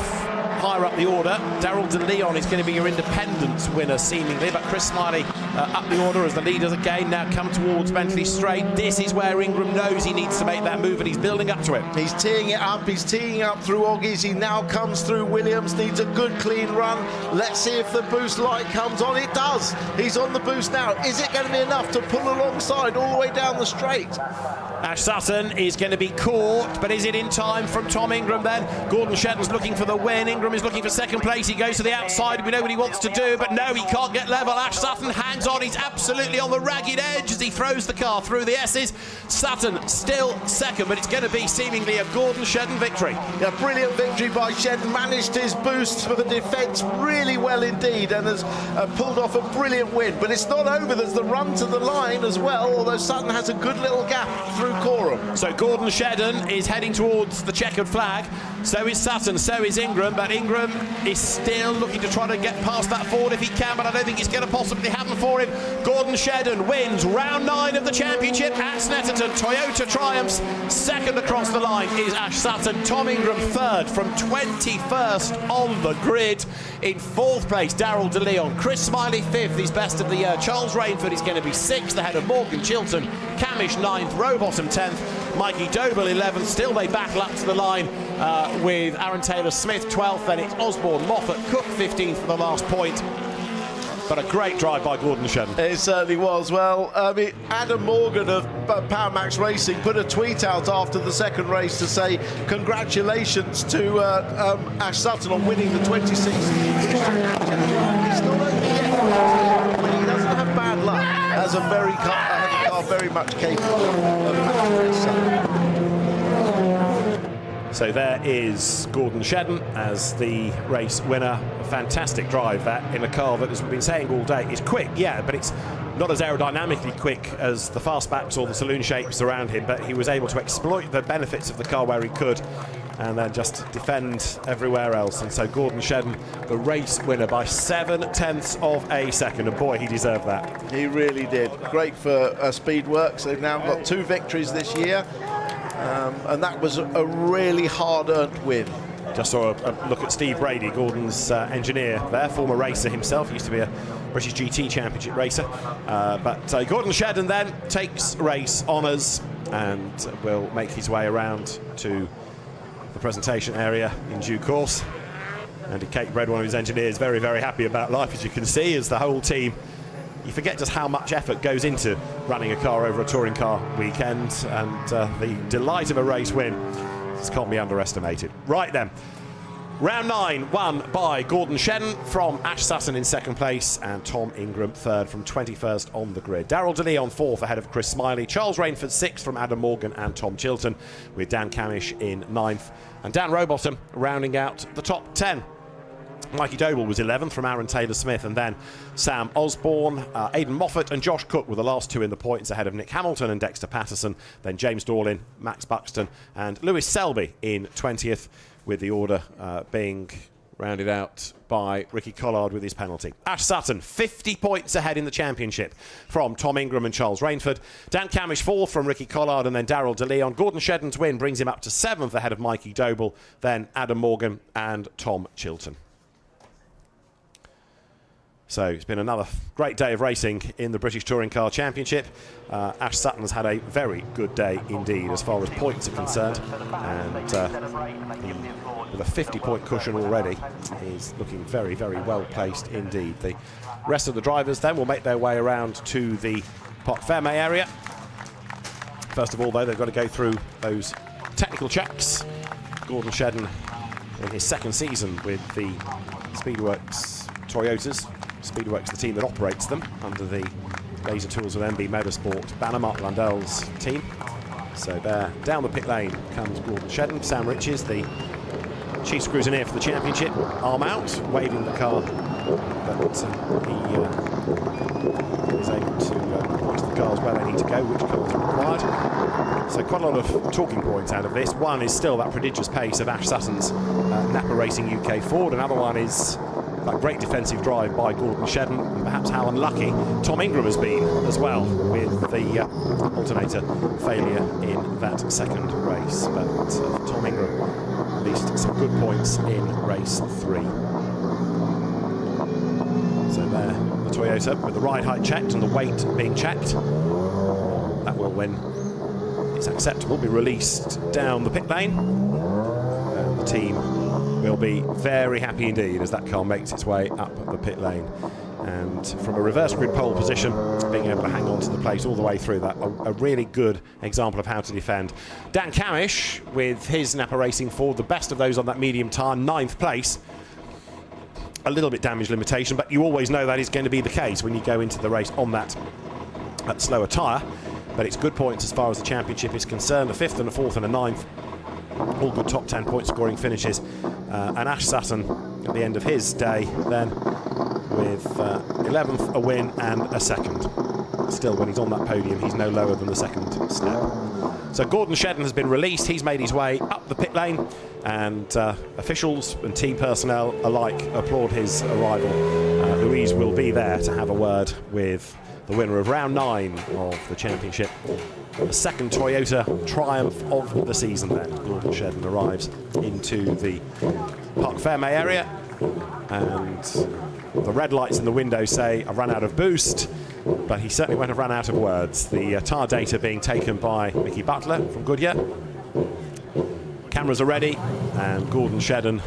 Speaker 17: higher up the order. Daryl De Leon is going to be your independence winner, seemingly, but Chris Smiley up the order as the leaders again now come towards Bentley Straight. This is where Ingram knows he needs to make that move, and he's building up to it.
Speaker 8: He's teeing it up. He's teeing up through Oggies. He now comes through Williams. Needs a good clean run. Let's see if the boost light comes on. It does. He's on the boost now. Is it going to be enough to pull alongside all the way down the straight?
Speaker 17: Ash Sutton is going to be caught, but is it in time from Tom Ingram then? Gordon Shedden's looking for the win. Ingram is looking for 2nd place. He goes to the outside. We know what he wants to do, but no, he can't get level. Ash Sutton hangs on. He's absolutely on the ragged edge as he throws the car through the S's. Sutton still 2nd, but it's going to be seemingly a Gordon Shedden victory.
Speaker 8: Yeah, brilliant victory by Shedden. Managed his boost for the defence really well indeed, and has pulled off a brilliant win. But it's not over. There's the run to the line as well, although Sutton has a good little gap through Coram.
Speaker 17: So Gordon Shedden is heading towards the checkered flag. So is Sutton, so is Ingram, but Ingram is still looking to try to get past that Ford if he can, but I don't think it's going to possibly happen for him. Gordon Shedden wins round 9 of the championship at Snetterton. Toyota triumphs. 2nd across the line is Ash Sutton. Tom Ingram 3rd from 21st on the grid. In 4th place, Daryl De Leon. Chris Smiley 5th, he's best of the year. Charles Rainford is going to be 6th ahead of Morgan Chilton. Camish 9th, Rowbottom 10th. Mikey Doble 11th. Still they battle up to the line with Aaron Taylor-Smith 12th. Then it's Osborne, Moffat, Cook 15th for the last point. But a great drive by Gordon Shedden.
Speaker 8: It certainly was. Well, Adam Morgan of Power Max Racing put a tweet out after the 2nd race to say congratulations to Ash Sutton on winning the 26th. He's not over yet. When he doesn't have bad luck, has a car very much capable of matching this.
Speaker 17: So there is Gordon Shedden as the race winner. A fantastic drive that in a car that, as we've been saying all day, is quick, yeah, but it's not as aerodynamically quick as the fastbacks or the saloon shapes around him, but he was able to exploit the benefits of the car where he could and then just defend everywhere else. And so Gordon Shedden, the race winner by 7/10 of a second, and boy, he deserved that.
Speaker 8: He really did. Great for Speedworks. They've now got 2 victories this year, and that was a really hard-earned win.
Speaker 17: Just saw a look at Steve Brady, Gordon's engineer there, former racer himself. He used to be a British GT Championship racer. But Gordon Shedden then takes race honours and will make his way around to the presentation area in due course. Andy Cakebread, one of his engineers, very, very happy about life, as you can see, as the whole team. You forget just how much effort goes into running a car over a touring car weekend, and the delight of a race win just can't be underestimated. Right then, round 9 won by Gordon Shedden from Ash Sutton in 2nd place and Tom Ingram 3rd from 21st on the grid. Darrell DeLeon 4th ahead of Chris Smiley. Charles Rainford 6th from Adam Morgan and Tom Chilton, with Dan Camish in 9th. And Dan Rowbottom rounding out the top 10. Mikey Doble was 11th from Aaron Taylor-Smith, and then Sam Osborne, Aidan Moffat and Josh Cook were the last 2 in the points ahead of Nick Hamilton and Dexter Patterson, then James Dorlin, Max Buxton and Lewis Selby in 20th, with the order being rounded out by Ricky Collard with his penalty. Ash Sutton 50 points ahead in the championship from Tom Ingram and Charles Rainford. Dan Camish 4th from Ricky Collard and then Darrell DeLeon. Gordon Shedden's win brings him up to 7th ahead of Mikey Doble, then Adam Morgan and Tom Chilton. So it's been another great day of racing in the British Touring Car Championship. Ash Sutton has had a very good day indeed as far as points are concerned, and with a 50-point cushion already, he's looking very, very well placed indeed. The rest of the drivers then will make their way around to the Parc Ferme area. First of all, though, they've got to go through those technical checks. Gordon Shedden in his 2nd season with the Speedworks Toyotas. Speedworks, the team that operates them under the laser tools of MB Motorsport banner, Mark Landell's team. So there, down the pit lane comes Gordon Shedden. Sam Riches, the chief scrutineer for the championship, arm out, waving the car, but he is able to point to the cars where they need to go, which cars are required. So quite a lot of talking points out of this. One is still that prodigious pace of Ash Sutton's Napa Racing UK Ford. Another one is that great defensive drive by Gordon Shedden, and perhaps how unlucky Tom Ingram has been as well with the alternator failure in that 2nd race. But Tom Ingram at least some good points in race 3. So there, the Toyota with the ride height checked and the weight being checked. That will, when it's acceptable, be released down the pit lane. And the team will be very happy indeed as that car makes its way up the pit lane. And from a reverse grid pole position, being able to hang on to the place all the way through that, a really good example of how to defend. Dan Camish with his Napa Racing Ford, the best of those on that medium tyre, 9th place. A little bit damage limitation, but you always know that is going to be the case when you go into the race on that slower tyre. But it's good points as far as the championship is concerned, a 5th and a 4th and a 9th. All good top 10 point scoring finishes. And Ash Sutton at the end of his day then with 11th, a win and a 2nd. Still, when he's on that podium, he's no lower than the 2nd step. So Gordon Shedden has been released. He's made his way up the pit lane, and officials and team personnel alike applaud his arrival. Louise will be there to have a word with the winner of round 9 of the championship. The 2nd Toyota triumph of the season then. Gordon Shedden arrives into the Parc Ferme area, and the red lights in the window say, I've run out of boost, but he certainly won't have run out of words. The tyre data being taken by Mickey Butler from Goodyear. Cameras are ready, and Gordon Shedden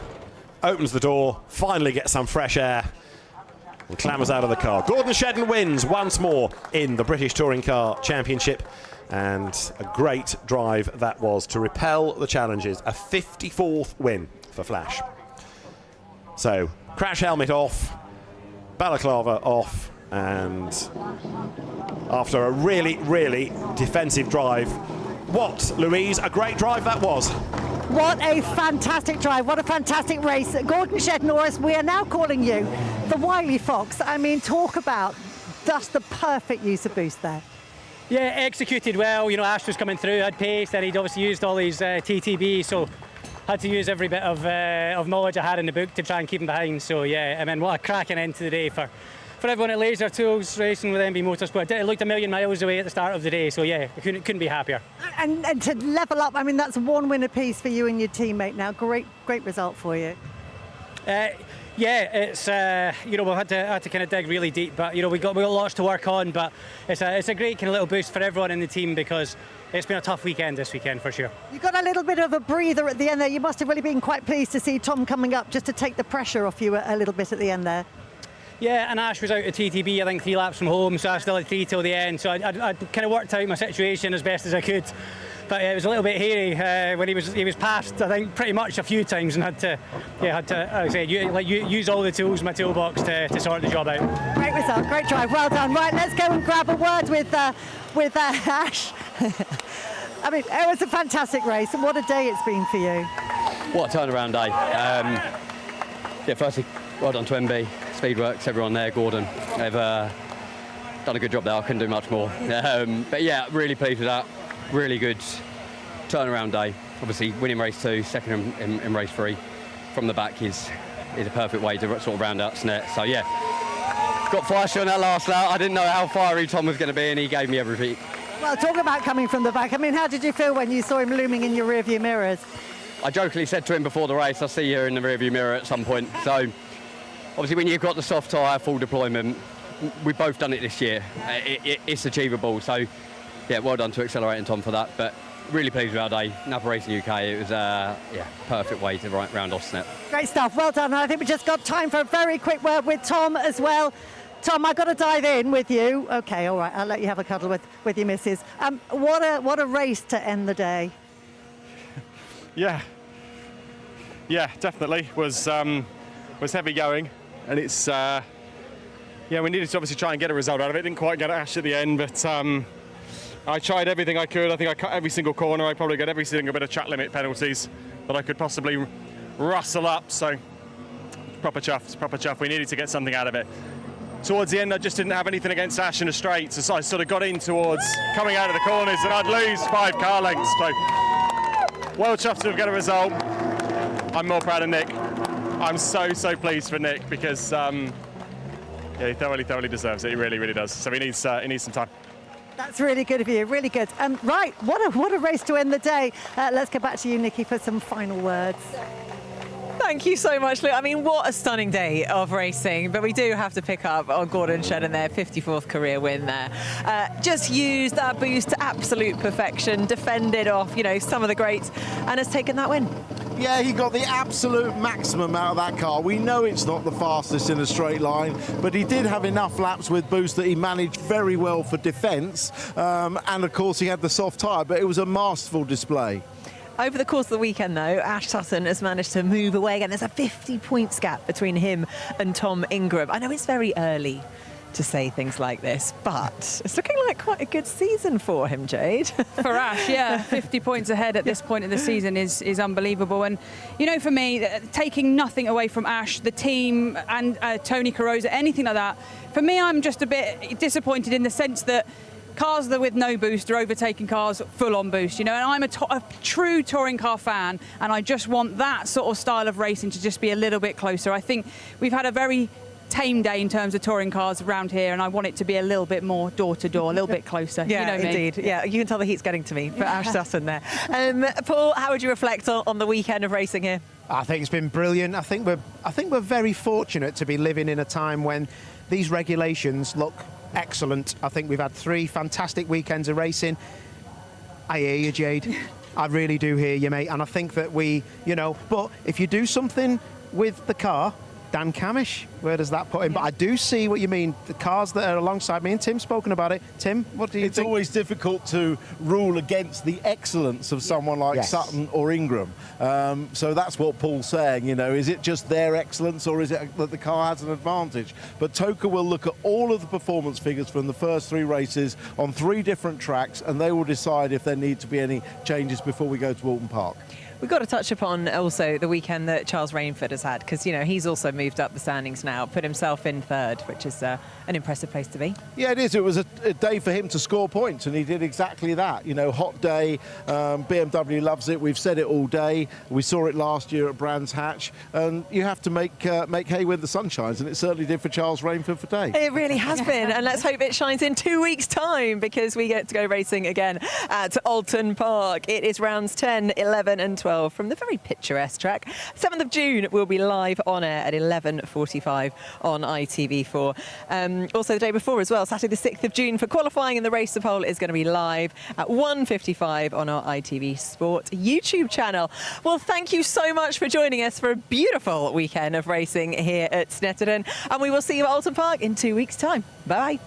Speaker 17: opens the door, finally gets some fresh air, and clambers out of the car. Gordon Shedden wins once more in the British Touring Car Championship, and a great drive that was to repel the challenges. A 54th win for Flash. So, crash helmet off, balaclava off, and after a really, really defensive drive, what, Louise, a great drive that was.
Speaker 4: What a fantastic drive, what a fantastic race. Gordon Shedden, or as we are now calling you, the Wily Fox. I mean, talk about just the perfect use of boost there.
Speaker 22: Yeah, executed well. You know, Ash was coming through, had pace, and he'd obviously used all his TTB, so had to use every bit of knowledge I had in the book to try and keep him behind. So yeah, I mean, what a cracking end to the day for everyone at Laser Tools racing with MB Motorsport. It looked a million miles away at the start of the day, so yeah, couldn't be happier.
Speaker 4: And to level up, I mean, that's one win apiece for you and your teammate now. Great result for you.
Speaker 22: Yeah, it's you know, we've had to kind of dig really deep, but you know, we got lots to work on. But it's a great kind of little boost for everyone in the team because it's been a tough weekend this weekend for sure.
Speaker 4: You got a little bit of a breather at the end there. You must have really been quite pleased to see Tom coming up just to take the pressure off you a little bit at the end there.
Speaker 22: Yeah, and Ash was out at TTB, I think 3 laps from home, so I still had 3 till the end. So I kind of worked out my situation as best as I could. But it was a little bit hairy when he was passed, I think, pretty much a few times, and had to like I say, use all the tools in my toolbox to sort the job out.
Speaker 4: Great result, great drive, well done. Right, let's go and grab a word with Ash. I mean, it was a fantastic race, and what a day it's been for you.
Speaker 9: What a turnaround day. Yeah, firstly, well done to MB, Speedworks, everyone there, Gordon. They've done a good job there, I couldn't do much more. But yeah, really pleased with that. Really good turnaround day. Obviously, winning race 2, second in race 3 from the back is a perfect way to sort of round out Snet. So yeah, got flashy on that last lap. I didn't know how fiery Tom was going to be, and he gave me everything.
Speaker 4: Well, talk about coming from the back. I mean, how did you feel when you saw him looming in your rearview mirrors?
Speaker 9: I jokingly said to him before the race, I'll see you in the rearview mirror at some point. So obviously, when you've got the soft tyre, full deployment, we've both done it this year. It's achievable. So yeah, well done to Accelerate and Tom for that. But really pleased with our day. Napa Racing UK, it was perfect way to round off Snet. Great stuff, well done. And I think we just got time for a very quick word with Tom as well. Tom, I've got to dive in with you. Okay, all right, I'll let you have a cuddle with your missus. What a race to end the day.
Speaker 10: Yeah, definitely was heavy going, and it's we needed to obviously try and get a result out of it. Didn't quite get Ash at the end, but I tried everything I could. I think I cut every single corner. I probably got every single bit of track limit penalties that I could possibly rustle up. So proper chuff. We needed to get something out of it. Towards the end, I just didn't have anything against Ash in the straights, so I sort of got in towards coming out of the corners, and I'd lose 5 car lengths. So well chuffed to have got a result. I'm more proud of Nick. I'm so pleased for Nick because he thoroughly deserves it. He really does. So he needs some time.
Speaker 4: That's really good of you, really good. Right, what a race to end the day. Let's go back to you, Nikki, for some final words.
Speaker 1: Thank you so much, Luke. I mean, what a stunning day of racing, but we do have to pick up on Gordon Shedden there, 54th career win there. Just used that boost to absolute perfection, defended off, some of the greats, and has taken that win.
Speaker 8: Yeah, he got the absolute maximum out of that car. We know it's not the fastest in a straight line, but he did have enough laps with boost that he managed very well for defence. And of course, he had the soft tyre, but it was a masterful display.
Speaker 1: Over the course of the weekend, though, Ash Sutton has managed to move away again. There's a 50 points gap between him and Tom Ingram. I know it's very early to say things like this, but it's looking like quite a good season for him, Jade.
Speaker 18: For Ash, yeah, 50 points ahead at this point of the season is unbelievable. And, for me, taking nothing away from Ash, the team and Tony Carosa, anything like that, for me, I'm just a bit disappointed in the sense that cars that with no boost are overtaking cars full on boost, and I'm a true touring car fan, and I just want that sort of style of racing to just be a little bit closer. I think we've had a very tame day in terms of touring cars around here, and I want it to be a little bit more door to door, a little bit closer.
Speaker 1: Yeah, indeed. Yeah, you can tell the heat's getting to me for Ash Sutton there. Paul, how would you reflect on the weekend of racing here?
Speaker 14: I think it's been brilliant. I think we're very fortunate to be living in a time when these regulations look excellent. I think we've had 3 fantastic weekends of racing. I hear you, Jade. I really do hear you, mate. And I think that but if you do something with the car, Dan Camish, where does that put him? But I do see what you mean. The cars that are alongside me, and Tim's spoken about it. Tim, what do you think?
Speaker 8: It's always difficult to rule against the excellence of someone like Sutton or Ingram. So that's what Paul's saying, is it just their excellence or is it that the car has an advantage? But Toka will look at all of the performance figures from the first 3 races on 3 different tracks, and they will decide if there need to be any changes before we go to Alton Park.
Speaker 1: We've got to touch upon also the weekend that Charles Rainford has had, because, you know, he's also moved up the standings now, put himself in third, which is an impressive place to be.
Speaker 8: Yeah, it is. It was a day for him to score points, and he did exactly that. You know, hot day. BMW loves it. We've said it all day. We saw it last year at Brands Hatch, and you have to make hay when the sun shines, and it certainly did for Charles Rainford for today.
Speaker 1: It really has been, and let's hope it shines in 2 weeks' time, because we get to go racing again at Alton Park. It is rounds 10, 11 and 12 from the very picturesque track. 7th of June will be live on air at 11:45 on ITV4. Also the day before as well, Saturday the 6th of June for qualifying, and the race to pole is going to be live at 1:55 on our ITV Sport YouTube channel. Well, thank you so much for joining us for a beautiful weekend of racing here at Snetterton, and we will see you at Alton Park in 2 weeks' time. Bye.